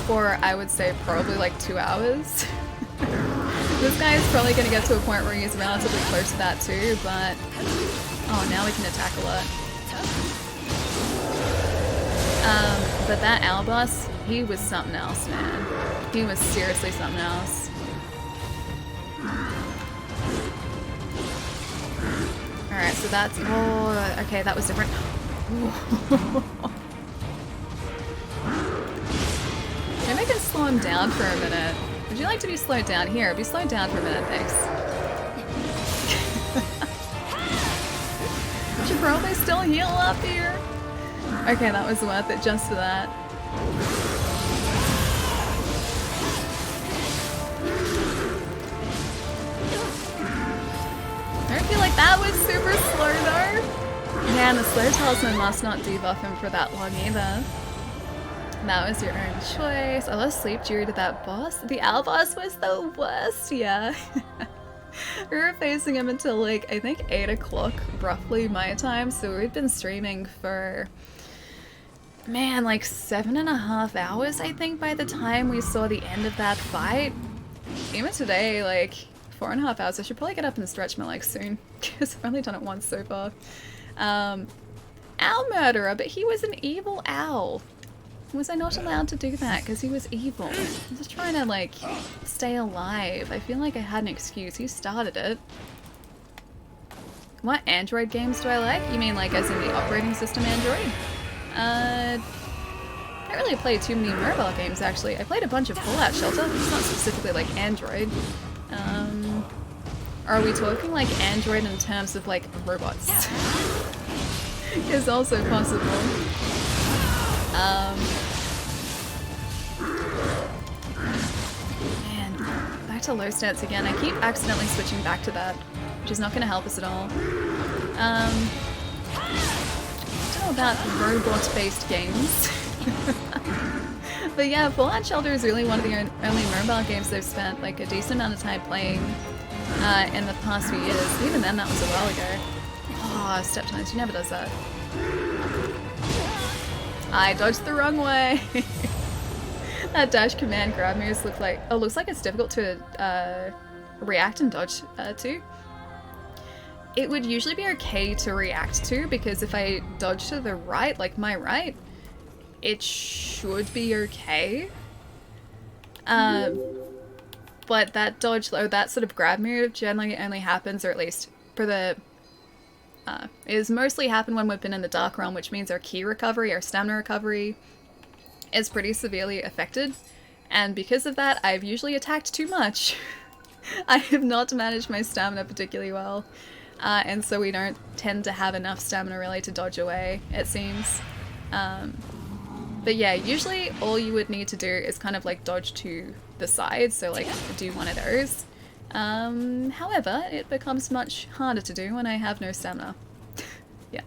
for, I would say, probably like 2 hours. This guy is probably going to get to a point where he is relatively close to that too, but... Oh, now we can attack a lot. But that owl boss, he was something else, man. He was seriously something else. Alright, so that's... Oh, okay, that was different. Maybe I can slow him down for a minute. Would you like to be slowed down? Here, be slowed down for a minute, thanks. Should probably still heal up here. Okay, that was worth it just for that. I don't feel like that was super slow though. Man, the slow talisman must not debuff him for that long either. That was your own choice. I lost sleep due to that boss. The owl boss was the worst, yeah. We were facing him until like, I think 8 o'clock roughly my time, so we'd been streaming for, man, like 7.5 hours I think by the time we saw the end of that fight. Even today, like 4.5 hours. I should probably get up and stretch my legs soon, because I've only done it once so far. Owl murderer, but he was an evil owl. Was I not allowed to do that because he was evil? I'm just trying to, like, stay alive. I feel like I had an excuse. He started it. What Android games do I like? You mean, like, as in the operating system Android? I don't really play too many mobile games, actually. I played a bunch of Fallout Shelter. It's not specifically, like, Android. Are we talking, like, Android in terms of, like, robots? Is also possible. Man, back to low stats again. I keep accidentally switching back to that, which is not going to help us at all. I don't know about robot-based games. But yeah, Fallout Shelter is really one of the only mobile games I've spent like a decent amount of time playing in the past few years. Even then, that was a while ago. Oh, step times, he never does that. I dodged the wrong way. That dash command grab moves look like, oh, looks like it's difficult to react and dodge to. It would usually be okay to react to, because if I dodge to the right, like my right, it should be okay. But that dodge, or that sort of grab move generally only happens, or at least for the, is mostly happen when we've been in the Dark Realm, which means our ki recovery, our stamina recovery, is pretty severely affected. And because of that, I've usually attacked too much. I have not managed my stamina particularly well. And so we don't tend to have enough stamina really to dodge away, it seems. But yeah, usually all you would need to do is kind of like dodge to the side, so like do one of those. However, it becomes much harder to do when I have no stamina. Yeah.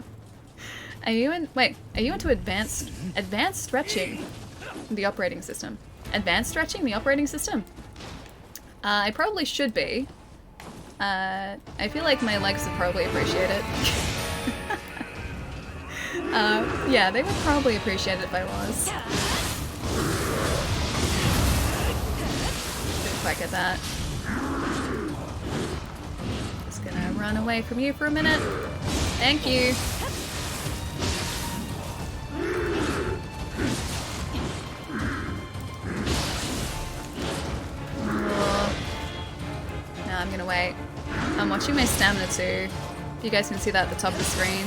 Are you into advanced stretching? The operating system. Advanced stretching? The operating system? I probably should be. I feel like my legs would probably appreciate it. Yeah, they would probably appreciate it if I was. Good quack at that. Just gonna run away from you for a minute. Thank you. No, I'm gonna wait. I'm watching my stamina too. You guys can see that at the top of the screen.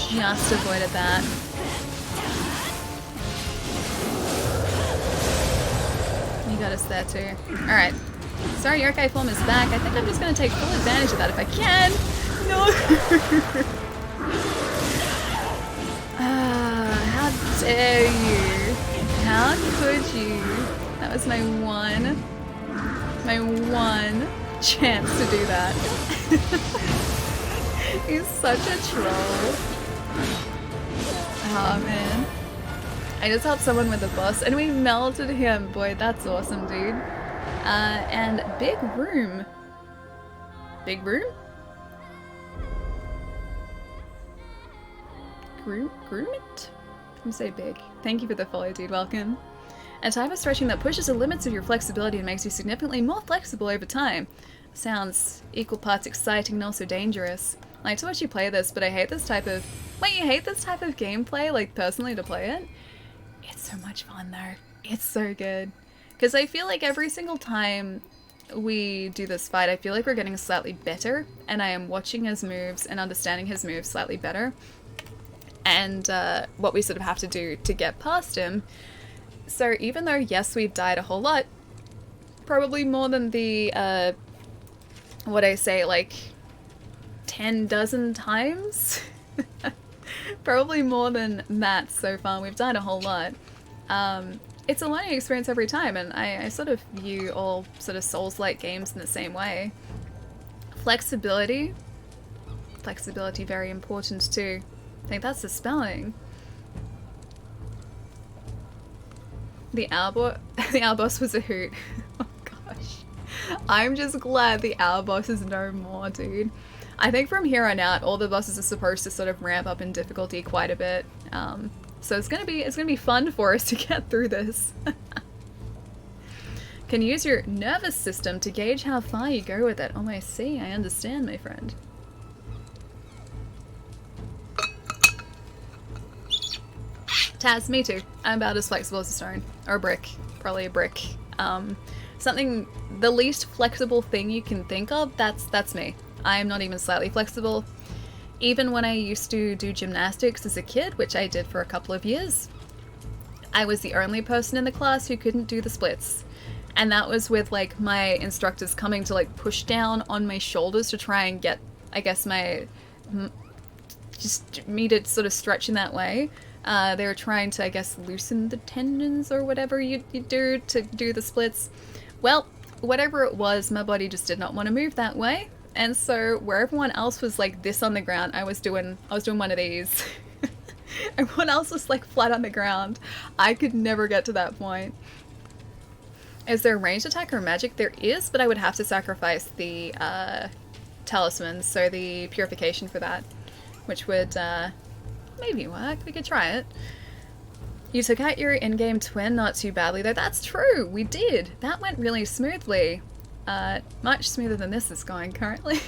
Just avoided that. You got us there too. Alright. Sorry, your archive form is back. I think I'm just gonna take full advantage of that if I can. No! How dare you? How could you? That was my one chance to do that. He's such a troll. Oh man. I just helped someone with a boss and we melted him. Boy, that's awesome, dude. And big room. Big room? Groom it? I'm say big. Thank you for the follow, dude. Welcome. A type of stretching that pushes the limits of your flexibility and makes you significantly more flexible over time. Sounds equal parts exciting and also dangerous. I like to watch you play this, but I hate this type of... Wait, you hate this type of gameplay? Like, personally, to play it? It's so much fun, though. It's so good. Because I feel like every single time we do this fight, I feel like we're getting slightly better, and I am watching his moves and understanding his moves slightly better. And what we sort of have to do to get past him. So even though, yes, we've died a whole lot, probably more than the, what I say, like 10 dozen times? Probably more than that so far. We've died a whole lot. It's a learning experience every time, and I sort of view all sort of Souls-like games in the same way. Flexibility. Flexibility very important too. I think that's the spelling. The owl boss was a hoot. Oh gosh. I'm just glad the owl boss is no more, dude. I think from here on out, all the bosses are supposed to sort of ramp up in difficulty quite a bit. So it's gonna be fun for us to get through this. Can use your nervous system to gauge how far you go with it. Oh, I see. I understand, my friend. Taz, me too. I'm about as flexible as a stone. Or a brick. Probably a brick. Something, the least flexible thing you can think of, that's me. I am not even slightly flexible. Even when I used to do gymnastics as a kid, which I did for a couple of years, I was the only person in the class who couldn't do the splits. And that was with like my instructors coming to like push down on my shoulders to try and get, I guess, just me to sort of stretch in that way. They were trying to, I guess, loosen the tendons or whatever you do to do the splits. Well, whatever it was, my body just did not want to move that way. And so where everyone else was like this on the ground, I was doing one of these. Everyone else was like flat on the ground. I could never get to that point. Is there a ranged attack or magic? There is, but I would have to sacrifice the talisman, so the purification for that, which would maybe work. We could try it. You took out your in-game twin not too badly, though. That's true. We did. That went really smoothly. Much smoother than this is going currently.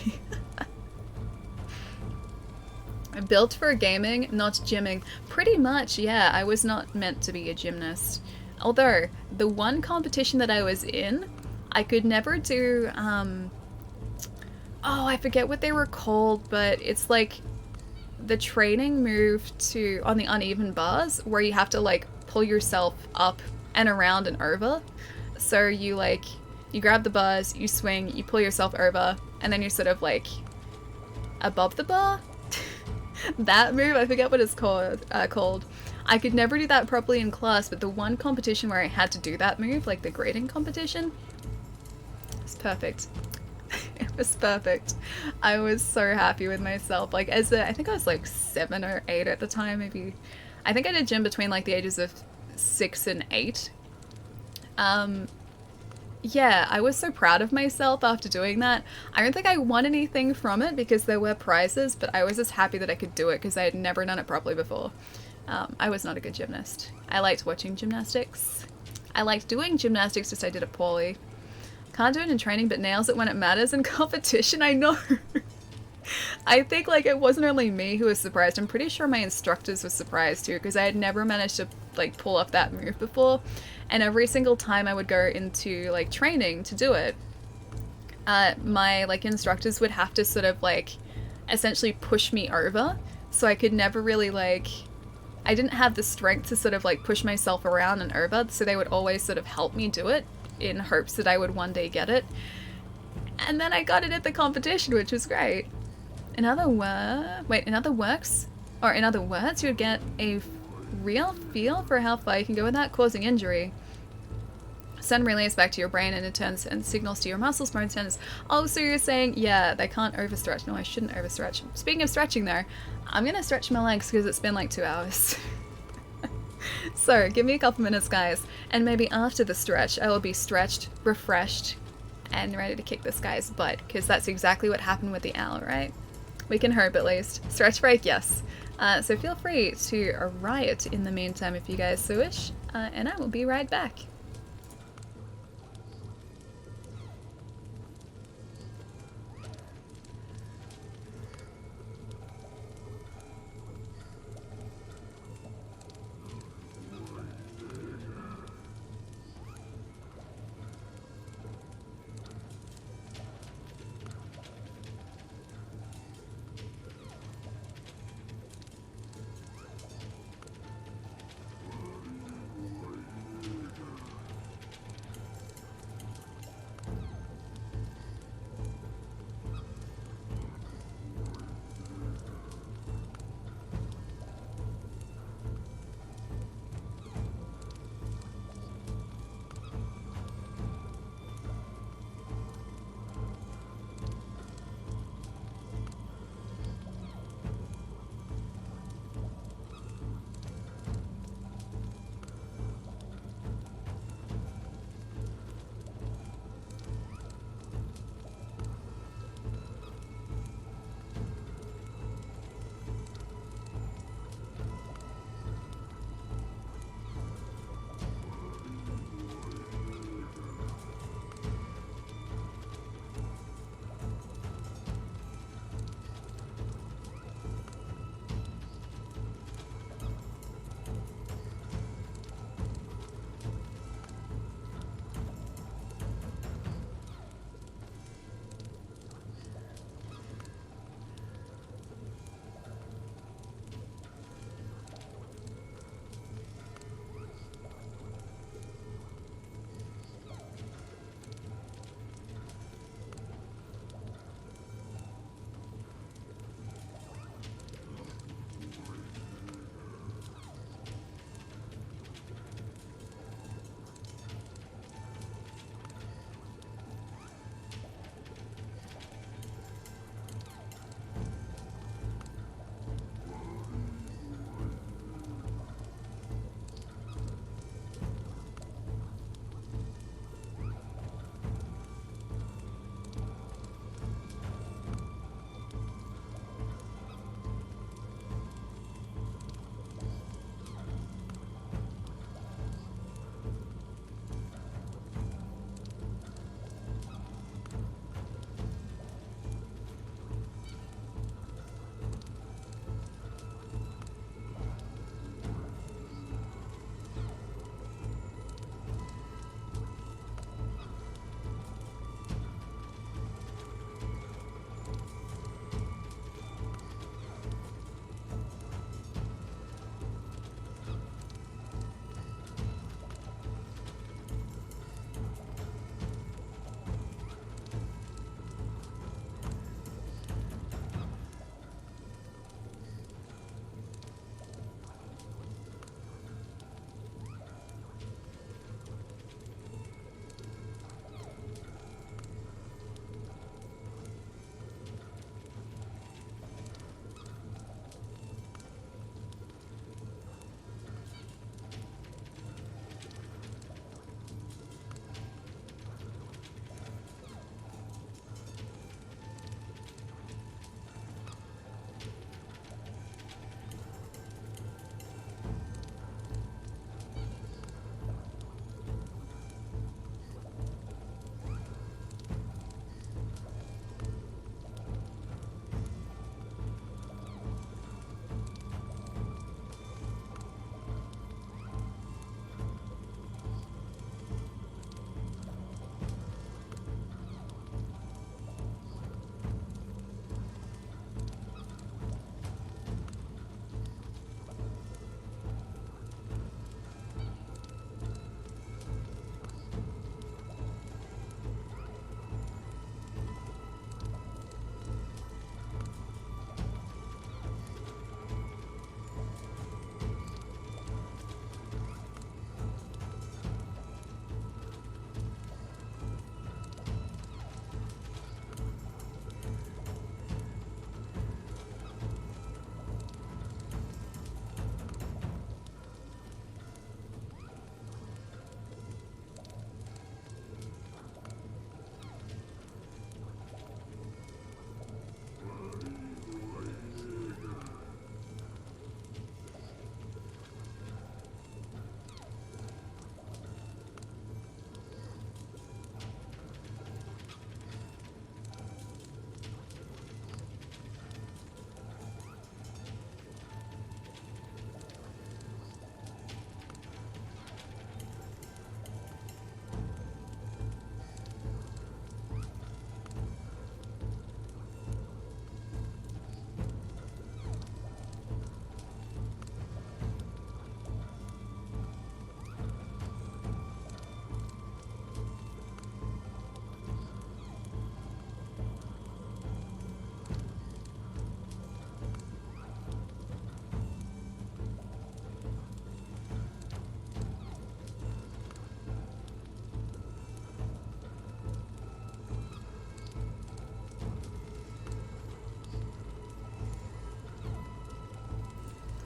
Built for gaming, not gymming. Pretty much, yeah. I was not meant to be a gymnast. Although, the one competition that I was in, I could never do, oh, I forget what they were called, but it's like the training move on the uneven bars where you have to like pull yourself up and around and over. So you grab the bars, you swing, you pull yourself over, and then you're sort of like above the bar. That move, I forget what it's called. I could never do that properly in class, but the one competition where I had to do that move, like the grading competition, it's perfect. It was perfect. I was so happy with myself. Like I think I was like 7 or 8 at the time, maybe. I think I did gym between like the ages of 6 and 8. Yeah, I was so proud of myself after doing that. I don't think I won anything from it because there were prizes, but I was just happy that I could do it because I had never done it properly before. I was not a good gymnast. I liked watching gymnastics. I liked doing gymnastics, just I did it poorly. Can't do it in training, but nails it when it matters in competition. I know. I think like it wasn't only me who was surprised. I'm pretty sure my instructors were surprised too because I had never managed to like pull off that move before. And every single time I would go into like training to do it, my like instructors would have to sort of like essentially push me over. So I could never really like, I didn't have the strength to sort of like push myself around and over. So they would always sort of help me do it in hopes that I would one day get it. And then I got it at the competition, which was great. In other words, you would get a real feel for how far you can go without causing injury. Send relays back to your brain and it turns and signals to your muscles, bones, tendons. Oh, so you're saying, yeah, they can't overstretch. No, I shouldn't overstretch. Speaking of stretching though, I'm gonna stretch my legs because it's been like 2 hours. So, give me a couple minutes, guys, and maybe after the stretch, I will be stretched, refreshed, and ready to kick this guy's butt, because that's exactly what happened with the owl, right? We can hope at least. Stretch break, yes. So feel free to riot in the meantime if you guys so wish, and I will be right back.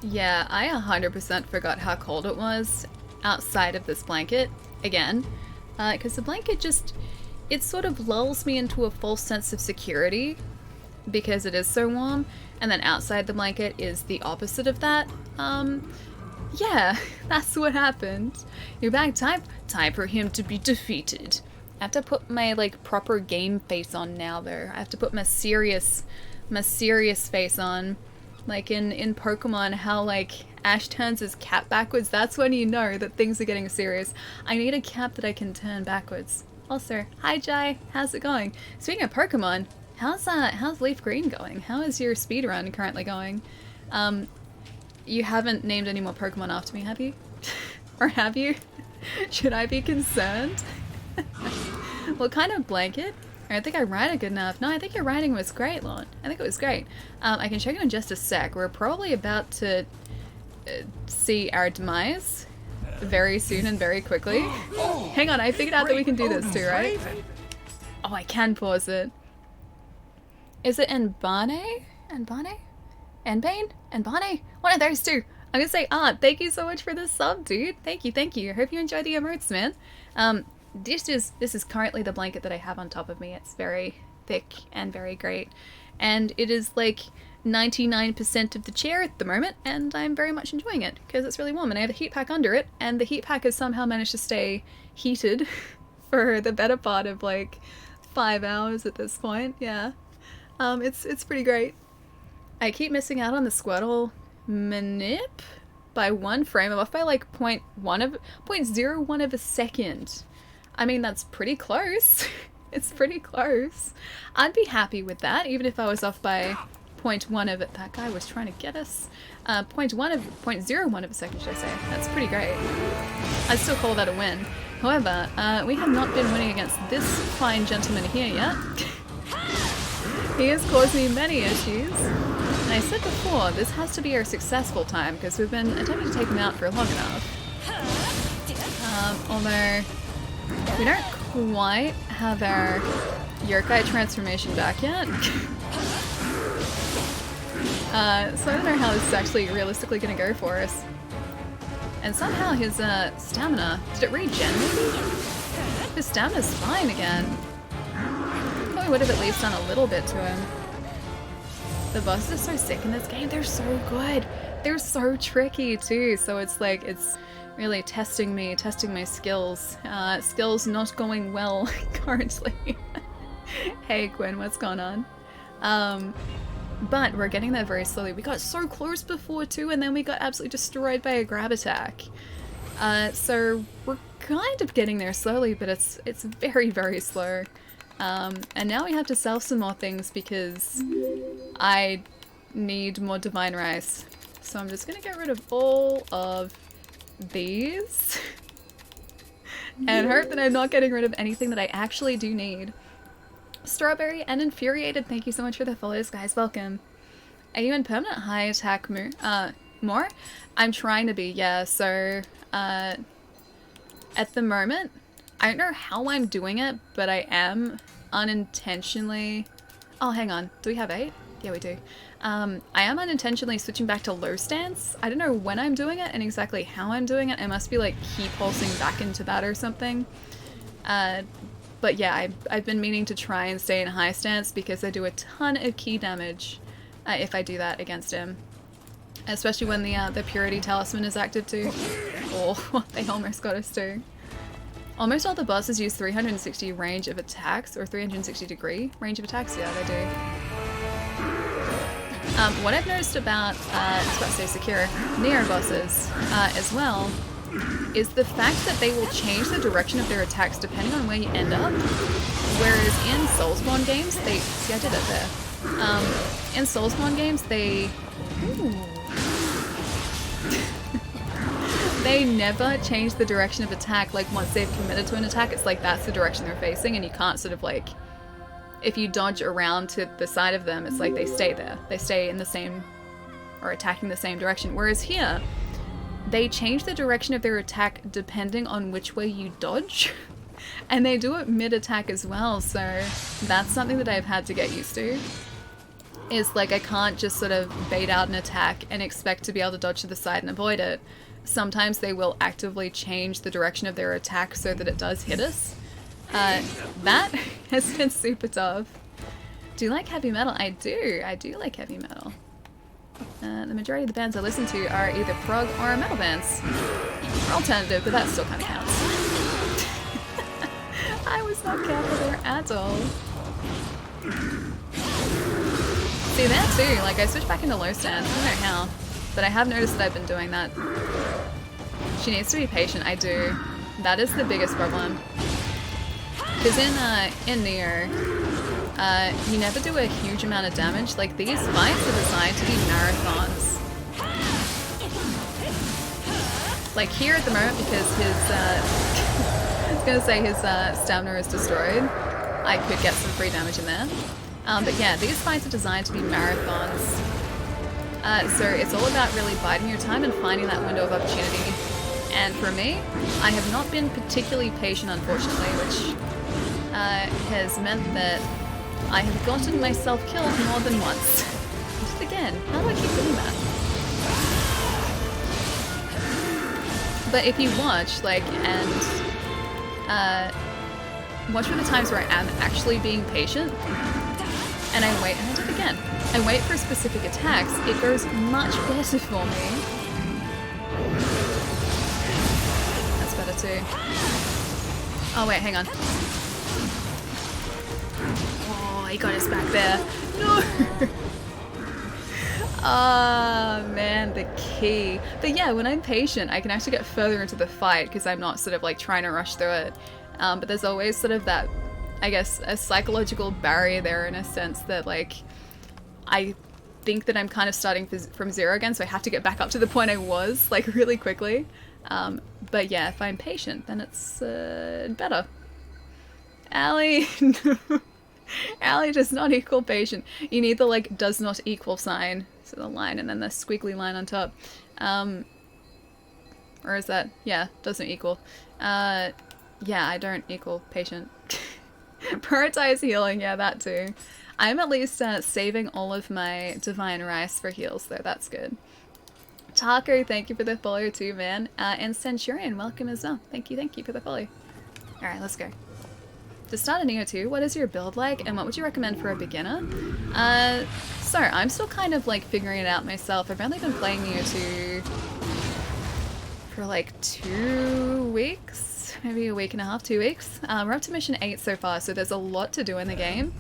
Yeah, I 100% forgot how cold it was outside of this blanket, again. Because the blanket just, it sort of lulls me into a false sense of security because it is so warm, and then outside the blanket is the opposite of that. Yeah, that's what happened. You're back, time for him to be defeated. I have to put my, like, proper game face on now, though. I have to put my serious face on. Like in Pokemon, how, like, Ash turns his cap backwards, that's when you know that things are getting serious. I need a cap that I can turn backwards. Also, hi Jai, how's it going? Speaking of Pokemon, how's Leaf Green going? How is your speedrun currently going? You haven't named any more Pokemon after me, have you? Or have you? Should I be concerned? What kind of blanket? I don't think I ride it good enough. No, I think your riding was great, Lon. I think it was great. I can show you in just a sec. We're probably about to see our demise very soon and very quickly. Hang on, I figured out that we can do this too, right? Oh, I can pause it. Is it Nbane? Nbane? Nbane? Nbane? One of those two. I'm gonna say, thank you so much for the sub, dude. Thank you, thank you. I hope you enjoy the emotes, man. This is currently the blanket that I have on top of me. It's very thick and very great. And it is like 99% of the chair at the moment, and I'm very much enjoying it because it's really warm, and I have a heat pack under it, and the heat pack has somehow managed to stay heated for the better part of like 5 hours at this point. Yeah. It's pretty great. I keep missing out on the Squirtle manip by 1 frame. I'm off by like 0.01 of a second. I mean, that's pretty close. It's pretty close. I'd be happy with that, even if I was off by 0.1 of it. That guy was trying to get us. 0.01 of a second, should I say. That's pretty great. I'd still call that a win. However, we have not been winning against this fine gentleman here yet. He has caused me many issues. And I said before, this has to be our successful time, because we've been attempting to take him out for long enough. Although we don't quite have our Yokai transformation back yet. So I don't know how this is actually realistically going to go for us. And somehow his stamina, did it regen maybe? His stamina's fine again. Probably would have at least done a little bit to him. The bosses are so sick in this game. They're so good. They're so tricky too. So it's like, it's really testing me, testing my skills. Skills not going well currently. Hey Quinn, what's going on? But we're getting there very slowly. We got so close before too, and then we got absolutely destroyed by a grab attack. So we're kind of getting there slowly, but it's very, very slow. And now we have to sell some more things because I need more divine rice. So I'm just gonna get rid of all of these and hope that I'm not getting rid of anything that I actually do need. Strawberry and Infuriated, thank you so much for the follows, guys. Welcome. Are you in permanent high attack more? I'm trying to be, yeah. So at the moment, I don't know how I'm doing it, but I am unintentionally... Oh, hang on. Do we have 8? Yeah, we do. I am unintentionally switching back to low stance. I don't know when I'm doing it and exactly how I'm doing it. I must be like key pulsing back into that or something. But yeah, I've been meaning to try and stay in high stance because I do a ton of key damage if I do that against him. Especially when the Purity Talisman is active too. Oh, they almost got us too. Almost all the bosses use 360 range of attacks, or 360 degree range of attacks. Yeah, they do. What I've noticed about, I was about to say Sekiro, Nioh bosses as well, is the fact that they will change the direction of their attacks depending on where you end up. Whereas in Soulspawn games, they... See, I did it there. In Soulspawn games, they... They never change the direction of attack. Like, once they've committed to an attack, it's like that's the direction they're facing, and you can't sort of like... If you dodge around to the side of them, it's like they stay there. They stay in the same... or attacking the same direction. Whereas here... They change the direction of their attack depending on which way you dodge. And they do it mid-attack as well, so that's something that I've had to get used to. is like I can't just sort of bait out an attack and expect to be able to dodge to the side and avoid it. Sometimes they will actively change the direction of their attack so that it does hit us. That has been super tough. Do you like heavy metal? I do like heavy metal. The majority of the bands I listen to are either prog or metal bands. Or alternative, but that still kind of counts. I was not careful there at all. See, there too, like I switched back into low stand. I don't know how, but I have noticed that I've been doing that. She needs to be patient, I do. That is the biggest problem. Because in Nioh, you never do a huge amount of damage. Like, these fights are designed to be marathons. Like, here at the moment, because his, I was gonna say his stamina is destroyed, I could get some free damage in there. But yeah, these fights are designed to be marathons. So it's all about really biding your time and finding that window of opportunity. And for me, I have not been particularly patient, unfortunately, which has meant that I have gotten myself killed more than once. Just again, how do I keep doing that? But if you watch, like, and watch for the times where I am actually being patient, and I wait, and I do it again, and wait for specific attacks, it goes much better for me. That's better too. Oh wait, hang on. Oh, he got us back there. No! Ah, man, the key. But yeah, when I'm patient, I can actually get further into the fight because I'm not sort of like trying to rush through it. But there's always sort of that, I guess, a psychological barrier there in a sense that, like, I think that I'm kind of starting from zero again, so I have to get back up to the point I was, like, really quickly. But yeah, if I'm patient, then it's better. Allie, no. Allie does not equal patient. You need the, like, does not equal sign, so the line, and then the squiggly line on top. Or is that, yeah, doesn't equal. Yeah, I don't equal patient. Prioritize healing, yeah, that too. I'm at least saving all of my divine rice for heals, though. That's good. Taco, thank you for the follow too, man. And Centurion, welcome as well. Thank you for the follow. Alright, let's go. To start a Nioh 2, what is your build like, and what would you recommend for a beginner? So, I'm still kind of like figuring it out myself. I've only been playing Nioh 2 for like 2 weeks, maybe a week and a half, 2 weeks. We're up to mission 8 so far, so there's a lot to do in the game.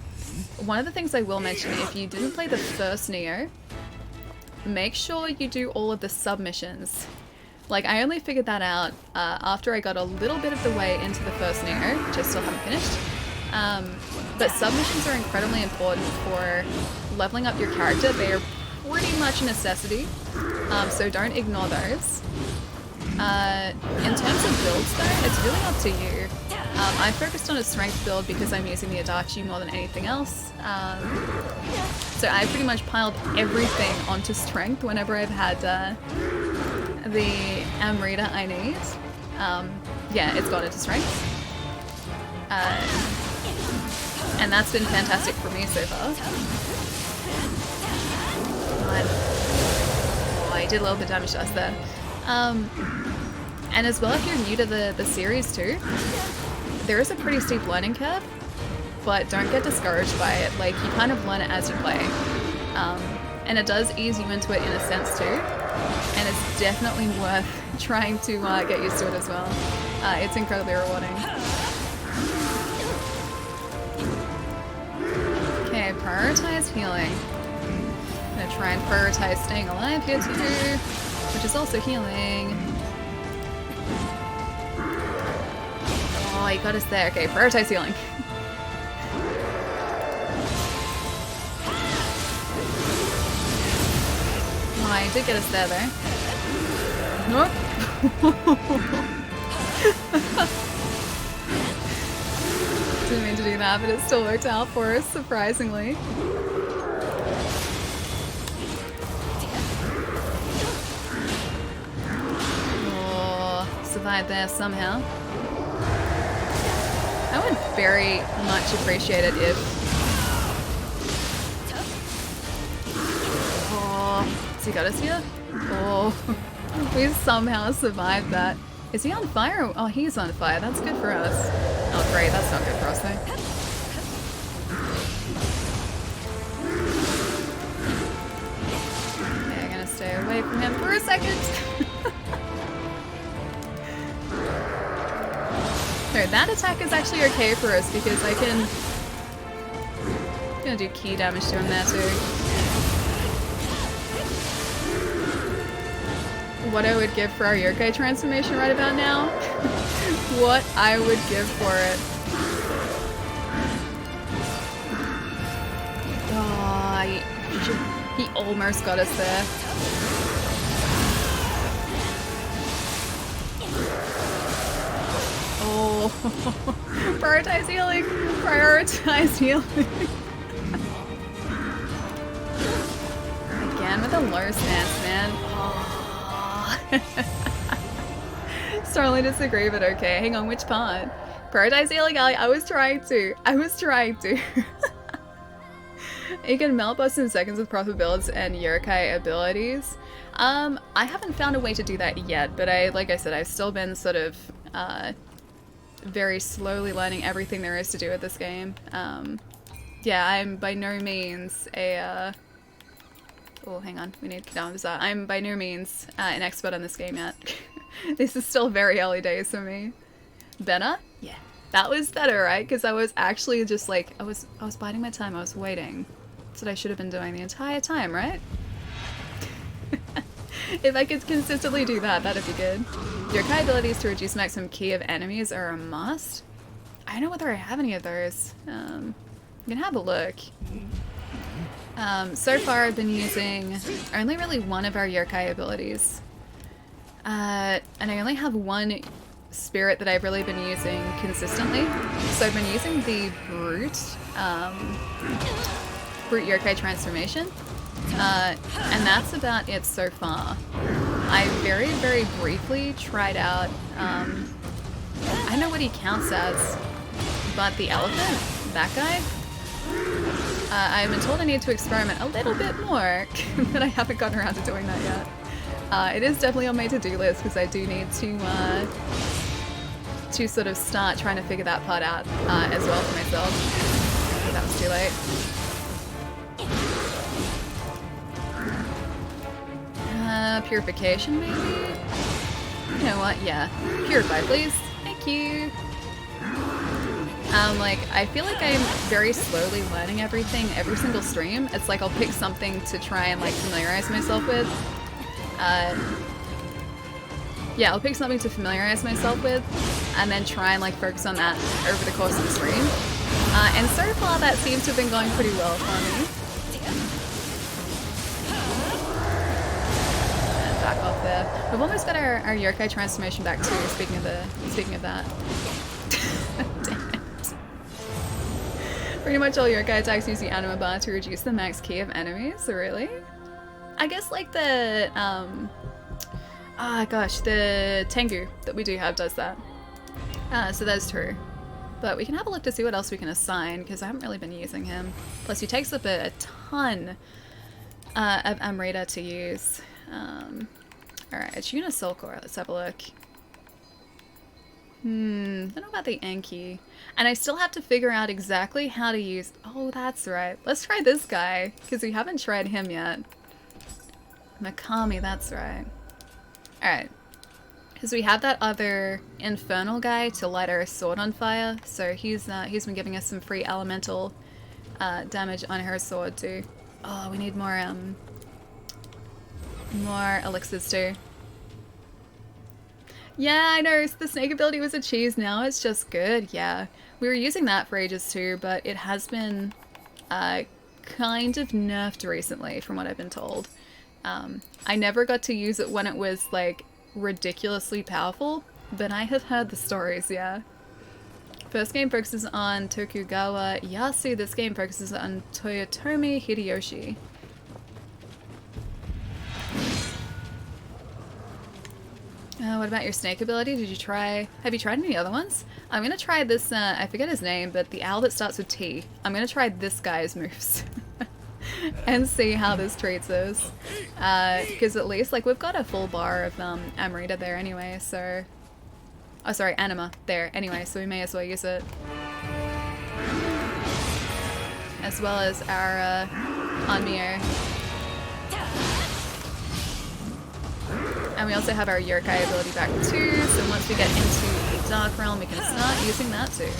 One of the things I will mention, if you didn't play the first Nioh, make sure you do all of the submissions. Like, I only figured that out after I got a little bit of the way into the first Nioh, which I still haven't finished. But submissions are incredibly important for leveling up your character. They are pretty much a necessity, so don't ignore those. In terms of builds though, it's really up to you. I focused on a strength build because I'm using the Adachi more than anything else. So I pretty much piled everything onto strength whenever I've had the Amrita I need. Yeah, it's gone into strength. And that's been fantastic for me so far. Oh, I did a little bit of damage to us there. And as well, if you're new to the series too, there is a pretty steep learning curve, but don't get discouraged by it. Like, you kind of learn it as you play. And it does ease you into it in a sense too, and it's definitely worth trying to get used to it as well. It's incredibly rewarding. Okay, prioritize healing. I'm gonna try and prioritize staying alive here too, which is also healing. Oh, he got us there. Okay, prioritize healing. Oh, he did get us there though. Nope. Didn't mean to do that, but it still worked out for us, surprisingly. Oh, survived there somehow. I would very much appreciate it if Has he got us here? Oh, we somehow survived that. Is he on fire? Oh, he's on fire. That's good for us. Oh, great. That's not good for us, though. Okay, I'm gonna stay away from him for a second. No, that attack is actually okay for us because I can... I'm gonna do key damage to him there, too. What I would give for our yokai transformation right about now. What I would give for it. Oh, he almost got us there. Oh, prioritize healing. Prioritize healing. Again with a low stance, man. Oh. Strongly disagree, but okay. Hang on, which part? Prioritize healing, Ali. I was trying to. You can melt boss in seconds with proper builds and yokai abilities. I haven't found a way to do that yet, but like I said, I've still been sort of very slowly learning everything there is to do with this game. Yeah, I'm by no means a oh, hang on. We need to down this. I'm by no means an expert on this game yet. This is still very early days for me. Better? Yeah. That was better, right? Because I was actually just like, I was biding my time. I was waiting. That's what I should have been doing the entire time, right? If I could consistently do that, that'd be good. Your Kai abilities to reduce maximum ki of enemies are a must. I don't know whether I have any of those. You can have a look. So far I've been using only really one of our yokai abilities. And I only have one spirit that I've really been using consistently. So I've been using the Brute yokai transformation. And that's about it so far. I very, very briefly tried out, I don't know what he counts as, but the elephant, that guy. I've been told I need to experiment a little bit more, but I haven't gotten around to doing that yet. It is definitely on my to-do list because I do need to sort of start trying to figure that part out as well for myself. But that was too late. Purification maybe? You know what? Yeah. Purify, please. Thank you. Like, I feel like I'm very slowly learning everything every single stream. It's like I'll pick something to try and, like, familiarize myself with. Yeah, I'll pick something to familiarize myself with, and then try and, like, focus on that over the course of the stream. And so far, that seems to have been going pretty well for me. And back off there. We've almost got our yokai transformation back, too, speaking of that. Damn it. Pretty much all yokai attacks use the anima bar to reduce the max ki of enemies, really? I guess like the, the Tengu that we do have does that. So that's true. But we can have a look to see what else we can assign, because I haven't really been using him. Plus he takes up a ton of Amrita to use. Alright, it's Yuna Soul Core. Let's have a look. I don't know about the Enki. And I still have to figure out exactly how to use... Oh, that's right. Let's try this guy, because we haven't tried him yet. Makami, that's right. Alright. Because we have that other infernal guy to light our sword on fire, so he's been giving us some free elemental damage on her sword too. Oh, we need more elixirs too. Yeah, I know, the snake ability was a cheese, now it's just good, yeah. We were using that for ages too, but it has been kind of nerfed recently, from what I've been told. I never got to use it when it was, like, ridiculously powerful, but I have heard the stories, yeah. First game focuses on Tokugawa Yasu, this game focuses on Toyotomi Hideyoshi. What about your snake ability? Have you tried any other ones? I'm gonna try this, I forget his name, but the owl that starts with T. I'm gonna try this guy's moves. and see how this treats us. Because at least, like, we've got a full bar of Amarita there anyway, so... Oh, sorry, Anima there anyway, so we may as well use it. As well as our Nioh. And we also have our Yokai ability back too, so once we get into the Dark Realm, we can start using that too.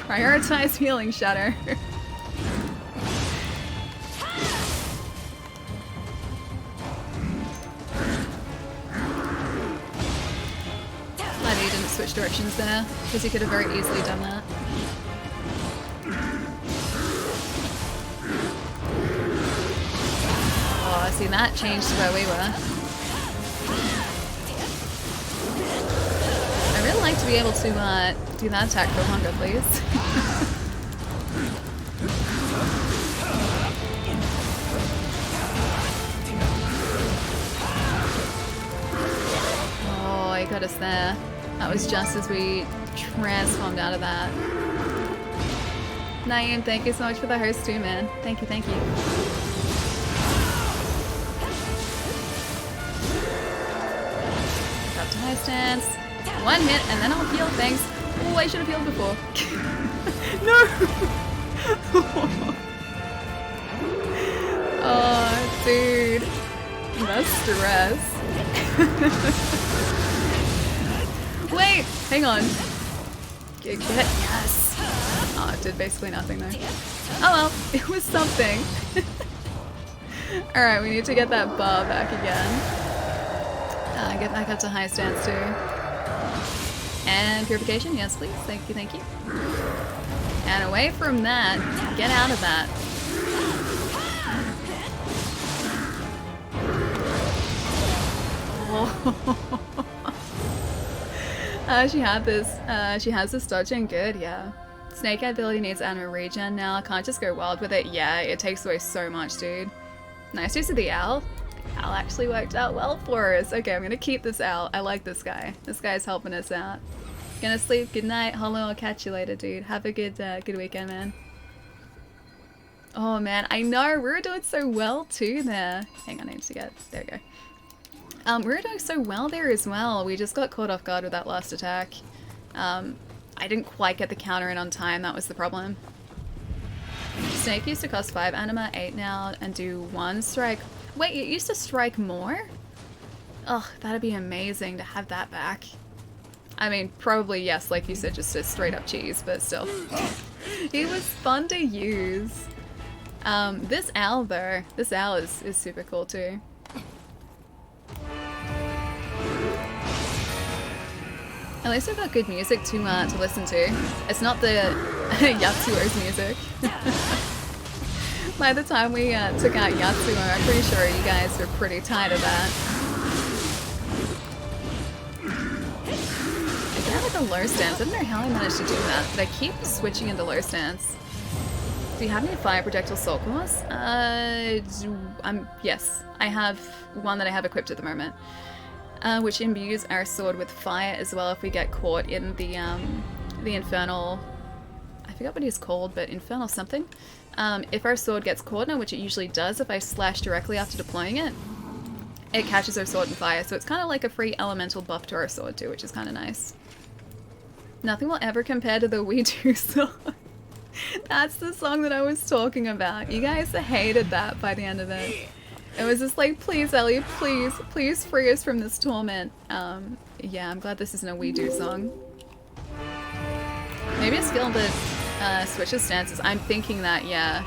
Prioritize healing, Shadow. Glad he didn't switch directions there, because he could have very easily done that. Oh, see, that changed to where we were. I really like to be able to do that attack for longer, please. Oh, he got us there. That was just as we transformed out of that. Naeem, thank you so much for the host too, man. Thank you, thank you. Up to high stance. One hit, and then I'll heal, thanks. Oh, I should have healed before. No! Oh, dude. That's stress. Wait, hang on. Get, yes. Oh, it did basically nothing though. Oh well, it was something. Alright, we need to get that bar back again. Get back up to high stance too. And purification, yes please. Thank you, thank you. And away from that, get out of that. She had this. She has this dodging good, yeah. Snake ability needs anima regen now. I can't just go wild with it. Yeah, it takes away so much, dude. Nice use of the owl. Owl actually worked out well for us. Okay, I'm gonna keep this owl. I like this guy. This guy's helping us out. Gonna sleep. Good night. Hello, I'll catch you later, dude. Have a good weekend, man. Oh man, I know. We were doing so well too there. Hang on, I need to get. There we go. We were doing so well there as well. We just got caught off guard with that last attack. I didn't quite get the counter in on time. That was the problem. Snake used to cost 5 anima, 8 now, and do 1 strike. Wait, it used to strike more? Ugh, that'd be amazing to have that back. I mean, probably yes, like you said, just a straight up cheese, but still. He was fun to use. This owl though, this owl is super cool too. At least we've got good music to listen to. It's not the Yatsuo's music. By the time we took out Yatsuo, I'm pretty sure you guys were pretty tired of that. I get like a low stance. I don't know how I managed to do that, but I keep switching into low stance. Do you have any fire projectile soul cores? Yes, I have one that I have equipped at the moment. Which imbues our sword with fire as well if we get caught in the infernal... I forgot what he's called, but infernal something. If our sword gets caught in it, which it usually does if I slash directly after deploying it, it catches our sword in fire. So it's kind of like a free elemental buff to our sword too, which is kind of nice. Nothing will ever compare to the We Do song. That's the song that I was talking about. You guys hated that by the end of it. It was just like, please Ellie, please, please free us from this torment. Yeah, I'm glad this isn't a We Do song. Maybe a skill that switches stances. I'm thinking that, yeah.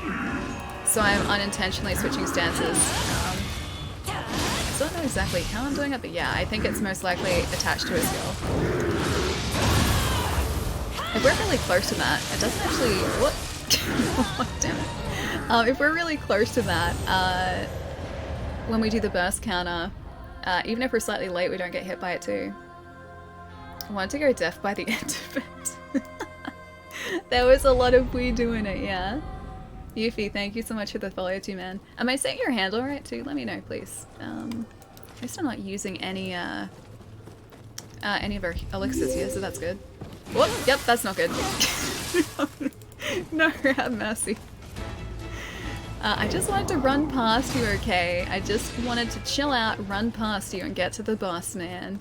So I'm unintentionally switching stances. I don't know exactly how I'm doing it, but yeah, I think it's most likely attached to a skill. If we're really close to that, it doesn't actually... What? Oh, damn it. If we're really close to that, when we do the burst counter, even if we're slightly late, we don't get hit by it too. I wanted to go deaf by the end of it. There was a lot of we doing it, yeah. Yuffie, thank you so much for the follow too, man. Am I saying your handle right too? Let me know, please. At least I'm not using any of our elixirs here, so that's good. Whoop, yep, that's not good. No, have mercy. I just wanted to run past you, okay? I just wanted to chill out, run past you, and get to the boss, man.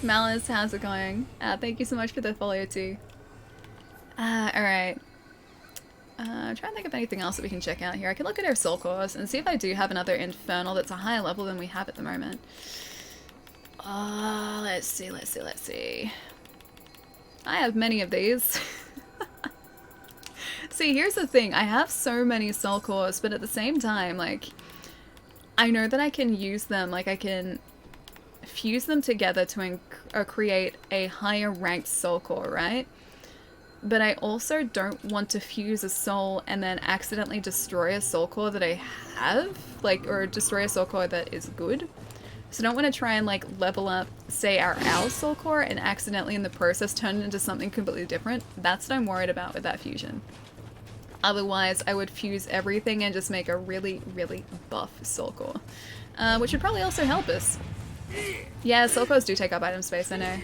Malice, how's it going? Thank you so much for the follow, too. Alright. I'm trying to think of anything else that we can check out here. I can look at our soul cores and see if I do have another infernal that's a higher level than we have at the moment. Let's see, let's see, let's see. I have many of these. See, here's the thing. I have so many soul cores, but at the same time, like, I know that I can use them, like, I can fuse them together to create a higher ranked soul core, right? But I also don't want to fuse a soul and then accidentally destroy a soul core that I have, like, or destroy a soul core that is good. So I don't want to try and, like, level up, say, our soul core and accidentally in the process turn it into something completely different. That's what I'm worried about with that fusion. Otherwise, I would fuse everything and just make a really, really buff soul core. Which would probably also help us. Yeah, soul cores do take up item space, I know.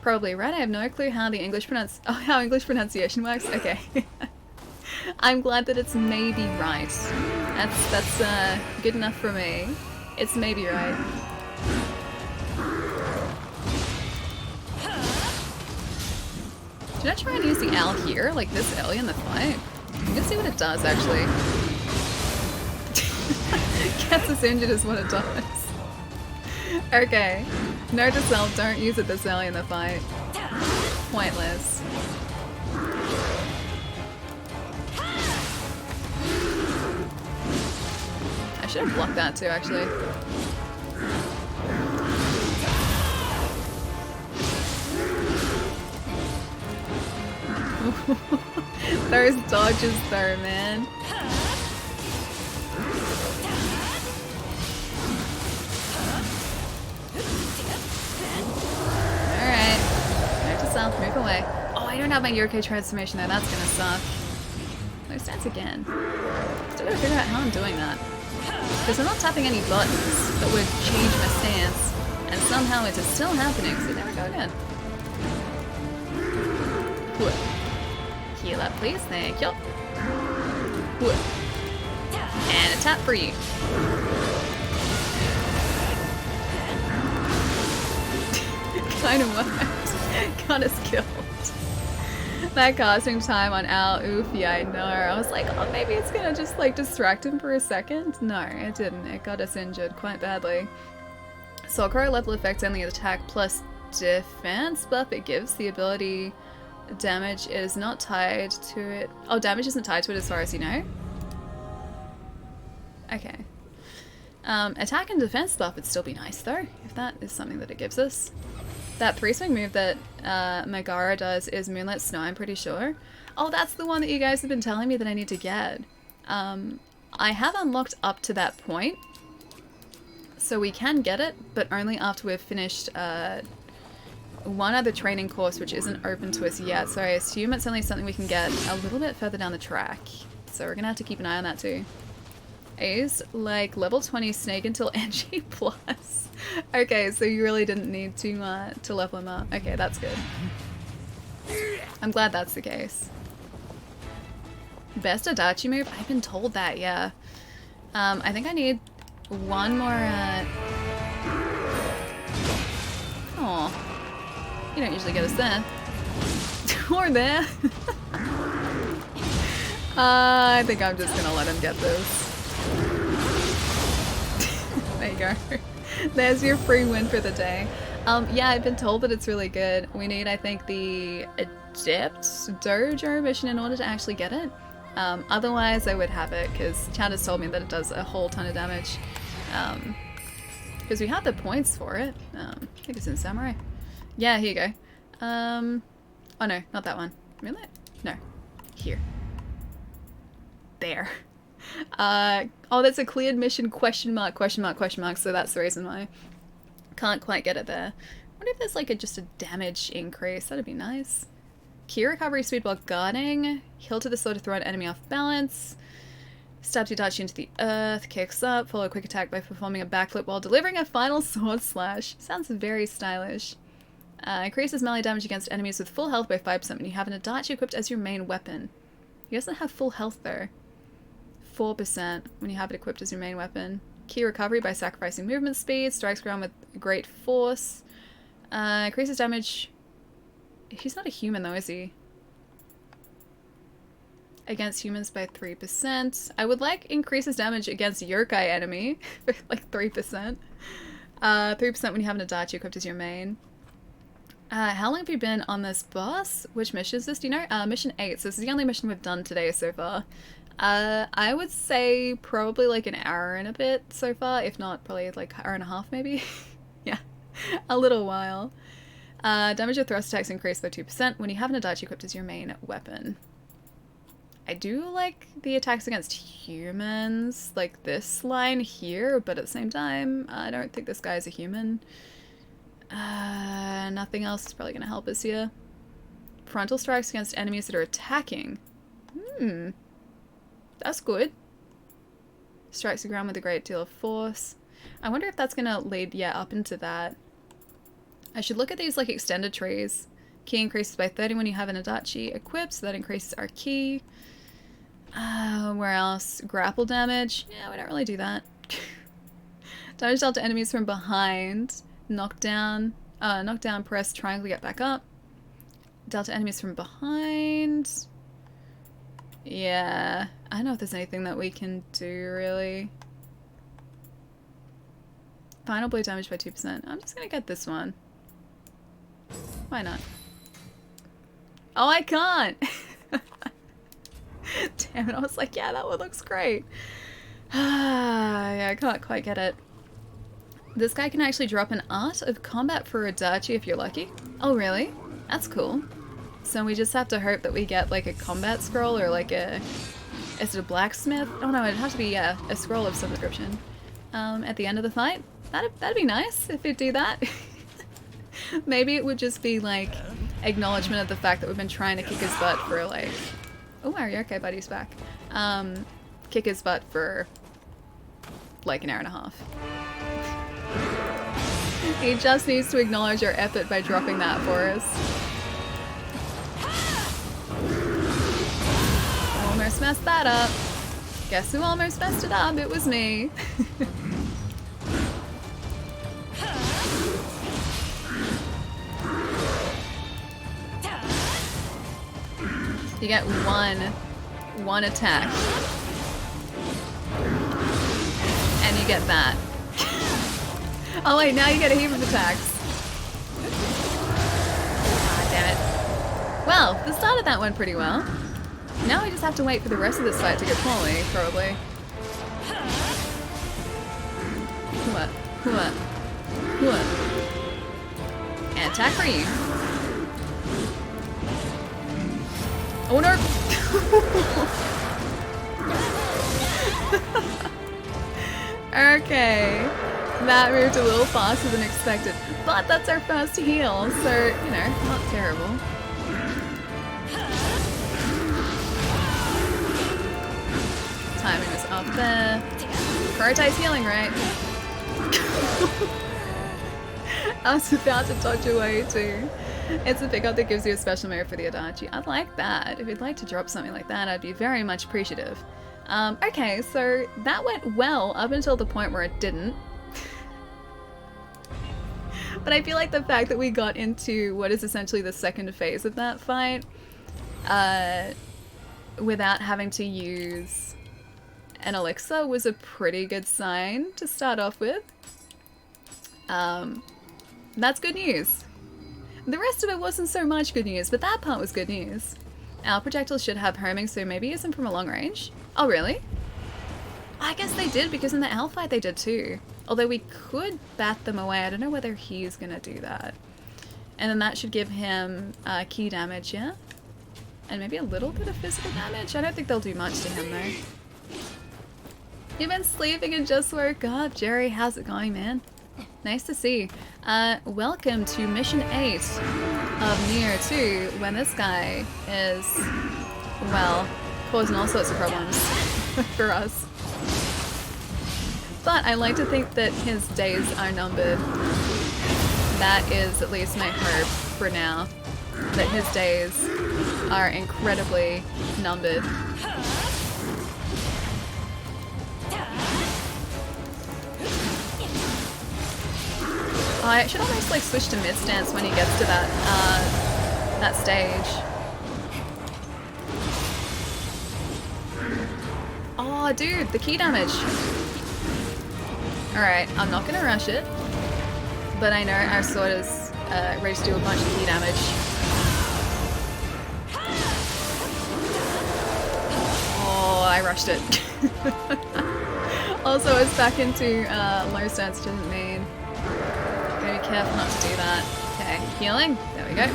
Probably, right? I have no clue how the English how English pronunciation works. Okay. I'm glad that it's maybe right. That's good enough for me. It's maybe right. Should I try and use the owl here, like this early in the fight? I'm gonna see what it does, actually. Gets us injured is what it does. Okay. Note to self, don't use it this early in the fight. Pointless. I should have blocked that too, actually. Those dodges though, man. Alright. Note to self, move away. Oh, I don't have my Yokai transformation though, that's gonna suck. No stance again. Still gotta figure out how I'm doing that. Because I'm not tapping any buttons that would change my stance, and somehow it is still happening. So there we go again. Heal up, please. Thank you. And a tap for you. Kind of worked. Got us killed. That casting time on Al, oof, yeah, I know. I was like, oh, maybe it's gonna just like distract him for a second. No, it didn't. It got us injured quite badly. Soul Core level effect only attack plus defense buff. It gives the ability damage is not tied to it. Oh, damage isn't tied to it as far as you know. Okay. Attack and defense buff would still be nice though, if that is something that it gives us. That 3-swing move that Magara does is Moonlit Snow, I'm pretty sure. Oh, that's the one that you guys have been telling me that I need to get. I have unlocked up to that point, so we can get it, but only after we've finished one other training course which isn't open to us yet, so I assume it's only something we can get a little bit further down the track. So we're gonna have to keep an eye on that too. Ace, like level 20 snake until NG plus. Okay, so you really didn't need to level him up. Okay, that's good. I'm glad that's the case. Best Adachi move? I've been told that, yeah. I think I need one more, Aw. You don't usually get us there. Or there. I think I'm just gonna let him get this. There you go. There's your free win for the day. Yeah, I've been told that it's really good. We need, I think, the Adept Dojo mission in order to actually get it. Otherwise, I would have it, because Chad has told me that it does a whole ton of damage. Because we have the points for it. I think it's in Samurai. Yeah, here you go. Oh no, not that one. Really? No. Here. There. Oh, that's a cleared mission, question mark, so that's the reason why. Can't quite get it there. What if there's like just a damage increase? That'd be nice. Key recovery speed while guarding. Heal to the sword to throw an enemy off balance. Stabs your Adachi into the earth. Kicks up. Follow a quick attack by performing a backflip while delivering a final sword slash. Sounds very stylish. Increases melee damage against enemies with full health by 5% when you have an Adachi equipped as your main weapon. He doesn't have full health though. 4% when you have it equipped as your main weapon. Key recovery by sacrificing movement speed. Strikes ground with great force. Increases damage. He's not a human though, is he? Against humans by 3%. I would like increases damage against yokai enemy. Like 3%. 3% when you have an Adachi equipped as your main. How long have you been on this boss? Which mission is this? Do you know? Mission 8. So this is the only mission we've done today so far. I would say probably like an hour and a bit so far. If not, probably like an hour and a half maybe. Yeah. A little while. Damage of thrust attacks increased by 2% when you have an Adachi equipped as your main weapon. I do like the attacks against humans, like this line here, but at the same time, I don't think this guy is a human. Nothing else is probably going to help us here. Frontal strikes against enemies that are attacking. That's good. Strikes the ground with a great deal of force. I wonder if that's going to lead, yeah, up into that. I should look at these like extended trees. Key increases by 30 when you have an Adachi equipped, so that increases our key. Where else? Grapple damage. Yeah, we don't really do that. Damage dealt to enemies from behind. Knockdown, press triangle to get back up. Dealt to enemies from behind. Yeah, I don't know if there's anything that we can do really. Final blow damage by 2%. I'm just gonna get this one. Why not? Oh, I can't! Damn it, I was like, yeah, that one looks great. Yeah, I can't quite get it. This guy can actually drop an Art of Combat for Adachi if you're lucky. Oh, really? That's cool. So we just have to hope that we get like a combat scroll or like a... Is it a blacksmith? Oh no, it'd have to be, yeah, a scroll of some description. At the end of the fight. That'd be nice if it'd do that. Maybe it would just be like acknowledgement of the fact that we've been trying to kick his butt for like... Oh, our yokai buddy's back. Kick his butt for like an hour and a half. He just needs to acknowledge our effort by dropping that for us. Almost messed that up. Guess who almost messed it up? It was me. You get one attack. And you get that. Oh wait, now you get a heap of attacks. Ah, damn it. Well, the start of that went pretty well. Now we just have to wait for the rest of this fight to get poorly, probably. What? And attack for you. Oh no! Okay. That moved a little faster than expected. But that's our first heal, so, you know, not terrible. Timing is up there. Prioritize healing, right? I was about to dodge away too. It's a pickup that gives you a special move for the Adachi. I'd like that. If you'd like to drop something like that, I'd be very much appreciative. Okay, so that went well up until the point where it didn't. But I feel like the fact that we got into what is essentially the second phase of that fight, without having to use an elixir was a pretty good sign to start off with. That's good news. The rest of it wasn't so much good news, but that part was good news. Our projectiles should have homing, so maybe use them from a long range. Oh, really? I guess they did, because in the owl fight they did too. Although we could bat them away. I don't know whether he's gonna do that. And then that should give him key damage, yeah? And maybe a little bit of physical damage? I don't think they'll do much to him though. You've been sleeping and just woke up. Jerry, how's it going, man? Nice to see. Welcome to Mission 8 of Nioh 2, when this guy is, well, causing all sorts of problems for us. But I like to think that his days are numbered. That is at least my hope for now. That his days are incredibly numbered. I should almost like switch to mid stance when he gets to that stage. Oh, dude, the key damage. Alright, I'm not gonna rush it, but I know our sword is ready to do a bunch of key damage. Oh, I rushed it. Also, it's back into low stance, which doesn't mean. Gotta be careful not to do that. Okay, healing. There we go.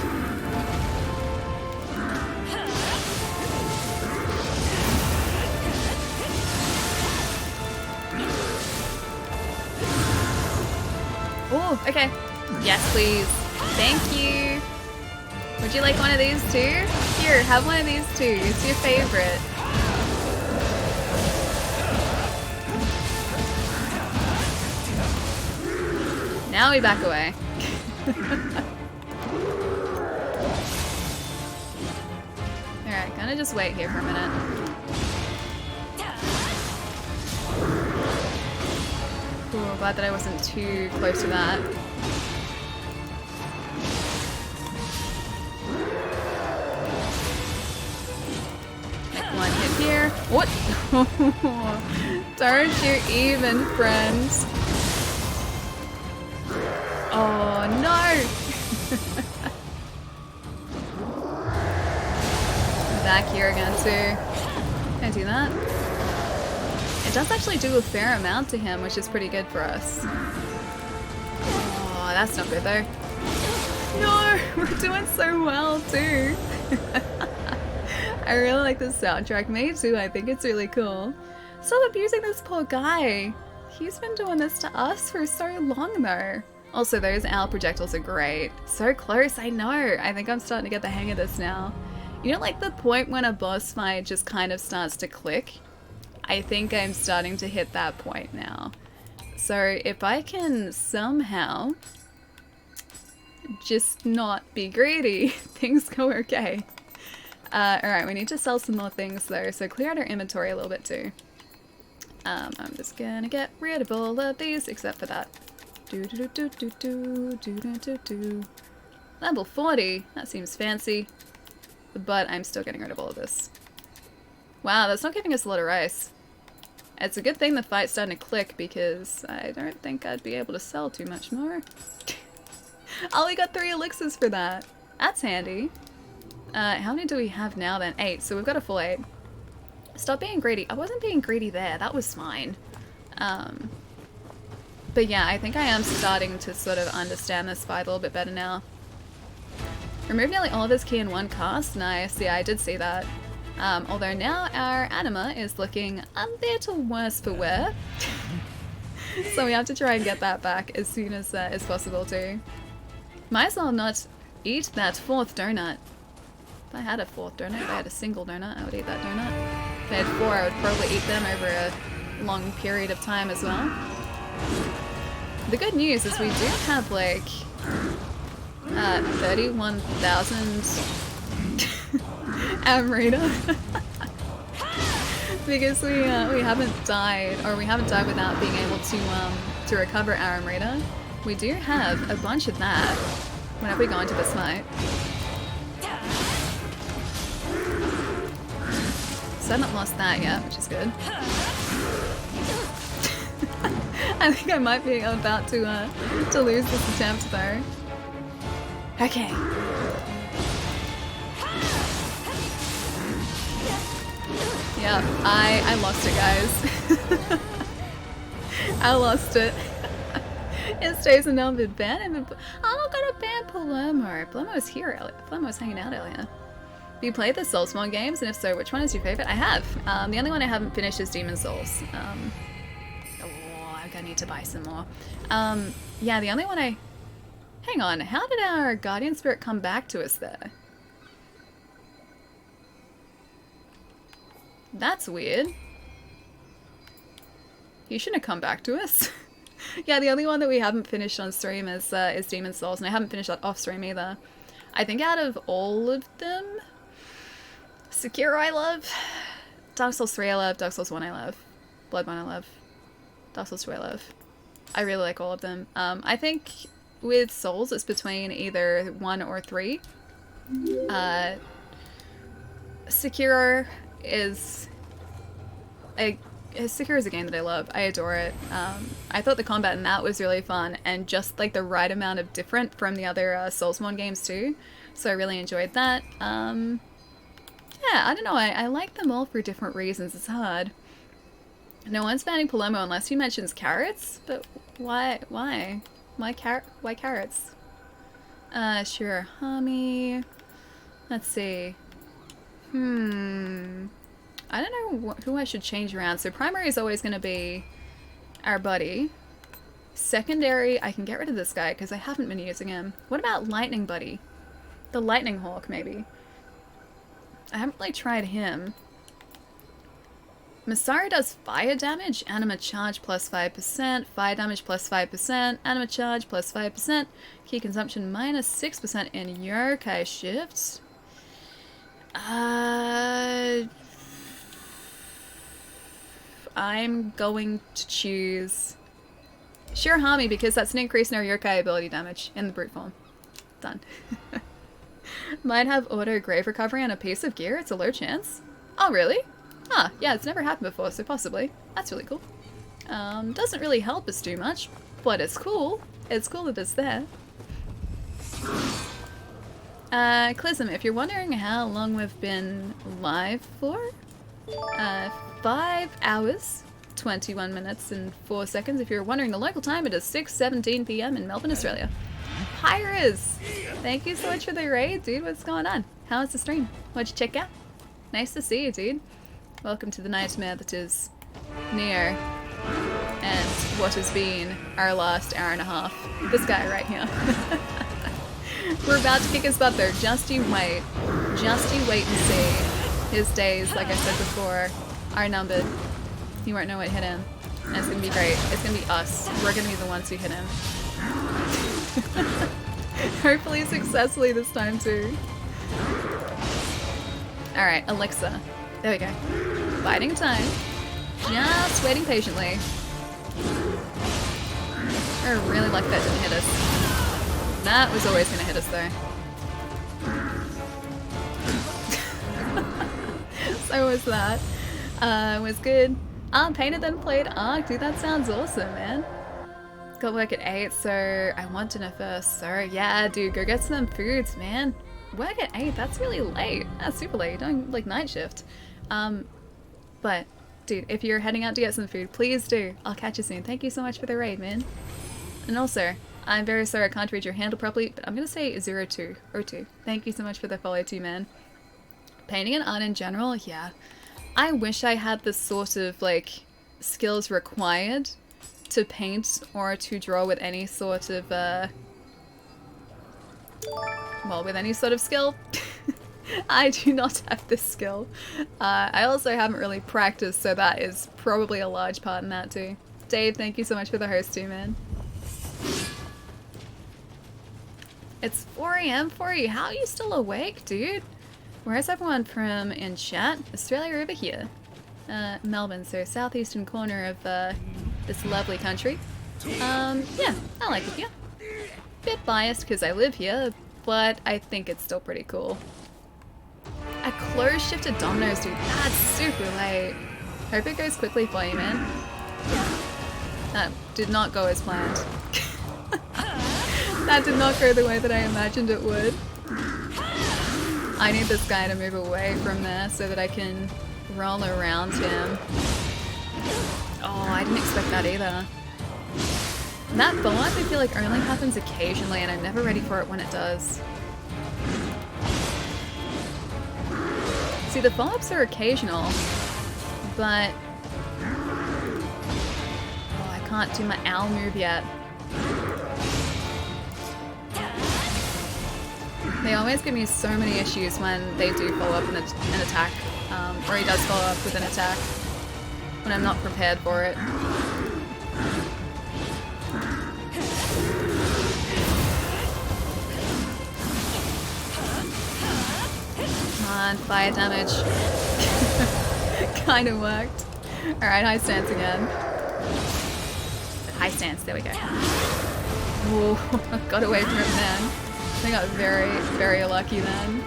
Oh, okay. Yes, please. Thank you. Would you like one of these too? Here, have one of these too. It's your favorite. Now we back away. Alright, gonna just wait here for a minute. Ooh, glad that I wasn't too close to that. Make one hit here. What? Don't you even, friends? Oh no! Back here again too. Can I do that? It does actually do a fair amount to him, which is pretty good for us. Oh, that's not good though. No! We're doing so well too! I really like this soundtrack. Me too, I think it's really cool. Stop abusing this poor guy! He's been doing this to us for so long though. Also, those owl projectiles are great. So close, I know. I think I'm starting to get the hang of this now. You know, like the point when a boss fight just kind of starts to click? I think I'm starting to hit that point now. So if I can somehow just not be greedy, things go okay. Alright, we need to sell some more things though, so clear out our inventory a little bit too. I'm just gonna get rid of all of these except for that. Level 40, that seems fancy, but I'm still getting rid of all of this. Wow, that's not giving us a lot of rice. It's a good thing the fight's starting to click because I don't think I'd be able to sell too much more. I only got 3 elixirs for that. That's handy. How many do we have now then? 8, so we've got a full 8. Stop being greedy. I wasn't being greedy there, that was fine. But yeah, I think I am starting to sort of understand this fight a little bit better now. Remove nearly all of his ki in one cast. Nice, yeah, I did see that. Although now our anima is looking a little worse for wear. So we have to try and get that back as soon as possible too. Might as well not eat that 4th donut. If I had a 4th donut, if I had a single donut, I would eat that donut. If I had 4, I would probably eat them over a long period of time as well. The good news is we do have like 31,000 Amrita because we haven't died, or we haven't died without being able to recover our Amrita. We do have a bunch of that whenever we go into this fight. So I've not lost that yet, which is good. I think I might be about to lose this attempt though. Okay. Yeah, I lost it, guys. I lost it. It stays a numbered ban. I'm gonna ban Palermo. Palermo was here earlier. Palermo was hanging out earlier. Have you played the Soulspawn games? And if so, which one is your favorite? I have. The only one I haven't finished is Demon Souls. I'm gonna need to buy some more. Yeah, the only one I... Hang on, how did our Guardian Spirit come back to us there? That's weird. He shouldn't have come back to us. Yeah, the only one that we haven't finished on stream is Demon Souls, and I haven't finished that off stream either. I think out of all of them, Sekiro I love. Dark Souls 3 I love. Dark Souls 1 I love. Bloodborne I love. Dark Souls 2 I love. I really like all of them. I think with Souls it's between either 1 or 3. Sekiro is Sekiro is a game that I love. I adore it. I thought the combat in that was really fun and just like the right amount of different from the other Soulsborne games too. So I really enjoyed that. Yeah, I don't know. I like them all for different reasons. It's hard. No one's banning Palomo unless he mentions carrots. But why? Why? Why carrots? Sure. Hami. Let's see. I don't know who I should change around. So primary is always going to be our buddy. Secondary, I can get rid of this guy because I haven't been using him. What about Lightning Buddy? The Lightning Hawk, maybe. I haven't really tried him. Masari does fire damage, anima charge plus 5%, fire damage plus 5%, anima charge plus 5%, key consumption minus 6% in yokai shifts. I'm going to choose Shirahami because that's an increase in our yokai ability damage in the brute form. Done. Might have auto grave recovery on a piece of gear. It's a low chance. Oh, really? Huh, yeah, it's never happened before, so possibly. That's really cool. Doesn't really help us too much, but it's cool. It's cool that it's there. Clism, if you're wondering how long we've been live for, 5 hours, 21 minutes and 4 seconds. If you're wondering the local time, it is 6:17 p.m. in Melbourne, Australia. Hi, Riz! Thank you so much for the raid, dude. What's going on? How was the stream? What'd you check out? Nice to see you, dude. Welcome to the nightmare that is Nioh and what has been our last hour and a half. This guy right here. We're about to kick his butt though. Just you wait. Just you wait and see. His days, like I said before, are numbered. He won't know what hit him. And it's gonna be great. It's gonna be us. We're gonna be the ones who hit him. Hopefully successfully this time too. Alright, Elixir. There we go. Biding time. Just waiting patiently. I really like that didn't hit us. That was always gonna hit us though. So was that. Was good. Painted then played Ark. Dude, that sounds awesome, man. Got work at 8, so I want dinner first. So yeah, dude, go get some foods, man. Work at 8, that's really late. That's super late. You're doing like night shift. But dude, if you're heading out to get some food, please do. I'll catch you soon. Thank you so much for the raid, man. And also, I'm very sorry I can't read your handle properly, but I'm gonna say 02 or 2. Thank you so much for the follow too, man. Painting and art in general, yeah. I wish I had the sort of like skills required to paint or to draw with any sort of well, with any sort of skill. I do not have this skill. I also haven't really practiced, so that is probably a large part in that too. Dave, thank you so much for the host too, man. It's 4 AM for you. How are you still awake, dude? Where's everyone from in chat? Australia over here. Melbourne, so southeastern corner of this lovely country. Yeah, I like it here. Bit biased because I live here, but I think it's still pretty cool. A closed shifted Domino's, dude. That's super late. Hope it goes quickly for you, man. That did not go as planned. That did not go the way that I imagined it would. I need this guy to move away from there so that I can roll around him. Oh, I didn't expect that either. That follow-up I feel like only happens occasionally and I'm never ready for it when it does. See, the follow-ups are occasional, but... Oh, I can't do my owl move yet. They always give me so many issues when they do follow up an attack, or he does follow up with an attack, when I'm not prepared for it. on, fire damage. Kind of worked. Alright, high stance again. High stance, there we go. Oh, got away from it then. I got very, very lucky then.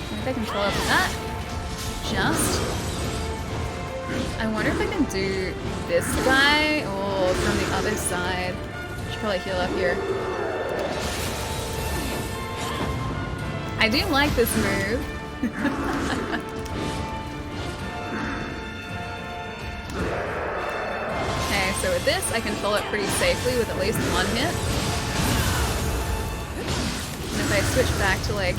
I think I can follow up with that. Just. I wonder if I can do this guy or from the other side. Should probably heal up here. I do like this move. Okay, so with this, I can fill it pretty safely with at least one hit. And if I switch back to like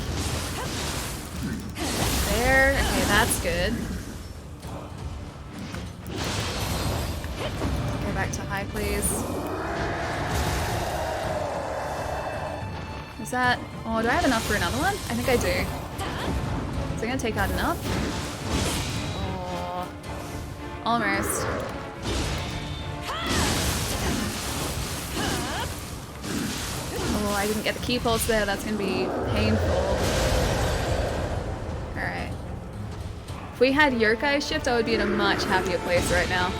there, okay, that's good. Go back to high, please. Is that... Oh, do I have enough for another one? I think I do. So I'm gonna take out enough. Oh, almost. Oh, I didn't get the key pulse there. That's gonna be painful. Alright. If we had Yokai shift, I would be in a much happier place right now.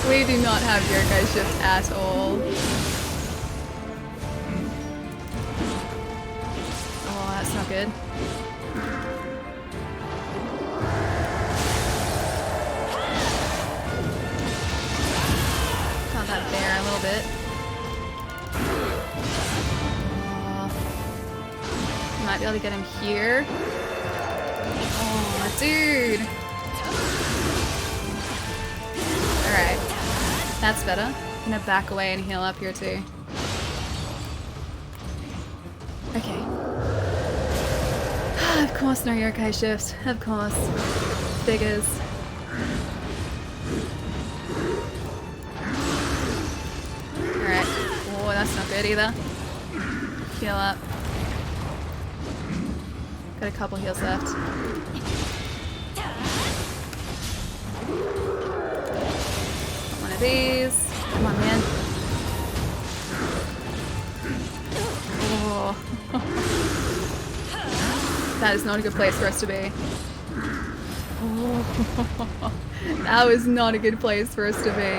We do not have Yokai shift at all. Oh, that's not good. Got that there a little bit. Oh, might be able to get him here. Oh, dude. Alright. That's better. I'm gonna back away and heal up here too. Okay. Of course, no Yokai shift. Of course. Figures. Alright. Oh, that's not good either. Heal up. Got a couple heals left. One of these. Come on, man. Oh. That is not a good place for us to be. Oh. That was not a good place for us to be.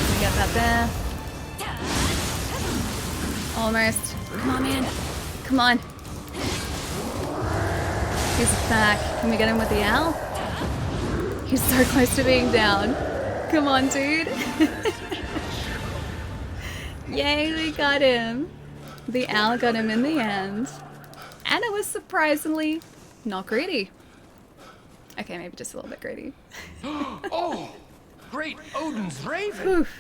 We get that there. Almost. Come on, man. Come on. He's back. Can we get him with the owl? He's so close to being down. Come on, dude. Yay, we got him. The owl got him in the end. And it was surprisingly not greedy. Okay, maybe just a little bit greedy. Oh, great Odin's raven. Oof.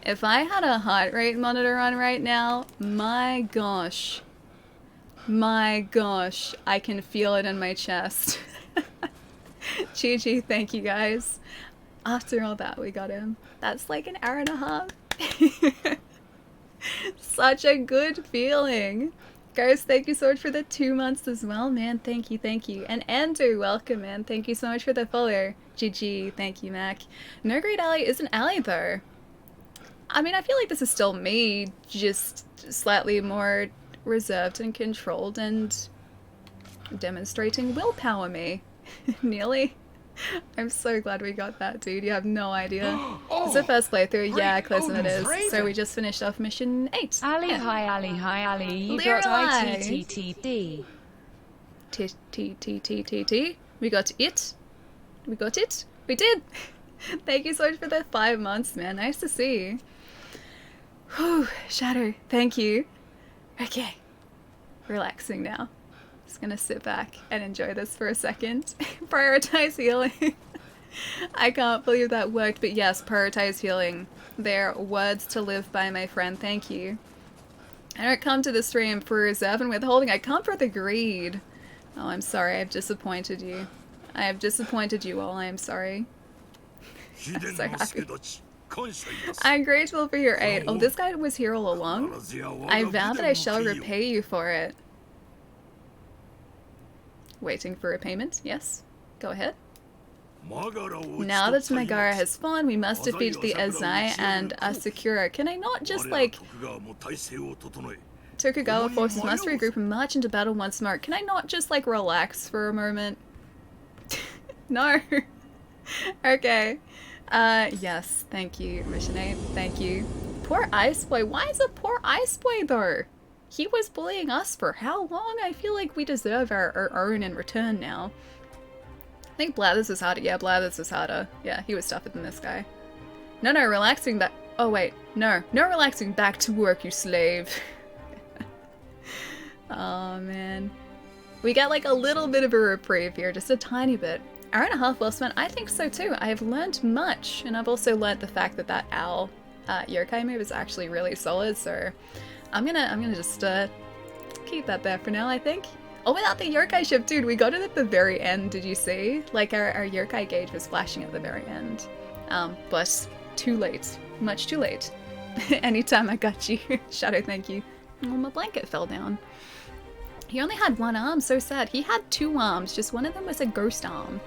If I had a heart rate monitor on right now, my gosh. My gosh, I can feel it in my chest. GG, thank you guys. After all that, we got him. That's like an hour and a half. Such a good feeling. Guys, thank you so much for the 2 months as well, man. Thank you, thank you. And Andrew, welcome, man. Thank you so much for the follow. GG, thank you, Mac. No Great Ally is an ally, though. I mean, I feel like this is still me, just slightly more reserved and controlled and demonstrating willpower me. Nearly. I'm so glad we got that, dude. You have no idea. Oh, it's the first playthrough. Yeah, close enough it Odin's is. raven. So we just finished off mission 8. Ali, Yeah. hi Ali, hi Ali. You Liroi. got ITTTD. T. We got it. We got it. We did. Thank you so much for the 5 months, man. Nice to see. Whew, Shadow, thank you. Okay, relaxing now. Just gonna sit back and enjoy this for a second. Prioritize healing. I can't believe that worked, but yes, prioritize healing. They're words to live by, my friend. Thank you. I don't come to the stream for reserve and withholding. I come for the greed. Oh, I'm sorry. I've disappointed you. I have disappointed you all. I am sorry. I'm so happy. I'm grateful for your aid. Oh, this guy was here all along? I vow that I shall repay you for it. Waiting for repayment? Yes. Go ahead. Now that Magara has fallen, we must defeat the Azai and Asakura. Can I not just, like... Tokugawa forces must regroup and march into battle once more. Can I not just, like, relax for a moment? No. Okay. Yes. Thank you, Mission 8. Thank you. Poor Ice Boy. Why is it poor Ice Boy, though? He was bullying us for how long? I feel like we deserve our own in return now. I think Blathers was harder. Yeah, Blathers was harder. Yeah, he was tougher than this guy. No, relaxing back. Oh, wait. No relaxing. Back to work, you slave. Oh, man. We get like a little bit of a reprieve here, just a tiny bit. Hour and a half well spent. I think so too. I have learned much, and I've also learned the fact that that owl yokai move is actually really solid. So I'm gonna just keep that there for now, I think. Oh, without the yokai ship, dude, we got it at the very end. Did you see? Like our yokai gauge was flashing at the very end, but too late, much too late. Anytime I got you, Shadow. Thank you. Oh, my blanket fell down. He only had one arm, so sad. He had two arms, just one of them was a ghost arm.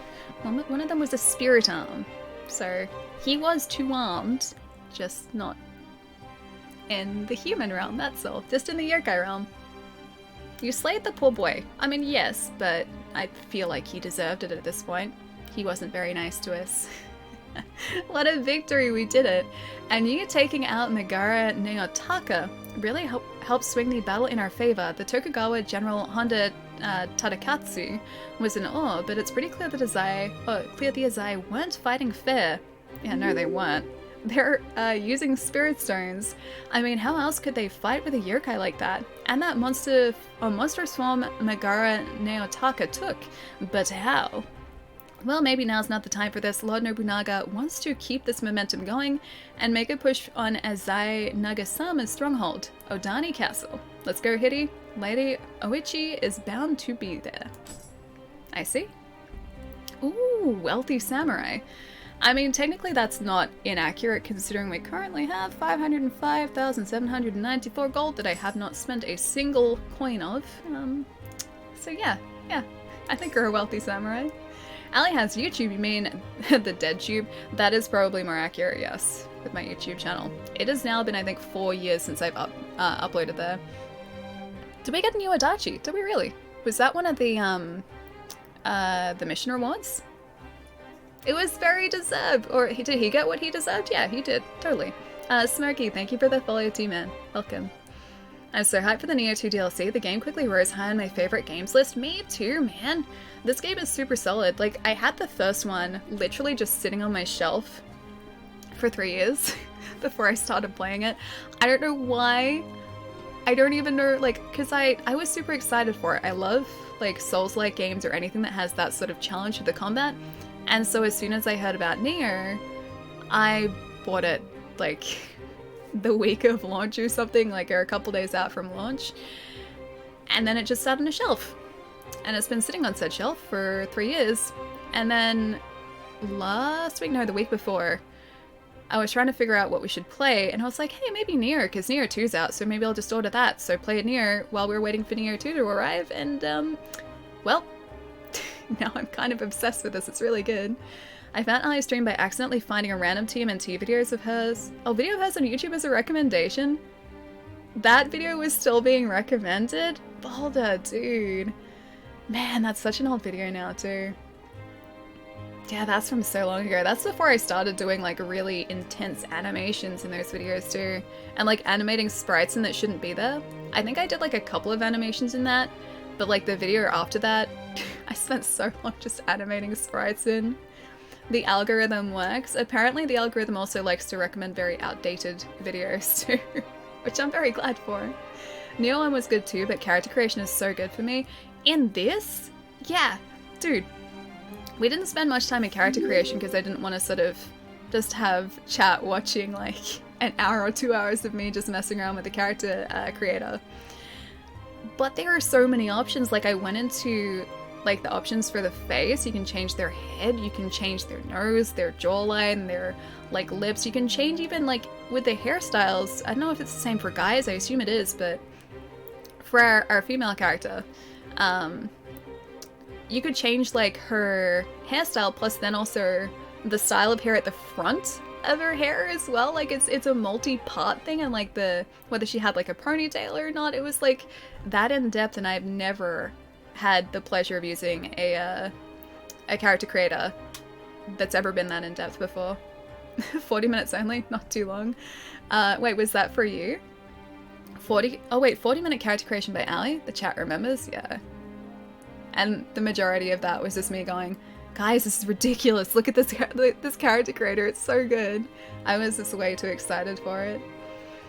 One of them was a spirit arm. So he was two-armed, just not in the human realm, that's all. Just in the yokai realm. You slayed the poor boy. I mean, yes, but I feel like he deserved it at this point. He wasn't very nice to us. What a victory, we did it. And you taking out Magara Naotaka really helped swing the battle in our favor. The Tokugawa General Honda Tadakatsu was in awe, but it's pretty clear that the Azai weren't fighting fair. Yeah, no, they weren't. They're using spirit stones. I mean, how else could they fight with a yokai like that? And that monstrous form Magara Naotaka took. But how? Well, maybe now's not the time for this. Lord Nobunaga wants to keep this momentum going and make a push on Azai Nagasama's stronghold, Odani Castle. Let's go, Hidi. Lady Oichi is bound to be there. I see. Ooh, wealthy samurai. I mean, technically that's not inaccurate considering we currently have 505,794 gold that I have not spent a single coin of. So yeah, I think we're a wealthy samurai. Ali has YouTube, you mean the dead tube? That is probably more accurate, yes, with my YouTube channel. It has now been, I think, 4 years since I've uploaded there. Did we get a new Adachi? Did we really? Was that one of the mission rewards? It was very deserved. Or did he get what he deserved? Yeah, he did. Totally. Smirky, thank you for the follow too, man. Welcome. I'm so hyped for the Nioh 2 DLC. The game quickly rose high on my favorite games list. Me too, man. This game is super solid. Like, I had the first one literally just sitting on my shelf for 3 years before I started playing it. I don't know why. I don't even know, like, because I was super excited for it. I love, like, Souls-like games or anything that has that sort of challenge with the combat. And so as soon as I heard about Nioh, I bought it, like, the week of launch or something, like, or a couple days out from launch. And then it just sat on a shelf. And it's been sitting on said shelf for 3 years. And then last week, no, the week before, I was trying to figure out what we should play, and I was like, hey, maybe Nioh, because Nioh 2's out, so maybe I'll just order that. So play Nioh while we were waiting for Nioh 2 to arrive, and, well, now I'm kind of obsessed with this. It's really good. I found Ali's stream by accidentally finding a random TMNT videos of hers. Oh, video of hers on YouTube as a recommendation? That video was still being recommended? Balder, dude. Man, that's such an old video now, too. Yeah, that's from so long ago. That's before I started doing, like, really intense animations in those videos, too. And, like, animating sprites in that shouldn't be there. I think I did, like, a couple of animations in that. But, like, the video after that, I spent so long just animating sprites in. The algorithm works. Apparently the algorithm also likes to recommend very outdated videos too, which I'm very glad for. Nioh 1 was good too, but character creation is so good for me. In this? Yeah, dude. We didn't spend much time in character creation because I didn't want to sort of just have chat watching like an hour or 2 hours of me just messing around with the character creator. But there are so many options. Like I went into like the options for the face. You can change their head, you can change their nose, their jawline, their like lips. You can change even like with the hairstyles. I don't know if it's the same for guys, I assume it is, but for our female character, you could change like her hairstyle, plus then also the style of hair at the front of her hair as well. Like it's a multi-part thing, and like the whether she had like a ponytail or not, it was like that in depth. And I've never had the pleasure of using a character creator that's ever been that in depth before. 40 minutes only, not too long. Wait, was that for you? 40 minute character creation by Ali. The chat remembers, yeah. And the majority of that was just me going, guys, this is ridiculous. Look at this character creator. It's so good. I was just way too excited for it.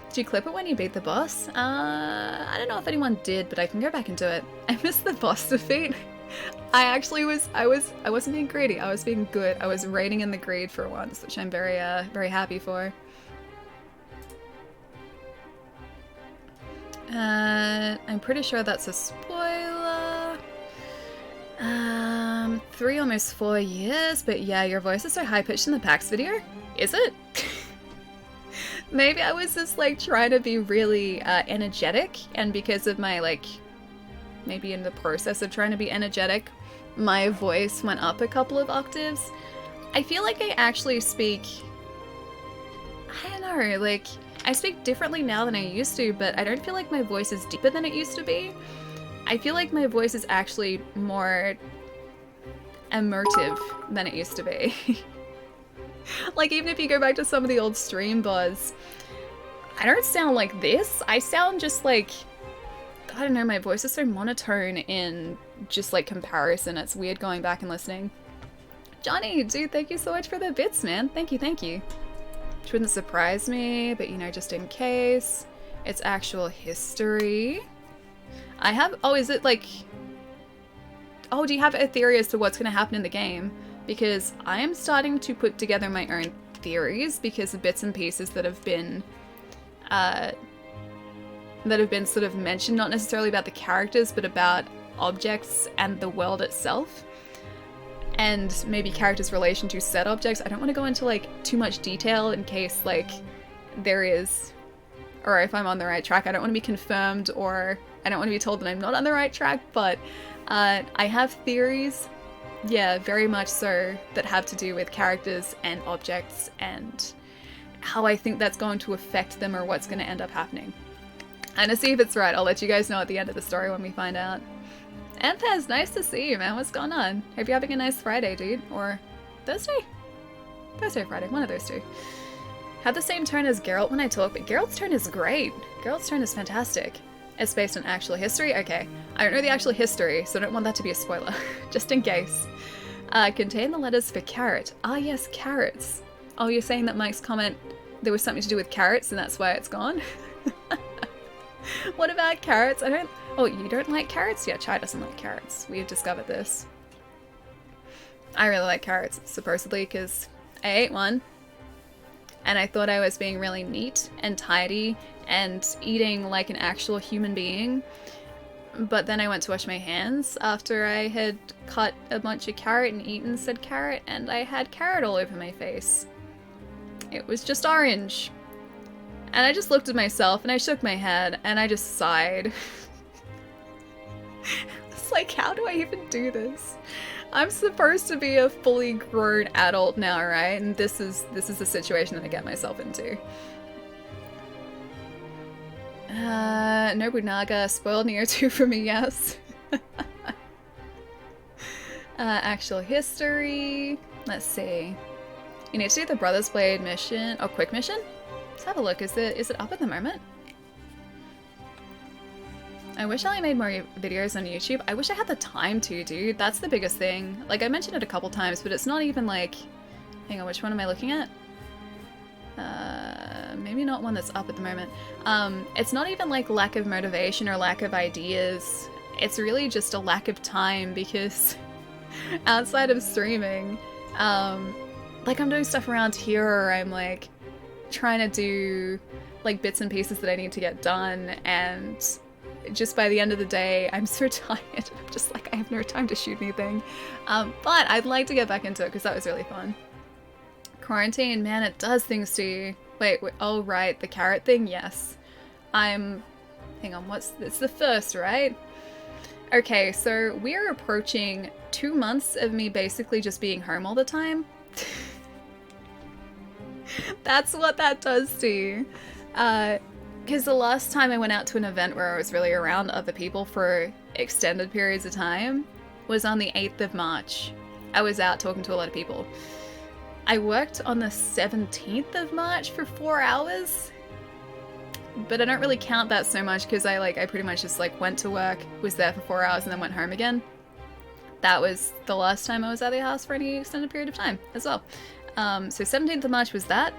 Did you clip it when you beat the boss? I don't know if anyone did, but I can go back and do it. I missed the boss defeat. I wasn't being greedy. I was being good. I was reigning in the greed for once, which I'm very happy for. I'm pretty sure that's a spoiler. 3, almost 4 years, but yeah, your voice is so high-pitched in the PAX video. Is it? Maybe I was just like trying to be really energetic, and because of my like, maybe in the process of trying to be energetic, my voice went up a couple of octaves. I feel like I actually speak, I don't know, like, I speak differently now than I used to, but I don't feel like my voice is deeper than it used to be. I feel like my voice is actually more emotive than it used to be. Like, even if you go back to some of the old stream buzz, I don't sound like this. I sound just like, I don't know, my voice is so monotone in just like comparison. It's weird going back and listening. Johnny, dude, thank you so much for the bits, man. Thank you, thank you. Which wouldn't surprise me, but you know, just in case. It's actual history. I have, oh, is it like, oh, do you have a theory as to what's going to happen in the game? Because I am starting to put together my own theories, because the bits and pieces that have been sort of mentioned, not necessarily about the characters, but about objects and the world itself, and maybe characters' relation to said objects. I don't want to go into like too much detail in case like there is, or if I'm on the right track. I don't want to be confirmed, or I don't want to be told that I'm not on the right track, but I have theories, yeah, very much so, that have to do with characters and objects and how I think that's going to affect them, or what's going to end up happening. And to see if it's right, I'll let you guys know at the end of the story when we find out. Empez, nice to see you, man. What's going on? Hope you're having a nice Friday, dude. Or Thursday? Thursday or Friday, one of those two. Had the same tone as Geralt when I talk, but Geralt's tone is great. Geralt's tone is fantastic. It's based on actual history? Okay. I don't know the actual history, so I don't want that to be a spoiler. Just in case. Contain the letters for carrot. Ah yes, carrots. Oh, you're saying that Mike's comment, there was something to do with carrots and that's why it's gone? What about carrots? Oh, you don't like carrots? Yeah, Chai doesn't like carrots. We've discovered this. I really like carrots, supposedly, because I ate one, and I thought I was being really neat and tidy and eating like an actual human being. But then I went to wash my hands after I had cut a bunch of carrot and eaten said carrot, and I had carrot all over my face. It was just orange. And I just looked at myself and I shook my head and I just sighed. It's like, how do I even do this? I'm supposed to be a fully grown adult now, right? And this is the situation that I get myself into. Nobunaga spoiled Nioh 2 for me, yes. Actual history. Let's see. You need to do the Brothers Blade mission, or quick mission? Let's have a look. Is it up at the moment? I wish I made more videos on YouTube. I wish I had the time to, dude. That's the biggest thing. Like, I mentioned it a couple times, but it's not even like... Hang on, which one am I looking at? Maybe not one that's up at the moment. It's not even like lack of motivation or lack of ideas. It's really just a lack of time, because outside of streaming, like I'm doing stuff around here, or I'm like trying to do like bits and pieces that I need to get done, and just by the end of the day I'm so tired. I'm just like, I have no time to shoot anything. But I'd like to get back into it because that was really fun. Quarantine, man, it does things to you. Wait, oh right, the carrot thing, yes. Hang on, it's the first, right? Okay, so we are approaching 2 months of me basically just being home all the time. That's what that does to you. Because the last time I went out to an event where I was really around other people for extended periods of time was on the 8th of March. I was out talking to a lot of people. I worked on the 17th of March for 4 hours. But I don't really count that so much because I pretty much just like went to work, was there for 4 hours, and then went home again. That was the last time I was at the house for any extended period of time as well. So 17th of March was that.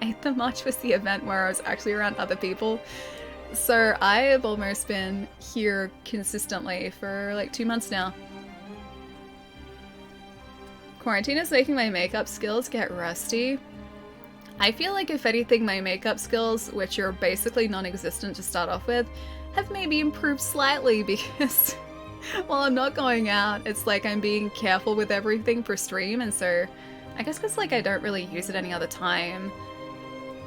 8th of March was the event where I was actually around other people. So I have almost been here consistently for like 2 months now. Quarantine is making my makeup skills get rusty. I feel like if anything, my makeup skills, which are basically non-existent to start off with, have maybe improved slightly because while I'm not going out, it's like I'm being careful with everything for stream, and so I guess because like I don't really use it any other time,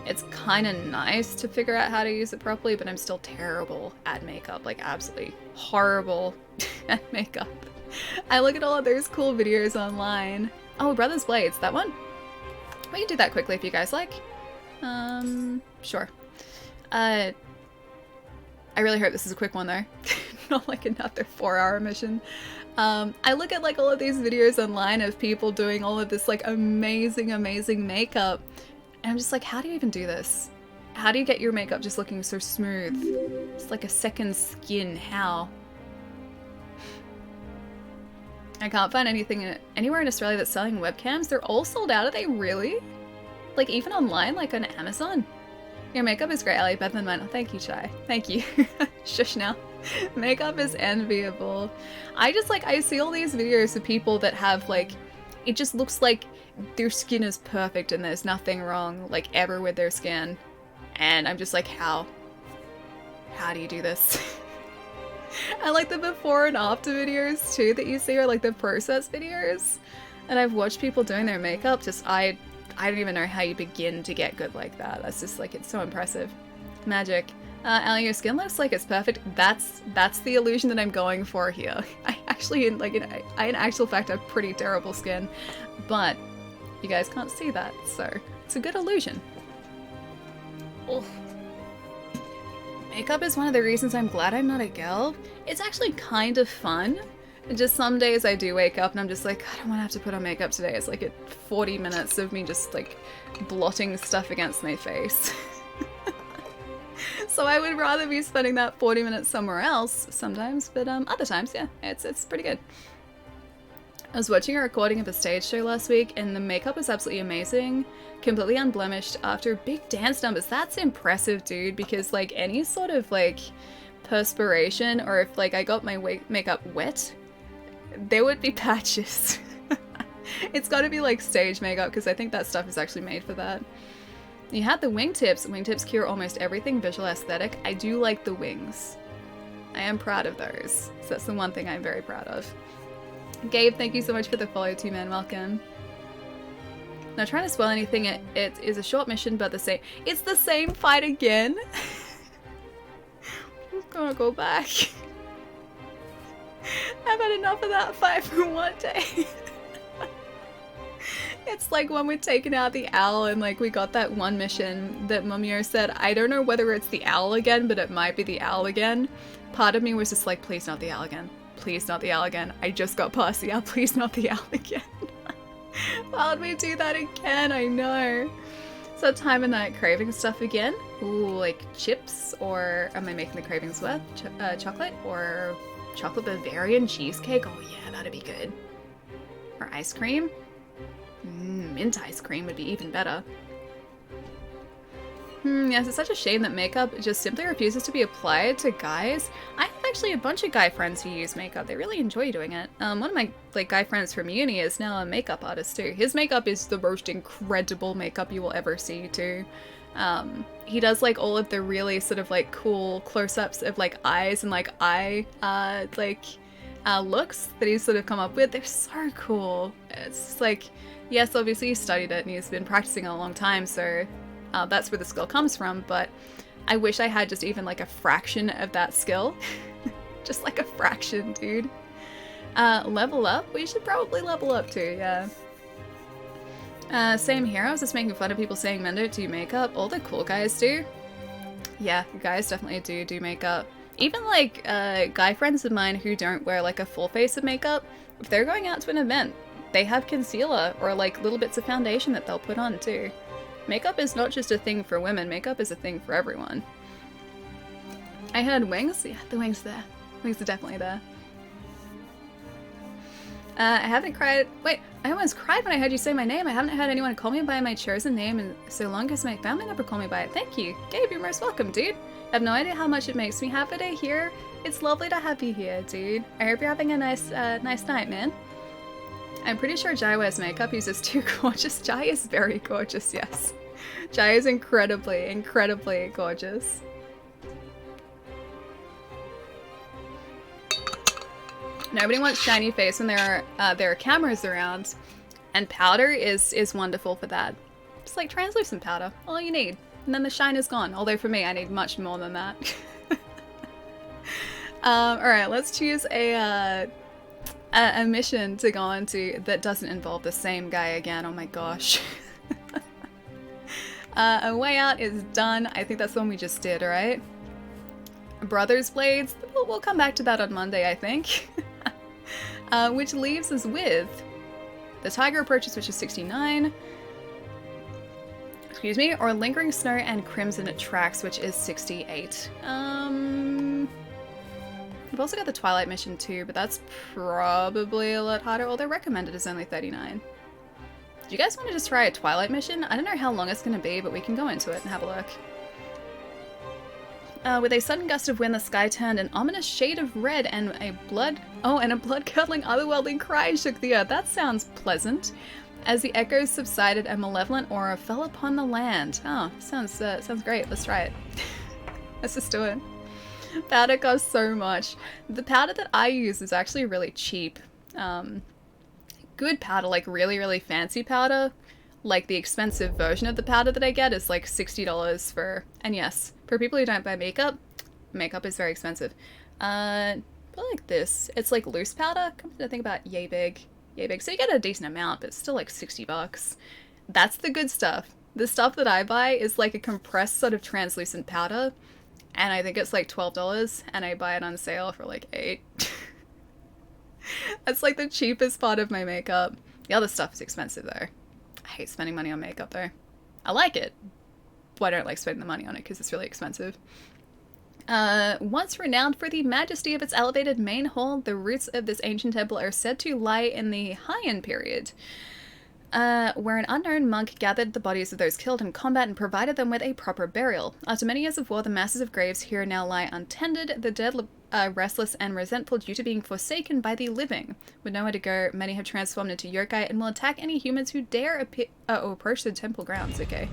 it's kind of nice to figure out how to use it properly, but I'm still terrible at makeup, like absolutely horrible at makeup. I look at all of those cool videos online. Oh, Brothers Blades, that one? We can do that quickly if you guys like. Sure. I really hope this is a quick one though. Not like another 4-hour mission. I look at like all of these videos online of people doing all of this like amazing makeup. And I'm just like, how do you even do this? How do you get your makeup just looking so smooth? It's like a second skin. How? I can't find anything anywhere in Australia that's selling webcams. They're all sold out. Are they really? Like even online, like on Amazon? Your makeup is great, Ellie. Better than mine. Oh, thank you, Chai. Thank you. Shush now. Makeup is enviable. I see all these videos of people that have like, it just looks like their skin is perfect and there's nothing wrong like ever with their skin. And I'm just like, how? How do you do this? I like the before and after videos too that you see are like the process videos. And I've watched people doing their makeup, just I don't even know how you begin to get good like that. That's just like, it's so impressive. Magic. Ellie, your skin looks like it's perfect. That's the illusion that I'm going for here. I actually, in actual fact, have pretty terrible skin, but you guys can't see that, so it's a good illusion. Oh. Makeup is one of the reasons I'm glad I'm not a girl. It's actually kind of fun. Just some days I do wake up and I'm just like, I don't want to have to put on makeup today. It's like 40 minutes of me just like blotting stuff against my face. So I would rather be spending that 40 minutes somewhere else sometimes, but other times, yeah, it's pretty good. I was watching a recording of a stage show last week and the makeup was absolutely amazing. Completely unblemished after big dance numbers. That's impressive, dude, because like any sort of like perspiration or if like I got my makeup wet, there would be patches. It's got to be like stage makeup because I think that stuff is actually made for that. You had the wingtips. Wingtips cure almost everything visual aesthetic. I do like the wings. I am proud of those. So that's the one thing I'm very proud of. Gabe, thank you so much for the follow too, man. Welcome. Not trying to spoil anything, it is a short mission, but it's the same fight again. I'm gonna go back. I've had enough of that fight for one day. It's like when we're taking out the owl and like we got that one mission that Mumio said, I don't know whether it's the owl again, but it might be the owl again. Part of me was just like, please not the owl again. Please not the owl again. I just got past the owl. Please not the owl again. Why would we do that again? I know. So time of night craving stuff again. Ooh, like chips, or am I making the cravings worth? Chocolate or chocolate Bavarian cheesecake? Oh yeah, that'd be good. Or ice cream. Mint ice cream would be even better. Yes, it's such a shame that makeup just simply refuses to be applied to guys. I have actually a bunch of guy friends who use makeup. They really enjoy doing it. One of my guy friends from uni is now a makeup artist too. His makeup is the most incredible makeup you will ever see too. He does like all of the really sort of like cool close-ups of like eyes and like eye looks that he's sort of come up with. They're so cool. It's just like, yes, obviously he studied it and he's been practicing a long time, so that's where the skill comes from, but I wish I had just even like a fraction of that skill. Just like a fraction, dude. Level up? We should probably level up too, yeah. Same here. I was just making fun of people saying men don't do makeup. All the cool guys do. Yeah, guys definitely do makeup. Even like guy friends of mine who don't wear like a full face of makeup, if they're going out to an event, they have concealer or like little bits of foundation that they'll put on too. Makeup is not just a thing for women, makeup is a thing for everyone. I heard wings. Yeah, the wings are there. Wings are definitely there. I haven't cried. Wait, I almost cried when I heard you say my name. I haven't heard anyone call me by my chosen name in so long as my family never call me by it. Thank you. Gabe, you're most welcome, dude. I have no idea how much it makes me happy to hear. It's lovely to have you here, dude. I hope you're having a nice night, man. I'm pretty sure Jai wears makeup. He's just too gorgeous. Jai is very gorgeous, yes. Jai is incredibly, incredibly gorgeous. Nobody wants shiny face when there are cameras around, and powder is wonderful for that. Just like translucent powder, all you need, and then the shine is gone. Although for me, I need much more than that. All right, let's choose a mission to go on to that doesn't involve the same guy again. Oh my gosh. A way out is done. I think that's the one we just did, right? Brothers Blades. We'll come back to that on Monday, I think. Which leaves us with the Tiger Approaches, which is 69. Excuse me, or Lingering Snow and Crimson Tracks, which is 68. We've also got the Twilight Mission too, but that's probably a lot harder, although recommended is only 39. Do you guys want to just try a Twilight Mission? I don't know how long it's going to be, but we can go into it and have a look. With a sudden gust of wind, the sky turned an ominous shade of red, and a blood-curdling otherworldly cry shook the earth. That sounds pleasant. As the echoes subsided, a malevolent aura fell upon the land. Oh, sounds great. Let's try it. Let's just do it. Powder costs so much. The powder that I use is actually really cheap. Good powder, like really, really fancy powder. Like the expensive version of the powder that I get is like $60 for, and yes, for people who don't buy makeup, makeup is very expensive. But like this, it's like loose powder. Come to think about yay big. So you get a decent amount, but it's still like 60 bucks. That's the good stuff. The stuff that I buy is like a compressed sort of translucent powder, and I think it's like $12, and I buy it on sale for like $8. That's like the cheapest part of my makeup. The other stuff is expensive though. I hate spending money on makeup though. I like it, but I don't like spending the money on it because it's really expensive. Once renowned for the majesty of its elevated main hall, the roots of this ancient temple are said to lie in the Heian period, where an unknown monk gathered the bodies of those killed in combat and provided them with a proper burial. After many years of war, the masses of graves here now lie untended, the dead restless and resentful due to being forsaken by the living. With nowhere to go, many have transformed into yokai and will attack any humans who dare approach the temple grounds. Okay.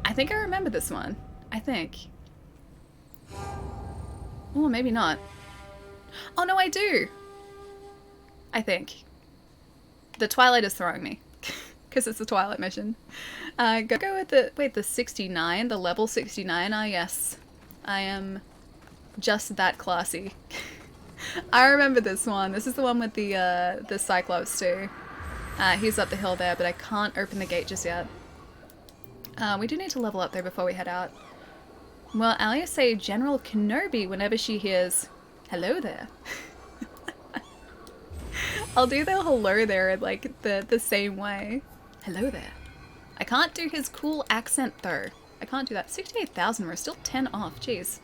I think I remember this one. I think. Oh, maybe not. Oh, no, I do. I think. The Twilight is throwing me. Because it's a Twilight mission. Go with the... Wait, the 69? The level 69? Ah, yes. I am just that classy. I remember this one. This is the one with the Cyclops too. He's up the hill there, but I can't open the gate just yet. We do need to level up though before we head out. Well, Alia say General Kenobi whenever she hears, hello there. I'll do the hello there like the same way. Hello there. I can't do his cool accent though. I can't do that. 68,000, we're still 10 off, jeez.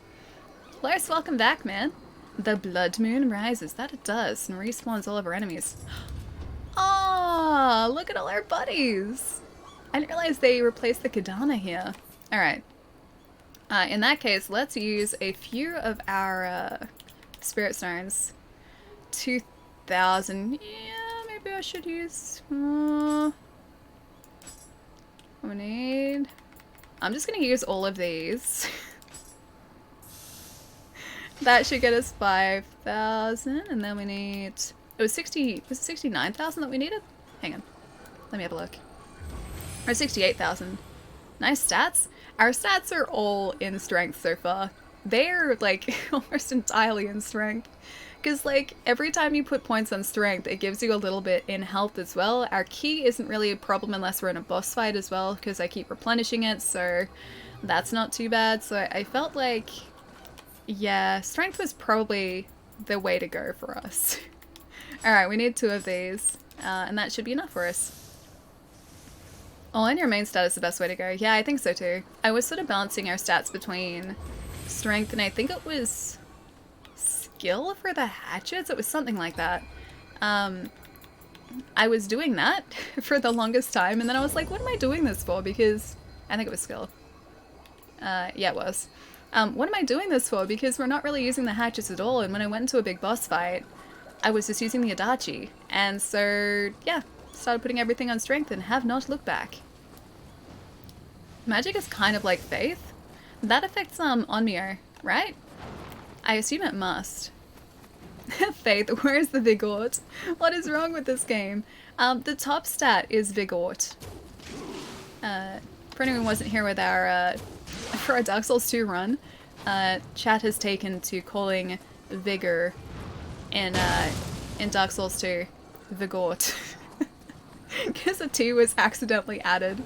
Lars, welcome back, man. The blood moon rises, that it does, and respawns all of our enemies. Oh, look at all our buddies. I didn't realize they replaced the Kadana here. Alright. In that case, let's use a few of our Spirit Stones. 2,000. Yeah, maybe I should use... we need... I'm just going to use all of these. That should get us 5,000, and then we need... It was 60... Was it 69,000 that we needed? Hang on. Let me have a look. Or 68,000. Nice stats. Our stats are all in strength so far. they're like almost entirely in strength. Because like every time you put points on strength, it gives you a little bit in health as well. Our ki isn't really a problem unless we're in a boss fight as well, because I keep replenishing it, so that's not too bad. So I felt like, yeah, strength was probably the way to go for us. Alright, we need 2 of these, and that should be enough for us. Oh, and your main stat is the best way to go. Yeah, I think so too. I was sort of balancing our stats between strength and I think it was skill for the hatchets. It was something like that. I was doing that for the longest time, and then I was like, what am I doing this for? Because I think it was skill. Yeah, it was. What am I doing this for? Because we're not really using the hatchets at all, and when I went into a big boss fight, I was just using the Adachi. And so, yeah, started putting everything on strength and have not looked back. Magic is kind of like faith. That affects Onmyo, right? I assume it must. Faith, where's the Vigort? What is wrong with this game? The top stat is Vigort. For anyone who wasn't here with our for our Dark Souls 2 run, chat has taken to calling Vigor in Dark Souls 2 Vigort. Because a T was accidentally added.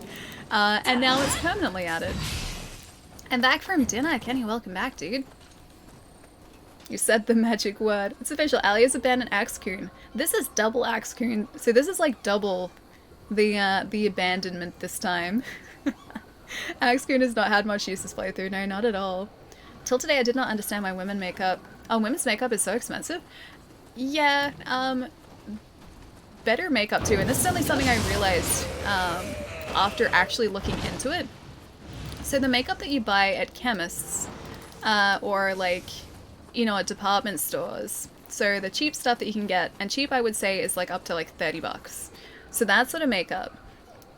And now it's permanently added. And back from dinner. Kenny, welcome back, dude. You said the magic word. It's official. Ali has abandoned Axe-kun. This is double Axe-kun. So this is like double the abandonment this time. Axe-kun has not had much use this playthrough. No, not at all. Till today I did not understand why women's makeup... Oh, women's makeup is so expensive? Yeah, better makeup too. And this is only something I realized after actually looking into it. So the makeup that you buy at chemists or like, you know, at department stores. So the cheap stuff that you can get, and cheap I would say is like up to like 30 bucks. So that sort of makeup.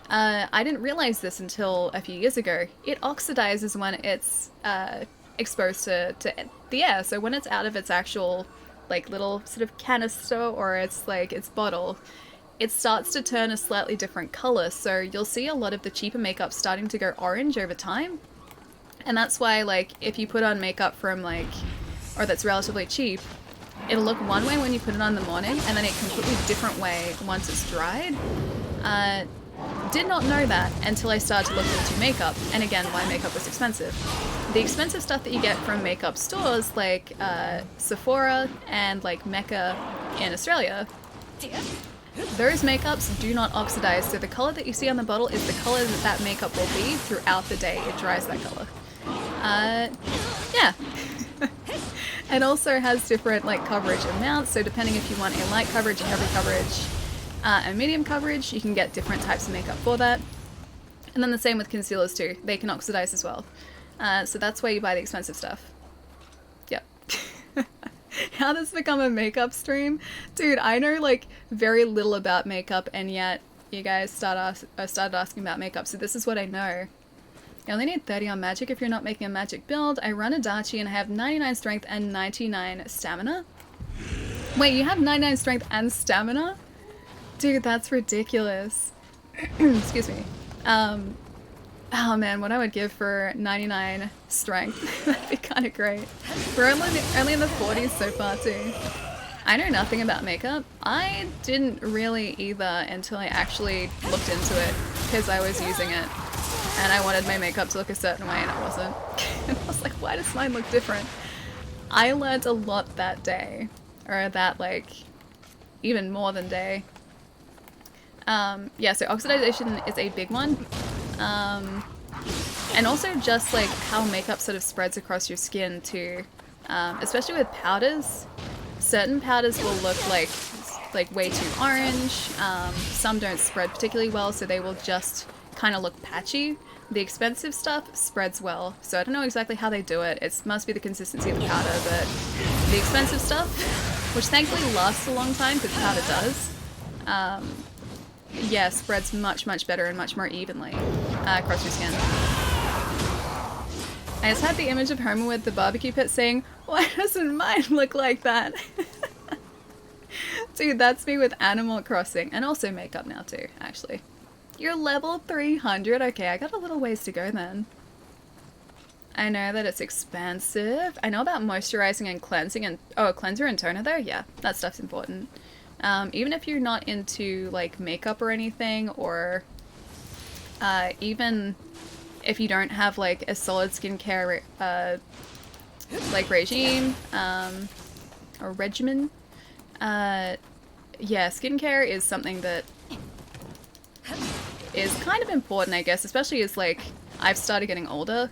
I didn't realize this until a few years ago. It oxidizes when it's exposed to the air. So when it's out of its actual like little sort of canister or it's like its bottle, it starts to turn a slightly different color. So you'll see a lot of the cheaper makeup starting to go orange over time. And that's why like if you put on makeup from like, or that's relatively cheap, it'll look one way when you put it on in the morning and then a completely different way once it's dried. Did not know that until I started to look into makeup, and again, why makeup was expensive. The expensive stuff that you get from makeup stores like Sephora and like Mecca in Australia, those makeups do not oxidize, so the color that you see on the bottle is the color that that makeup will be throughout the day. It dries that color. Yeah. It also has different like coverage amounts, so depending if you want a light coverage, a heavy coverage, and medium coverage, you can get different types of makeup for that. And then the same with concealers too. They can oxidize as well. So that's where you buy the expensive stuff. Yep. How this become a makeup stream? Dude, I know like very little about makeup, and yet you guys started asking about makeup, so this is what I know. You only need 30 on magic if you're not making a magic build. I run a Dachi and I have 99 strength and 99 stamina. Wait, you have 99 strength and stamina? Dude, that's ridiculous. Excuse me. Oh man, what I would give for 99 strength. That'd be kind of great. We're only in the 40s so far too. I know nothing about makeup. I didn't really either until I actually looked into it because I was using it. And I wanted my makeup to look a certain way and it wasn't. And I was like, why does mine look different? I learned a lot that day. Or that like, even more than day. Yeah, so oxidization is a big one. And also just like how makeup sort of spreads across your skin too. Especially with powders. Certain powders will look like way too orange. Some don't spread particularly well, so they will just kind of look patchy. The expensive stuff spreads well, so I don't know exactly how they do it. It must be the consistency of the powder, but the expensive stuff, which thankfully lasts a long time because powder does, yeah, spreads much, much better and much more evenly across your skin. I just had the image of Homer with the barbecue pit saying, "Why doesn't mine look like that?" Dude, that's me with Animal Crossing, and also makeup now too, actually. You're level 300? Okay, I got a little ways to go then. I know that it's expensive. I know about moisturizing and cleansing and... Oh, a cleanser and toner though? Yeah, that stuff's important. Even if you're not into, like, makeup or anything, or even if you don't have, like, a solid skincare, like, regime, or regimen, yeah, skincare is something that is kind of important, I guess, especially as, like, I've started getting older.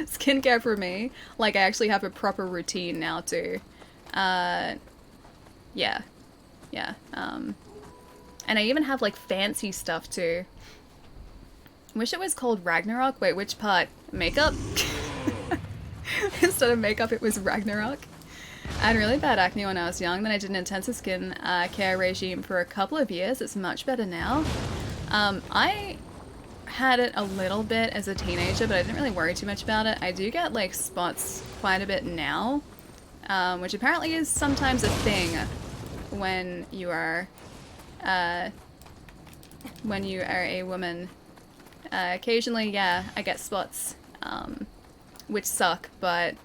Skincare for me, like, I actually have a proper routine now, too. Yeah. Yeah, and I even have, like, fancy stuff, too. Wish it was called Ragnarok. Wait, which part? Makeup? Instead of makeup, it was Ragnarok. I had really bad acne when I was young, then I did an intensive skin care regime for a couple of years. It's much better now. I had it a little bit as a teenager, but I didn't really worry too much about it. I do get, like, spots quite a bit now, which apparently is sometimes a thing when you are a woman. Occasionally, yeah, I get spots, which suck, but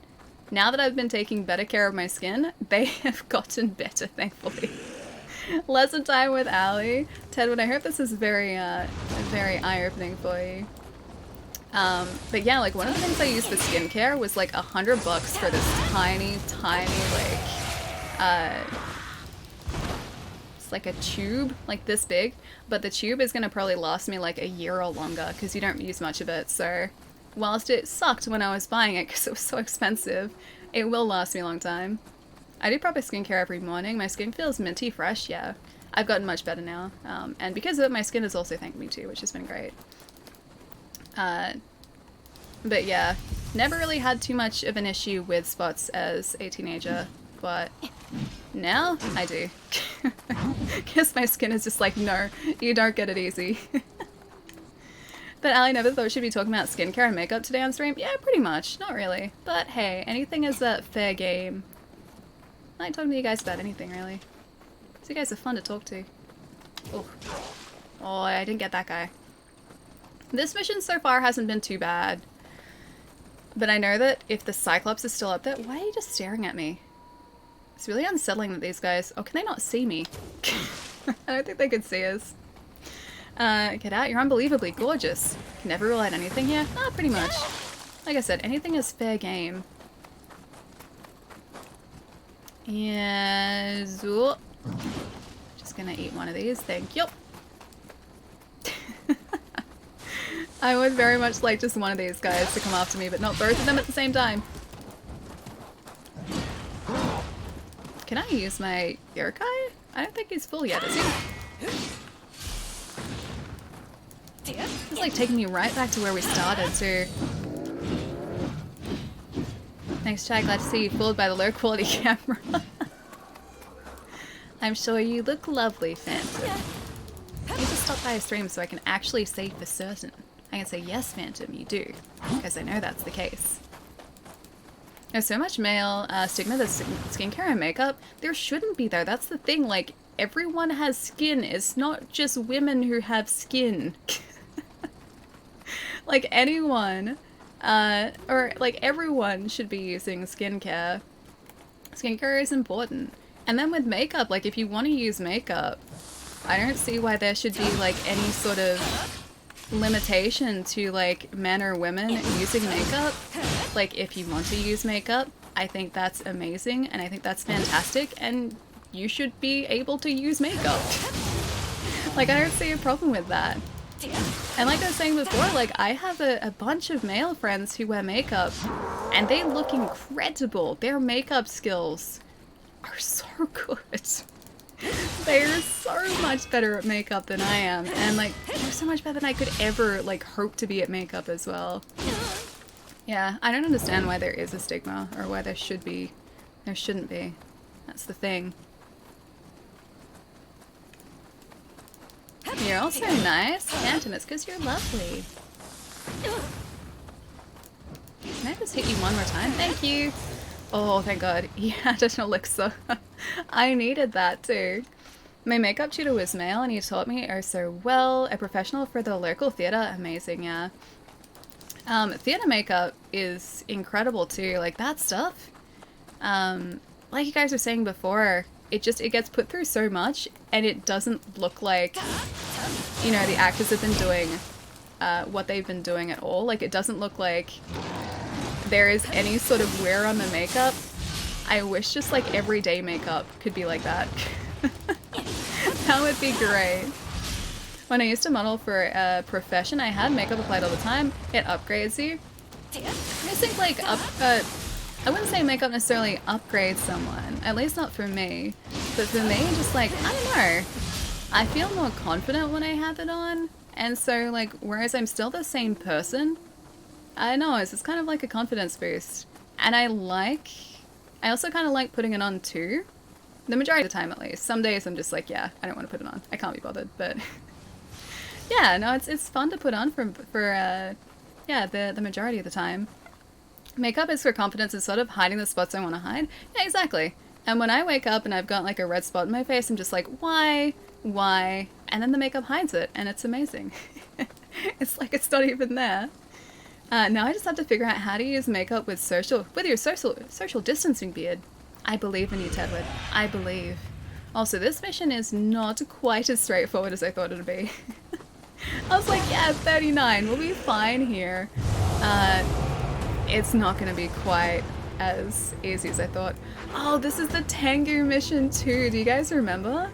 now that I've been taking better care of my skin, they have gotten better, thankfully. Lesson time with Allie. Tedwin, I hope this is very eye-opening for you. But yeah, like, one of the things I used for skincare was like $100 for this tiny, like, it's like a tube, like this big, but the tube is gonna probably last me like a year or longer because you don't use much of it, so whilst it sucked when I was buying it because it was so expensive, it will last me a long time. I do proper skincare every morning. My skin feels minty fresh, yeah. I've gotten much better now, and because of it, my skin has also thanked me too, which has been great. But yeah, never really had too much of an issue with spots as a teenager, but now I do. Because my skin is just like, no, you don't get it easy. But Allie never thought she'd be talking about skincare and makeup today on stream. Yeah, pretty much. Not really. But hey, anything is a fair game. I like talking to you guys about anything, really. So you guys are fun to talk to. Oh. Oh, I didn't get that guy. This mission so far hasn't been too bad. But I know that if the Cyclops is still up there... Why are you just staring at me? It's really unsettling that these guys... Oh, can they not see me? I don't think they could see us. Get out. You're unbelievably gorgeous. Can never rule out anything here? Ah, pretty much. Like I said, anything is fair game. Yes. Oh. Just gonna eat one of these. Thank you. I would very much like just one of these guys to come after me, but not both of them at the same time. Can I use my Yokai? I don't think he's full yet, is he? It's like taking me right back to where we started, too. Thanks, Chad. Glad to see you fooled by the low quality camera. I'm sure you look lovely, Phantom. I need to stop by a stream so I can actually say for certain. I can say, yes, Phantom, you do. Because I know that's the case. There's so much male stigma with skincare and makeup. There shouldn't be, though. That's the thing. Like, everyone has skin. It's not just women who have skin. Like, anyone, or, like, everyone should be using skincare. Skincare is important. And then with makeup, like, if you want to use makeup, I don't see why there should be, like, any sort of limitation to, like, men or women using makeup. Like, if you want to use makeup, I think that's amazing, and I think that's fantastic, and you should be able to use makeup. Like, I don't see a problem with that. And like I was saying before, like, I have a bunch of male friends who wear makeup, and they look incredible. Their makeup skills are so good. They're so much better at makeup than I am, and like, they're so much better than I could ever, like, hope to be at makeup as well. Yeah, I don't understand why there is a stigma, or why there should be. There shouldn't be. That's the thing. You're also nice. Phantom, it's because you're lovely. Can I just hit you one more time? Thank you! Oh, thank God. Yeah, additional elixir. I needed that too. My makeup tutor was male and he taught me oh so well. A professional for the local theatre. Amazing, yeah. Theater makeup is incredible too. Like that stuff, like you guys were saying before, it gets put through so much, and it doesn't look like, you know, the actors have been doing what they've been doing at all. Like it doesn't look like there is any sort of wear on the makeup. I wish just like everyday makeup could be like that. That would be great. When I used to model for a profession, I had makeup applied all the time. It upgrades you. I just think like I wouldn't say makeup necessarily upgrades someone, at least not for me. But for me, just like, I don't know, I feel more confident when I have it on. And so like, whereas I'm still the same person, I don't know, it's kind of like a confidence boost. And I also kind of like putting it on too. The majority of the time at least. Some days I'm just like, yeah, I don't want to put it on. I can't be bothered, but yeah, no, it's fun to put on for yeah, the majority of the time. Makeup is for confidence and sort of hiding the spots I want to hide. Yeah, exactly. And when I wake up and I've got like a red spot in my face, I'm just like, why? And then the makeup hides it, and it's amazing. It's like it's not even there. Now I just have to figure out how to use makeup with your social distancing beard. I believe in you, Tedward. I believe. Also, this mission is not quite as straightforward as I thought it would be. I was like, yeah, 39, we'll be fine here. It's not going to be quite as easy as I thought. Oh, this is the Tengu mission too. Do you guys remember?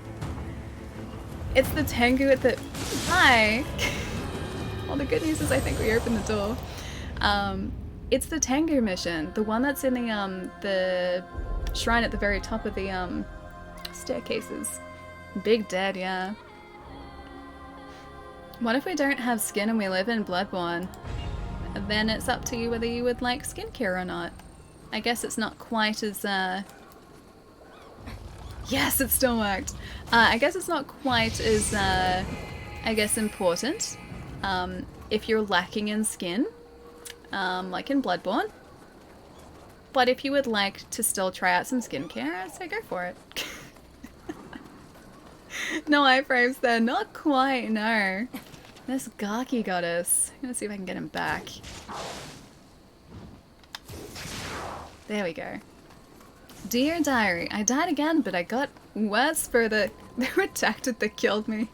It's the Tengu at the... Hi! Well, the good news is I think we opened the door. It's the Tengu mission. The one that's in the shrine at the very top of the staircases. Big Dead, yeah. What if we don't have skin and we live in Bloodborne? Then it's up to you whether you would like skincare or not. I guess it's not quite as, Yes, it still worked! I guess it's not quite as, I guess important, if you're lacking in skin, like in Bloodborne. But if you would like to still try out some skincare, I'd say go for it. No iframes there, not quite, no. This Gaki goddess. I'm gonna see if I can get him back. There we go. Dear diary, I died again, but I got worse for the redacted that killed me.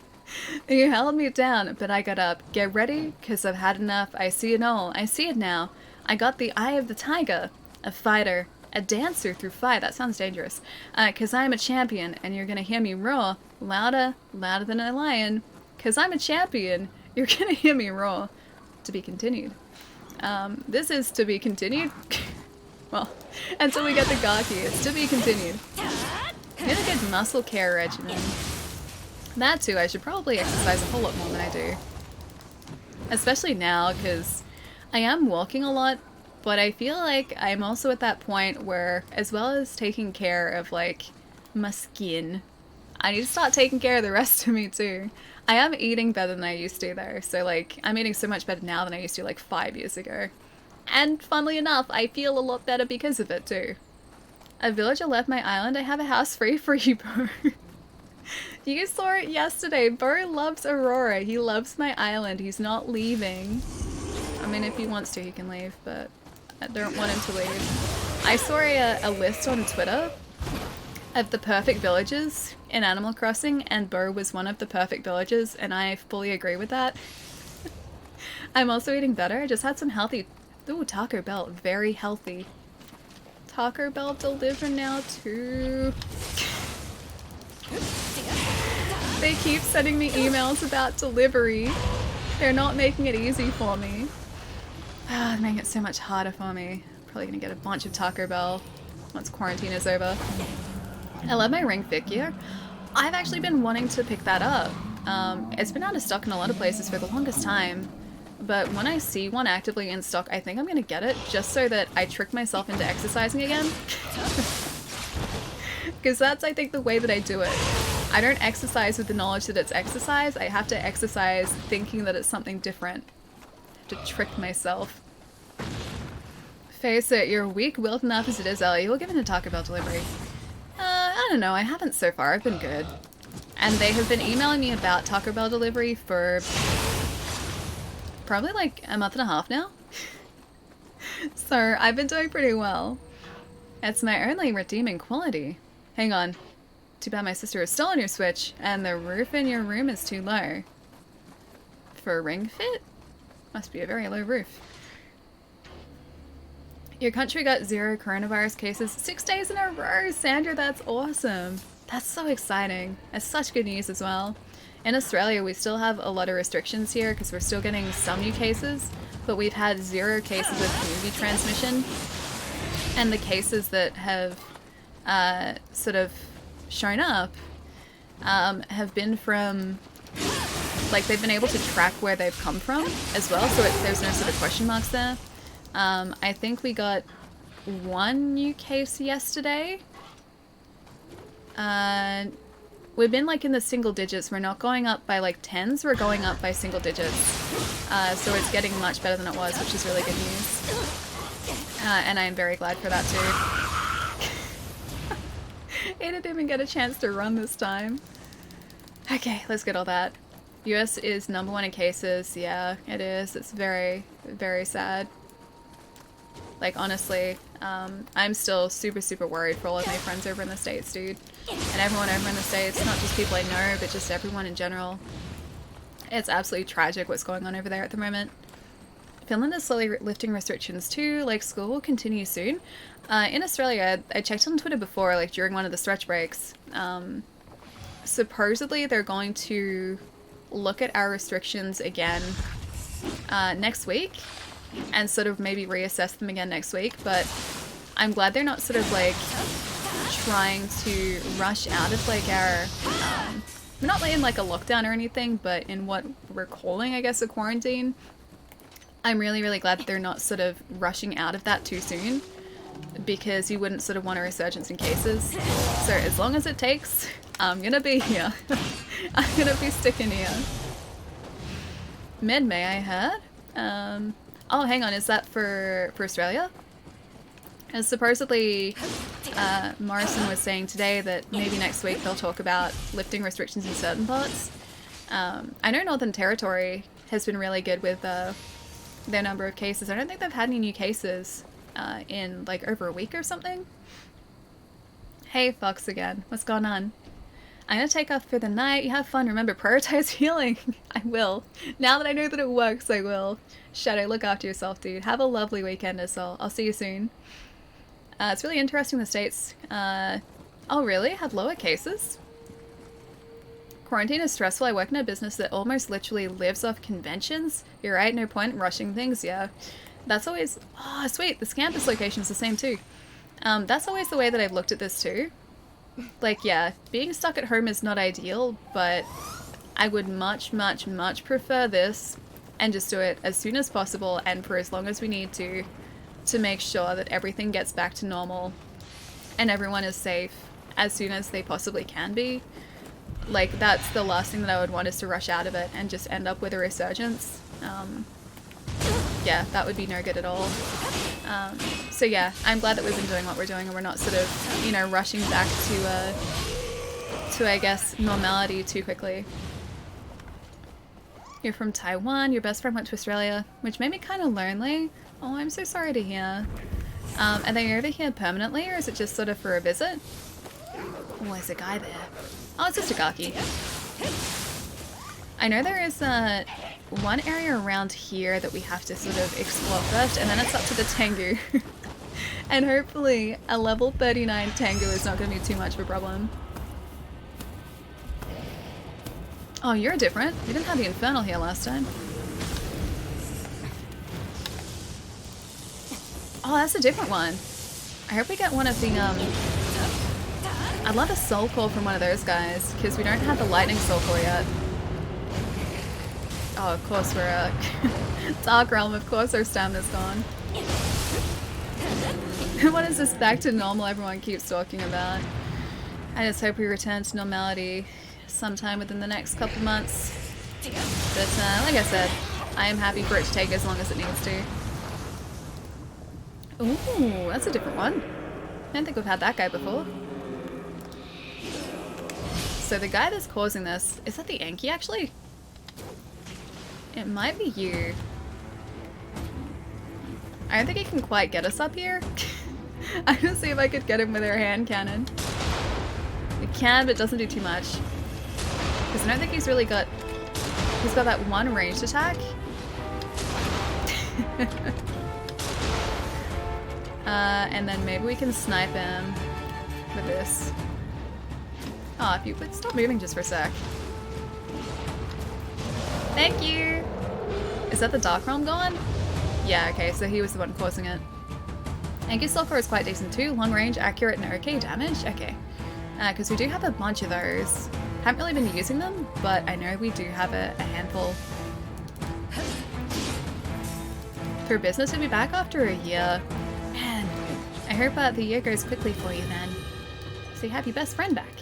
You held me down, but I got up. Get ready, cause I've had enough. I see it all. I see it now. I got the eye of the tiger. A fighter. A dancer through fire. That sounds dangerous. Cause I'm a champion, and you're gonna hear me roar. Louder than a lion. Cause I'm a champion. You're gonna hear me roar. To be continued. This is to be continued. Well, until we get the Gaki, it's to be continued. Get a good muscle care regimen. That too, I should probably exercise a whole lot more than I do. Especially now, because I am walking a lot, but I feel like I'm also at that point where, as well as taking care of, like, my skin, I need to start taking care of the rest of me too. I am eating better than I used to though, so like, I'm eating so much better now than I used to like 5 years ago. And funnily enough, I feel a lot better because of it too. A villager left my island, I have a house free for you, Bo. You saw it yesterday, Bo loves Aurora, he loves my island, he's not leaving. I mean, if he wants to, he can leave, but I don't want him to leave. I saw a list on Twitter of the perfect villages in Animal Crossing, and Bo was one of the perfect villages, and I fully agree with that. I'm also eating better. I just had some healthy... Ooh, Taco Bell. Very healthy. Taco Bell deliver now too. They keep sending me emails about delivery. They're not making it easy for me. They're making it so much harder for me. Probably gonna get a bunch of Taco Bell once quarantine is over. I love my ring fit gear. I've actually been wanting to pick that up. It's been out of stock in a lot of places for the longest time, but when I see one actively in stock, I think I'm gonna get it just so that I trick myself into exercising again. Because that's, I think, the way that I do it. I don't exercise with the knowledge that it's exercise. I have to exercise thinking that it's something different. To trick myself. Face it, you're weak-willed enough as it is, Ellie. You'll give it a Taco Bell delivery. I don't know, I haven't so far. I've been good. And they have been emailing me about Taco Bell delivery for probably like a month and a half now. So, I've been doing pretty well. It's my only redeeming quality. Hang on. Too bad my sister is still on your Switch, and the roof in your room is too low. For a ring fit? Must be a very low roof. Your country got 0 coronavirus cases 6 days in a row, Sandra, that's awesome. That's so exciting. It's such good news as well. In Australia, we still have a lot of restrictions here because we're still getting some new cases, but we've had 0 cases of community transmission. And the cases that have sort of shown up have been from, like, they've been able to track where they've come from as well, so there's no sort of question marks there. I think we got 1 new case yesterday. We've been like in the single digits. We're not going up by like tens, we're going up by single digits. So it's getting much better than it was, which is really good news. And I am very glad for that too. It didn't even get a chance to run this time. Okay, let's get all that. US is #1 in cases. Yeah, it is. It's very, very sad. Like, honestly, I'm still super, super worried for all of my friends over in the States, dude. And everyone over in the States, not just people I know, but just everyone in general. It's absolutely tragic what's going on over there at the moment. Finland is slowly lifting restrictions too, like school will continue soon. In Australia, I checked on Twitter before, like during one of the stretch breaks. Supposedly they're going to look at our restrictions again next week. And sort of maybe reassess them again next week, but I'm glad they're not sort of like trying to rush out of like our, we're not in like a lockdown or anything, but in what we're calling, I guess, a quarantine. I'm really, really glad that they're not sort of rushing out of that too soon, because you wouldn't sort of want a resurgence in cases. So as long as it takes, I'm gonna be here. I'm gonna be sticking here. Mid-May, I heard. Oh, hang on, is that for Australia? And supposedly, Morrison was saying today that maybe next week they'll talk about lifting restrictions in certain parts. I know Northern Territory has been really good with their number of cases. I don't think they've had any new cases in like over a week or something. Hey, Fox again. What's going on? I'm gonna take off for the night. You have fun. Remember, prioritize healing. I will. Now that I know that it works, I will. Shadow, look after yourself, dude. Have a lovely weekend as well. I'll see you soon. It's really interesting, the States. Oh, really? Have lower cases? Quarantine is stressful. I work in a business that almost literally lives off conventions. You're right, no point in rushing things, yeah. That's always... Oh, sweet. This campus location is the same too. That's always the way that I've looked at this too. Like, yeah, being stuck at home is not ideal, but I would much, much, much prefer this and just do it as soon as possible and for as long as we need to make sure that everything gets back to normal and everyone is safe as soon as they possibly can be. Like, that's the last thing that I would want, is to rush out of it and just end up with a resurgence. Yeah, that would be no good at all. So yeah, I'm glad that we've been doing what we're doing and we're not sort of, you know, rushing back to I guess, normality too quickly. You're from Taiwan, your best friend went to Australia, which made me kind of lonely. Oh, I'm so sorry to hear. Are they over here permanently, or is it just sort of for a visit? Oh, there's a guy there. Oh, it's just a Gaki. I know there is one area around here that we have to sort of explore first, and then it's up to the Tengu. And hopefully a level 39 Tengu is not going to be too much of a problem. Oh, you're different. We didn't have the Infernal here last time. Oh, that's a different one. I hope we get one of the, I'd love a soul call from one of those guys, because we don't have the lightning soul call yet. Oh, of course we're, Dark Realm, of course our stamina's gone. What is this back to normal everyone keeps talking about? I just hope we return to normality sometime within the next couple months. But, like I said, I am happy for it to take as long as it needs to. Ooh, that's a different one. I don't think we've had that guy before. So the guy that's causing this, is that the Enki actually? It might be you. I don't think he can quite get us up here. I'm gonna see if I could get him with our hand cannon. It can, but it doesn't do too much. Because I don't think he's really got... He's got that one ranged attack. And then maybe we can snipe him with this. Oh, if you would stop moving just for a sec. Thank you! Is that the Dark Realm gone? Yeah, okay, so he was the one causing it. Angus Sulfur is quite decent too. Long range, accurate, and okay damage. Okay. Because we do have a bunch of those. Haven't really been using them, but I know we do have a handful. For business to be back after a year. Man, I hope the year goes quickly for you then. So you have your best friend back.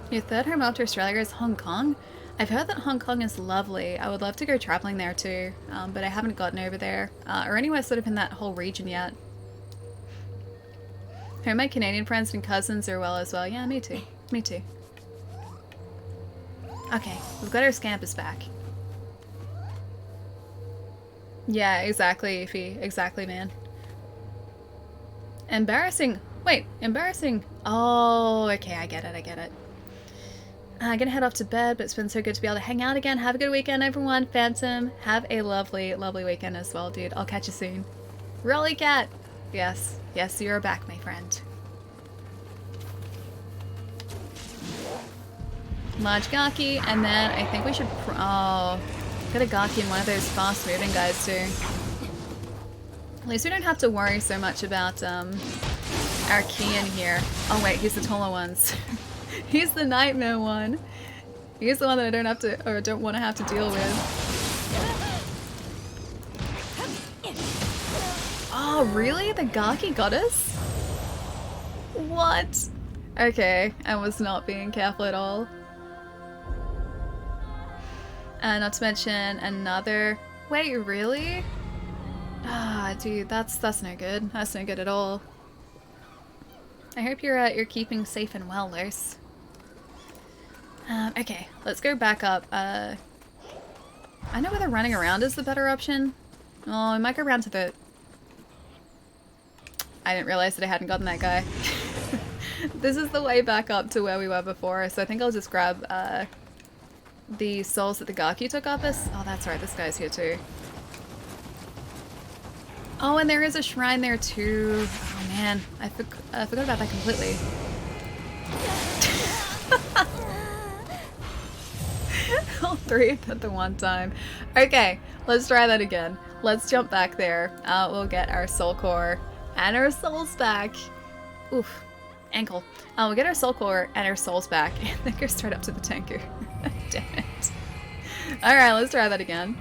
Your third home after Australia is Hong Kong? I've heard that Hong Kong is lovely. I would love to go traveling there too, but I haven't gotten over there, or anywhere sort of in that whole region yet. Hope my Canadian friends and cousins are well as well. Yeah, me too. Me too. Okay, we've got our Scampus back. Yeah, exactly, Ify. Exactly, man. Embarrassing. Wait, embarrassing. Oh, okay, I get it, I get it. I'm gonna head off to bed, but it's been so good to be able to hang out again. Have a good weekend, everyone. Phantom, have a lovely, lovely weekend as well, dude. I'll catch you soon. Rolly Cat! Yes, yes, you're back, my friend. Large Gaki, and then I think we should oh, get a Gaki in one of those fast moving guys too. At least we don't have to worry so much about our key in here. Oh wait, he's the taller ones. He's the nightmare one. He's the one that I don't have to, or don't want to have to deal with. Oh, really? The Gaki got us? What? Okay, I was not being careful at all. Not to mention another... Wait, really? Ah, dude, that's no good. That's no good at all. I hope you're keeping safe and well, Los. Okay, let's go back up. I know whether running around is the better option. Oh, I might go around to the... I didn't realize that I hadn't gotten that guy. This is the way back up to where we were before, so I think I'll just grab the souls that the Gaki took off us. Oh, that's right, this guy's here too. Oh, and there is a shrine there too. Oh man, I forgot about that completely. All three at the one time. Okay, let's try that again. Let's jump back there. We'll get our soul core and our souls back. Oof, ankle. We'll get our soul core and our souls back and then go straight up to the tanker. Damn it. Alright, let's try that again.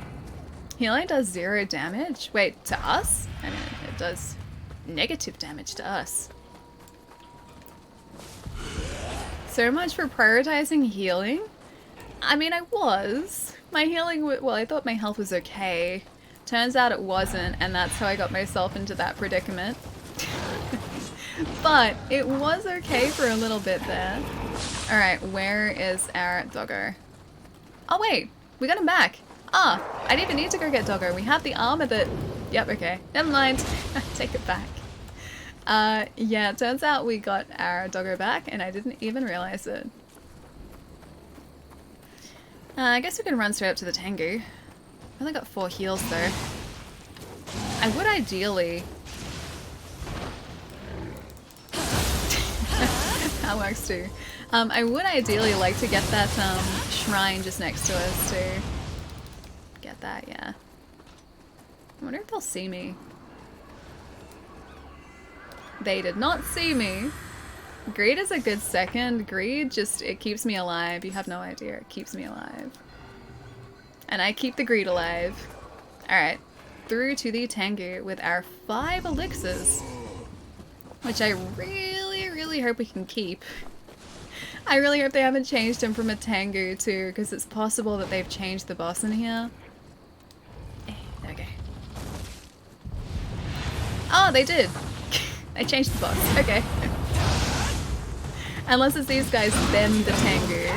Healing does 0 damage. Wait, to us? I mean, it does negative damage to us. So much for prioritizing healing. I mean, I was. My healing, well, I thought my health was okay. Turns out it wasn't, and that's how I got myself into that predicament. But it was okay for a little bit there. Alright, where is our doggo? Oh wait, we got him back. Ah, I didn't even need to go get doggo. We have the armor that... Yep, okay. Never mind. Take it back. Yeah, it turns out we got our doggo back, and I didn't even realize it. I guess we can run straight up to the Tengu. I've only got 4 heals though. I would ideally... That works too. I would ideally like to get that shrine just next to us too. Get that, yeah. I wonder if they'll see me. They did not see me. Greed is a good second. Greed just, it keeps me alive. You have no idea. It keeps me alive. And I keep the greed alive. Alright. Through to the Tengu with our 5 elixirs. Which I really, really hope we can keep. I really hope they haven't changed him from a Tengu too, because it's possible that they've changed the boss in here. Okay. Oh, they did. They changed the boss. Okay. Unless it's these guys, then the Tengu.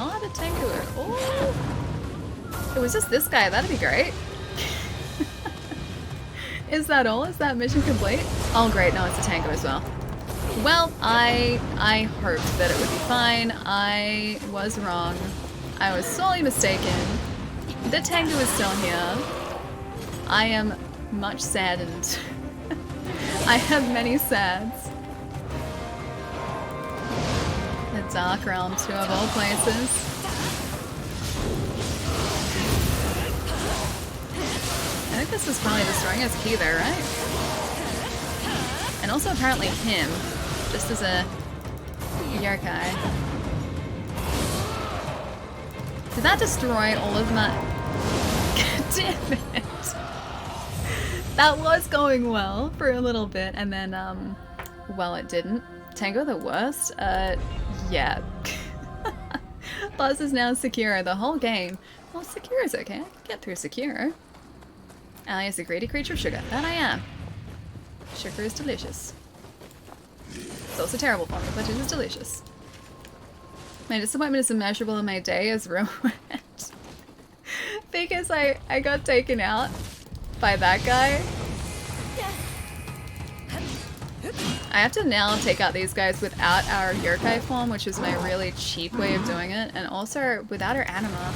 How did Tengu? Oh, it was just this guy. That'd be great. Is that all? Is that mission complete? Oh great, no, it's a Tengu as well. Well, I hoped that it would be fine. I was wrong. I was sorely mistaken. The Tengu is still here. I am much saddened. I have many sads. The Dark Realm too, of all places. I think this is probably destroying his key there, right? And also apparently him, just as a yokai. Did that destroy all of my... God damn it! That was going well for a little bit, and then, well, it didn't. Tango the worst? Yeah. Boss is now Sekiro the whole game. Well, Sekiro's okay. I can get through Sekiro. Ali is a greedy creature of sugar. That I am. Sugar is delicious. It's also terrible for me, but it is delicious. My disappointment is immeasurable and my day is ruined. Because I got taken out by that guy. I have to now take out these guys without our yokai form, which is my really cheap way of doing it, and also without our anima.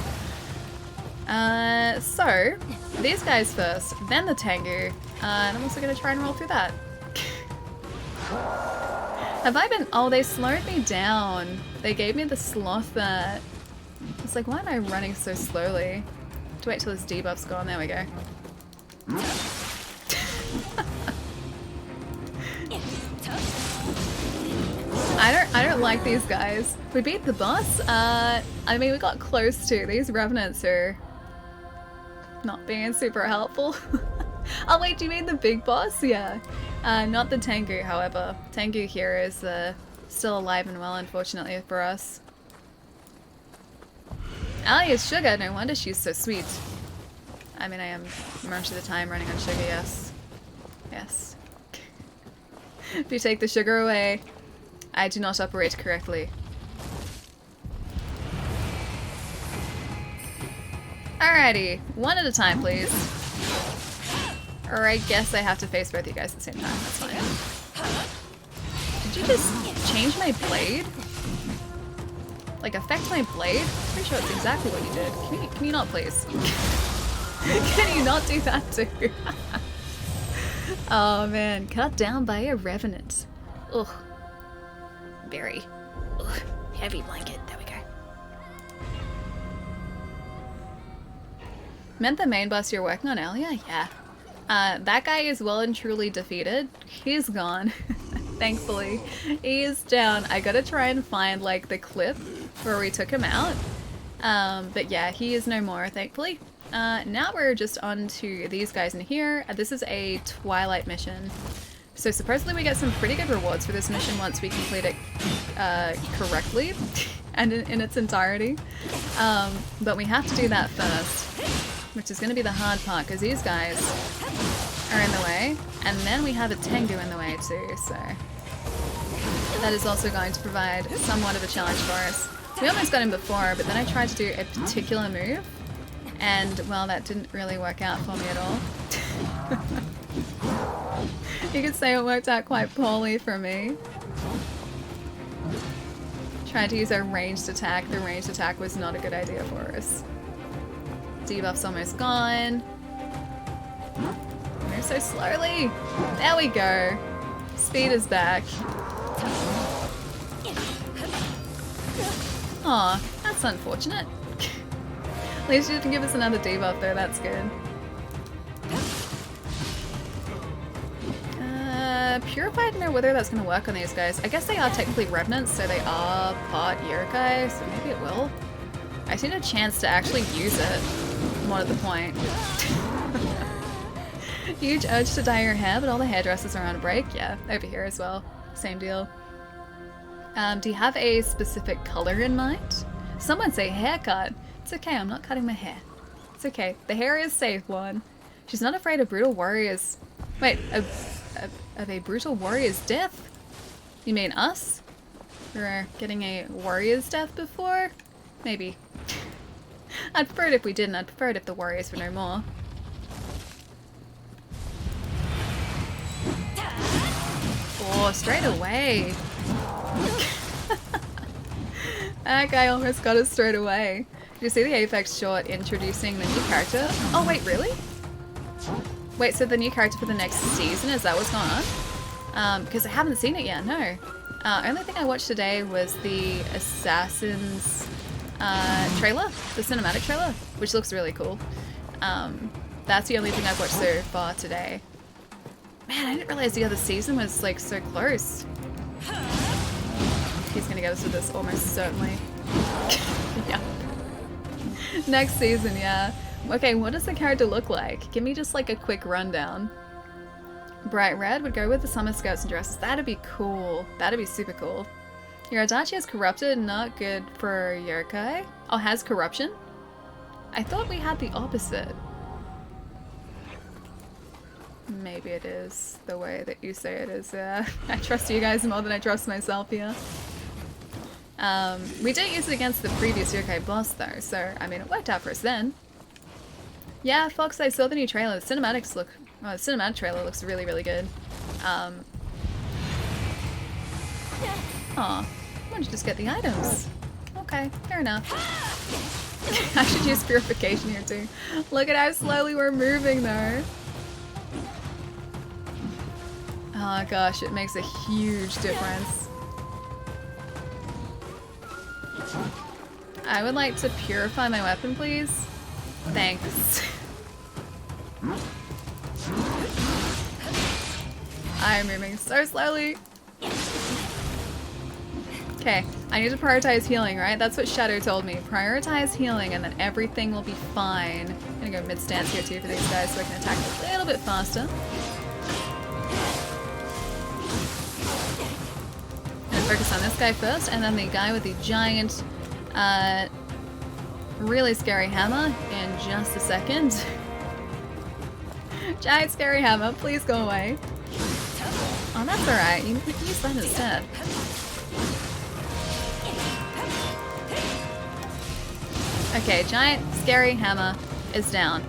So, these guys first, then the Tengu, and I'm also going to try and roll through that. Have I been... Oh, they slowed me down. They gave me the sloth that... It's like, why am I running so slowly? To wait till this debuff's gone. There we go. I don't like these guys. We beat the boss. I mean, we got close to. These revenants are not being super helpful. Oh wait, do you mean the big boss? Yeah. Not the Tengu, however. Tengu here is still alive and well, unfortunately for us. Ali is sugar, no wonder she's so sweet. I mean, I am most of the time running on sugar, yes. Yes. If you take the sugar away, I do not operate correctly. Alrighty, one at a time, please. Or I guess I have to face both you guys at the same time, that's fine. Did you just change my blade? Like, affect my blade? Pretty sure it's exactly what you did. Can you not, please? Can you not do that too? Oh man, cut down by a revenant. Ugh. Very. Ugh. Heavy blanket. There we go. Meant the main boss you're working on earlier? Yeah. That guy is well and truly defeated. He's gone. Thankfully. He is down. I gotta try and find, like, the clip where we took him out. But yeah, he is no more, thankfully. Now we're just on to these guys in here. This is a Twilight mission. So supposedly we get some pretty good rewards for this mission once we complete it correctly and in its entirety. But we have to do that first, which is going to be the hard part because these guys are in the way. And then we have a Tengu in the way too, so that is also going to provide somewhat of a challenge for us. We almost got him before, but then I tried to do a particular move. And, well, that didn't really work out for me at all. You could say it worked out quite poorly for me. Tried to use our ranged attack. The ranged attack was not a good idea for us. Debuff's almost gone. Move so slowly. There we go. Speed is back. Aw, that's unfortunate. At least you didn't give us another debuff though, that's good. Purify, I don't know whether that's going to work on these guys. I guess they are technically revenants, so they are part yokai, so maybe it will. I just need a chance to actually use it. More to the point. Huge urge to dye your hair, but all the hairdressers are on a break. Yeah, over here as well. Same deal. Do you have a specific color in mind? Someone say haircut. It's okay, I'm not cutting my hair. It's okay. The hair is safe, one. She's not afraid of brutal warriors. Wait, of a brutal warrior's death? You mean us? We were getting a warrior's death before? Maybe. I'd prefer it if we didn't. I'd prefer it if the warriors were no more. Oh, straight away. That guy almost got us straight away. Did you see the Apex short introducing the new character? Oh wait, really? Wait, so the new character for the next season, is that what's going on? Because I haven't seen it yet, no. Only thing I watched today was the Assassins trailer, the cinematic trailer, which looks really cool. That's the only thing I've watched so far today. Man, I didn't realize the other season was like so close. He's gonna get us with this almost certainly. Yeah. Next season, yeah. Okay, what does the character look like? Give me just like a quick rundown. Bright red would go with the summer skirts and dresses. That'd be cool. That'd be super cool. Your Adachi is corrupted, not good for yokai. Oh, has corruption? I thought we had the opposite. Maybe it is the way that you say it is. I trust you guys more than I trust myself here. We didn't use it against the previous yokai boss though, so I mean it worked out for us then. Yeah, Fox, I saw the new trailer. The cinematics look... Oh, the cinematic trailer looks really, really good. Aw, why don't you just get the items? Okay, fair enough. I should use purification here too. Look at how slowly we're moving though. Oh gosh, it makes a huge difference. I would like to purify my weapon, please. Thanks. I'm moving so slowly. Okay, I need to prioritize healing, right? That's what Shadow told me. Prioritize healing and then everything will be fine. I'm gonna go mid-stance here too for these guys so I can attack a little bit faster. I'm gonna focus on this guy first and then the guy with the giant, really scary hammer in just a second. Giant scary hammer, please go away. Oh, that's alright. You can use that instead. Okay, giant scary hammer is down.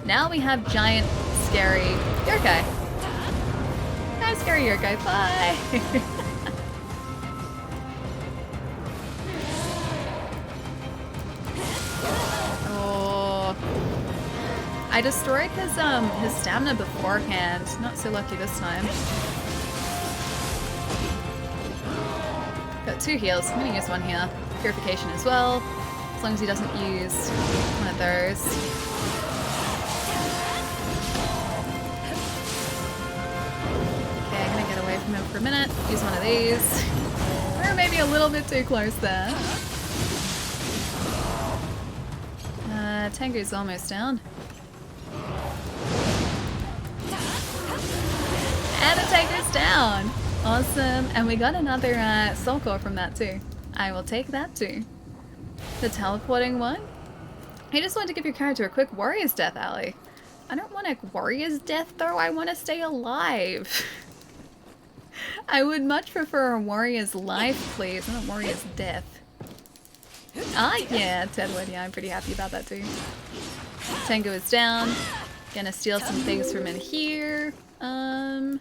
Now we have giant scary yokai. Giant scary yokai, bye! Oh. I destroyed his stamina beforehand. Not so lucky this time. Got 2 heals. I'm gonna use one here. Purification as well. As long as he doesn't use one of those. Okay, I'm gonna get away from him for a minute. Use one of these. We're maybe a little bit too close there. Tengu's almost down. And a Tengu's down! Awesome. And we got another soul core from that too. I will take that too. The teleporting one? I just wanted to give your character a quick warrior's death, Allie. I don't want a warrior's death though, I want to stay alive. I would much prefer a warrior's life, please, not a warrior's death. Ah, yeah, Tedwood, yeah, I'm pretty happy about that too. Tengu is down. Gonna steal some things from in here. And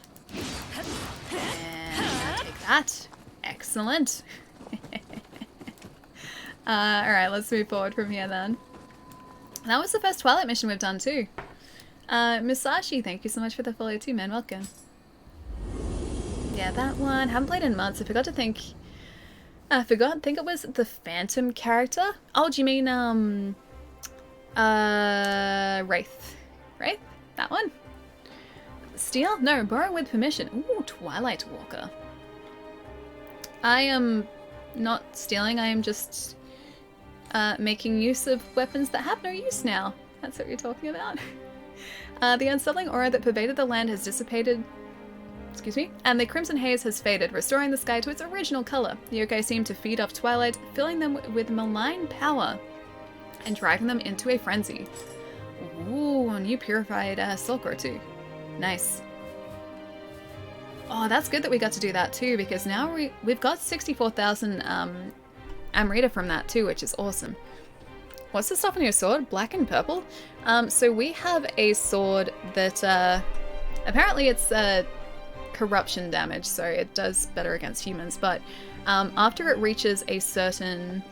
I'll take that. Excellent. Alright, let's move forward from here then. That was the first Twilight mission we've done too. Musashi, thank you so much for the follow too, man. Welcome. Yeah, that one. Haven't played in months. I forgot to think. I think it was the Phantom character. Oh, do you mean, Wraith? Wraith? That one? Steal? No, borrow with permission. Ooh, Twilight Walker. I am not stealing, I am just making use of weapons that have no use now. That's what you're talking about. The unsettling aura that pervaded the land has dissipated, excuse me, and the crimson haze has faded, restoring the sky to its original color. The yokai seem to feed off twilight, filling them with malign power and driving them into a frenzy. Ooh, new purified soul core too. Nice. Oh, that's good that we got to do that too, because now we've got 64,000 Amrita from that too, which is awesome. What's the stuff on your sword? Black and purple? So we have a sword that apparently it's corruption damage, so it does better against humans, but after it reaches a certain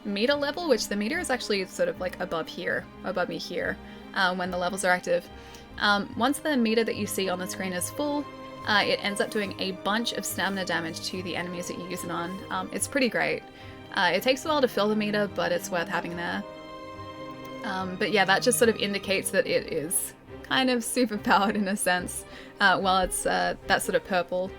meter level, which the meter is actually sort of like above me here, when the levels are active. Once the meter that you see on the screen is full, it ends up doing a bunch of stamina damage to the enemies that you use it on. It's pretty great. It takes a while to fill the meter, but it's worth having there. But yeah, that just sort of indicates that it is kind of super powered in a sense, while it's that sort of purple.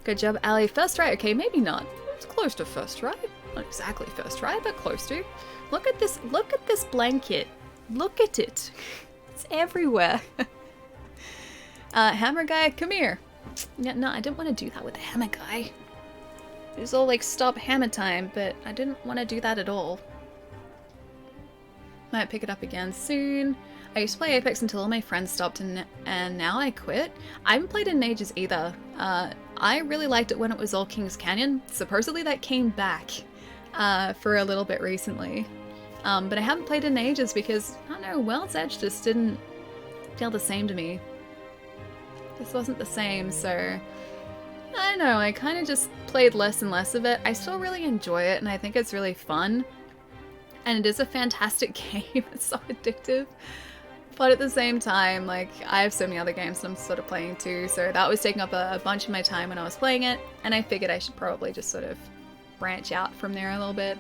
Good job, Ali. First try? Okay, maybe not. It's close to first try. Not exactly first try, but close to. Look at this blanket. Look at it. It's everywhere. Hammer guy, come here. Yeah, no, I didn't want to do that with the hammer guy. It was all like, stop hammer time, but I didn't want to do that at all. Might pick it up again soon. I used to play Apex until all my friends stopped and now I quit. I haven't played it in ages either. I really liked it when it was all King's Canyon. Supposedly that came back for a little bit recently. But I haven't played it in ages because, I don't know, World's Edge just didn't feel the same to me. This wasn't the same, so I don't know, I kind of just played less and less of it. I still really enjoy it and I think it's really fun. And it is a fantastic game, it's so addictive. But at the same time, like, I have so many other games that I'm sort of playing too, so that was taking up a bunch of my time when I was playing it, and I figured I should probably just sort of branch out from there a little bit.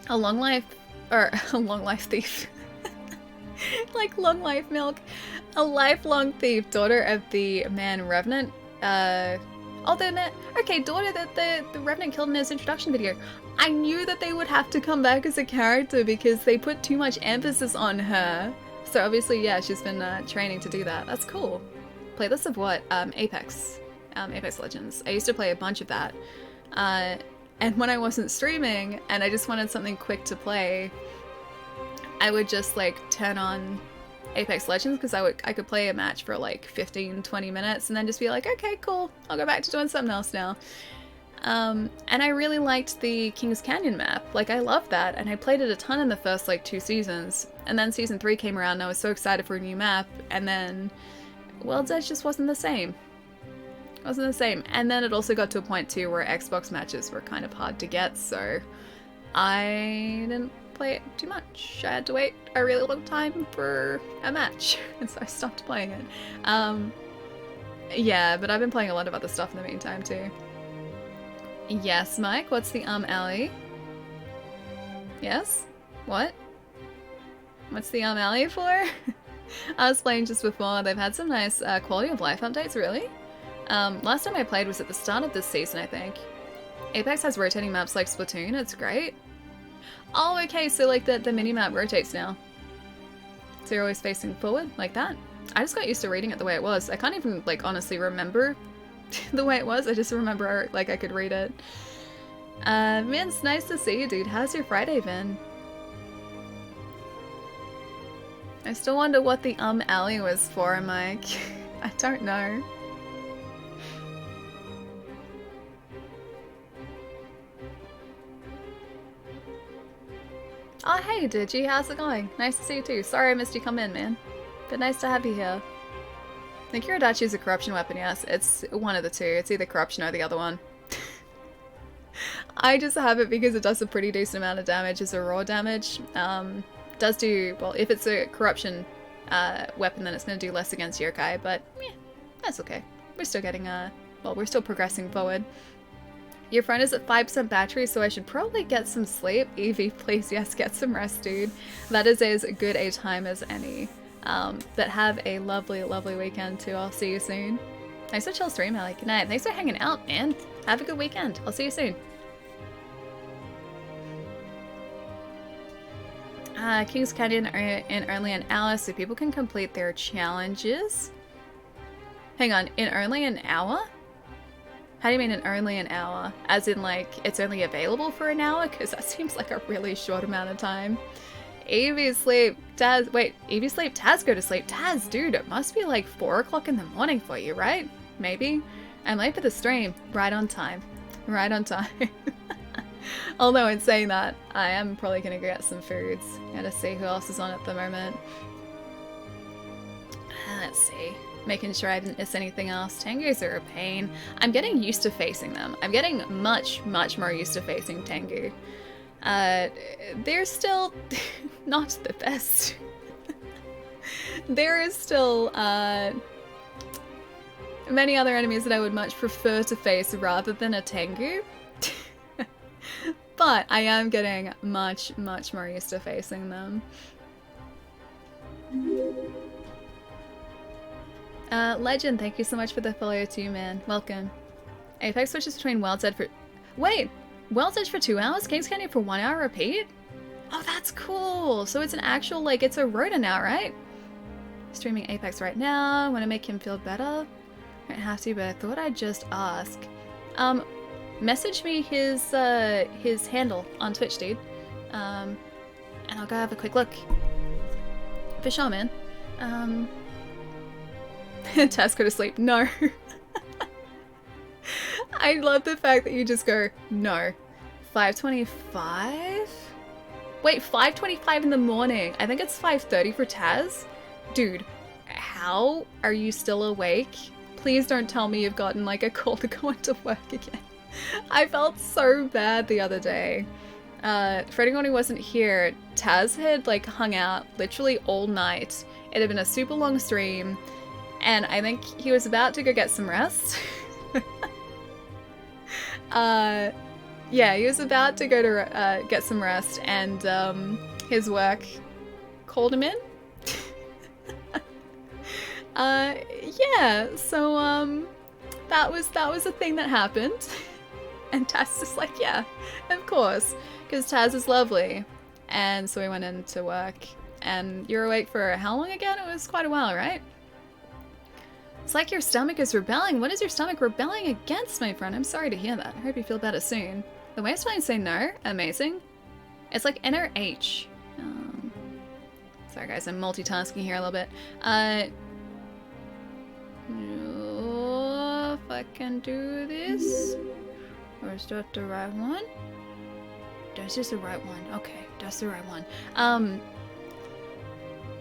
A long life thief. Like long life milk. A lifelong thief, daughter of the man Revenant. Okay, daughter that the Revenant killed in his introduction video. I knew that they would have to come back as a character because they put too much emphasis on her. So obviously, yeah, she's been training to do that. That's cool. Playlist of what? Apex. Apex Legends. I used to play a bunch of that. And when I wasn't streaming and I just wanted something quick to play, I would just like turn on Apex Legends because I could play a match for like 15-20 minutes and then just be like, okay, cool, I'll go back to doing something else now. And I really liked the King's Canyon map. Like, I loved that, and I played it a ton in the first like 2 seasons, and then season 3 came around and I was so excited for a new map, and then World's Edge just wasn't the same. It wasn't the same. And then it also got to a point too where Xbox matches were kind of hard to get, so I didn't play it too much. I had to wait a really long time for a match, and so I stopped playing it. Yeah, but I've been playing a lot of other stuff in the meantime too. Yes, Mike, what's the alley? Yes? What? What's the alley for? I was playing just before. They've had some nice quality of life updates, really. Last time I played was at the start of this season, I think. Apex has rotating maps like Splatoon, it's great. Oh, okay, so like the mini-map rotates now. So you're always facing forward, like that? I just got used to reading it the way it was. I can't even, like, honestly remember the way it was. I just remember, like, I could read it. Man, it's nice to see you, dude. How's your Friday been? I still wonder what the alley was for, Mike. I don't know. Oh, hey, Digi, how's it going? Nice to see you too. Sorry I missed you come in, man. But nice to have you here. I think Iridachi is a corruption weapon, yes. It's one of the two. It's either corruption or the other one. I just have it because it does a pretty decent amount of damage as a raw damage. Does do, well, if it's a corruption weapon, then it's going to do less against yokai, but yeah, that's okay. We're still getting, well, we're still progressing forward. Your phone is at 5% battery, so I should probably get some sleep. Evie, please, yes, get some rest, dude. That is as good a time as any. But have a lovely, lovely weekend too. I'll see you soon. Thanks for chill stream, Allie. Good night. Thanks for hanging out, man. Have a good weekend. I'll see you soon. King's Canyon in only an hour, so people can complete their challenges. Hang on, in only an hour? How do you mean in only an hour? As in, like, it's only available for an hour? Because that seems like a really short amount of time. Evie sleep, Taz, wait, Evie sleep, Taz go to sleep. Taz, dude, it must be like 4 o'clock in the morning for you, right? Maybe? I'm late for the stream, right on time. Right on time. Although in saying that, I am probably gonna go get some foods. Gotta see who else is on at the moment. Let's see. Making sure I didn't miss anything else. Tengus are a pain. I'm getting used to facing them. I'm getting much, much more used to facing Tengu. They're still not the best. There is still many other enemies that I would much prefer to face rather than a Tengu. But I am getting much, much more used to facing them. Legend, thank you so much for the follow too, man. Welcome. Apex switches between World's Edge for... Wait! World's Edge for 2 hours? King's Canyon for 1 hour repeat? Oh, that's cool! So it's an actual, like, it's a rota now, right? Streaming Apex right now. Want to make him feel better? I don't have to, but I thought I'd just ask. Message me his handle on Twitch, dude. And I'll go have a quick look. For sure, man. Tess, go to sleep. No. I love the fact that you just go, no. 5:25? Wait, 5:25 in the morning. I think it's 5:30 for Taz. Dude, how are you still awake? Please don't tell me you've gotten like a call to go into work again. I felt so bad the other day. For anyone who wasn't here, Taz had like hung out literally all night. It had been a super long stream, and I think he was about to go get some rest. Yeah, he was about to go to get some rest, and his work called him in. Yeah, so that was a thing that happened. And Taz is like, yeah, of course, because Taz is lovely. And so we went into work, and you're awake for how long again? It was quite a while, right? It's like your stomach is rebelling. What is your stomach rebelling against, my friend? I'm sorry to hear that. I hope you feel better soon. The way I say no, amazing. It's like NOH. Sorry guys, I'm multitasking here a little bit. If I can do this. Or is that the right one? That's just the right one. Okay, that's the right one.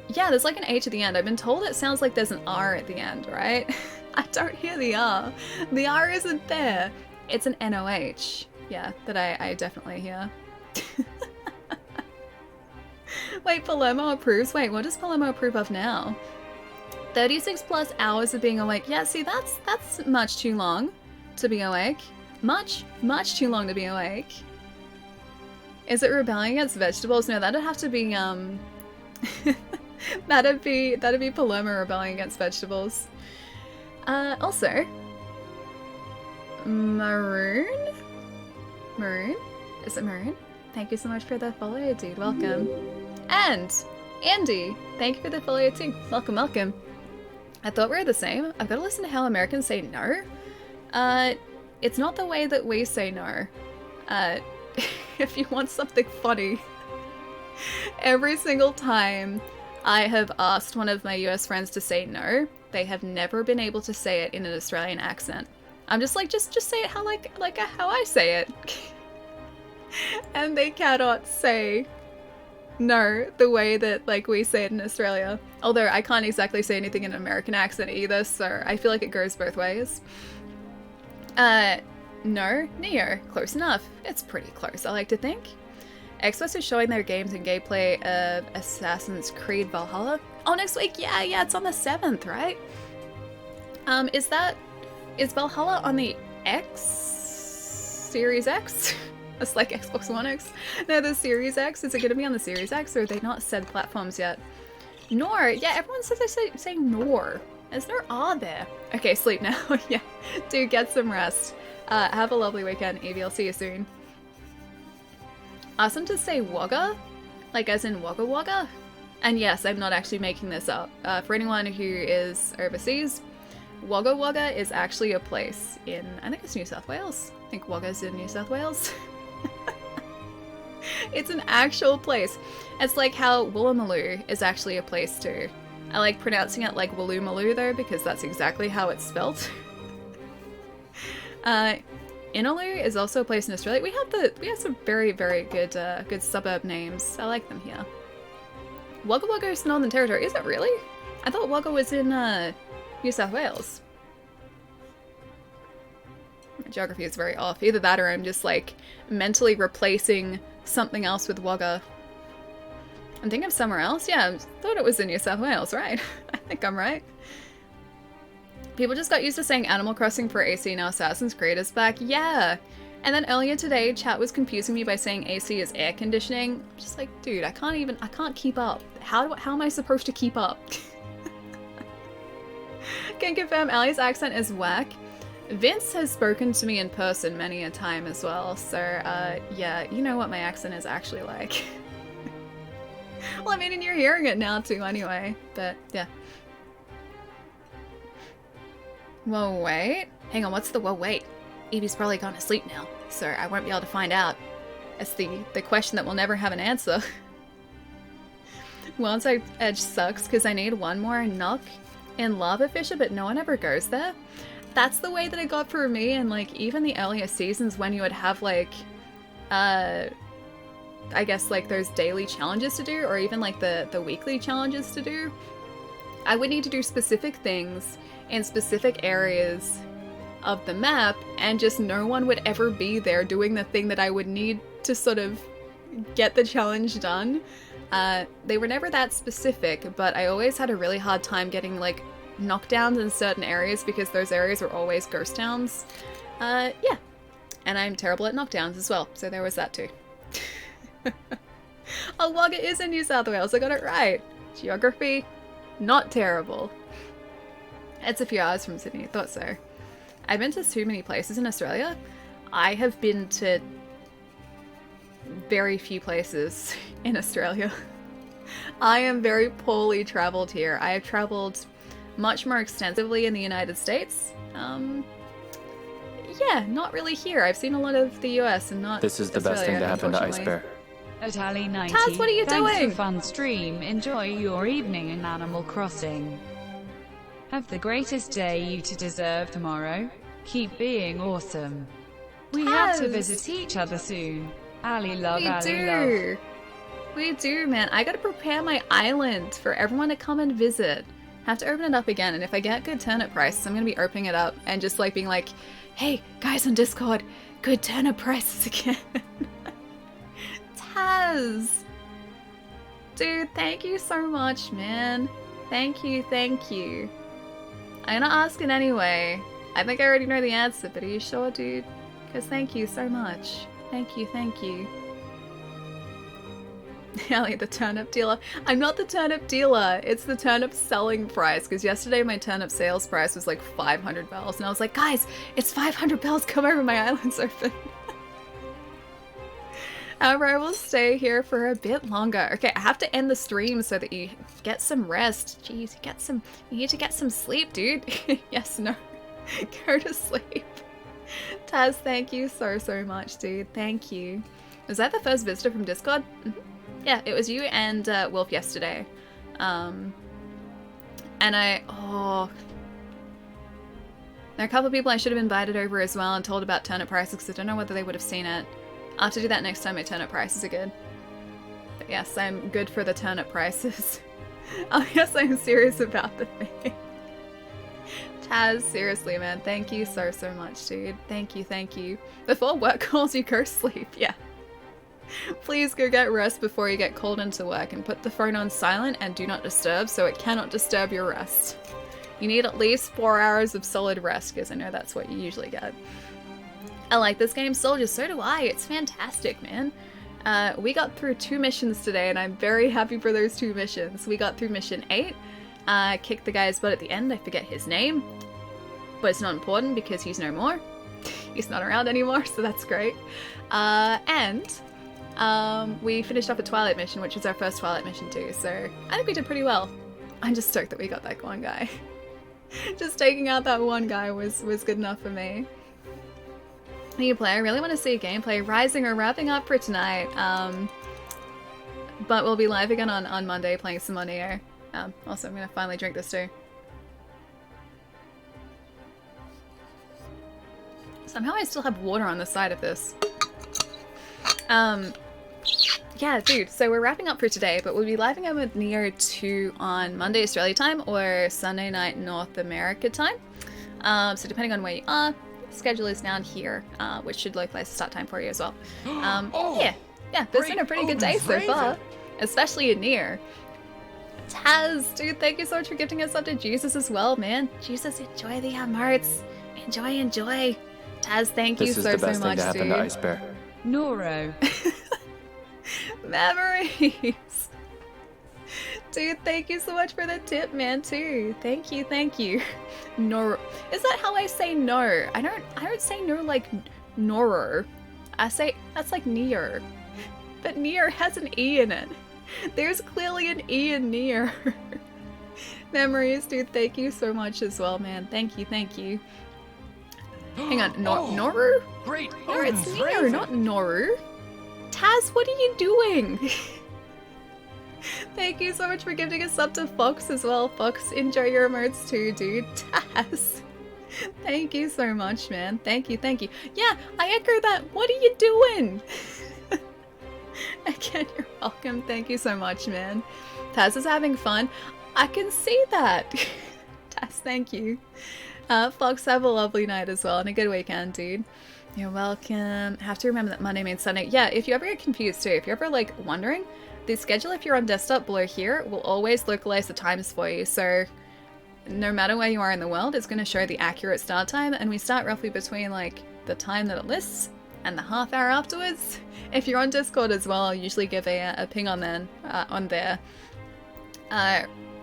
Yeah, there's like an H at the end. I've been told it sounds like there's an R at the end, right? I don't hear the R. The R isn't there. It's an NOH. Yeah, that I definitely hear. Wait, Palermo approves? Wait, what does Palermo approve of now? 36 plus hours of being awake. Yeah, see, that's much too long to be awake. Much, much too long to be awake. Is it rebelling against vegetables? No, that'd have to be, that'd be Paloma rebelling against vegetables. Also, Maroon? Is it Maroon? Thank you so much for the follow, dude. Welcome. And Andy, thank you for the follow too. Welcome, welcome. I thought we were the same. I've got to listen to how Americans say no. It's not the way that we say no. If you want something funny, every single time I have asked one of my US friends to say no, they have never been able to say it in an Australian accent. I'm just like, just say it how how I say it. And they cannot say no the way that like we say it in Australia. Although I can't exactly say anything in an American accent either, so I feel like it goes both ways. No, Nioh, close enough. It's pretty close, I like to think. Xbox is showing their games and gameplay of Assassin's Creed Valhalla. Oh, next week? Yeah, it's on the 7th, right? Is Valhalla on the X? Series X? It's like Xbox One X. No, the Series X. Is it going to be on the Series X, or are they not said platforms yet? Nor. Yeah, everyone says they say nor. Is there R there? Okay, sleep now. Yeah, dude, get some rest. Have a lovely weekend, Evie. I'll see you soon. Ask them to say Wagga, like as in Wagga Wagga. And yes, I'm not actually making this up. For anyone who is overseas, Wagga Wagga is actually a place in, I think it's New South Wales. I think Wagga's in New South Wales. It's an actual place. It's like how Woolloomooloo is actually a place too. I like pronouncing it like Woolloomooloo though, because that's exactly how it's spelt. Inaloo is also a place in Australia. We have some very, very good good suburb names. I like them here. Wagga Wagga is Northern Territory. Is it really? I thought Wagga was in New South Wales. My geography is very off. Either that or I'm just like mentally replacing something else with Wagga. I'm thinking of somewhere else. Yeah, I thought it was in New South Wales, right? I think I'm right. People just got used to saying Animal Crossing for AC, now Assassin's Creed is back. Yeah. And then earlier today, chat was confusing me by saying AC is air conditioning. I'm just like, dude, I can't keep up. How am I supposed to keep up? Can confirm Ali's accent is whack. Vince has spoken to me in person many a time as well, so yeah, you know what my accent is actually like. Well, I mean, and you're hearing it now too anyway, but yeah. Whoa, wait. Hang on, what's the whoa, wait? Evie's probably gone to sleep now, so I won't be able to find out. That's the question that will never have an answer. World's Edge sucks because I need one more knock in Lava Fisher, but no one ever goes there. That's the way that it got for me, and like even the earlier seasons when you would have like, I guess like those daily challenges to do, or even like the weekly challenges to do, I would need to do specific things in specific areas of the map, and just no one would ever be there doing the thing that I would need to sort of get the challenge done. They were never that specific, but I always had a really hard time getting like knockdowns in certain areas because those areas were always ghost towns. Yeah. And I'm terrible at knockdowns as well, so there was that too. Oh, Wagga is in New South Wales, I got it right. Geography, not terrible. It's a few hours from Sydney, thought so. I've been to too many places in Australia. I have been to very few places in Australia. I am very poorly traveled here. I have traveled much more extensively in the United States. Yeah, not really here. I've seen a lot of the US and not This is the Australia, best thing to happen to Ice Bear. Atali 90. Taz, what are you Thanks doing? for fun stream. Enjoy your evening in Animal Crossing. Have the greatest day you to deserve tomorrow. Keep being awesome. We have to Taz. visit each other soon. Ali love, We Ali love. do. We do, man. I gotta prepare my island for everyone to come and visit. Have to open it up again, and if I get good turnip prices, I'm gonna be opening it up and just like being like, hey, guys on Discord, good turnip prices again. Taz! Dude, thank you so much, man. Thank you, thank you. I'm gonna ask it anyway. I think I already know the answer, but are you sure, dude? Because thank you so much. Thank you, thank you. Ellie, the turnip dealer. I'm not the turnip dealer. It's the turnip selling price. Because yesterday my turnip sales price was like 500 bells. And I was like, guys, it's 500 bells. Come over, my island's open. However, I will stay here for a bit longer. Okay, I have to end the stream so that you get some rest. Jeez, you need to get some sleep, dude. Yes, no. Go to sleep. Taz, thank you so much, dude. Thank you. Was that the first visitor from Discord? Mm-hmm. Yeah, it was you and Wolf yesterday. And there are a couple of people I should have invited over as well and told about turnip prices because I don't know whether they would have seen it. I'll have to do that next time my turnip prices are good. But yes, I'm good for the turnip prices. Oh yes, I'm serious about the thing. Taz, seriously, man, thank you so much, dude. Thank you. Before work calls you, go sleep, yeah. Please go get rest before you get called into work and put the phone on silent and do not disturb so it cannot disturb your rest. You need at least 4 hours of solid rest because I know that's what you usually get. I like this game, Soldier, so do I. It's fantastic, man. We got through 2 missions today and I'm very happy for those 2 missions. We got through mission 8, kicked the guy's butt at the end, I forget his name, but it's not important because he's no more. He's not around anymore, so that's great. We finished up a Twilight mission, which was our first Twilight mission too, so I think we did pretty well. I'm just stoked that we got that one guy. Just taking out that one guy was good enough for me. New play, I really want to see gameplay. Rising are wrapping up for tonight, but we'll be live again on Monday playing some more Nioh. Also, I'm going to finally drink this too. Somehow I still have water on the side of this. Yeah, dude, so we're wrapping up for today, but we'll be live again with Nioh 2 on Monday Australia time or Sunday night North America time. So depending on where you are, the schedule is down here, which should localize the start time for you as well. Yeah, it's been a pretty good day so far, especially in Nioh. Taz, dude, thank you so much for gifting us up to Jesus as well, man. Jesus, enjoy the emotes. Enjoy. Taz, thank you so much, dude. This is the best thing to happen to Ice Bear. Noro. Memories. Dude, thank you so much for the tip, man, too. Thank you. Nor is that how I say no? I don't say no like Noro. I say that's like Nioh. But Nioh has an E in it. There's clearly an E in Nioh. Memories, dude, thank you so much as well, man. Thank you. Hang on, Noru? Great. No, it's Nioh, not Noru. Taz, what are you doing? Thank you so much for giving us up to Fox as well. Fox, enjoy your emotes too, dude. Taz, thank you so much, man. Thank you. Yeah, I echo that. What are you doing? Again, you're welcome. Thank you so much, man. Taz is having fun. I can see that. Taz, thank you. Fox, have a lovely night as well and a good weekend, dude. You're welcome. Have to remember that Monday means Sunday. Yeah, if you ever get confused too, if you're ever like wondering, the schedule if you're on desktop below here will always localize the times for you. So no matter where you are in the world, it's going to show the accurate start time, and we start roughly between like the time that it lists and the half hour afterwards. If you're on Discord as well, I'll usually give a ping on there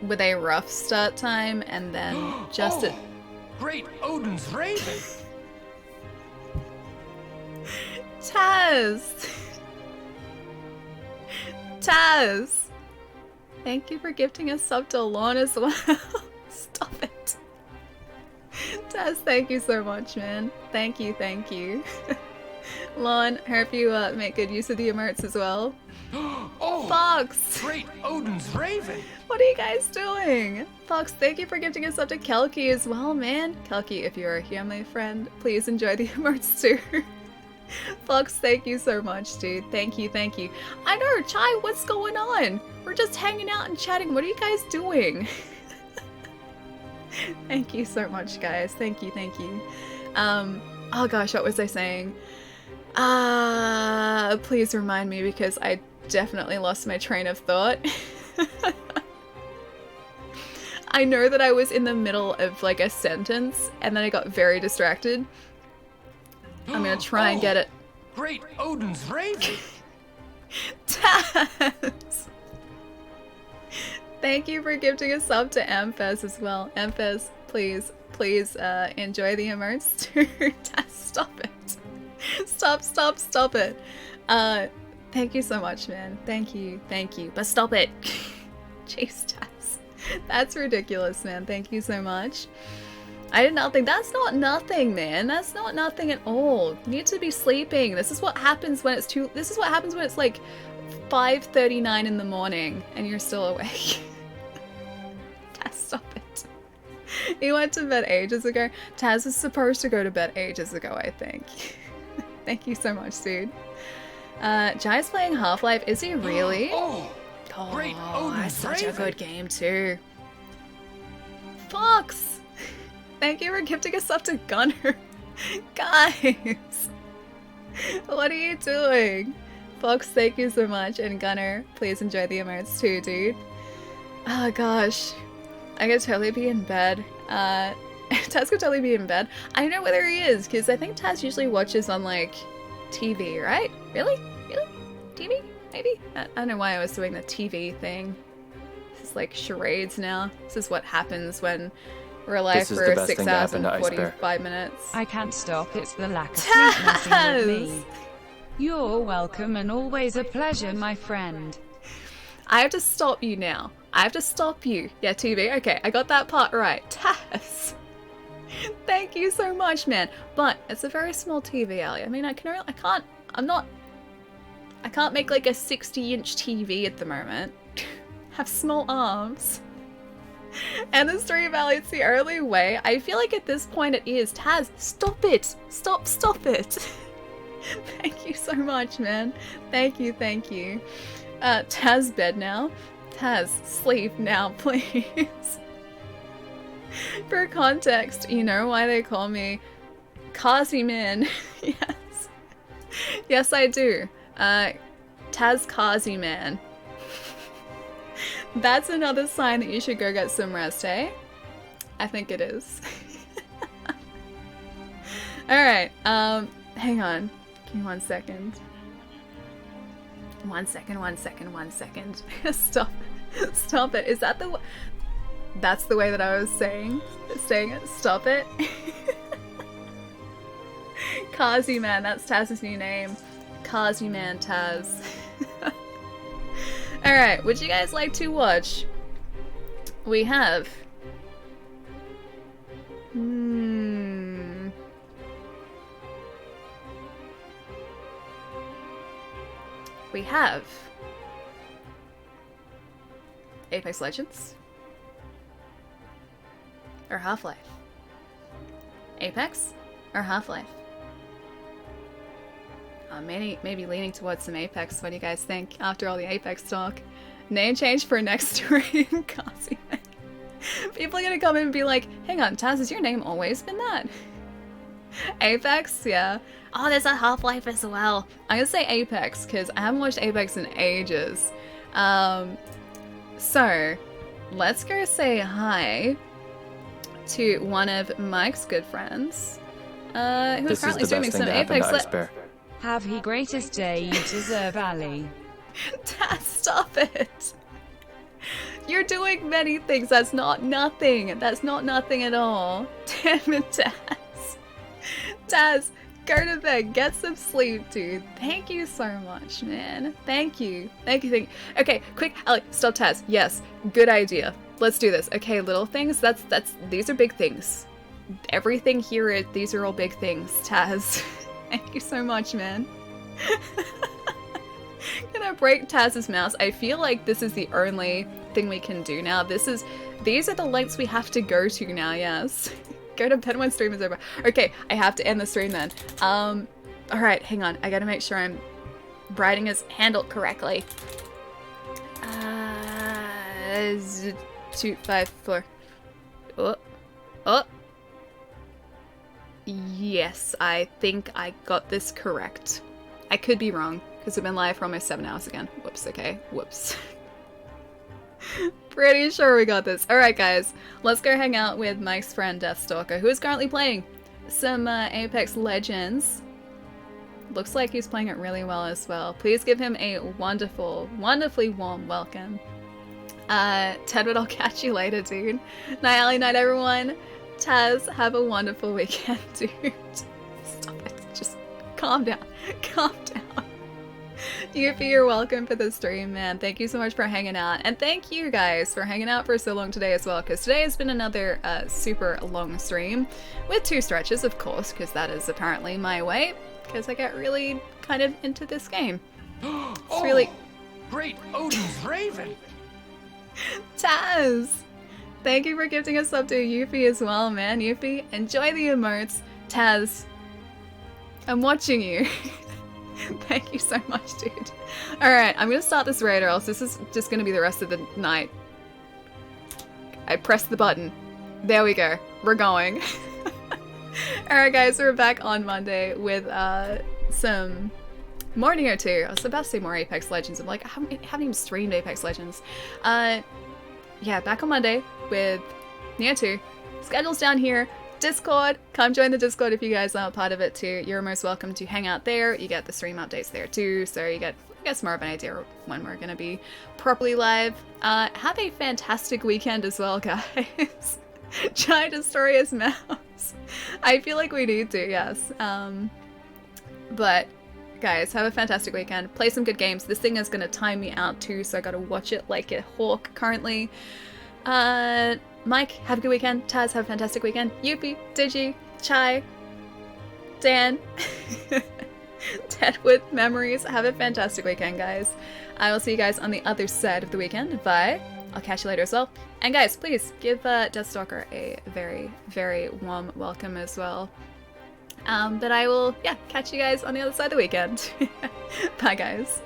with a rough start time and then just Great Odin's Raven! Taz! Thank you for gifting a sub to Lon as well. Stop it. Taz, thank you so much, man. Thank you. Lon, hope you make good use of the emotes as well. Fox! Great Odin's Raven! What are you guys doing? Fox, thank you for gifting us up to Kelki as well, man. Kelki, if you're here, my friend, please enjoy the emotes too. Fox, thank you so much, dude. Thank you. I know, Chai, what's going on? We're just hanging out and chatting. What are you guys doing? Thank you so much, guys. Thank you. Oh gosh, what was I saying? Please remind me because I definitely lost my train of thought. I know that I was in the middle of like a sentence and then I got very distracted. I'm gonna try and get it. Great Odin's Raven! Taz! Thank you for gifting a sub to Amphes as well. Amphes, please enjoy the emotes too. Taz, stop it. Stop it. Thank you so much, man. Thank you. But stop it. Jeez, Taz. That's ridiculous, man. Thank you so much. I did nothing. That's not nothing, man. That's not nothing at all. You need to be sleeping. This is what happens when it's like 5:39 in the morning and you're still awake. Taz, stop it. He went to bed ages ago. Taz is supposed to go to bed ages ago, I think. Thank you so much, dude. Jai's playing Half-Life. Is he really? Great That's such a good game too. Fox! Thank you for gifting us up to Gunner. Guys! What are you doing? Fox, thank you so much. And Gunner, please enjoy the emotes too, dude. Oh gosh. I could totally be in bed. Taz could totally be in bed. I don't know whether he is, because I think Taz usually watches on like TV, right? Really? TV? Maybe? I don't know why I was doing the TV thing. This is like charades now. This is what happens when we're alive for 6 hours and 45 minutes. I can't stop, it's the lack of sleep messing with me. You're welcome and always a pleasure, my friend. I have to stop you now. I have to stop you. Yeah, TV. Okay, I got that part right. Taz! Thank you so much, man. But it's a very small TV, Ali. I mean, I can't make like a 60-inch TV at the moment. Have small arms. And the stream value, it's the only way. I feel like at this point it is. Taz, stop it. Stop it. Thank you so much, man. Thank you. Taz, bed now. Taz, sleep now, please. For context, you know why they call me Kazi Man? Yes. Yes, I do. Taz Kazi Man. That's another sign that you should go get some rest, eh? I think it is. Alright, hang on. Give me 1 second. 1 second. Stop it. Is that the That's the way that I was saying it? Stop it. Kazi Man, that's Taz's new name. Kazi Man Taz. Alright, would you guys like to watch? We have... We have... Apex Legends? Or Half-Life? Apex? Or Half-Life? Maybe leaning towards some Apex. What do you guys think after all the Apex talk? Name change for next stream, Kasi. People are gonna come in and be like, hang on, Taz, has your name always been that? Apex? Yeah. Oh, there's a Half-Life as well. I'm gonna say Apex, because I haven't watched Apex in ages. So, let's go say hi to one of Mike's good friends, who's currently streaming some Apex. Have he greatest day, you deserve, Ali. Taz, stop it! You're doing many things, that's not nothing. That's not nothing at all. Damn it, Taz. Taz, go to bed, get some sleep, dude. Thank you so much, man. Thank you. Okay, quick, Ali, stop Taz. Yes, good idea. Let's do this. Okay, little things, these are big things. Everything here, these are all big things, Taz. Thank you so much, man. Gonna break Taz's mouse. I feel like this is the only thing we can do now. These are the lengths we have to go to now, yes. Go to bed when stream is over. Okay, I have to end the stream then. Alright, hang on. I gotta make sure I'm writing his handle correctly. 254. Oh. Yes, I think I got this correct. I could be wrong, because we've been live for almost 7 hours again. Whoops, okay. Whoops. Pretty sure we got this. Alright guys, let's go hang out with Mike's friend Deathstalker, who is currently playing some Apex Legends. Looks like he's playing it really well as well. Please give him a wonderfully warm welcome. Tedward, I'll catch you later, dude. Night Alley, night everyone. Taz, have a wonderful weekend, dude. Stop it. Just calm down. Yuffie, you're welcome for the stream, man. Thank you so much for hanging out. And thank you guys for hanging out for so long today as well, because today has been another super long stream with 2 stretches, of course, because that is apparently my way, because I got really kind of into this game. It's really... Great Odin's Raven! Taz! Thank you for gifting us up to Yuffie as well, man. Yuffie, enjoy the emotes. Taz, I'm watching you. Thank you so much, dude. Alright, I'm gonna start this raid or else this is just gonna be the rest of the night. I pressed the button. There we go. We're going. Alright guys, we're back on Monday with some more Nioh 2. I was about to say more Apex Legends. I'm like, I haven't even streamed Apex Legends. Yeah, back on Monday with Nioh 2. Schedule's down here. Discord, come join the Discord if you guys aren't part of it too. You're most welcome to hang out there. You get the stream updates there too, so you get, I guess, more of an idea of when we're gonna be properly live. Have a fantastic weekend as well, guys. Try to destroy his mouse. I feel like we need to, yes. But guys, have a fantastic weekend. Play some good games. This thing is gonna time me out too, so I gotta watch it like a hawk currently. Mike, have a good weekend. Taz, have a fantastic weekend. Yuppie, Digi, Chai, Dan, Tedwood, Memories. Have a fantastic weekend, guys. I will see you guys on the other side of the weekend. Bye. I'll catch you later as well. And guys, please give Deathstalker a very, very warm welcome as well. But I will, catch you guys on the other side of the weekend. Bye, guys.